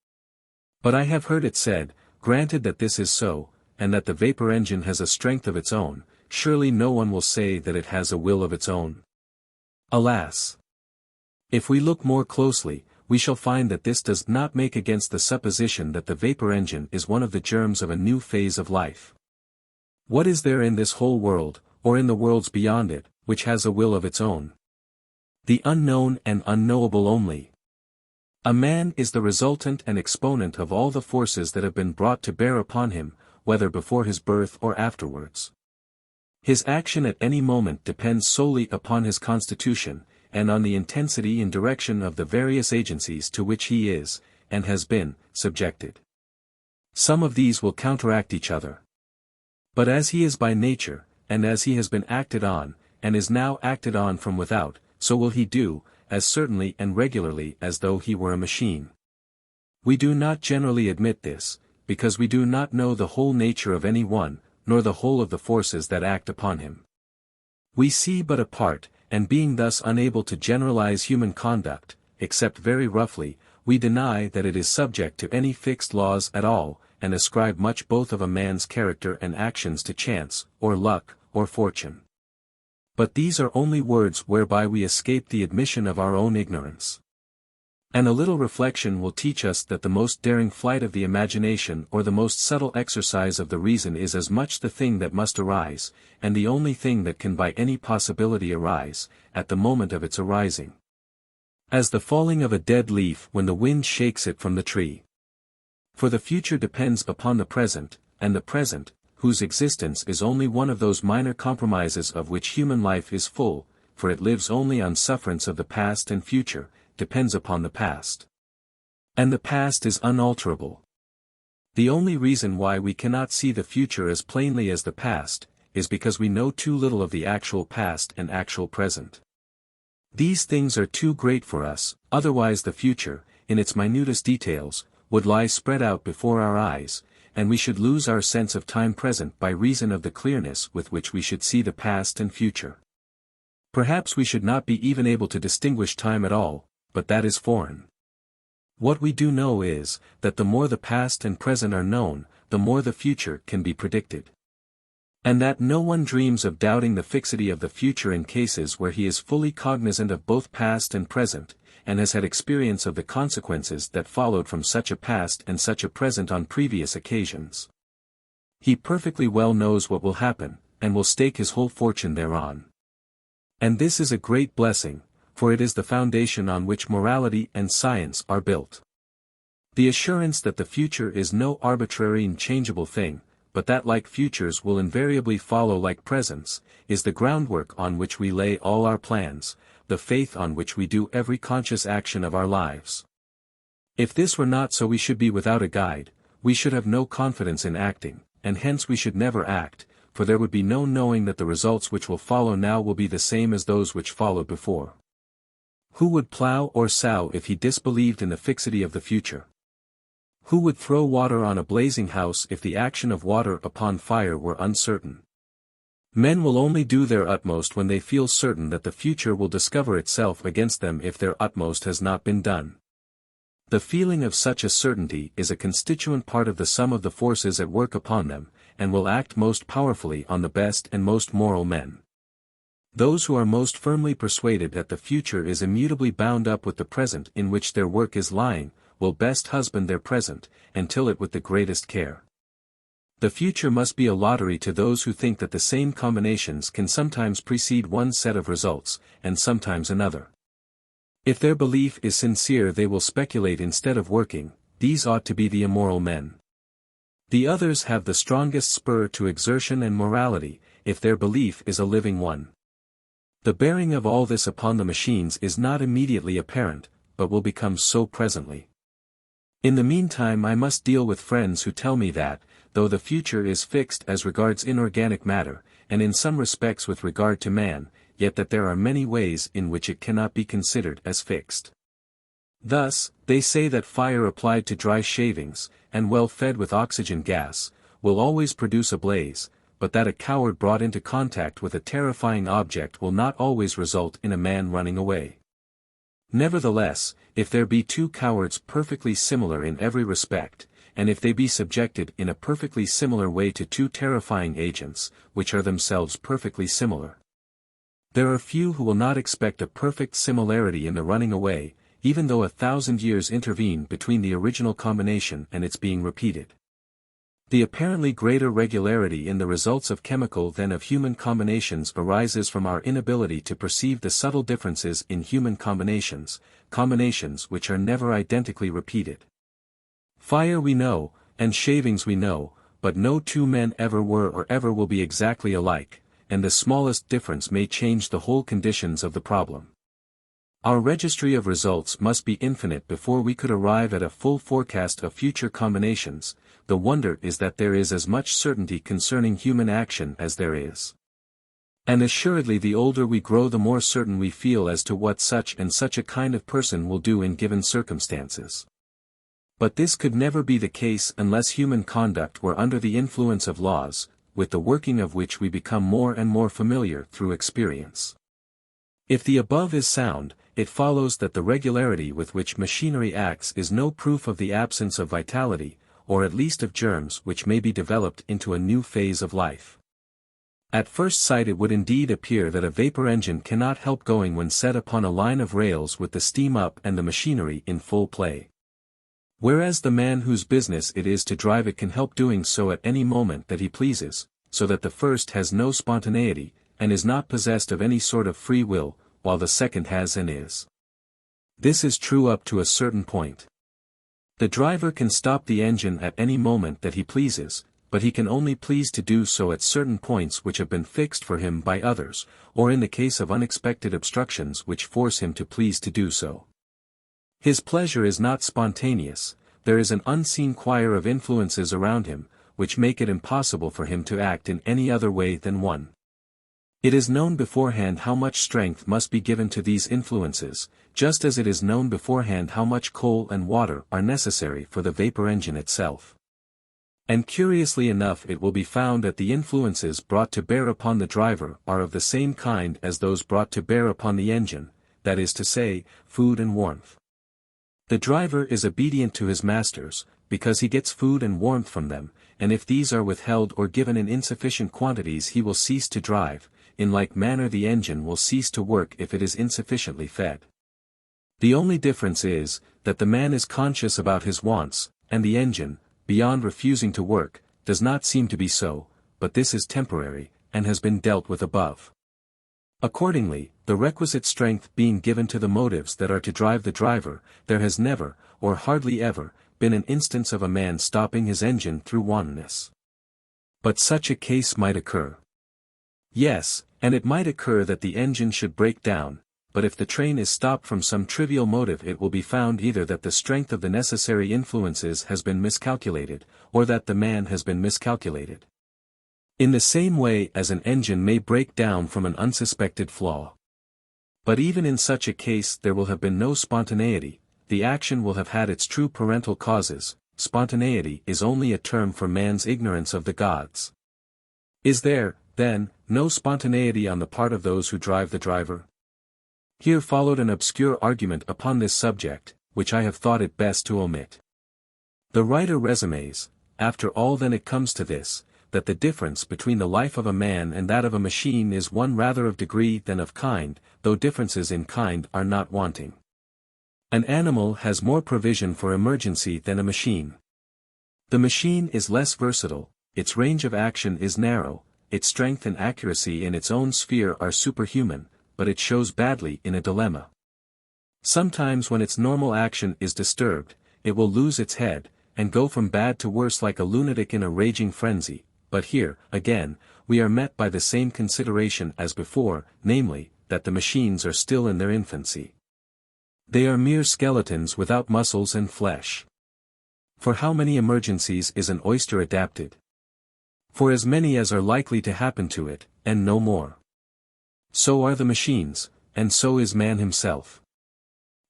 But I have heard it said, granted that this is so, and that the vapor engine has a strength of its own, surely no one will say that it has a will of its own. Alas! If we look more closely, we shall find that this does not make against the supposition that the vapor engine is one of the germs of a new phase of life. What is there in this whole world, or in the worlds beyond it, which has a will of its own? The unknown and unknowable only. A man is the resultant and exponent of all the forces that have been brought to bear upon him, whether before his birth or afterwards. His action at any moment depends solely upon his constitution, and on the intensity and direction of the various agencies to which he is, and has been, subjected. Some of these will counteract each other. But as he is by nature, and as he has been acted on, and is now acted on from without, so will he do, as certainly and regularly as though he were a machine. We do not generally admit this, because we do not know the whole nature of any one, nor the whole of the forces that act upon him. We see but a part, and being thus unable to generalize human conduct, except very roughly, we deny that it is subject to any fixed laws at all, and ascribe much both of a man's character and actions to chance, or luck, or fortune. But these are only words whereby we escape the admission of our own ignorance. And a little reflection will teach us that the most daring flight of the imagination or the most subtle exercise of the reason is as much the thing that must arise, and the only thing that can by any possibility arise, at the moment of its arising, as the falling of a dead leaf when the wind shakes it from the tree. For the future depends upon the present, and the present, whose existence is only one of those minor compromises of which human life is full, for it lives only on sufferance of the past and future, depends upon the past. And the past is unalterable. The only reason why we cannot see the future as plainly as the past, is because we know too little of the actual past and actual present. These things are too great for us, otherwise the future, in its minutest details, would lie spread out before our eyes, and we should lose our sense of time present by reason of the clearness with which we should see the past and future. Perhaps we should not be even able to distinguish time at all, but that is foreign. What we do know is, that the more the past and present are known, the more the future can be predicted. And that no one dreams of doubting the fixity of the future in cases where he is fully cognizant of both past and present, and has had experience of the consequences that followed from such a past and such a present on previous occasions. He perfectly well knows what will happen, and will stake his whole fortune thereon. And this is a great blessing, for it is the foundation on which morality and science are built. The assurance that the future is no arbitrary and changeable thing, but that like futures will invariably follow like presents, is the groundwork on which we lay all our plans, the faith on which we do every conscious action of our lives. If this were not so, we should be without a guide, we should have no confidence in acting, and hence we should never act, for there would be no knowing that the results which will follow now will be the same as those which followed before. Who would plough or sow if he disbelieved in the fixity of the future? Who would throw water on a blazing house if the action of water upon fire were uncertain? Men will only do their utmost when they feel certain that the future will discover itself against them if their utmost has not been done. The feeling of such a certainty is a constituent part of the sum of the forces at work upon them, and will act most powerfully on the best and most moral men. Those who are most firmly persuaded that the future is immutably bound up with the present in which their work is lying, will best husband their present, and till it with the greatest care. The future must be a lottery to those who think that the same combinations can sometimes precede one set of results, and sometimes another. If their belief is sincere, they will speculate instead of working. These ought to be the immoral men. The others have the strongest spur to exertion and morality, if their belief is a living one. The bearing of all this upon the machines is not immediately apparent, but will become so presently. In the meantime I must deal with friends who tell me that, though the future is fixed as regards inorganic matter, and in some respects with regard to man, yet that there are many ways in which it cannot be considered as fixed. Thus, they say that fire applied to dry shavings, and well fed with oxygen gas, will always produce a blaze, but that a coward brought into contact with a terrifying object will not always result in a man running away. Nevertheless, if there be two cowards perfectly similar in every respect, and if they be subjected in a perfectly similar way to two terrifying agents, which are themselves perfectly similar, there are few who will not expect a perfect similarity in the running away, even though 1,000 years intervene between the original combination and its being repeated. The apparently greater regularity in the results of chemical than of human combinations arises from our inability to perceive the subtle differences in human combinations which are never identically repeated. Fire we know, and shavings we know, but no two men ever were or ever will be exactly alike, and the smallest difference may change the whole conditions of the problem. Our registry of results must be infinite before we could arrive at a full forecast of future combinations. The wonder is that there is as much certainty concerning human action as there is. And assuredly the older we grow the more certain we feel as to what such and such a kind of person will do in given circumstances. But this could never be the case unless human conduct were under the influence of laws, with the working of which we become more and more familiar through experience. If the above is sound, it follows that the regularity with which machinery acts is no proof of the absence of vitality, or at least of germs which may be developed into a new phase of life. At first sight it would indeed appear that a vapor engine cannot help going when set upon a line of rails with the steam up and the machinery in full play. Whereas the man whose business it is to drive it can help doing so at any moment that he pleases, so that the first has no spontaneity, and is not possessed of any sort of free will, while the second has and is. This is true up to a certain point. The driver can stop the engine at any moment that he pleases, but he can only please to do so at certain points which have been fixed for him by others, or in the case of unexpected obstructions which force him to please to do so. His pleasure is not spontaneous, there is an unseen choir of influences around him, which make it impossible for him to act in any other way than one. It is known beforehand how much strength must be given to these influences, just as it is known beforehand how much coal and water are necessary for the vapor engine itself. And curiously enough it will be found that the influences brought to bear upon the driver are of the same kind as those brought to bear upon the engine, that is to say, food and warmth. The driver is obedient to his masters, because he gets food and warmth from them, and if these are withheld or given in insufficient quantities he will cease to drive. In like manner the engine will cease to work if it is insufficiently fed. The only difference is, that the man is conscious about his wants, and the engine, beyond refusing to work, does not seem to be so, but this is temporary, and has been dealt with above. Accordingly, the requisite strength being given to the motives that are to drive the driver, there has never, or hardly ever, been an instance of a man stopping his engine through wantonness. But such a case might occur. Yes, and it might occur that the engine should break down, but if the train is stopped from some trivial motive it will be found either that the strength of the necessary influences has been miscalculated, or that the man has been miscalculated. In the same way as an engine may break down from an unsuspected flaw. But even in such a case there will have been no spontaneity, the action will have had its true parental causes. Spontaneity is only a term for man's ignorance of the gods. Is there, then, no spontaneity on the part of those who drive the driver? Here followed an obscure argument upon this subject, which I have thought it best to omit. The writer resumes, after all then it comes to this, that the difference between the life of a man and that of a machine is one rather of degree than of kind, though differences in kind are not wanting. An animal has more provision for emergency than a machine. The machine is less versatile, its range of action is narrow, its strength and accuracy in its own sphere are superhuman, but it shows badly in a dilemma. Sometimes when its normal action is disturbed, it will lose its head, and go from bad to worse like a lunatic in a raging frenzy, but here, again, we are met by the same consideration as before, namely, that the machines are still in their infancy. They are mere skeletons without muscles and flesh. For how many emergencies is an oyster adapted? For as many as are likely to happen to it, and no more. So are the machines, and so is man himself.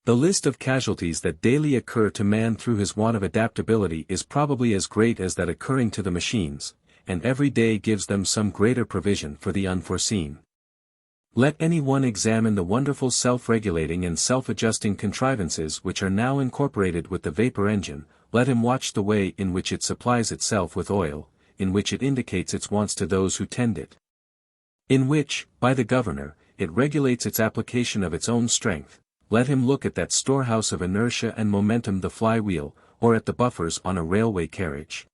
The list of casualties that daily occur to man through his want of adaptability is probably as great as that occurring to the machines, and every day gives them some greater provision for the unforeseen. Let any one examine the wonderful self-regulating and self-adjusting contrivances which are now incorporated with the vapor engine, let him watch the way in which it supplies itself with oil, in which it indicates its wants to those who tend it. In which, by the governor, it regulates its application of its own strength. Let him look at that storehouse of inertia and momentum, the flywheel, or at the buffers on a railway carriage.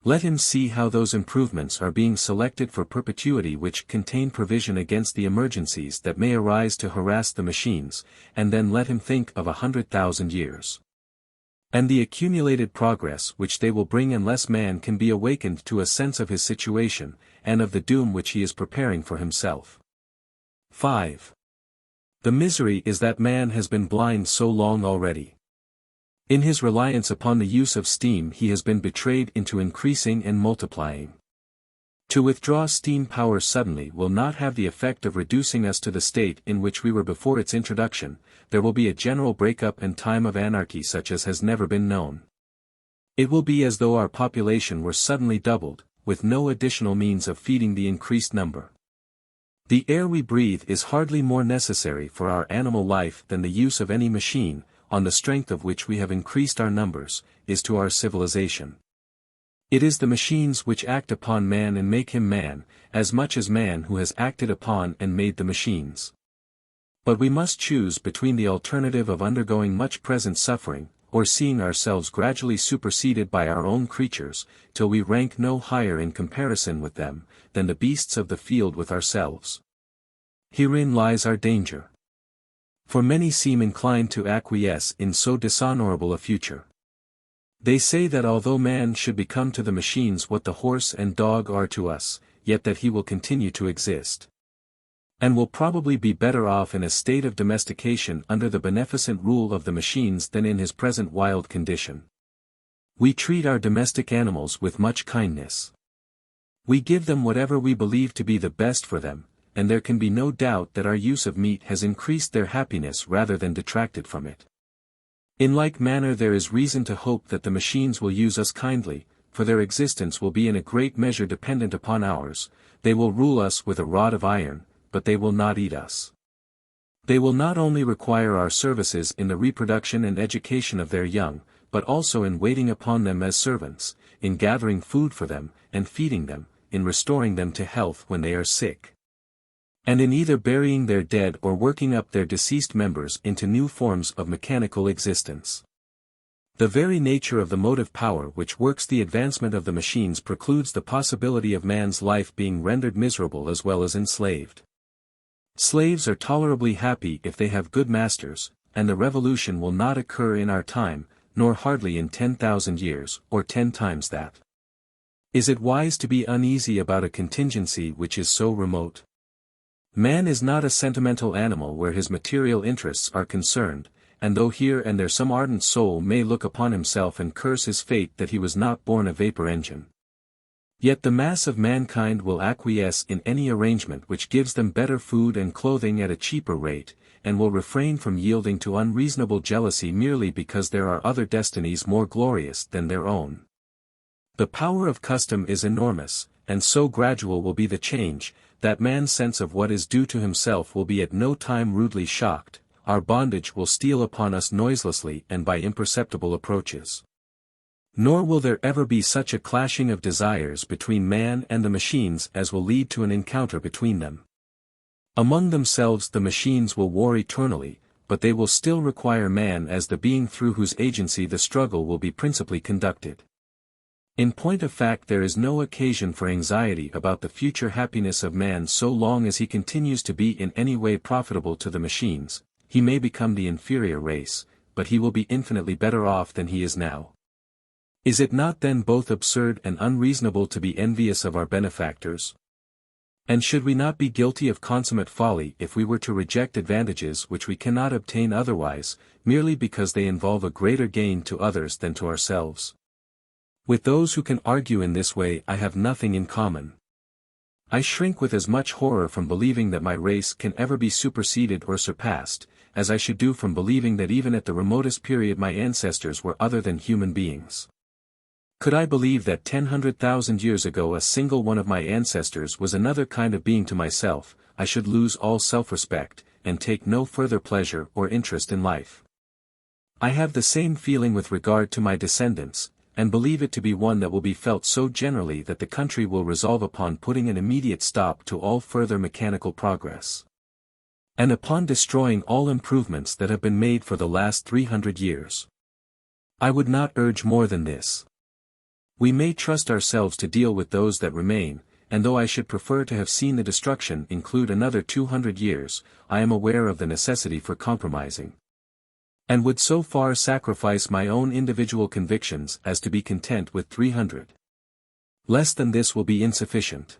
Let him see how those improvements are being selected for perpetuity which contain provision against the emergencies that may arise to harass the machines, and then let him think of 100,000 years. and the accumulated progress which they will bring unless man can be awakened to a sense of his situation, and of the doom which he is preparing for himself. 5. The misery is that man has been blind so long already. In his reliance upon the use of steam he has been betrayed into increasing and multiplying. To withdraw steam power suddenly will not have the effect of reducing us to the state in which we were before its introduction. There will be a general break-up and time of anarchy such as has never been known. It will be as though our population were suddenly doubled, with no additional means of feeding the increased number. The air we breathe is hardly more necessary for our animal life than the use of any machine, on the strength of which we have increased our numbers, is to our civilization. It is the machines which act upon man and make him man, as much as man who has acted upon and made the machines. But we must choose between the alternative of undergoing much present suffering, or seeing ourselves gradually superseded by our own creatures, till we rank no higher in comparison with them, than the beasts of the field with ourselves. Herein lies our danger. For many seem inclined to acquiesce in so dishonorable a future. They say that although man should become to the machines what the horse and dog are to us, yet that he will continue to exist. And will probably be better off in a state of domestication under the beneficent rule of the machines than in his present wild condition. We treat our domestic animals with much kindness. We give them whatever we believe to be the best for them, and there can be no doubt that our use of meat has increased their happiness rather than detracted from it. In like manner there is reason to hope that the machines will use us kindly, for their existence will be in a great measure dependent upon ours. They will rule us with a rod of iron, but they will not eat us. They will not only require our services in the reproduction and education of their young, but also in waiting upon them as servants, in gathering food for them, and feeding them, in restoring them to health when they are sick, and in either burying their dead or working up their deceased members into new forms of mechanical existence. The very nature of the motive power which works the advancement of the machines precludes the possibility of man's life being rendered miserable as well as enslaved. Slaves are tolerably happy if they have good masters, and the revolution will not occur in our time, nor hardly in 10,000 years, or 10 times that. Is it wise to be uneasy about a contingency which is so remote? Man is not a sentimental animal where his material interests are concerned, and though here and there some ardent soul may look upon himself and curse his fate that he was not born a vapor engine, yet the mass of mankind will acquiesce in any arrangement which gives them better food and clothing at a cheaper rate, and will refrain from yielding to unreasonable jealousy merely because there are other destinies more glorious than their own. The power of custom is enormous, and so gradual will be the change, that man's sense of what is due to himself will be at no time rudely shocked. Our bondage will steal upon us noiselessly and by imperceptible approaches. Nor will there ever be such a clashing of desires between man and the machines as will lead to an encounter between them. Among themselves the machines will war eternally, but they will still require man as the being through whose agency the struggle will be principally conducted. In point of fact there is no occasion for anxiety about the future happiness of man so long as he continues to be in any way profitable to the machines. He may become the inferior race, but he will be infinitely better off than he is now. Is it not then both absurd and unreasonable to be envious of our benefactors? And should we not be guilty of consummate folly if we were to reject advantages which we cannot obtain otherwise, merely because they involve a greater gain to others than to ourselves? With those who can argue in this way I have nothing in common. I shrink with as much horror from believing that my race can ever be superseded or surpassed, as I should do from believing that even at the remotest period my ancestors were other than human beings. Could I believe that 100,000 years ago a single one of my ancestors was another kind of being to myself, I should lose all self-respect, and take no further pleasure or interest in life. I have the same feeling with regard to my descendants, and believe it to be one that will be felt so generally that the country will resolve upon putting an immediate stop to all further mechanical progress, and upon destroying all improvements that have been made for the last 300 years. I would not urge more than this. We may trust ourselves to deal with those that remain, and though I should prefer to have seen the destruction include another 200 years, I am aware of the necessity for compromising. And would so far sacrifice my own individual convictions as to be content with 300. Less than this will be insufficient.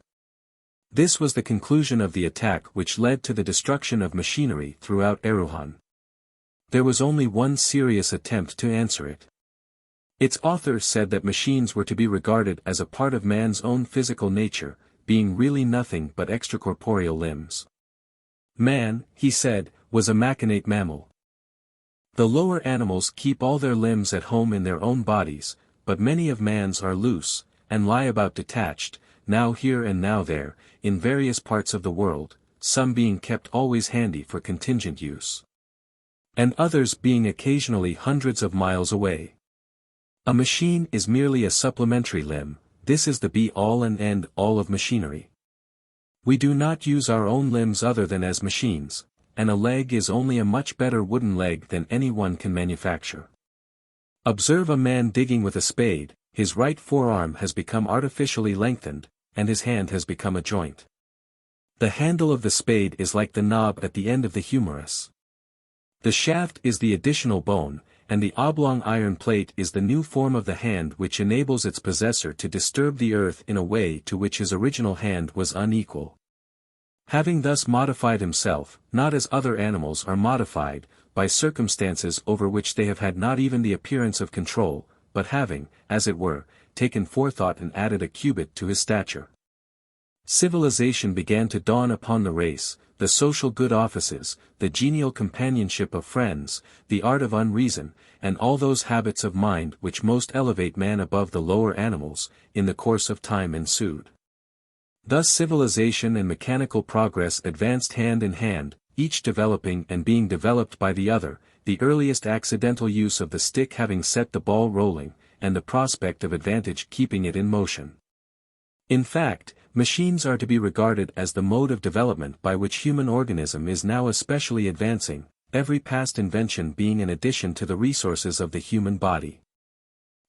This was the conclusion of the attack which led to the destruction of machinery throughout Erewhon. There was only one serious attempt to answer it. Its author said that machines were to be regarded as a part of man's own physical nature, being really nothing but extracorporeal limbs. Man, he said, was a machinate mammal. The lower animals keep all their limbs at home in their own bodies, but many of man's are loose, and lie about detached, now here and now there, in various parts of the world, some being kept always handy for contingent use, and others being occasionally hundreds of miles away. A machine is merely a supplementary limb, this is the be-all and end-all of machinery. We do not use our own limbs other than as machines, and a leg is only a much better wooden leg than any one can manufacture. Observe a man digging with a spade, his right forearm has become artificially lengthened, and his hand has become a joint. The handle of the spade is like the knob at the end of the humerus. The shaft is the additional bone, and the oblong iron plate is the new form of the hand which enables its possessor to disturb the earth in a way to which his original hand was unequal. Having thus modified himself, not as other animals are modified, by circumstances over which they have had not even the appearance of control, but having, as it were, taken forethought and added a cubit to his stature. Civilization began to dawn upon the race, the social good offices, the genial companionship of friends, the art of unreason, and all those habits of mind which most elevate man above the lower animals, in the course of time ensued. Thus civilization and mechanical progress advanced hand in hand, each developing and being developed by the other, the earliest accidental use of the stick having set the ball rolling, and the prospect of advantage keeping it in motion. In fact, machines are to be regarded as the mode of development by which human organism is now especially advancing, every past invention being an addition to the resources of the human body.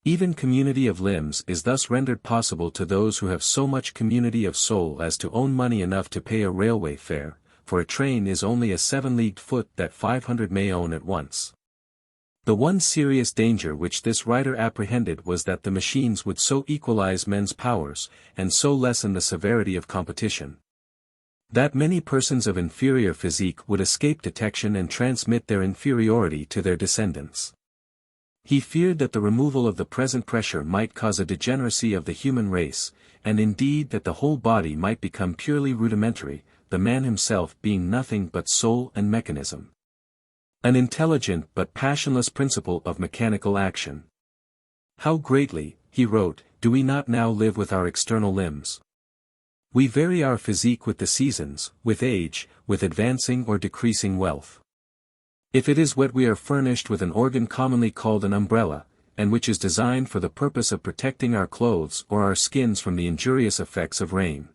Even community of limbs is thus rendered possible to those who have so much community of soul as to own money enough to pay a railway fare, for a train is only a 7-leagued foot that 500 may own at once. The one serious danger which this writer apprehended was that the machines would so equalize men's powers, and so lessen the severity of competition, that many persons of inferior physique would escape detection and transmit their inferiority to their descendants. He feared that the removal of the present pressure might cause a degeneracy of the human race, and indeed that the whole body might become purely rudimentary, the man himself being nothing but soul and mechanism. An intelligent but passionless principle of mechanical action. How greatly, he wrote, do we not now live with our external limbs? We vary our physique with the seasons, with age, with advancing or decreasing wealth. If it is wet we are furnished with an organ commonly called an umbrella, and which is designed for the purpose of protecting our clothes or our skins from the injurious effects of rain.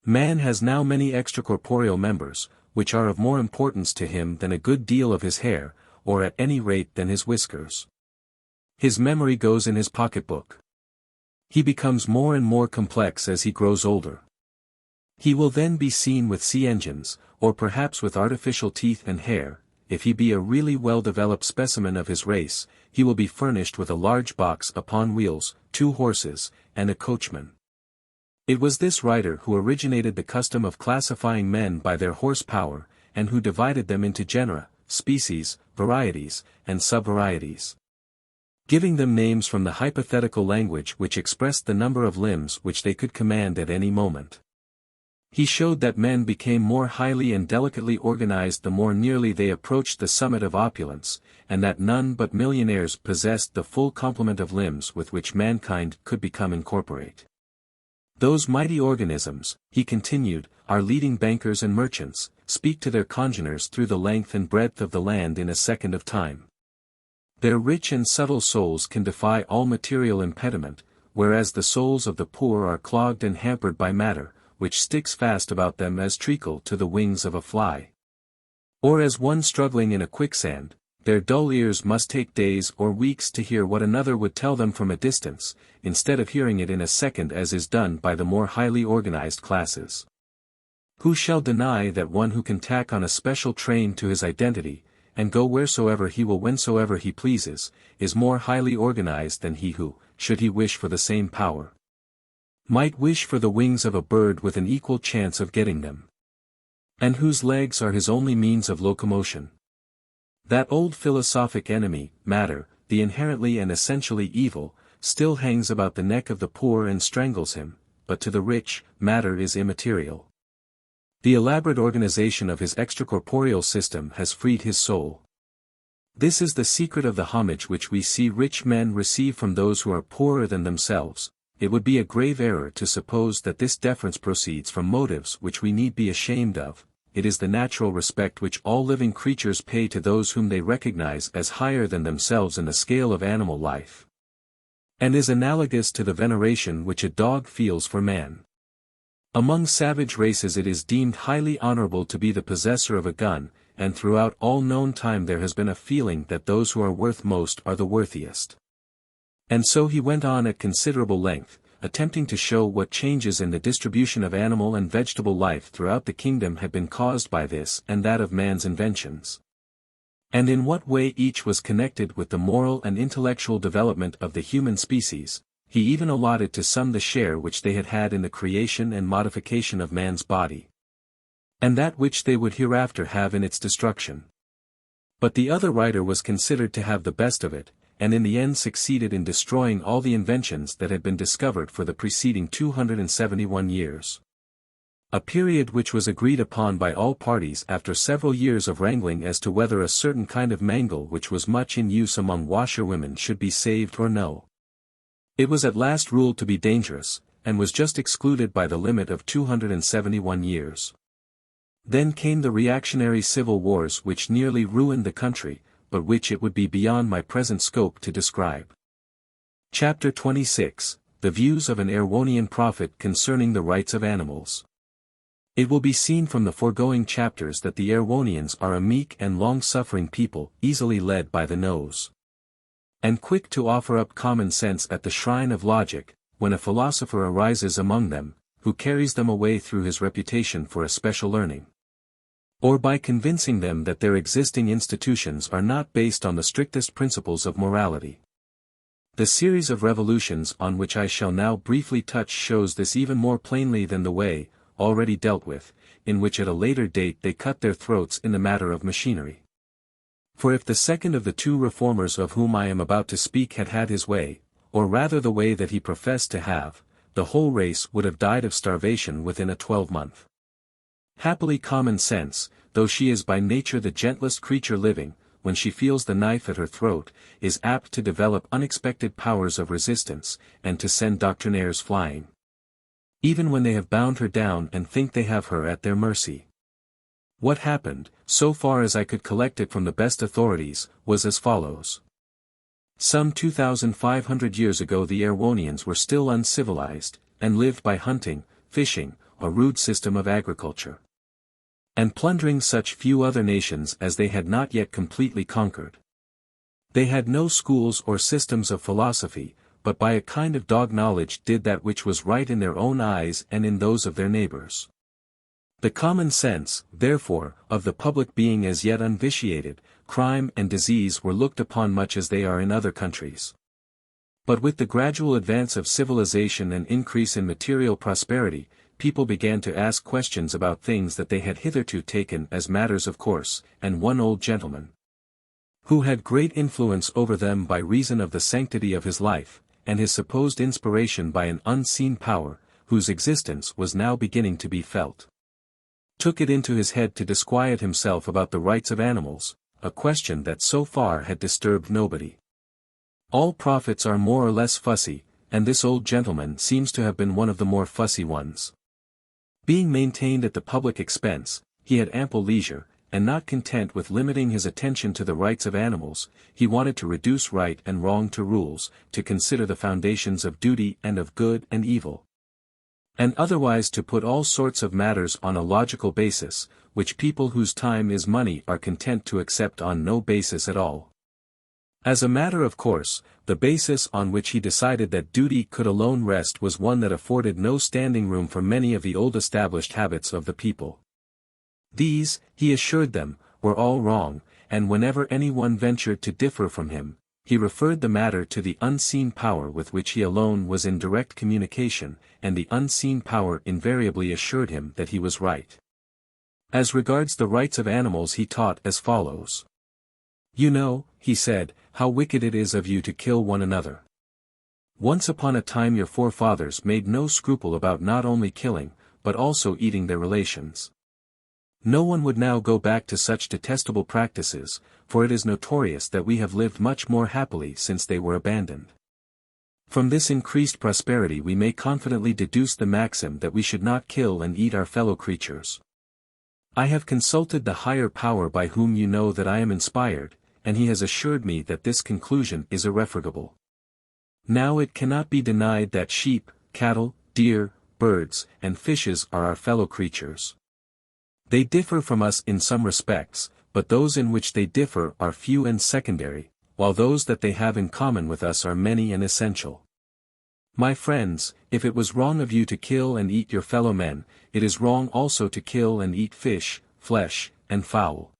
Man has now many extracorporeal members, which are of more importance to him than a good deal of his hair, or at any rate than his whiskers. His memory goes in his pocketbook. He becomes more and more complex as he grows older. He will then be seen with sea engines, or perhaps with artificial teeth and hair. If he be a really well-developed specimen of his race, he will be furnished with a large box upon wheels, 2 horses, and a coachman. It was this writer who originated the custom of classifying men by their horsepower, and who divided them into genera, species, varieties, and subvarieties, giving them names from the hypothetical language which expressed the number of limbs which they could command at any moment. He showed that men became more highly and delicately organized the more nearly they approached the summit of opulence, and that none but millionaires possessed the full complement of limbs with which mankind could become incorporate. Those mighty organisms, he continued, are leading bankers and merchants, speak to their congeners through the length and breadth of the land in a second of time. Their rich and subtle souls can defy all material impediment, whereas the souls of the poor are clogged and hampered by matter, which sticks fast about them as treacle to the wings of a fly. Or as one struggling in a quicksand, their dull ears must take days or weeks to hear what another would tell them from a distance, instead of hearing it in a second as is done by the more highly organized classes. Who shall deny that one who can tack on a special train to his identity, and go wheresoever he will whensoever he pleases, is more highly organized than he who, should he wish for the same power, might wish for the wings of a bird with an equal chance of getting them, and whose legs are his only means of locomotion. That old philosophic enemy, matter, the inherently and essentially evil, still hangs about the neck of the poor and strangles him, but to the rich, matter is immaterial. The elaborate organization of his extracorporeal system has freed his soul. This is the secret of the homage which we see rich men receive from those who are poorer than themselves. It would be a grave error to suppose that this deference proceeds from motives which we need be ashamed of. It is the natural respect which all living creatures pay to those whom they recognize as higher than themselves in the scale of animal life, and is analogous to the veneration which a dog feels for man. Among savage races it is deemed highly honorable to be the possessor of a gun, and throughout all known time there has been a feeling that those who are worth most are the worthiest. And so he went on at considerable length, attempting to show what changes in the distribution of animal and vegetable life throughout the kingdom had been caused by this and that of man's inventions, and in what way each was connected with the moral and intellectual development of the human species. He even allotted to some the share which they had had in the creation and modification of man's body, and that which they would hereafter have in its destruction. But the other writer was considered to have the best of it, and in the end succeeded in destroying all the inventions that had been discovered for the preceding 271 years. A period which was agreed upon by all parties after several years of wrangling as to whether a certain kind of mangle which was much in use among washerwomen should be saved or no. It was at last ruled to be dangerous, and was just excluded by the limit of 271 years. Then came the reactionary civil wars which nearly ruined the country, but which it would be beyond my present scope to describe. Chapter 26, The Views of an Erewhonian Prophet Concerning the Rights of Animals. It will be seen from the foregoing chapters that the Erewhonians are a meek and long-suffering people, easily led by the nose, and quick to offer up common sense at the shrine of logic, when a philosopher arises among them, who carries them away through his reputation for a special learning, or by convincing them that their existing institutions are not based on the strictest principles of morality. The series of revolutions on which I shall now briefly touch shows this even more plainly than the way, already dealt with, in which at a later date they cut their throats in the matter of machinery. For if the second of the two reformers of whom I am about to speak had had his way, or rather the way that he professed to have, the whole race would have died of starvation within a 12-month. Happily common sense, though she is by nature the gentlest creature living, when she feels the knife at her throat, is apt to develop unexpected powers of resistance, and to send doctrinaires flying, even when they have bound her down and think they have her at their mercy. What happened, so far as I could collect it from the best authorities, was as follows. Some 2,500 years ago the Erewhonians were still uncivilized, and lived by hunting, fishing, a rude system of agriculture, and plundering such few other nations as they had not yet completely conquered. They had no schools or systems of philosophy, but by a kind of dog knowledge did that which was right in their own eyes and in those of their neighbors. The common sense, therefore, of the public being as yet unvitiated, crime and disease were looked upon much as they are in other countries. But with the gradual advance of civilization and increase in material prosperity, people began to ask questions about things that they had hitherto taken as matters of course, and one old gentleman, who had great influence over them by reason of the sanctity of his life, and his supposed inspiration by an unseen power, whose existence was now beginning to be felt, took it into his head to disquiet himself about the rights of animals, a question that so far had disturbed nobody. All prophets are more or less fussy, and this old gentleman seems to have been one of the more fussy ones. Being maintained at the public expense, he had ample leisure, and not content with limiting his attention to the rights of animals, he wanted to reduce right and wrong to rules, to consider the foundations of duty and of good and evil, and otherwise to put all sorts of matters on a logical basis, which people whose time is money are content to accept on no basis at all. As a matter of course, the basis on which he decided that duty could alone rest was one that afforded no standing room for many of the old established habits of the people. These, he assured them, were all wrong, and whenever anyone ventured to differ from him, he referred the matter to the unseen power with which he alone was in direct communication, and the unseen power invariably assured him that he was right. As regards the rights of animals he taught as follows. "You know," he said, "how wicked it is of you to kill one another. Once upon a time your forefathers made no scruple about not only killing, but also eating their relations. No one would now go back to such detestable practices, for it is notorious that we have lived much more happily since they were abandoned. From this increased prosperity we may confidently deduce the maxim that we should not kill and eat our fellow creatures. I have consulted the higher power by whom you know that I am inspired, and he has assured me that this conclusion is irrefragable. Now it cannot be denied that sheep, cattle, deer, birds, and fishes are our fellow creatures. They differ from us in some respects, but those in which they differ are few and secondary, while those that they have in common with us are many and essential. My friends, if it was wrong of you to kill and eat your fellow men, it is wrong also to kill and eat fish, flesh, and fowl.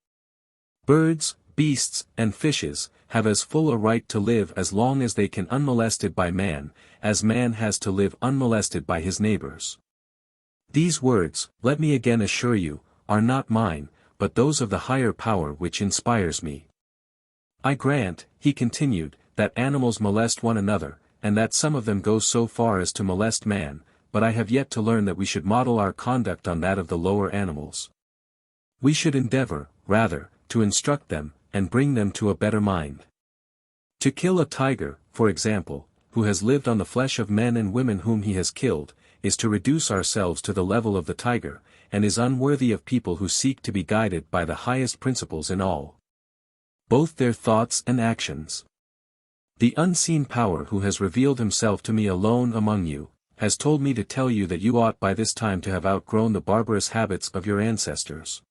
Birds, beasts, and fishes, have as full a right to live as long as they can unmolested by man, as man has to live unmolested by his neighbors. These words, let me again assure you, are not mine, but those of the higher power which inspires me. I grant," he continued, "that animals molest one another, and that some of them go so far as to molest man, but I have yet to learn that we should model our conduct on that of the lower animals. We should endeavor, rather, to instruct them, and bring them to a better mind. To kill a tiger, for example, who has lived on the flesh of men and women whom he has killed, is to reduce ourselves to the level of the tiger, and is unworthy of people who seek to be guided by the highest principles in all, both their thoughts and actions. The unseen power who has revealed himself to me alone among you, has told me to tell you that you ought by this time to have outgrown the barbarous habits of your ancestors.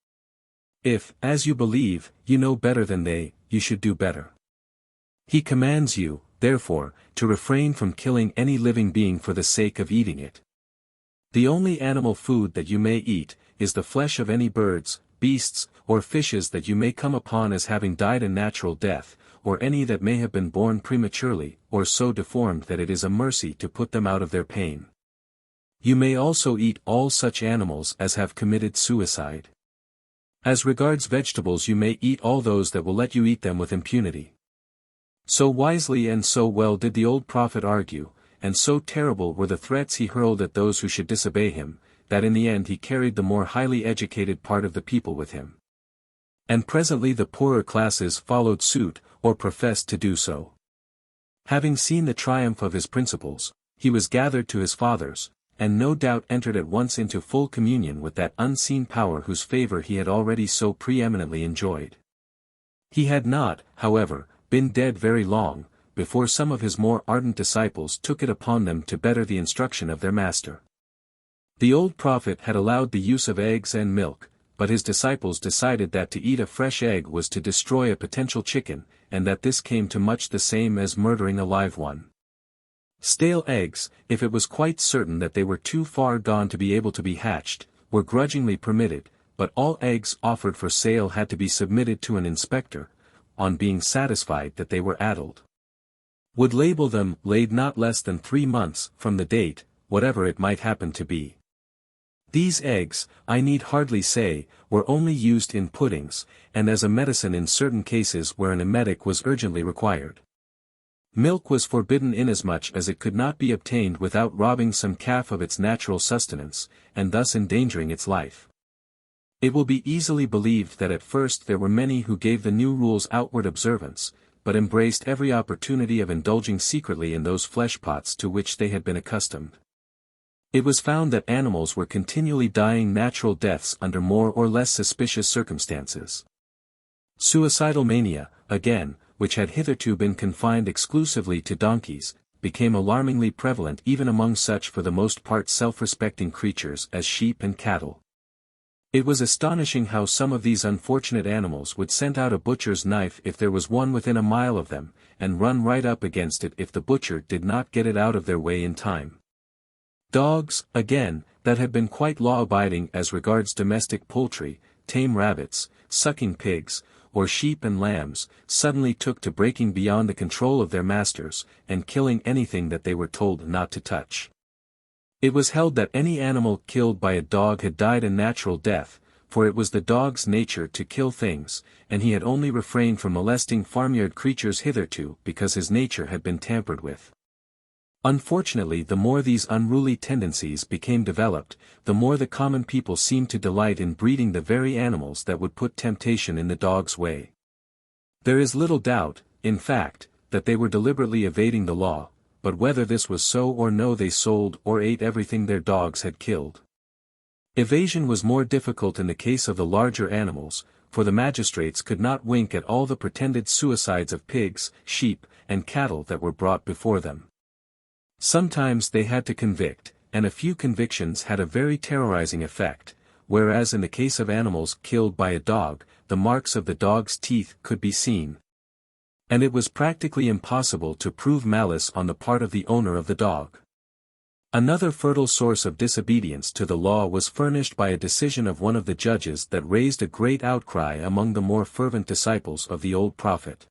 If, as you believe, you know better than they, you should do better. He commands you, therefore, to refrain from killing any living being for the sake of eating it. The only animal food that you may eat, is the flesh of any birds, beasts, or fishes that you may come upon as having died a natural death, or any that may have been born prematurely, or so deformed that it is a mercy to put them out of their pain. You may also eat all such animals as have committed suicide. As regards vegetables you may eat all those that will let you eat them with impunity." So wisely and so well did the old prophet argue, and so terrible were the threats he hurled at those who should disobey him, that in the end he carried the more highly educated part of the people with him. And presently the poorer classes followed suit, or professed to do so. Having seen the triumph of his principles, he was gathered to his fathers, and no doubt entered at once into full communion with that unseen power whose favor he had already so preeminently enjoyed. He had not, however, been dead very long, before some of his more ardent disciples took it upon them to better the instruction of their master. The old prophet had allowed the use of eggs and milk, but his disciples decided that to eat a fresh egg was to destroy a potential chicken, and that this came to much the same as murdering a live one. Stale eggs, if it was quite certain that they were too far gone to be able to be hatched, were grudgingly permitted, but all eggs offered for sale had to be submitted to an inspector, on being satisfied that they were addled. Would label them laid not less than 3 months from the date, whatever it might happen to be. These eggs, I need hardly say, were only used in puddings, and as a medicine in certain cases where an emetic was urgently required. Milk was forbidden inasmuch as it could not be obtained without robbing some calf of its natural sustenance, and thus endangering its life. It will be easily believed that at first there were many who gave the new rules outward observance, but embraced every opportunity of indulging secretly in those flesh-pots to which they had been accustomed. It was found that animals were continually dying natural deaths under more or less suspicious circumstances. Suicidal mania, again, which had hitherto been confined exclusively to donkeys, became alarmingly prevalent even among such for the most part self-respecting creatures as sheep and cattle. It was astonishing how some of these unfortunate animals would scent out a butcher's knife if there was one within a mile of them, and run right up against it if the butcher did not get it out of their way in time. Dogs, again, that had been quite law-abiding as regards domestic poultry, tame rabbits, sucking pigs, or sheep and lambs, suddenly took to breaking beyond the control of their masters, and killing anything that they were told not to touch. It was held that any animal killed by a dog had died a natural death, for it was the dog's nature to kill things, and he had only refrained from molesting farmyard creatures hitherto because his nature had been tampered with. Unfortunately, the more these unruly tendencies became developed, the more the common people seemed to delight in breeding the very animals that would put temptation in the dog's way. There is little doubt, in fact, that they were deliberately evading the law, but whether this was so or no, they sold or ate everything their dogs had killed. Evasion was more difficult in the case of the larger animals, for the magistrates could not wink at all the pretended suicides of pigs, sheep, and cattle that were brought before them. Sometimes they had to convict, and a few convictions had a very terrorizing effect, whereas in the case of animals killed by a dog, the marks of the dog's teeth could be seen. And it was practically impossible to prove malice on the part of the owner of the dog. Another fertile source of disobedience to the law was furnished by a decision of one of the judges that raised a great outcry among the more fervent disciples of the old prophet.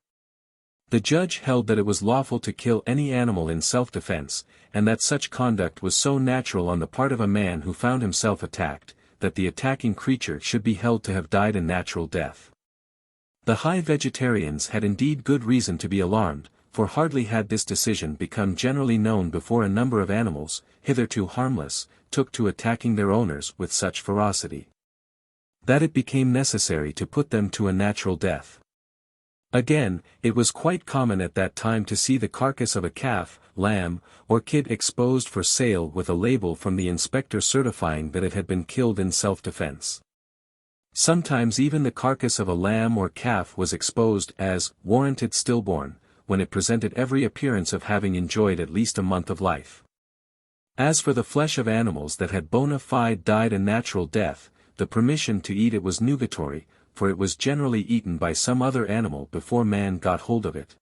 The judge held that it was lawful to kill any animal in self-defense, and that such conduct was so natural on the part of a man who found himself attacked, that the attacking creature should be held to have died a natural death. The high vegetarians had indeed good reason to be alarmed, for hardly had this decision become generally known before a number of animals, hitherto harmless, took to attacking their owners with such ferocity that it became necessary to put them to a natural death. Again, it was quite common at that time to see the carcass of a calf, lamb, or kid exposed for sale with a label from the inspector certifying that it had been killed in self-defense. Sometimes even the carcass of a lamb or calf was exposed as warranted stillborn, when it presented every appearance of having enjoyed at least a month of life. As for the flesh of animals that had bona fide died a natural death, the permission to eat it was nugatory, for it was generally eaten by some other animal before man got hold of it.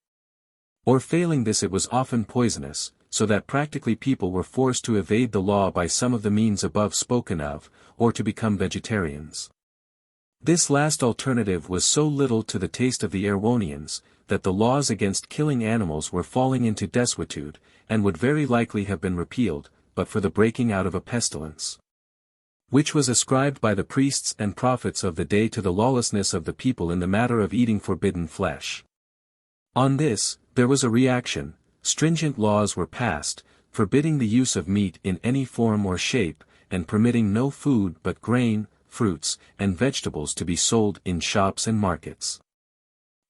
Or failing this, it was often poisonous, so that practically people were forced to evade the law by some of the means above spoken of, or to become vegetarians. This last alternative was so little to the taste of the Erewhonians, that the laws against killing animals were falling into desuetude, and would very likely have been repealed, but for the breaking out of a pestilence, which was ascribed by the priests and prophets of the day to the lawlessness of the people in the matter of eating forbidden flesh. On this, there was a reaction. Stringent laws were passed, forbidding the use of meat in any form or shape, and permitting no food but grain, fruits, and vegetables to be sold in shops and markets.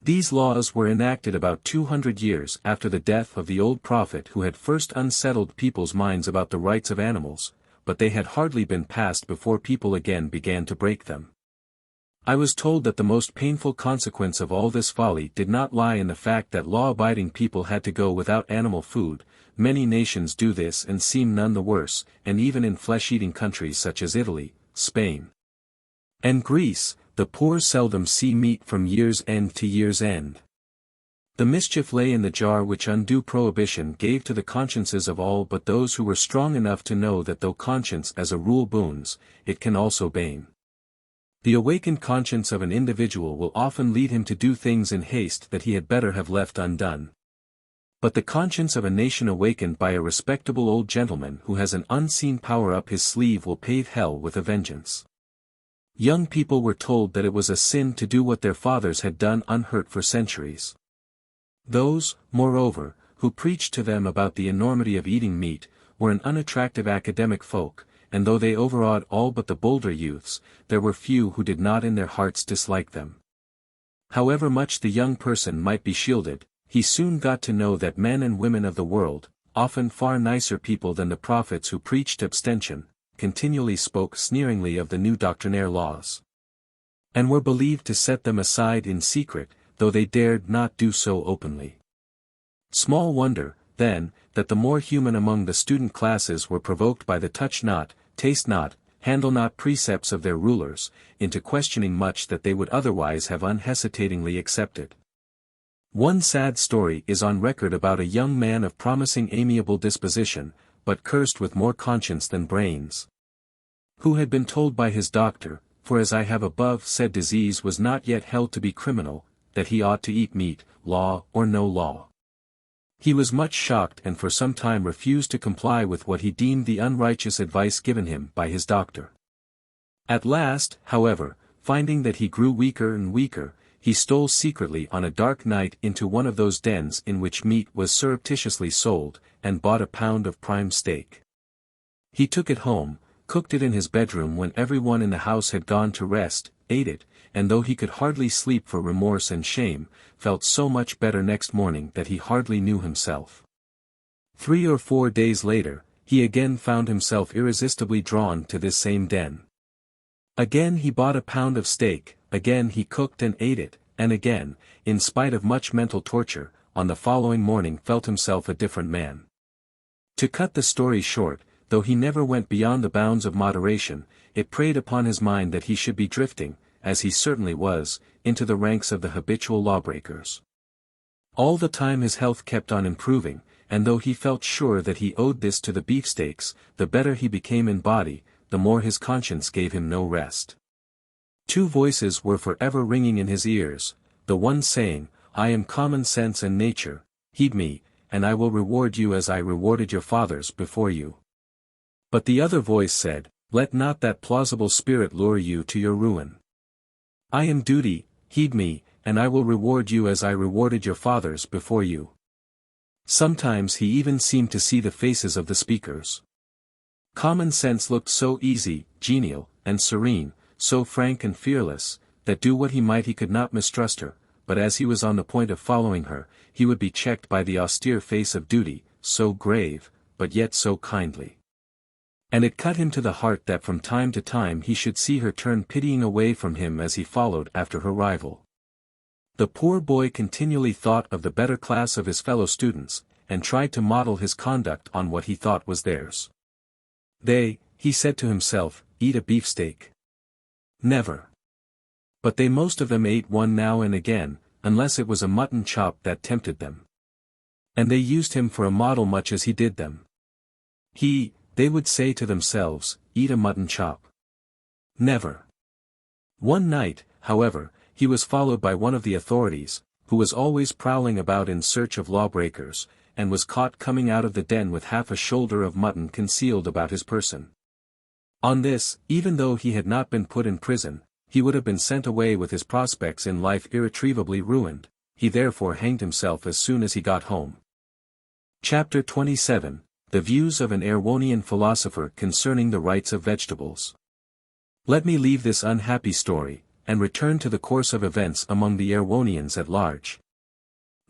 These laws were enacted about 200 years after the death of the old prophet who had first unsettled people's minds about the rights of animals, but they had hardly been passed before people again began to break them. I was told that the most painful consequence of all this folly did not lie in the fact that law-abiding people had to go without animal food. Many nations do this and seem none the worse, and even in flesh-eating countries such as Italy, Spain, and Greece, the poor seldom see meat from year's end to year's end. The mischief lay in the jar which undue prohibition gave to the consciences of all but those who were strong enough to know that though conscience as a rule boons, it can also bane. The awakened conscience of an individual will often lead him to do things in haste that he had better have left undone. But the conscience of a nation awakened by a respectable old gentleman who has an unseen power up his sleeve will pave hell with a vengeance. Young people were told that it was a sin to do what their fathers had done unhurt for centuries. Those, moreover, who preached to them about the enormity of eating meat, were an unattractive academic folk, and though they overawed all but the bolder youths, there were few who did not in their hearts dislike them. However much the young person might be shielded, he soon got to know that men and women of the world, often far nicer people than the prophets who preached abstention, continually spoke sneeringly of the new doctrinaire laws, and were believed to set them aside in secret, though they dared not do so openly. Small wonder, then, that the more human among the student classes were provoked by the touch not, taste not, handle not precepts of their rulers, into questioning much that they would otherwise have unhesitatingly accepted. One sad story is on record about a young man of promising amiable disposition, but cursed with more conscience than brains, who had been told by his doctor, for as I have above said disease was not yet held to be criminal, that he ought to eat meat, law or no law. He was much shocked and for some time refused to comply with what he deemed the unrighteous advice given him by his doctor. At last, however, finding that he grew weaker and weaker, he stole secretly on a dark night into one of those dens in which meat was surreptitiously sold, and bought a pound of prime steak. He took it home, cooked it in his bedroom when everyone in the house had gone to rest, ate it, and though he could hardly sleep for remorse and shame, felt so much better next morning that he hardly knew himself. 3 or 4 days later, he again found himself irresistibly drawn to this same den. Again he bought a pound of steak, again he cooked and ate it, and again, in spite of much mental torture, on the following morning felt himself a different man. To cut the story short, though he never went beyond the bounds of moderation, it preyed upon his mind that he should be drifting, as he certainly was, into the ranks of the habitual lawbreakers. All the time his health kept on improving, and though he felt sure that he owed this to the beefsteaks, the better he became in body, the more his conscience gave him no rest. 2 voices were for ever ringing in his ears, the one saying, I am common sense and nature, heed me, and I will reward you as I rewarded your fathers before you. But the other voice said, let not that plausible spirit lure you to your ruin. I am duty, heed me, and I will reward you as I rewarded your fathers before you. Sometimes he even seemed to see the faces of the speakers. Common sense looked so easy, genial, and serene, so frank and fearless, that do what he might he could not mistrust her, but as he was on the point of following her, he would be checked by the austere face of duty, so grave, but yet so kindly. And it cut him to the heart that from time to time he should see her turn pitying away from him as he followed after her rival. The poor boy continually thought of the better class of his fellow students, and tried to model his conduct on what he thought was theirs. They, he said to himself, eat a beefsteak. Never. But they most of them ate one now and again, unless it was a mutton chop that tempted them. And they used him for a model much as he did them. They would say to themselves, eat a mutton chop. Never. One night, however, he was followed by one of the authorities, who was always prowling about in search of lawbreakers, and was caught coming out of the den with half a shoulder of mutton concealed about his person. On this, even though he had not been put in prison, he would have been sent away with his prospects in life irretrievably ruined. He therefore hanged himself as soon as he got home. Chapter 27. The views of an Erewhonian philosopher concerning the rights of vegetables. Let me leave this unhappy story, and return to the course of events among the Erewhonians at large.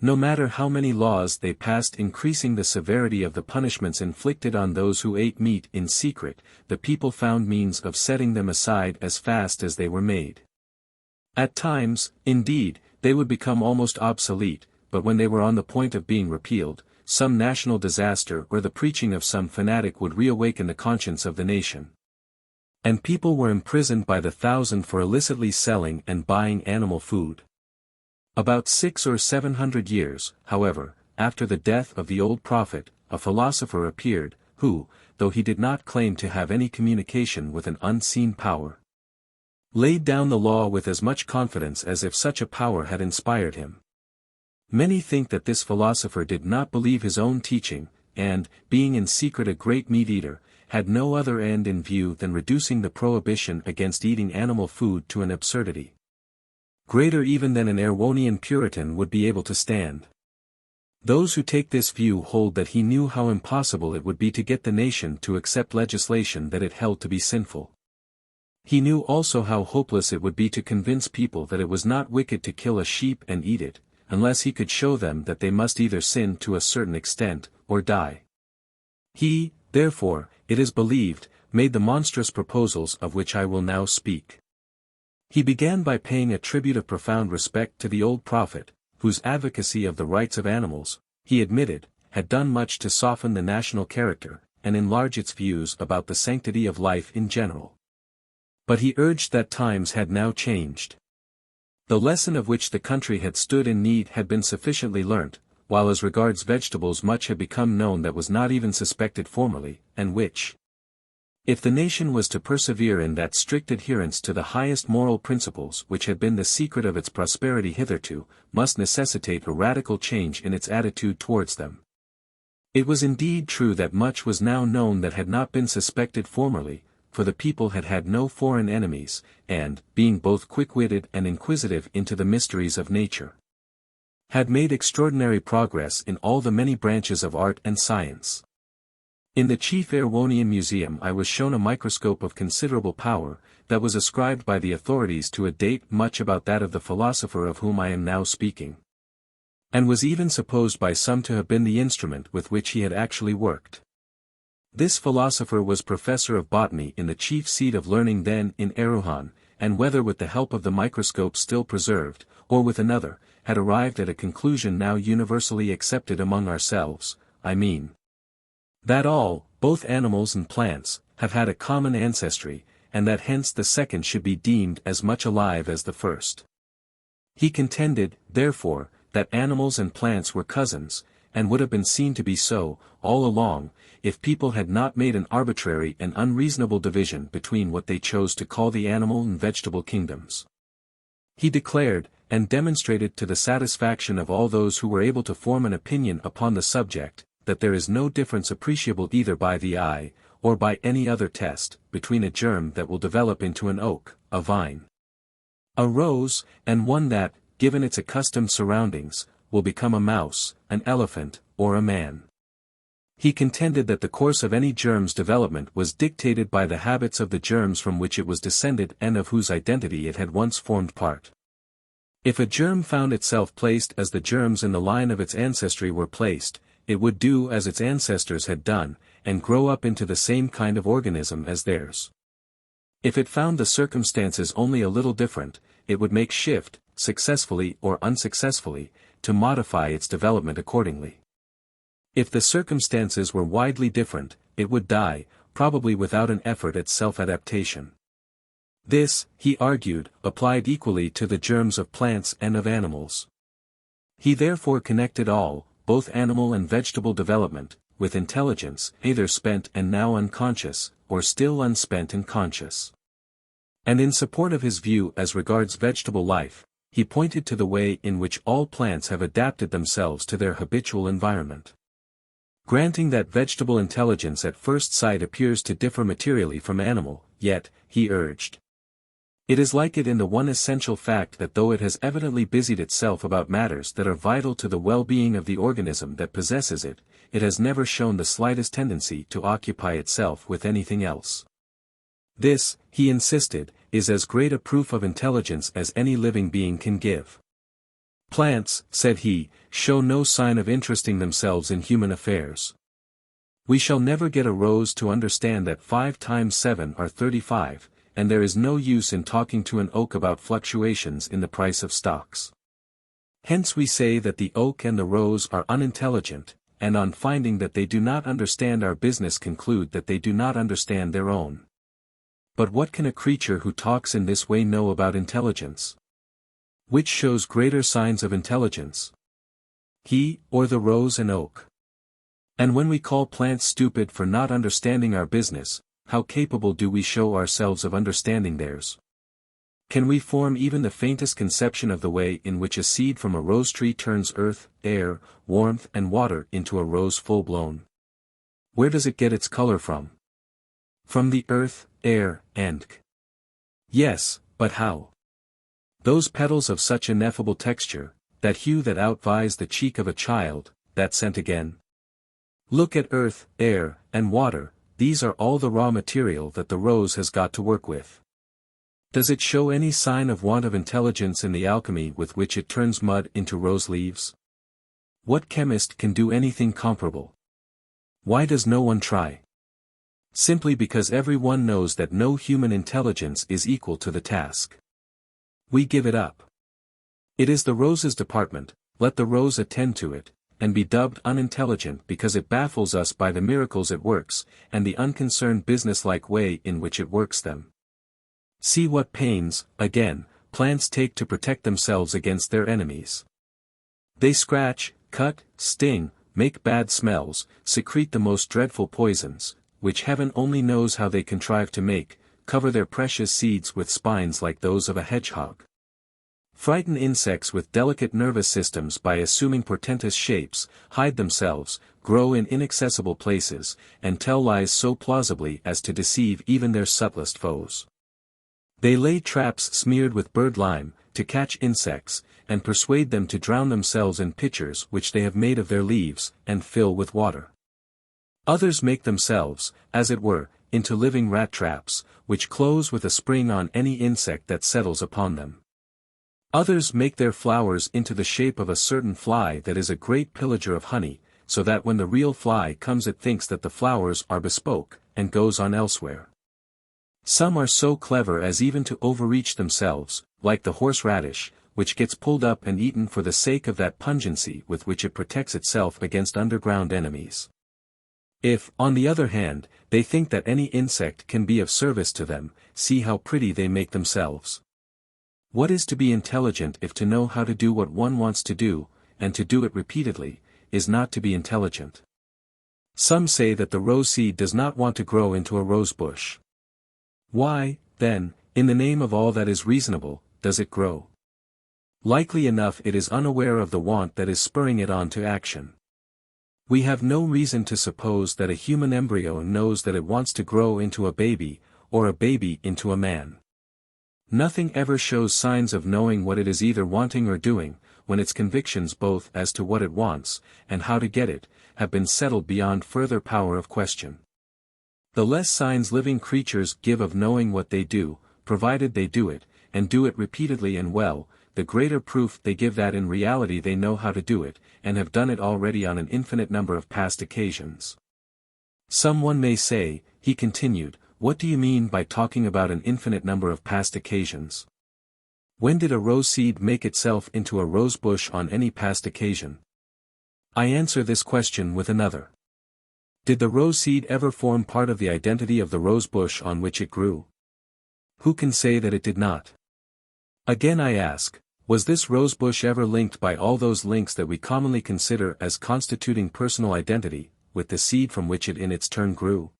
No matter how many laws they passed increasing the severity of the punishments inflicted on those who ate meat in secret, the people found means of setting them aside as fast as they were made. At times, indeed, they would become almost obsolete, but when they were on the point of being repealed, some national disaster or the preaching of some fanatic would reawaken the conscience of the nation. And people were imprisoned by the thousand for illicitly selling and buying animal food. About 600 or 700 years, however, after the death of the old prophet, a philosopher appeared, who, though he did not claim to have any communication with an unseen power, laid down the law with as much confidence as if such a power had inspired him. Many think that this philosopher did not believe his own teaching, and, being in secret a great meat-eater, had no other end in view than reducing the prohibition against eating animal food to an absurdity greater even than an Erewhonian Puritan would be able to stand. Those who take this view hold that he knew how impossible it would be to get the nation to accept legislation that it held to be sinful. He knew also how hopeless it would be to convince people that it was not wicked to kill a sheep and eat it, unless he could show them that they must either sin to a certain extent, or die. He, therefore, it is believed, made the monstrous proposals of which I will now speak. He began by paying a tribute of profound respect to the old prophet, whose advocacy of the rights of animals, he admitted, had done much to soften the national character, and enlarge its views about the sanctity of life in general. But he urged that times had now changed. The lesson of which the country had stood in need had been sufficiently learnt, while as regards vegetables much had become known that was not even suspected formerly, and which, If the nation was to persevere in that strict adherence to the highest moral principles which had been the secret of its prosperity hitherto, must necessitate a radical change in its attitude towards them. It was indeed true that much was now known that had not been suspected formerly, for the people had had no foreign enemies, and, being both quick-witted and inquisitive into the mysteries of nature, had made extraordinary progress in all the many branches of art and science. In the chief Erewhonian museum I was shown a microscope of considerable power, that was ascribed by the authorities to a date much about that of the philosopher of whom I am now speaking, and was even supposed by some to have been the instrument with which he had actually worked. This philosopher was professor of botany in the chief seat of learning then in Erewhon, and whether with the help of the microscope still preserved, or with another, had arrived at a conclusion now universally accepted among ourselves, I mean, that all, both animals and plants, have had a common ancestry, and that hence the second should be deemed as much alive as the first. He contended, therefore, that animals and plants were cousins, and would have been seen to be so, all along, if people had not made an arbitrary and unreasonable division between what they chose to call the animal and vegetable kingdoms. He declared, and demonstrated to the satisfaction of all those who were able to form an opinion upon the subject, that there is no difference appreciable either by the eye, or by any other test, between a germ that will develop into an oak, a vine, a rose, and one that, given its accustomed surroundings, will become a mouse, an elephant, or a man. He contended that the course of any germ's development was dictated by the habits of the germs from which it was descended and of whose identity it had once formed part. If a germ found itself placed as the germs in the line of its ancestry were placed, it would do as its ancestors had done, and grow up into the same kind of organism as theirs. If it found the circumstances only a little different, it would make shift, successfully or unsuccessfully, to modify its development accordingly. If the circumstances were widely different, it would die, probably without an effort at self-adaptation. This, he argued, applied equally to the germs of plants and of animals. He therefore connected all, both animal and vegetable development, with intelligence, either spent and now unconscious, or still unspent and conscious. And in support of his view as regards vegetable life, he pointed to the way in which all plants have adapted themselves to their habitual environment. Granting that vegetable intelligence at first sight appears to differ materially from animal, yet, he urged, it is like it in the one essential fact that though it has evidently busied itself about matters that are vital to the well-being of the organism that possesses it, it has never shown the slightest tendency to occupy itself with anything else. This, he insisted, is as great a proof of intelligence as any living being can give. Plants, said he, show no sign of interesting themselves in human affairs. We shall never get a rose to understand that 5 times 7 are 35, and there is no use in talking to an oak about fluctuations in the price of stocks. Hence we say that the oak and the rose are unintelligent, and on finding that they do not understand our business conclude that they do not understand their own. But what can a creature who talks in this way know about intelligence? Which shows greater signs of intelligence? He, or the rose and oak? And when we call plants stupid for not understanding our business, how capable do we show ourselves of understanding theirs? Can we form even the faintest conception of the way in which a seed from a rose tree turns earth, air, warmth and water into a rose full-blown? Where does it get its color from? From the earth, air, and yes, but how? Those petals of such ineffable texture, that hue that outvies the cheek of a child, that scent again. Look at earth, air, and water, these are all the raw material that the rose has got to work with. Does it show any sign of want of intelligence in the alchemy with which it turns mud into rose leaves? What chemist can do anything comparable? Why does no one try? Simply because every one knows that no human intelligence is equal to the task. We give it up. It is the rose's department, let the rose attend to it, and be dubbed unintelligent because it baffles us by the miracles it works, and the unconcerned business-like way in which it works them. See what pains, again, plants take to protect themselves against their enemies. They scratch, cut, sting, make bad smells, secrete the most dreadful poisons, which heaven only knows how they contrive to make, cover their precious seeds with spines like those of a hedgehog. Frighten insects with delicate nervous systems by assuming portentous shapes, hide themselves, grow in inaccessible places, and tell lies so plausibly as to deceive even their subtlest foes. They lay traps smeared with bird lime, to catch insects, and persuade them to drown themselves in pitchers which they have made of their leaves, and fill with water. Others make themselves, as it were, into living rat traps, which close with a spring on any insect that settles upon them. Others make their flowers into the shape of a certain fly that is a great pillager of honey, so that when the real fly comes it thinks that the flowers are bespoke, and goes on elsewhere. Some are so clever as even to overreach themselves, like the horseradish, which gets pulled up and eaten for the sake of that pungency with which it protects itself against underground enemies. If, on the other hand, they think that any insect can be of service to them, see how pretty they make themselves. What is to be intelligent if to know how to do what one wants to do, and to do it repeatedly, is not to be intelligent? Some say that the rose seed does not want to grow into a rose bush. Why, then, in the name of all that is reasonable, does it grow? Likely enough it is unaware of the want that is spurring it on to action. We have no reason to suppose that a human embryo knows that it wants to grow into a baby, or a baby into a man. Nothing ever shows signs of knowing what it is either wanting or doing, when its convictions both as to what it wants, and how to get it, have been settled beyond further power of question. The less signs living creatures give of knowing what they do, provided they do it, and do it repeatedly and well, the greater proof they give that in reality they know how to do it, and have done it already on an infinite number of past occasions. Someone may say, he continued, what do you mean by talking about an infinite number of past occasions? When did a rose seed make itself into a rose bush on any past occasion? I answer this question with another. Did the rose seed ever form part of the identity of the rose bush on which it grew? Who can say that it did not? Again I ask, was this rose bush ever linked by all those links that we commonly consider as constituting personal identity, with the seed from which it in its turn grew?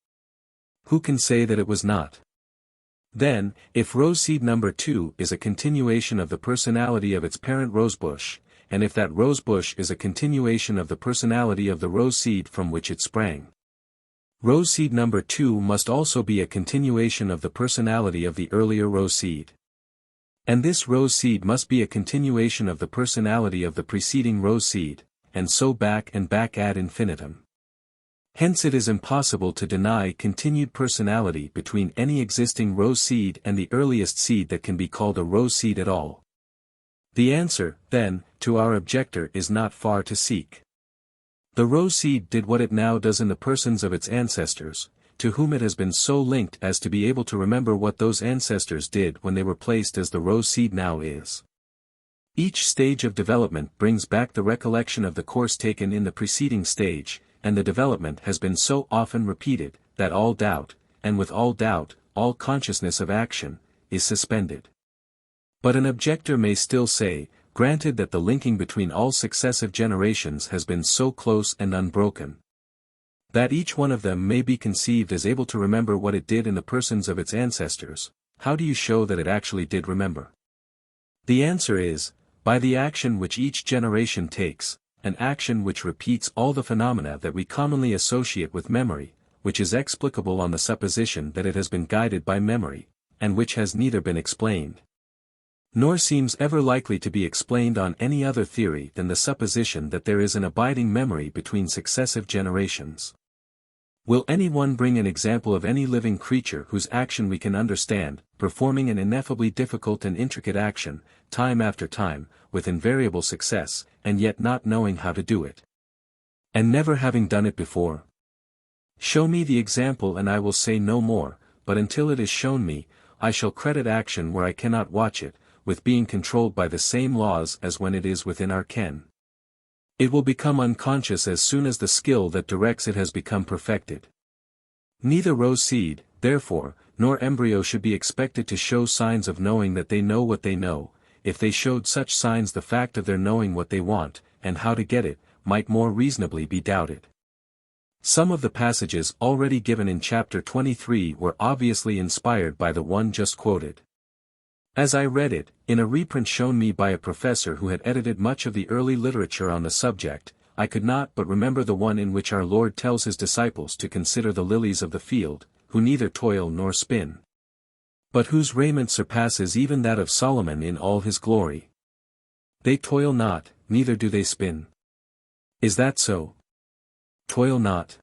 Who can say that it was not? Then, if rose seed number 2 is a continuation of the personality of its parent rosebush, and if that rosebush is a continuation of the personality of the rose seed from which it sprang, rose seed number 2 must also be a continuation of the personality of the earlier rose seed. And this rose seed must be a continuation of the personality of the preceding rose seed, and so back and back ad infinitum. Hence it is impossible to deny continued personality between any existing rose seed and the earliest seed that can be called a rose seed at all. The answer, then, to our objector is not far to seek. The rose seed did what it now does in the persons of its ancestors, to whom it has been so linked as to be able to remember what those ancestors did when they were placed as the rose seed now is. Each stage of development brings back the recollection of the course taken in the preceding stage, and the development has been so often repeated, that all doubt, and with all doubt, all consciousness of action, is suspended. But an objector may still say, granted that the linking between all successive generations has been so close and unbroken, that each one of them may be conceived as able to remember what it did in the persons of its ancestors, how do you show that it actually did remember? The answer is, by the action which each generation takes, an action which repeats all the phenomena that we commonly associate with memory, which is explicable on the supposition that it has been guided by memory, and which has neither been explained, nor seems ever likely to be explained on any other theory than the supposition that there is an abiding memory between successive generations. Will anyone bring an example of any living creature whose action we can understand, performing an ineffably difficult and intricate action, time after time, with invariable success, and yet not knowing how to do it? And never having done it before? Show me the example and I will say no more, but until it is shown me, I shall credit action where I cannot watch it, with being controlled by the same laws as when it is within our ken. It will become unconscious as soon as the skill that directs it has become perfected. Neither rose seed, therefore, nor embryo should be expected to show signs of knowing that they know what they know. If they showed such signs, the fact of their knowing what they want, and how to get it, might more reasonably be doubted. Some of the passages already given in chapter 23 were obviously inspired by the one just quoted. As I read it, in a reprint shown me by a professor who had edited much of the early literature on the subject, I could not but remember the one in which our Lord tells his disciples to consider the lilies of the field, who neither toil nor spin, but whose raiment surpasses even that of Solomon in all his glory. They toil not, neither do they spin. Is that so? Toil not?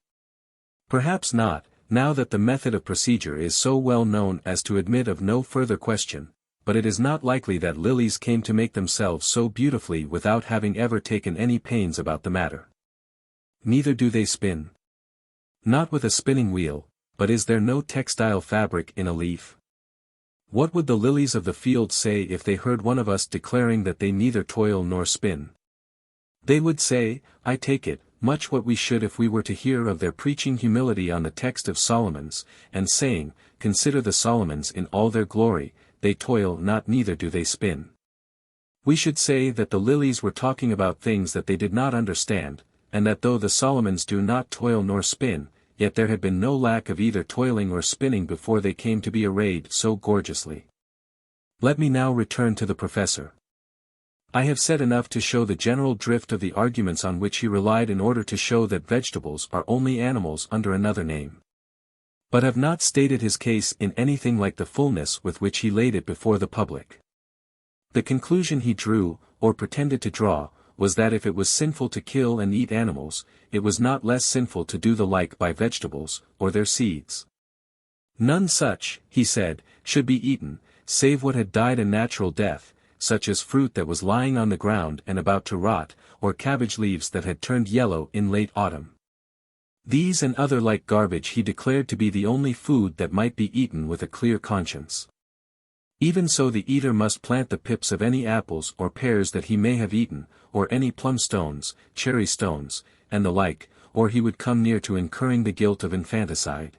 Perhaps not, now that the method of procedure is so well known as to admit of no further question, but it is not likely that lilies came to make themselves so beautifully without having ever taken any pains about the matter. Neither do they spin. Not with a spinning wheel, but is there no textile fabric in a leaf? What would the lilies of the field say if they heard one of us declaring that they neither toil nor spin? They would say, I take it, much what we should if we were to hear of their preaching humility on the text of Solomon's, and saying, consider the Solomons in all their glory, they toil not neither do they spin. We should say that the lilies were talking about things that they did not understand, and that though the Solomons do not toil nor spin, yet there had been no lack of either toiling or spinning before they came to be arrayed so gorgeously. Let me now return to the professor. I have said enough to show the general drift of the arguments on which he relied in order to show that vegetables are only animals under another name, but have not stated his case in anything like the fullness with which he laid it before the public. The conclusion he drew, or pretended to draw, was that if it was sinful to kill and eat animals, it was not less sinful to do the like by vegetables, or their seeds. None such, he said, should be eaten, save what had died a natural death, such as fruit that was lying on the ground and about to rot, or cabbage leaves that had turned yellow in late autumn. These and other like garbage he declared to be the only food that might be eaten with a clear conscience. Even so the eater must plant the pips of any apples or pears that he may have eaten, or any plum stones, cherry stones, and the like, or he would come near to incurring the guilt of infanticide.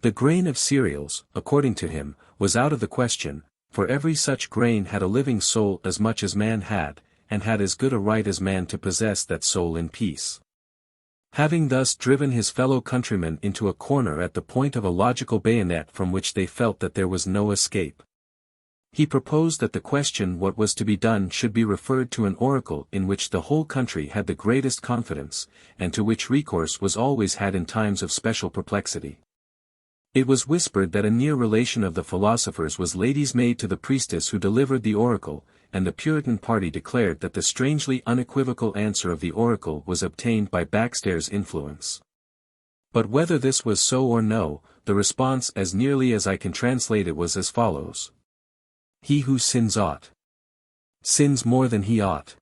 The grain of cereals, according to him, was out of the question, for every such grain had a living soul as much as man had, and had as good a right as man to possess that soul in peace. Having thus driven his fellow countrymen into a corner at the point of a logical bayonet from which they felt that there was no escape, he proposed that the question what was to be done should be referred to an oracle in which the whole country had the greatest confidence, and to which recourse was always had in times of special perplexity. It was whispered that a near relation of the philosopher's was lady's maid to the priestess who delivered the oracle, and the Puritan party declared that the strangely unequivocal answer of the oracle was obtained by backstairs influence. But whether this was so or no, the response as nearly as I can translate it was as follows. He who sins sins more than he ought.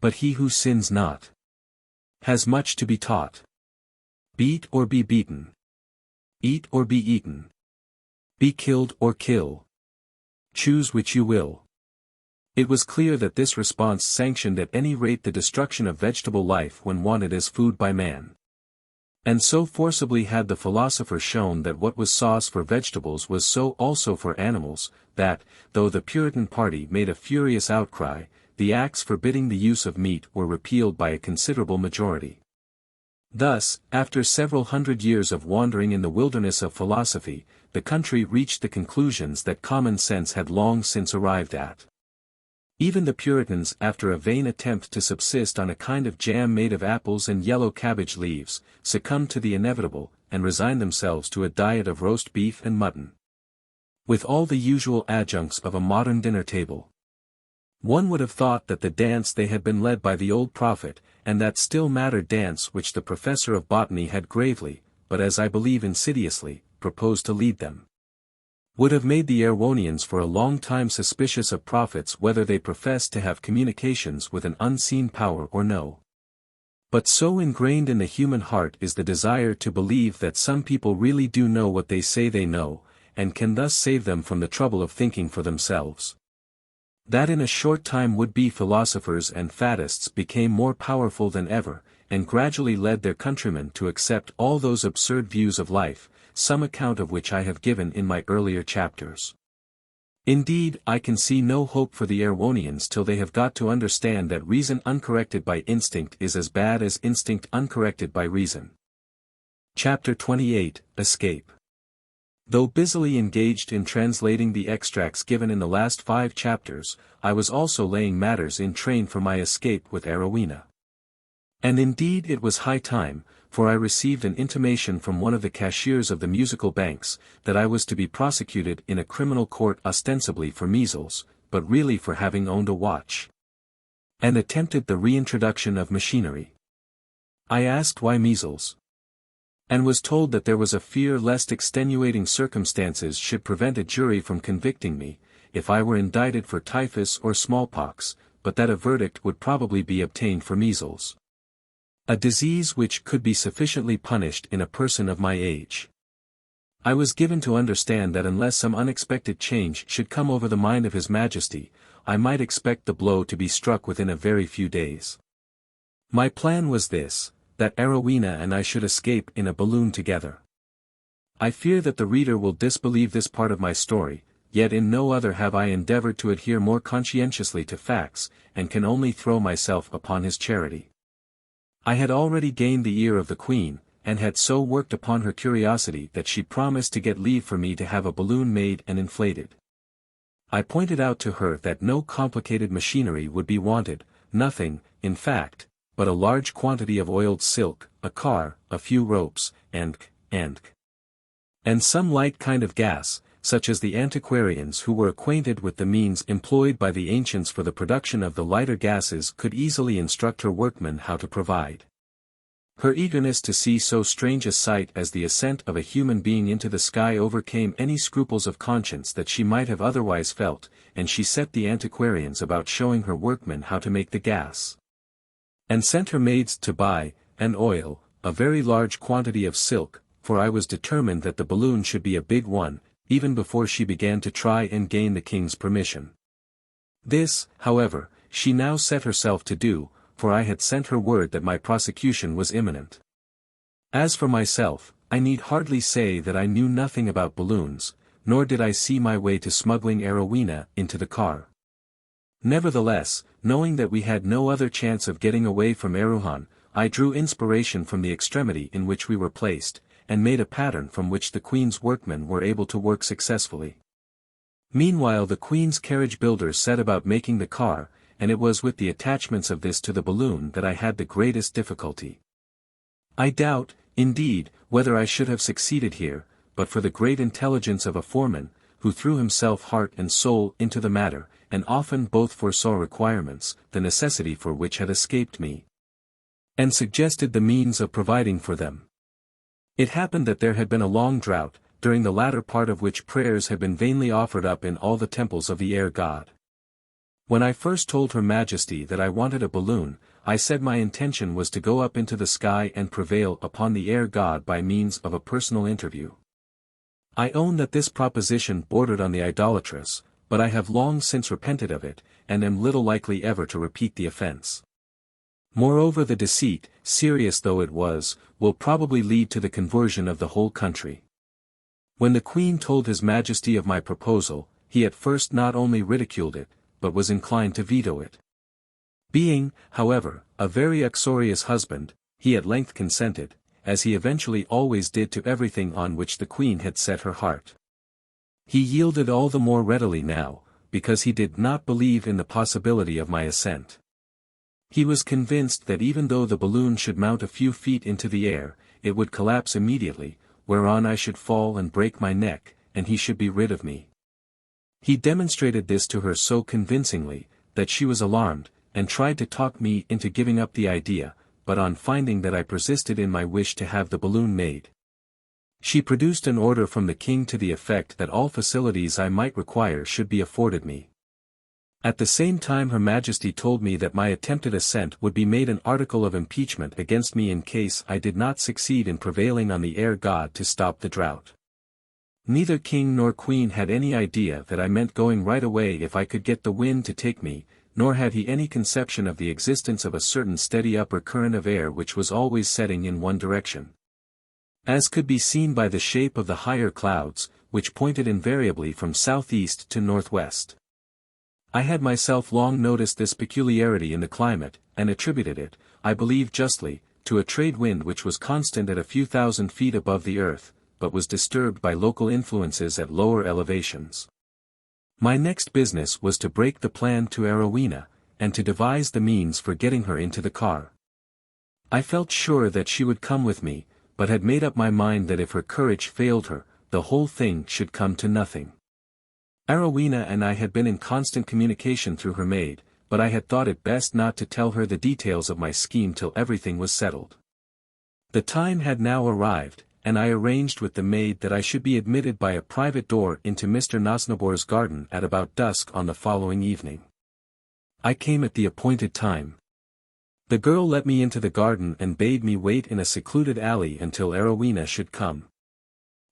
But he who sins not has much to be taught. Beat or be beaten. Eat or be eaten. Be killed or kill. Choose which you will. It was clear that this response sanctioned at any rate the destruction of vegetable life when wanted as food by man. And so forcibly had the philosopher shown that what was sauce for vegetables was so also for animals, that, though the Puritan party made a furious outcry, the acts forbidding the use of meat were repealed by a considerable majority. Thus, after several hundred years of wandering in the wilderness of philosophy, the country reached the conclusions that common sense had long since arrived at. Even the Puritans, after a vain attempt to subsist on a kind of jam made of apples and yellow cabbage leaves, succumbed to the inevitable, and resigned themselves to a diet of roast beef and mutton, with all the usual adjuncts of a modern dinner table. One would have thought that the dance they had been led by the old prophet, and that still madder dance which the professor of botany had gravely, but as I believe insidiously, proposed to lead them, would have made the Erewhonians for a long time suspicious of prophets whether they professed to have communications with an unseen power or no. But so ingrained in the human heart is the desire to believe that some people really do know what they say they know, and can thus save them from the trouble of thinking for themselves, that in a short time would-be philosophers and faddists became more powerful than ever, and gradually led their countrymen to accept all those absurd views of life, some account of which I have given in my earlier chapters. Indeed, I can see no hope for the Erewhonians till they have got to understand that reason uncorrected by instinct is as bad as instinct uncorrected by reason. Chapter 28, Escape. Though busily engaged in translating the extracts given in the last 5 chapters, I was also laying matters in train for my escape with Arowhena. And indeed it was high time, for I received an intimation from one of the cashiers of the musical banks, that I was to be prosecuted in a criminal court ostensibly for measles, but really for having owned a watch, and attempted the reintroduction of machinery. I asked why measles, and was told that there was a fear lest extenuating circumstances should prevent a jury from convicting me, if I were indicted for typhus or smallpox, but that a verdict would probably be obtained for measles, a disease which could be sufficiently punished in a person of my age. I was given to understand that unless some unexpected change should come over the mind of His Majesty, I might expect the blow to be struck within a very few days. My plan was this, that Arowhena and I should escape in a balloon together. I fear that the reader will disbelieve this part of my story, yet in no other have I endeavored to adhere more conscientiously to facts, and can only throw myself upon his charity. I had already gained the ear of the Queen, and had so worked upon her curiosity that she promised to get leave for me to have a balloon made and inflated. I pointed out to her that no complicated machinery would be wanted, nothing, in fact, but a large quantity of oiled silk, a car, a few ropes, and some light kind of gas, such as the antiquarians who were acquainted with the means employed by the ancients for the production of the lighter gases could easily instruct her workmen how to provide. Her eagerness to see so strange a sight as the ascent of a human being into the sky overcame any scruples of conscience that she might have otherwise felt, and she set the antiquarians about showing her workmen how to make the gas, and sent her maids to buy, and oil, a very large quantity of silk, for I was determined that the balloon should be a big one, even before she began to try and gain the king's permission. This, however, she now set herself to do, for I had sent her word that my prosecution was imminent. As for myself, I need hardly say that I knew nothing about balloons, nor did I see my way to smuggling Arowhena into the car. Nevertheless, knowing that we had no other chance of getting away from Erewhon, I drew inspiration from the extremity in which we were placed, and made a pattern from which the Queen's workmen were able to work successfully. Meanwhile the Queen's carriage builders set about making the car, and it was with the attachments of this to the balloon that I had the greatest difficulty. I doubt, indeed, whether I should have succeeded here, but for the great intelligence of a foreman, who threw himself heart and soul into the matter, and often both foresaw requirements, the necessity for which had escaped me, and suggested the means of providing for them. It happened that there had been a long drought, during the latter part of which prayers had been vainly offered up in all the temples of the air god. When I first told Her Majesty that I wanted a balloon, I said my intention was to go up into the sky and prevail upon the air god by means of a personal interview. I own that this proposition bordered on the idolatrous, but I have long since repented of it, and am little likely ever to repeat the offense. Moreover, the deceit, serious though it was, will probably lead to the conversion of the whole country. When the Queen told His Majesty of my proposal, he at first not only ridiculed it, but was inclined to veto it. Being, however, a very uxorious husband, he at length consented, as he eventually always did to everything on which the Queen had set her heart. He yielded all the more readily now, because he did not believe in the possibility of my assent. He was convinced that even though the balloon should mount a few feet into the air, it would collapse immediately, whereon I should fall and break my neck, and he should be rid of me. He demonstrated this to her so convincingly, that she was alarmed, and tried to talk me into giving up the idea, but on finding that I persisted in my wish to have the balloon made, she produced an order from the king to the effect that all facilities I might require should be afforded me. At the same time Her Majesty told me that my attempted ascent would be made an article of impeachment against me in case I did not succeed in prevailing on the air god to stop the drought. Neither king nor queen had any idea that I meant going right away if I could get the wind to take me, nor had he any conception of the existence of a certain steady upper current of air which was always setting in one direction, as could be seen by the shape of the higher clouds, which pointed invariably from southeast to northwest. I had myself long noticed this peculiarity in the climate, and attributed it, I believe justly, to a trade wind which was constant at a few thousand feet above the earth, but was disturbed by local influences at lower elevations. My next business was to break the plan to Arowhena, and to devise the means for getting her into the car. I felt sure that she would come with me, but had made up my mind that if her courage failed her, the whole thing should come to nothing. Arowhena and I had been in constant communication through her maid, but I had thought it best not to tell her the details of my scheme till everything was settled. The time had now arrived, and I arranged with the maid that I should be admitted by a private door into Mr. Nosnibor's garden at about dusk on the following evening. I came at the appointed time. The girl let me into the garden and bade me wait in a secluded alley until Arowhena should come.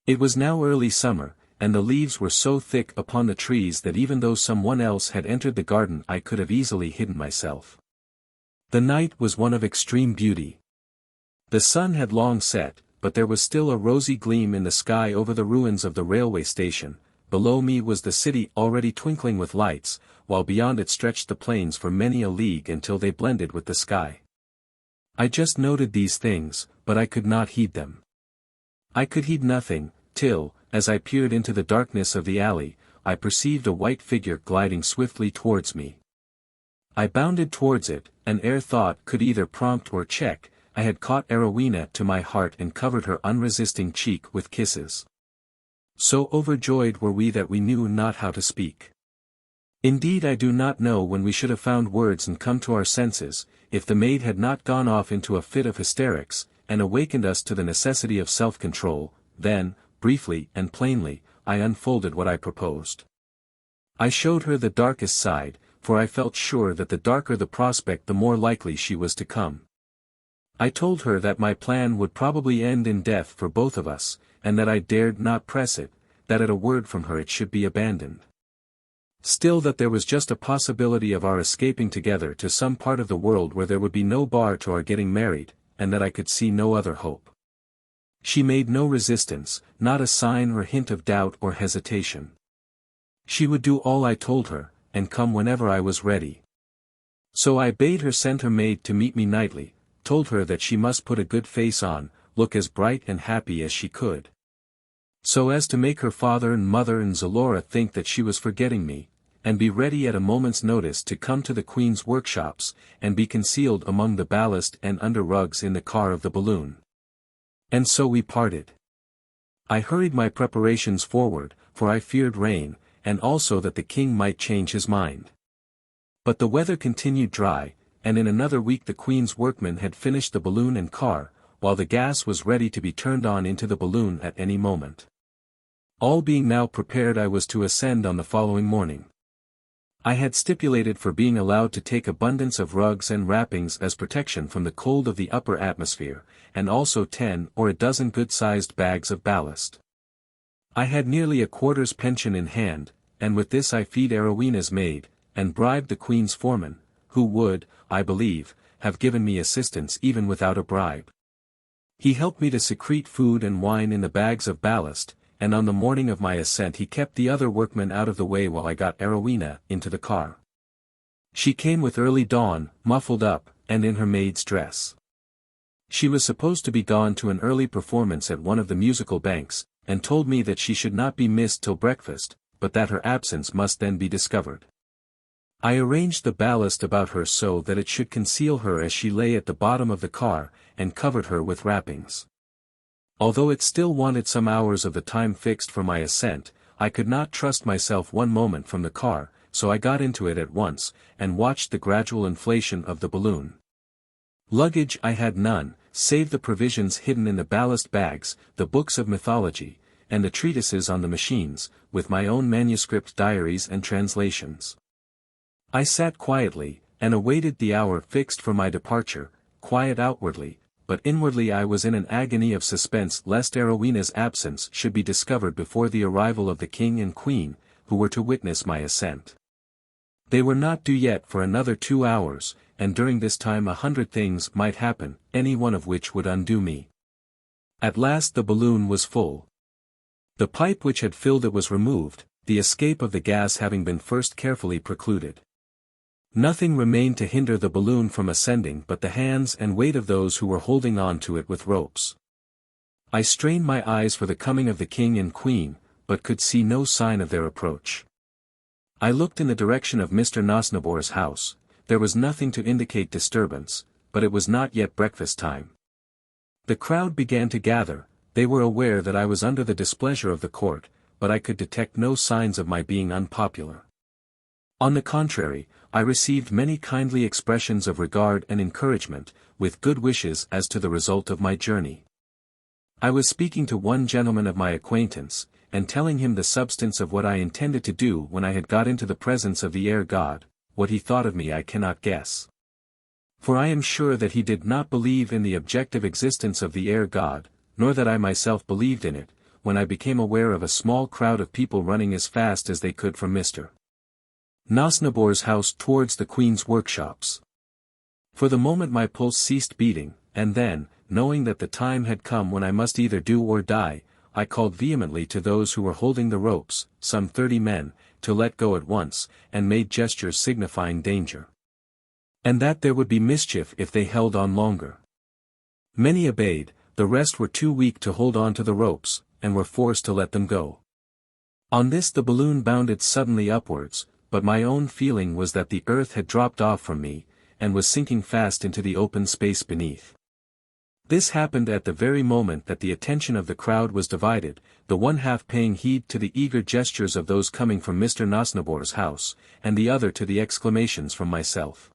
It was now early summer, and the leaves were so thick upon the trees that even though someone else had entered the garden I could have easily hidden myself. The night was one of extreme beauty. The sun had long set, but there was still a rosy gleam in the sky over the ruins of the railway station. Below me was the city already twinkling with lights, while beyond it stretched the plains for many a league until they blended with the sky. I just noted these things, but I could not heed them. I could heed nothing, till, as I peered into the darkness of the alley, I perceived a white figure gliding swiftly towards me. I bounded towards it, and ere thought could either prompt or check, I had caught Arowhena to my heart and covered her unresisting cheek with kisses. So overjoyed were we that we knew not how to speak. Indeed I do not know when we should have found words and come to our senses, if the maid had not gone off into a fit of hysterics, and awakened us to the necessity of self-control. Then, briefly and plainly, I unfolded what I proposed. I showed her the darkest side, for I felt sure that the darker the prospect the more likely she was to come. I told her that my plan would probably end in death for both of us, and that I dared not press it, that at a word from her it should be abandoned. Still that there was just a possibility of our escaping together to some part of the world where there would be no bar to our getting married, and that I could see no other hope. She made no resistance, not a sign or hint of doubt or hesitation. She would do all I told her, and come whenever I was ready. So I bade her send her maid to meet me nightly, told her that she must put a good face on, look as bright and happy as she could, so as to make her father and mother and Zalora think that she was forgetting me, and be ready at a moment's notice to come to the Queen's workshops, and be concealed among the ballast and under rugs in the car of the balloon. And so we parted. I hurried my preparations forward, for I feared rain, and also that the king might change his mind. But the weather continued dry, and in another week the Queen's workmen had finished the balloon and car, while the gas was ready to be turned on into the balloon at any moment. All being now prepared, I was to ascend on the following morning. I had stipulated for being allowed to take abundance of rugs and wrappings as protection from the cold of the upper atmosphere, and also 10 or a dozen good-sized bags of ballast. I had nearly a quarter's pension in hand, and with this I feed Arowhena's maid, and bribed the Queen's foreman, who would, I believe, have given me assistance even without a bribe. He helped me to secrete food and wine in the bags of ballast, and on the morning of my ascent he kept the other workmen out of the way while I got Arowhena into the car. She came with early dawn, muffled up, and in her maid's dress. She was supposed to be gone to an early performance at one of the musical banks, and told me that she should not be missed till breakfast, but that her absence must then be discovered. I arranged the ballast about her so that it should conceal her as she lay at the bottom of the car, and covered her with wrappings. Although it still wanted some hours of the time fixed for my ascent, I could not trust myself one moment from the car, so I got into it at once, and watched the gradual inflation of the balloon. Luggage I had none, save the provisions hidden in the ballast bags, the books of mythology, and the treatises on the machines, with my own manuscript diaries and translations. I sat quietly, and awaited the hour fixed for my departure, quiet outwardly, but inwardly I was in an agony of suspense lest Arowhena's absence should be discovered before the arrival of the king and queen, who were to witness my ascent. They were not due yet for another 2 hours, and during this time 100 things might happen, any one of which would undo me. At last the balloon was full. The pipe which had filled it was removed, the escape of the gas having been first carefully precluded. Nothing remained to hinder the balloon from ascending but the hands and weight of those who were holding on to it with ropes. I strained my eyes for the coming of the king and queen, but could see no sign of their approach. I looked in the direction of Mr. Nosnibor's house. There was nothing to indicate disturbance, but it was not yet breakfast time. The crowd began to gather. They were aware that I was under the displeasure of the court, but I could detect no signs of my being unpopular. On the contrary, I received many kindly expressions of regard and encouragement, with good wishes as to the result of my journey. I was speaking to one gentleman of my acquaintance, and telling him the substance of what I intended to do when I had got into the presence of the air god. What he thought of me I cannot guess. For I am sure that he did not believe in the objective existence of the air god, nor that I myself believed in it, when I became aware of a small crowd of people running as fast as they could from Mr. Nosnibor's house towards the Queen's workshops. For the moment my pulse ceased beating, and then, knowing that the time had come when I must either do or die, I called vehemently to those who were holding the ropes, some 30 men, to let go at once, and made gestures signifying danger. And that there would be mischief if they held on longer. Many obeyed, the rest were too weak to hold on to the ropes, and were forced to let them go. On this the balloon bounded suddenly upwards, but my own feeling was that the earth had dropped off from me, and was sinking fast into the open space beneath. This happened at the very moment that the attention of the crowd was divided, the one half paying heed to the eager gestures of those coming from Mr. Nosnibor's house, and the other to the exclamations from myself.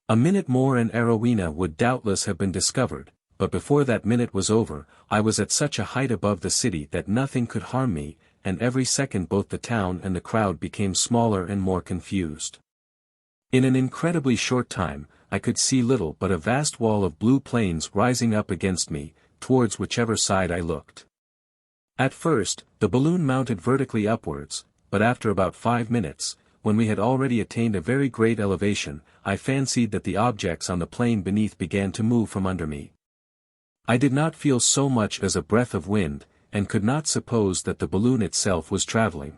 A minute more and Arowhena would doubtless have been discovered, but before that minute was over, I was at such a height above the city that nothing could harm me, and every second both the town and the crowd became smaller and more confused. In an incredibly short time, I could see little but a vast wall of blue plains rising up against me, towards whichever side I looked. At first, the balloon mounted vertically upwards, but after about 5 minutes, when we had already attained a very great elevation, I fancied that the objects on the plain beneath began to move from under me. I did not feel so much as a breath of wind, and could not suppose that the balloon itself was traveling.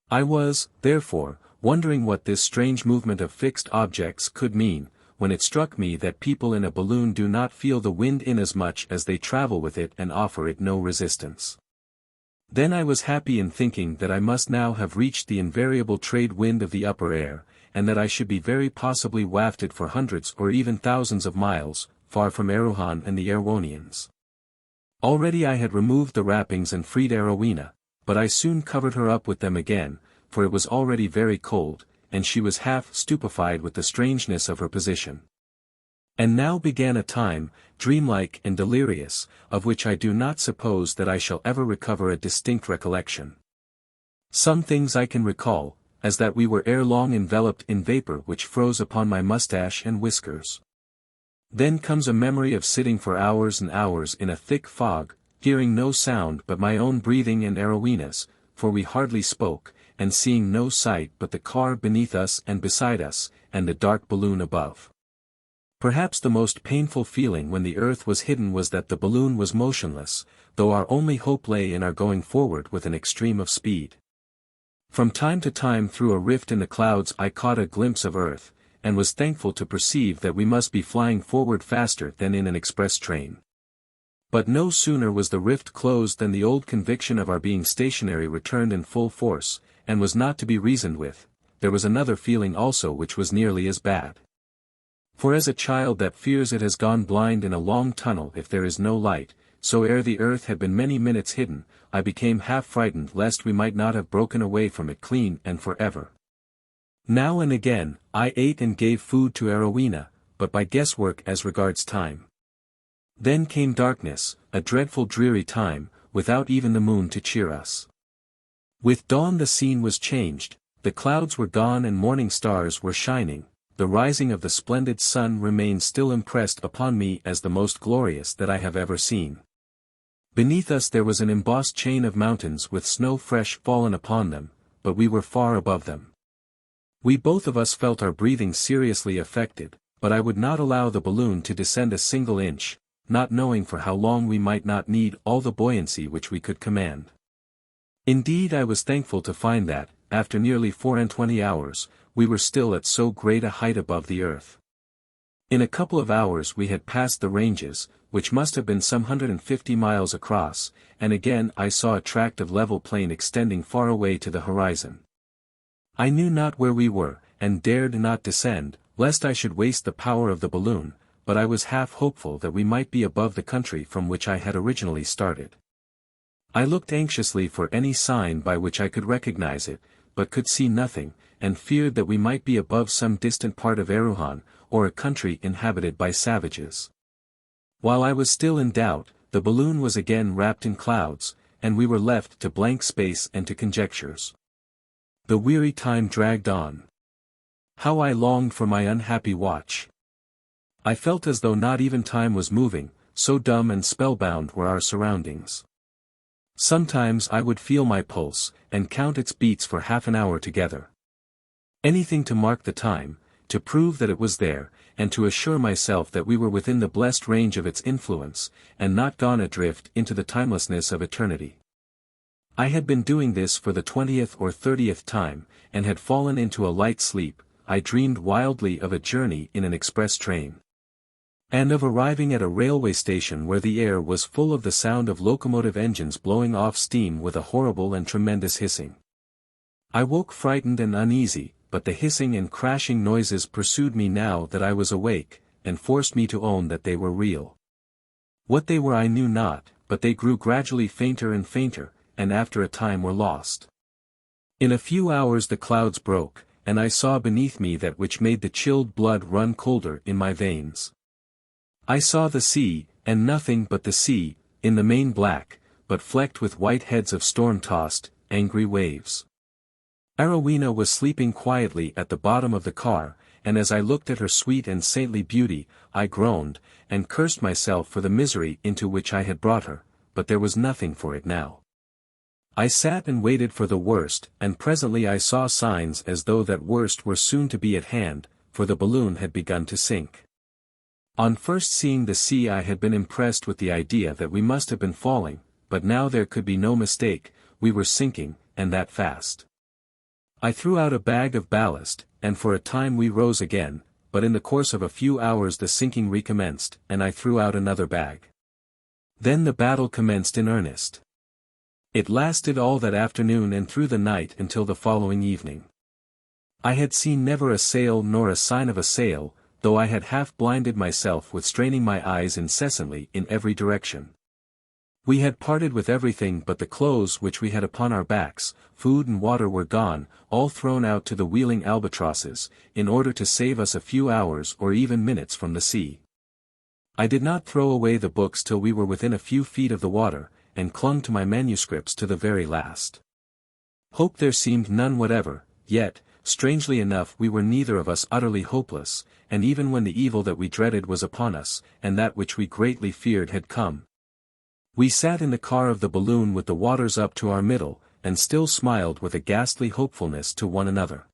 I was, therefore, wondering what this strange movement of fixed objects could mean, when it struck me that people in a balloon do not feel the wind inasmuch as they travel with it and offer it no resistance. Then I was happy in thinking that I must now have reached the invariable trade wind of the upper air, and that I should be very possibly wafted for hundreds or even thousands of miles, far from Erewhon and the Erewhonians. Already I had removed the wrappings and freed Arowhena, but I soon covered her up with them again, for it was already very cold, and she was half stupefied with the strangeness of her position. And now began a time, dreamlike and delirious, of which I do not suppose that I shall ever recover a distinct recollection. Some things I can recall, as that we were ere long enveloped in vapor which froze upon my mustache and whiskers. Then comes a memory of sitting for hours and hours in a thick fog, hearing no sound but my own breathing and Arowhena's, for we hardly spoke, and seeing no sight but the car beneath us and beside us, and the dark balloon above. Perhaps the most painful feeling when the earth was hidden was that the balloon was motionless, though our only hope lay in our going forward with an extreme of speed. From time to time through a rift in the clouds I caught a glimpse of earth, and was thankful to perceive that we must be flying forward faster than in an express train. But no sooner was the rift closed than the old conviction of our being stationary returned in full force, and was not to be reasoned with. There was another feeling also which was nearly as bad. For as a child that fears it has gone blind in a long tunnel if there is no light, so ere the earth had been many minutes hidden, I became half frightened lest we might not have broken away from it clean and for ever. Now and again, I ate and gave food to Arowhena, but by guesswork as regards time. Then came darkness, a dreadful dreary time, without even the moon to cheer us. With dawn the scene was changed, the clouds were gone and morning stars were shining, the rising of the splendid sun remained still impressed upon me as the most glorious that I have ever seen. Beneath us there was an embossed chain of mountains with snow fresh fallen upon them, but we were far above them. We both of us felt our breathing seriously affected, but I would not allow the balloon to descend a single inch, not knowing for how long we might not need all the buoyancy which we could command. Indeed I was thankful to find that, after nearly 24 hours, we were still at so great a height above the earth. In a couple of hours we had passed the ranges, which must have been some 150 miles across, and again I saw a tract of level plain extending far away to the horizon. I knew not where we were, and dared not descend, lest I should waste the power of the balloon, but I was half hopeful that we might be above the country from which I had originally started. I looked anxiously for any sign by which I could recognize it, but could see nothing, and feared that we might be above some distant part of Erewhon, or a country inhabited by savages. While I was still in doubt, the balloon was again wrapped in clouds, and we were left to blank space and to conjectures. The weary time dragged on. How I longed for my unhappy watch! I felt as though not even time was moving, so dumb and spellbound were our surroundings. Sometimes I would feel my pulse, and count its beats for half an hour together. Anything to mark the time, to prove that it was there, and to assure myself that we were within the blessed range of its influence, and not gone adrift into the timelessness of eternity. I had been doing this for the 20th or 30th time, and had fallen into a light sleep. I dreamed wildly of a journey in an express train, and of arriving at a railway station where the air was full of the sound of locomotive engines blowing off steam with a horrible and tremendous hissing. I woke frightened and uneasy, but the hissing and crashing noises pursued me now that I was awake, and forced me to own that they were real. What they were I knew not, but they grew gradually fainter and fainter, and after a time were lost. In a few hours the clouds broke, and I saw beneath me that which made the chilled blood run colder in my veins. I saw the sea, and nothing but the sea, in the main black, but flecked with white heads of storm-tossed, angry waves. Arowhena was sleeping quietly at the bottom of the car, and as I looked at her sweet and saintly beauty, I groaned, and cursed myself for the misery into which I had brought her, but there was nothing for it now. I sat and waited for the worst, and presently I saw signs as though that worst were soon to be at hand, for the balloon had begun to sink. On first seeing the sea I had been impressed with the idea that we must have been falling, but now there could be no mistake, we were sinking, and that fast. I threw out a bag of ballast, and for a time we rose again, but in the course of a few hours the sinking recommenced, and I threw out another bag. Then the battle commenced in earnest. It lasted all that afternoon and through the night until the following evening. I had seen never a sail nor a sign of a sail, though I had half blinded myself with straining my eyes incessantly in every direction. We had parted with everything but the clothes which we had upon our backs, food and water were gone, all thrown out to the wheeling albatrosses, in order to save us a few hours or even minutes from the sea. I did not throw away the books till we were within a few feet of the water, and clung to my manuscripts to the very last. Hope there seemed none whatever, yet, strangely enough we were neither of us utterly hopeless, and even when the evil that we dreaded was upon us, and that which we greatly feared had come, we sat in the car of the balloon with the waters up to our middle, and still smiled with a ghastly hopefulness to one another.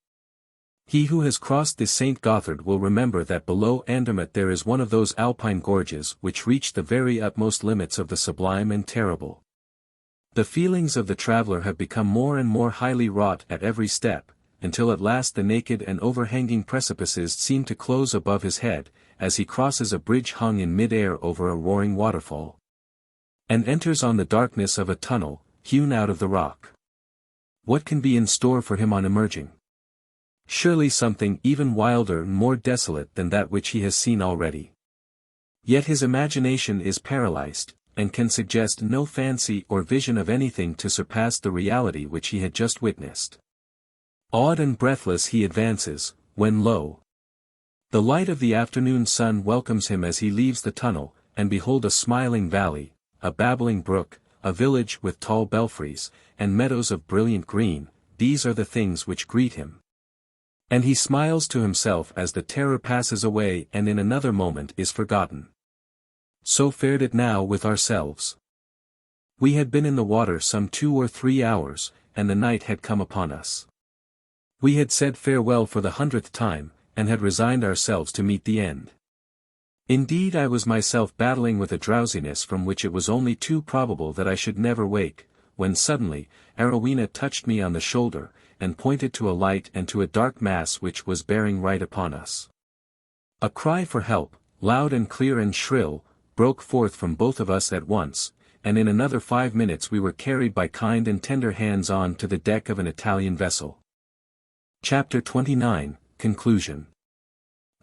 He who has crossed the St. Gothard will remember that below Andermatt there is one of those alpine gorges which reach the very utmost limits of the sublime and terrible. The feelings of the traveler have become more and more highly wrought at every step, until at last the naked and overhanging precipices seem to close above his head, as he crosses a bridge hung in mid-air over a roaring waterfall, and enters on the darkness of a tunnel, hewn out of the rock. What can be in store for him on emerging? Surely something even wilder and more desolate than that which he has seen already. Yet his imagination is paralyzed, and can suggest no fancy or vision of anything to surpass the reality which he had just witnessed. Awed and breathless he advances, when lo! the light of the afternoon sun welcomes him as he leaves the tunnel, and behold a smiling valley, a babbling brook, a village with tall belfries, and meadows of brilliant green, these are the things which greet him. And he smiles to himself as the terror passes away and in another moment is forgotten. So fared it now with ourselves. We had been in the water some 2 or 3 hours, and the night had come upon us. We had said farewell for the 100th time, and had resigned ourselves to meet the end. Indeed I was myself battling with a drowsiness from which it was only too probable that I should never wake, when suddenly, Arowhena touched me on the shoulder, and pointed to a light and to a dark mass which was bearing right upon us. A cry for help, loud and clear and shrill, broke forth from both of us at once, and in another 5 minutes we were carried by kind and tender hands on to the deck of an Italian vessel. Chapter 29, Conclusion.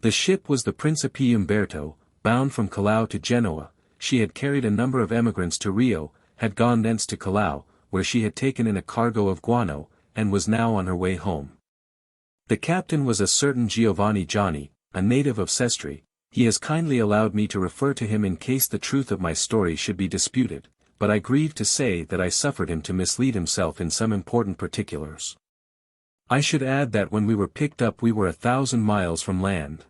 The ship was the Principe Umberto, bound from Callao to Genoa. She had carried a number of emigrants to Rio, had gone thence to Callao, where she had taken in a cargo of guano, and was now on her way home. The captain was a certain Giovanni Johnny, a native of Sestri. He has kindly allowed me to refer to him in case the truth of my story should be disputed, but I grieve to say that I suffered him to mislead himself in some important particulars. I should add that when we were picked up we were 1,000 miles from land.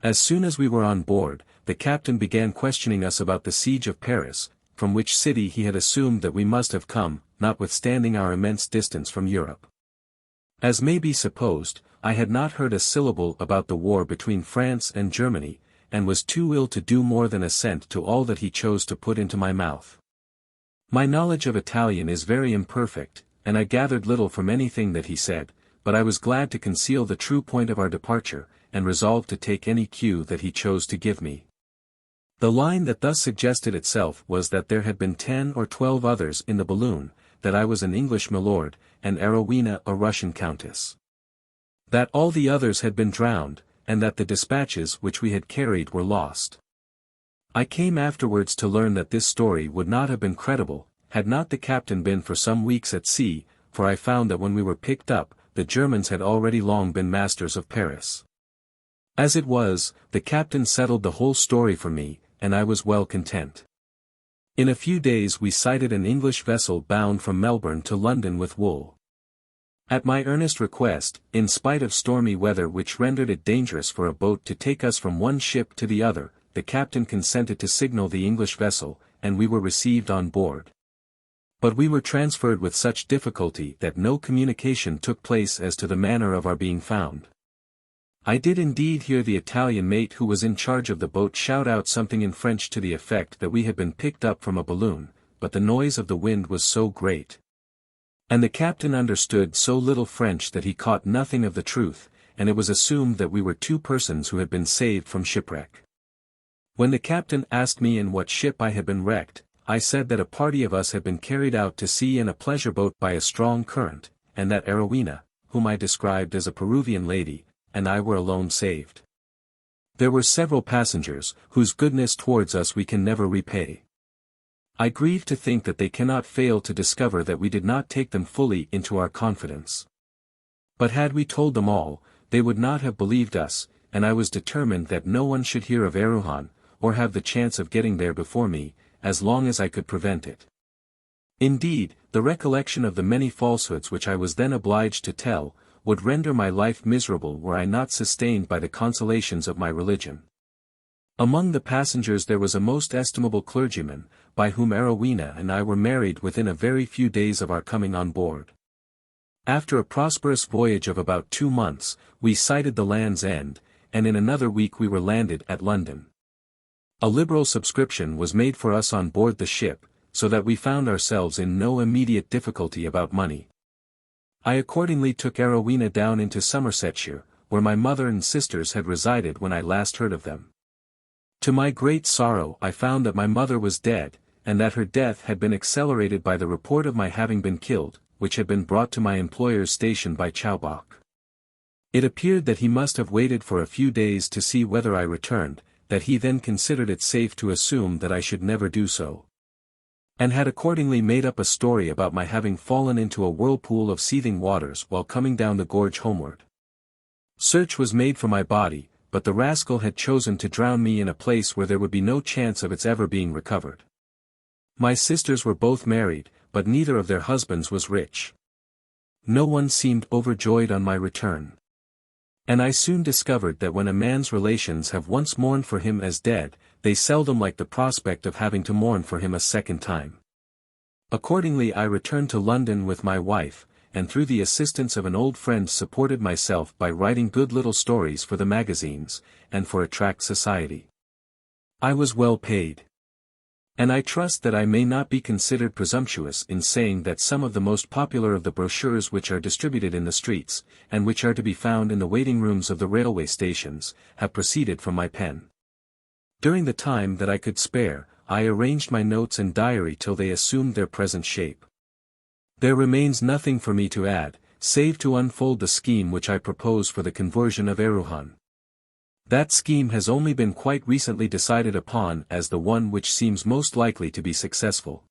As soon as we were on board, the captain began questioning us about the siege of Paris, from which city he had assumed that we must have come, notwithstanding our immense distance from Europe. As may be supposed, I had not heard a syllable about the war between France and Germany, and was too ill to do more than assent to all that he chose to put into my mouth. My knowledge of Italian is very imperfect, and I gathered little from anything that he said, but I was glad to conceal the true point of our departure, and resolved to take any cue that he chose to give me. The line that thus suggested itself was that there had been 10 or 12 others in the balloon, that I was an English milord, and Arowhena a Russian countess. That all the others had been drowned, and that the dispatches which we had carried were lost. I came afterwards to learn that this story would not have been credible, had not the captain been for some weeks at sea, for I found that when we were picked up, the Germans had already long been masters of Paris. As it was, the captain settled the whole story for me, and I was well content. In a few days we sighted an English vessel bound from Melbourne to London with wool. At my earnest request, in spite of stormy weather which rendered it dangerous for a boat to take us from one ship to the other, the captain consented to signal the English vessel, and we were received on board. But we were transferred with such difficulty that no communication took place as to the manner of our being found. I did indeed hear the Italian mate who was in charge of the boat shout out something in French to the effect that we had been picked up from a balloon, but the noise of the wind was so great, and the captain understood so little French that he caught nothing of the truth, and it was assumed that we were two persons who had been saved from shipwreck. When the captain asked me in what ship I had been wrecked, I said that a party of us had been carried out to sea in a pleasure boat by a strong current, and that Arowhena, whom I described as a Peruvian lady, and I were alone saved. There were several passengers, whose goodness towards us we can never repay. I grieve to think that they cannot fail to discover that we did not take them fully into our confidence. But had we told them all, they would not have believed us, and I was determined that no one should hear of Erewhon, or have the chance of getting there before me, as long as I could prevent it. Indeed, the recollection of the many falsehoods which I was then obliged to tell, would render my life miserable were I not sustained by the consolations of my religion. Among the passengers there was a most estimable clergyman, by whom Arowhena and I were married within a very few days of our coming on board. After a prosperous voyage of about 2 months, we sighted the Land's End, and in another week we were landed at London. A liberal subscription was made for us on board the ship, so that we found ourselves in no immediate difficulty about money. I accordingly took Arowhena down into Somersetshire, where my mother and sisters had resided when I last heard of them. To my great sorrow I found that my mother was dead, and that her death had been accelerated by the report of my having been killed, which had been brought to my employer's station by Chowbok. It appeared that he must have waited for a few days to see whether I returned, that he then considered it safe to assume that I should never do so, and had accordingly made up a story about my having fallen into a whirlpool of seething waters while coming down the gorge homeward. Search was made for my body, but the rascal had chosen to drown me in a place where there would be no chance of its ever being recovered. My sisters were both married, but neither of their husbands was rich. No one seemed overjoyed on my return. And I soon discovered that when a man's relations have once mourned for him as dead, they seldom like the prospect of having to mourn for him a second time. Accordingly I returned to London with my wife, and through the assistance of an old friend supported myself by writing good little stories for the magazines, and for a tract society. I was well paid. And I trust that I may not be considered presumptuous in saying that some of the most popular of the brochures which are distributed in the streets, and which are to be found in the waiting rooms of the railway stations, have proceeded from my pen. During the time that I could spare, I arranged my notes and diary till they assumed their present shape. There remains nothing for me to add, save to unfold the scheme which I propose for the conversion of Erewhon. That scheme has only been quite recently decided upon as the one which seems most likely to be successful.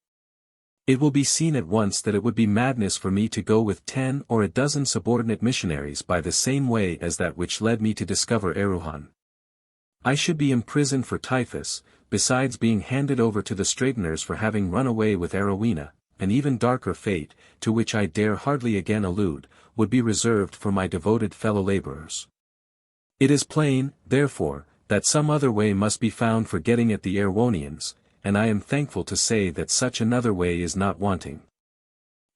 It will be seen at once that it would be madness for me to go with 10 or a dozen subordinate missionaries by the same way as that which led me to discover Erewhon. I should be imprisoned for typhus, besides being handed over to the straighteners for having run away with Arowhena. An even darker fate, to which I dare hardly again allude, would be reserved for my devoted fellow laborers. It is plain, therefore, that some other way must be found for getting at the Erewhonians, and I am thankful to say that such another way is not wanting.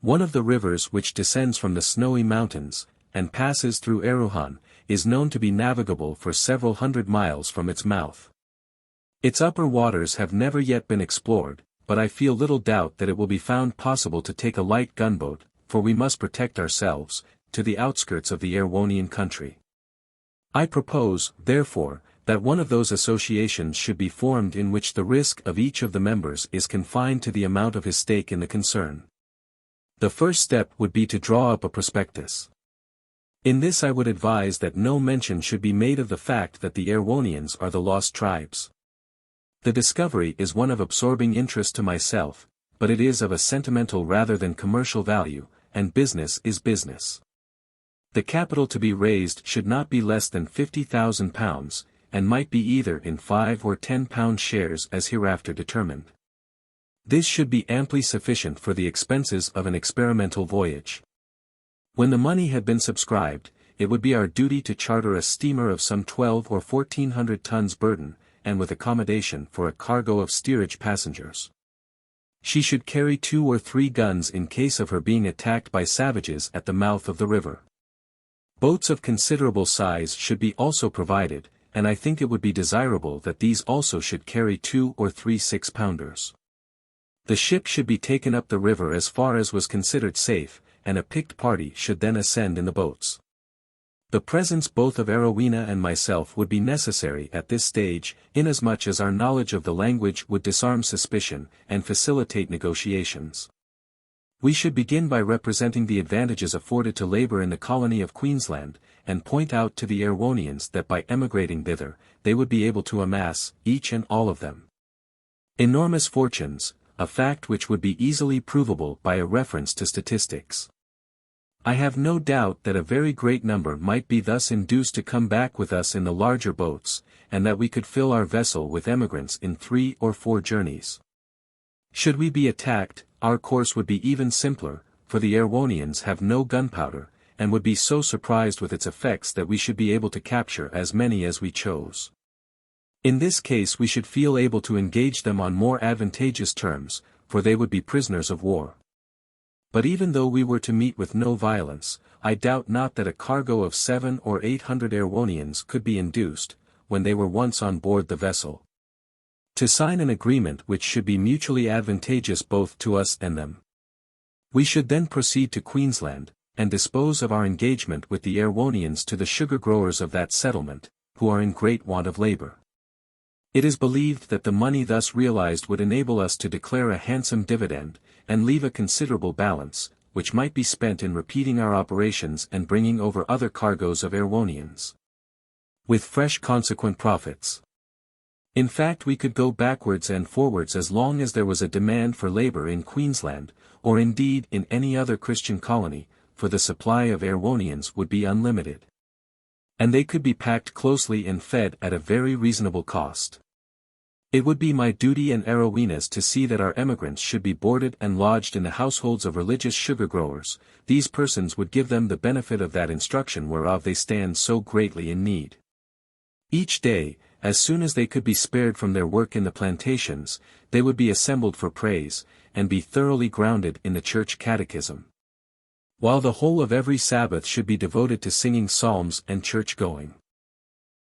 One of the rivers which descends from the snowy mountains, and passes through Erewhon, is known to be navigable for several hundred miles from its mouth. Its upper waters have never yet been explored, but I feel little doubt that it will be found possible to take a light gunboat, for we must protect ourselves, to the outskirts of the Erewhonian country. I propose, therefore, that one of those associations should be formed in which the risk of each of the members is confined to the amount of his stake in the concern. The first step would be to draw up a prospectus. In this I would advise that no mention should be made of the fact that the Erewhonians are the lost tribes. The discovery is one of absorbing interest to myself, but it is of a sentimental rather than commercial value, and business is business. The capital to be raised should not be less than £50,000, and might be either in £5 or £10 shares as hereafter determined. This should be amply sufficient for the expenses of an experimental voyage. When the money had been subscribed, it would be our duty to charter a steamer of some 12 or 1400 tons burden, and with accommodation for a cargo of steerage passengers. She should carry 2 or 3 guns in case of her being attacked by savages at the mouth of the river. Boats of considerable size should be also provided, and I think it would be desirable that these also should carry 2 or 3 6-pounders. The ship should be taken up the river as far as was considered safe, and a picked party should then ascend in the boats. The presence both of Arowhena and myself would be necessary at this stage, inasmuch as our knowledge of the language would disarm suspicion, and facilitate negotiations. We should begin by representing the advantages afforded to labor in the colony of Queensland, and point out to the Erewhonians that by emigrating thither, they would be able to amass, each and all of them, enormous fortunes, a fact which would be easily provable by a reference to statistics. I have no doubt that a very great number might be thus induced to come back with us in the larger boats, and that we could fill our vessel with emigrants in 3 or 4 journeys. Should we be attacked, our course would be even simpler, for the Erewhonians have no gunpowder, and would be so surprised with its effects that we should be able to capture as many as we chose. In this case we should feel able to engage them on more advantageous terms, for they would be prisoners of war. But even though we were to meet with no violence, I doubt not that a cargo of 700 or 800 Erewhonians could be induced, when they were once on board the vessel, to sign an agreement which should be mutually advantageous both to us and them. We should then proceed to Queensland, and dispose of our engagement with the Erewhonians to the sugar growers of that settlement, who are in great want of labor. It is believed that the money thus realized would enable us to declare a handsome dividend, and leave a considerable balance, which might be spent in repeating our operations and bringing over other cargoes of Erewhonians, with fresh consequent profits. In fact, we could go backwards and forwards as long as there was a demand for labor in Queensland, or indeed in any other Christian colony, for the supply of Erewhonians would be unlimited. And they could be packed closely and fed at a very reasonable cost. It would be my duty and Arowhena's to see that our emigrants should be boarded and lodged in the households of religious sugar growers. These persons would give them the benefit of that instruction whereof they stand so greatly in need. Each day, as soon as they could be spared from their work in the plantations, they would be assembled for praise, and be thoroughly grounded in the church catechism, while the whole of every Sabbath should be devoted to singing psalms and church-going.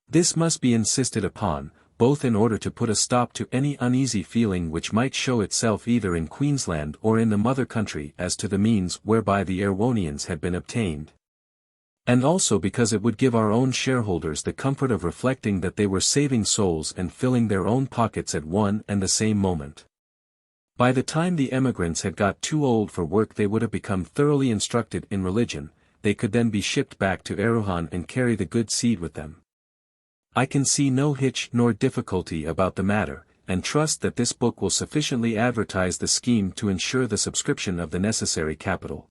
This must be insisted upon, both in order to put a stop to any uneasy feeling which might show itself either in Queensland or in the mother country as to the means whereby the Erewhonians had been obtained. And also because it would give our own shareholders the comfort of reflecting that they were saving souls and filling their own pockets at one and the same moment. By the time the emigrants had got too old for work they would have become thoroughly instructed in religion, they could then be shipped back to Erewhon and carry the good seed with them. I can see no hitch nor difficulty about the matter, and trust that this book will sufficiently advertise the scheme to ensure the subscription of the necessary capital.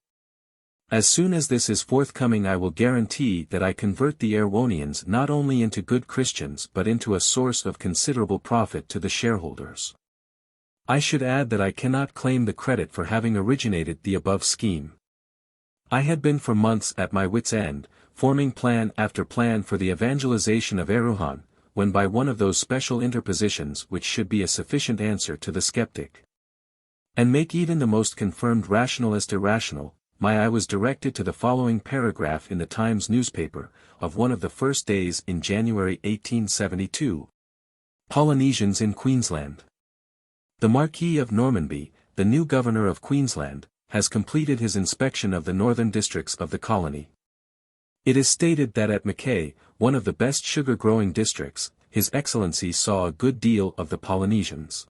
As soon as this is forthcoming I will guarantee that I convert the Erewhonians not only into good Christians but into a source of considerable profit to the shareholders. I should add that I cannot claim the credit for having originated the above scheme. I had been for months at my wits' end, forming plan after plan for the evangelization of Erewhon, when by one of those special interpositions which should be a sufficient answer to the skeptic, and make even the most confirmed rationalist irrational, my eye was directed to the following paragraph in the Times newspaper, of one of the first days in January 1872. Polynesians in Queensland. The Marquis of Normanby, the new governor of Queensland, has completed his inspection of the northern districts of the colony. It is stated that at Mackay, one of the best sugar-growing districts, His Excellency saw a good deal of the Polynesians.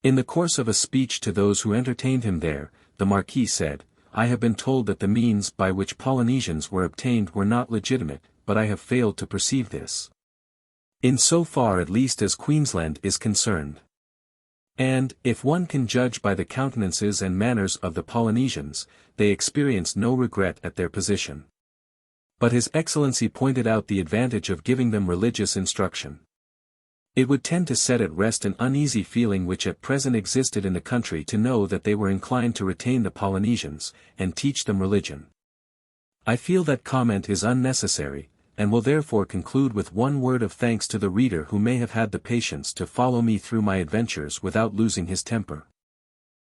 In the course of a speech to those who entertained him there, the Marquis said, "I have been told that the means by which Polynesians were obtained were not legitimate, but I have failed to perceive this. In so far at least as Queensland is concerned. And, if one can judge by the countenances and manners of the Polynesians, they experience no regret at their position." But His Excellency pointed out the advantage of giving them religious instruction. It would tend to set at rest an uneasy feeling which at present existed in the country to know that they were inclined to retain the Polynesians, and teach them religion. I feel that comment is unnecessary, and will therefore conclude with one word of thanks to the reader who may have had the patience to follow me through my adventures without losing his temper.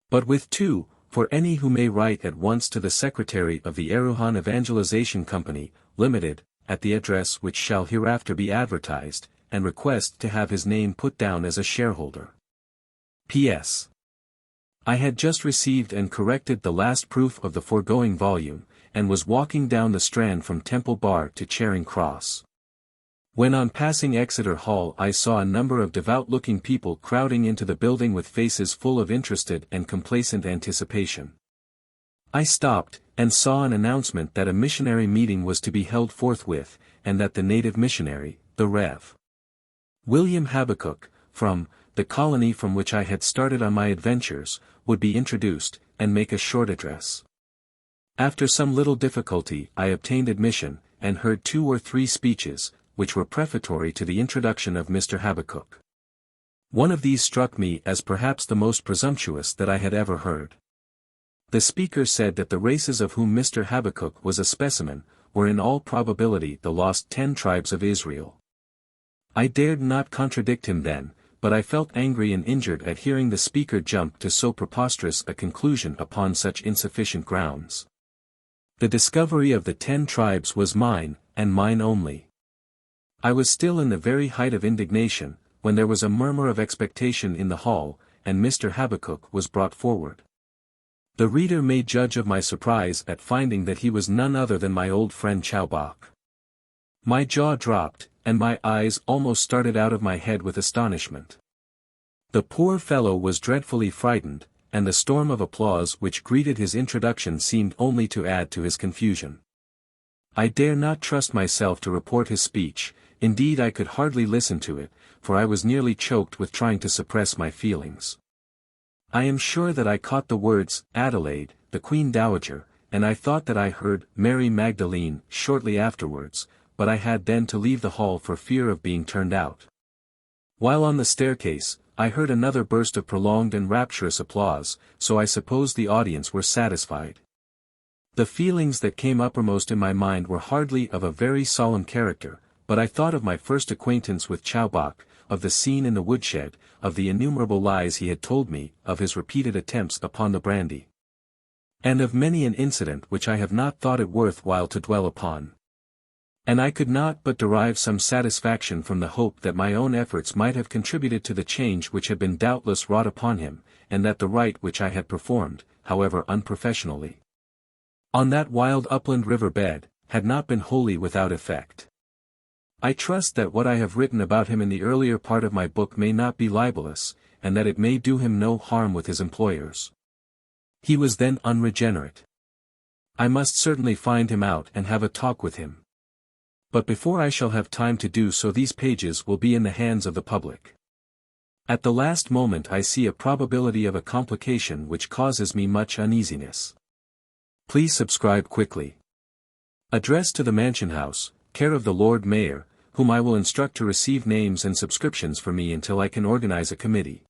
But with two, for any who may write at once to the Secretary of the Erewhon Evangelization Company, Limited, at the address which shall hereafter be advertised, and request to have his name put down as a shareholder. P.S. I had just received and corrected the last proof of the foregoing volume, and was walking down the Strand from Temple Bar to Charing Cross, when on passing Exeter Hall I saw a number of devout-looking people crowding into the building with faces full of interested and complacent anticipation. I stopped, and saw an announcement that a missionary meeting was to be held forthwith, and that the native missionary, the Rev. William Habakkuk, from the colony from which I had started on my adventures, would be introduced, and make a short address. After some little difficulty I obtained admission, and heard 2 or 3 speeches, which were prefatory to the introduction of Mr. Habakkuk. One of these struck me as perhaps the most presumptuous that I had ever heard. The speaker said that the races of whom Mr. Habakkuk was a specimen, were in all probability the lost 10 tribes of Israel. I dared not contradict him then, but I felt angry and injured at hearing the speaker jump to so preposterous a conclusion upon such insufficient grounds. The discovery of the 10 tribes was mine, and mine only. I was still in the very height of indignation, when there was a murmur of expectation in the hall, and Mr. Habakkuk was brought forward. The reader may judge of my surprise at finding that he was none other than my old friend Chowbok. My jaw dropped, and my eyes almost started out of my head with astonishment. The poor fellow was dreadfully frightened, and the storm of applause which greeted his introduction seemed only to add to his confusion. I dare not trust myself to report his speech, indeed I could hardly listen to it, for I was nearly choked with trying to suppress my feelings. I am sure that I caught the words, Adelaide, the Queen Dowager, and I thought that I heard Mary Magdalene shortly afterwards, but I had then to leave the hall for fear of being turned out. While on the staircase, I heard another burst of prolonged and rapturous applause, so I suppose the audience were satisfied. The feelings that came uppermost in my mind were hardly of a very solemn character, but I thought of my first acquaintance with Chowbok, of the scene in the woodshed, of the innumerable lies he had told me, of his repeated attempts upon the brandy, and of many an incident which I have not thought it worth while to dwell upon. And I could not but derive some satisfaction from the hope that my own efforts might have contributed to the change which had been doubtless wrought upon him, and that the rite which I had performed, however unprofessionally, on that wild upland river bed, had not been wholly without effect. I trust that what I have written about him in the earlier part of my book may not be libelous, and that it may do him no harm with his employers. He was then unregenerate. I must certainly find him out and have a talk with him. But before I shall have time to do so, these pages will be in the hands of the public. At the last moment I see a probability of a complication which causes me much uneasiness. Please subscribe quickly. Address to the Mansion House, care of the Lord Mayor, whom I will instruct to receive names and subscriptions for me until I can organize a committee.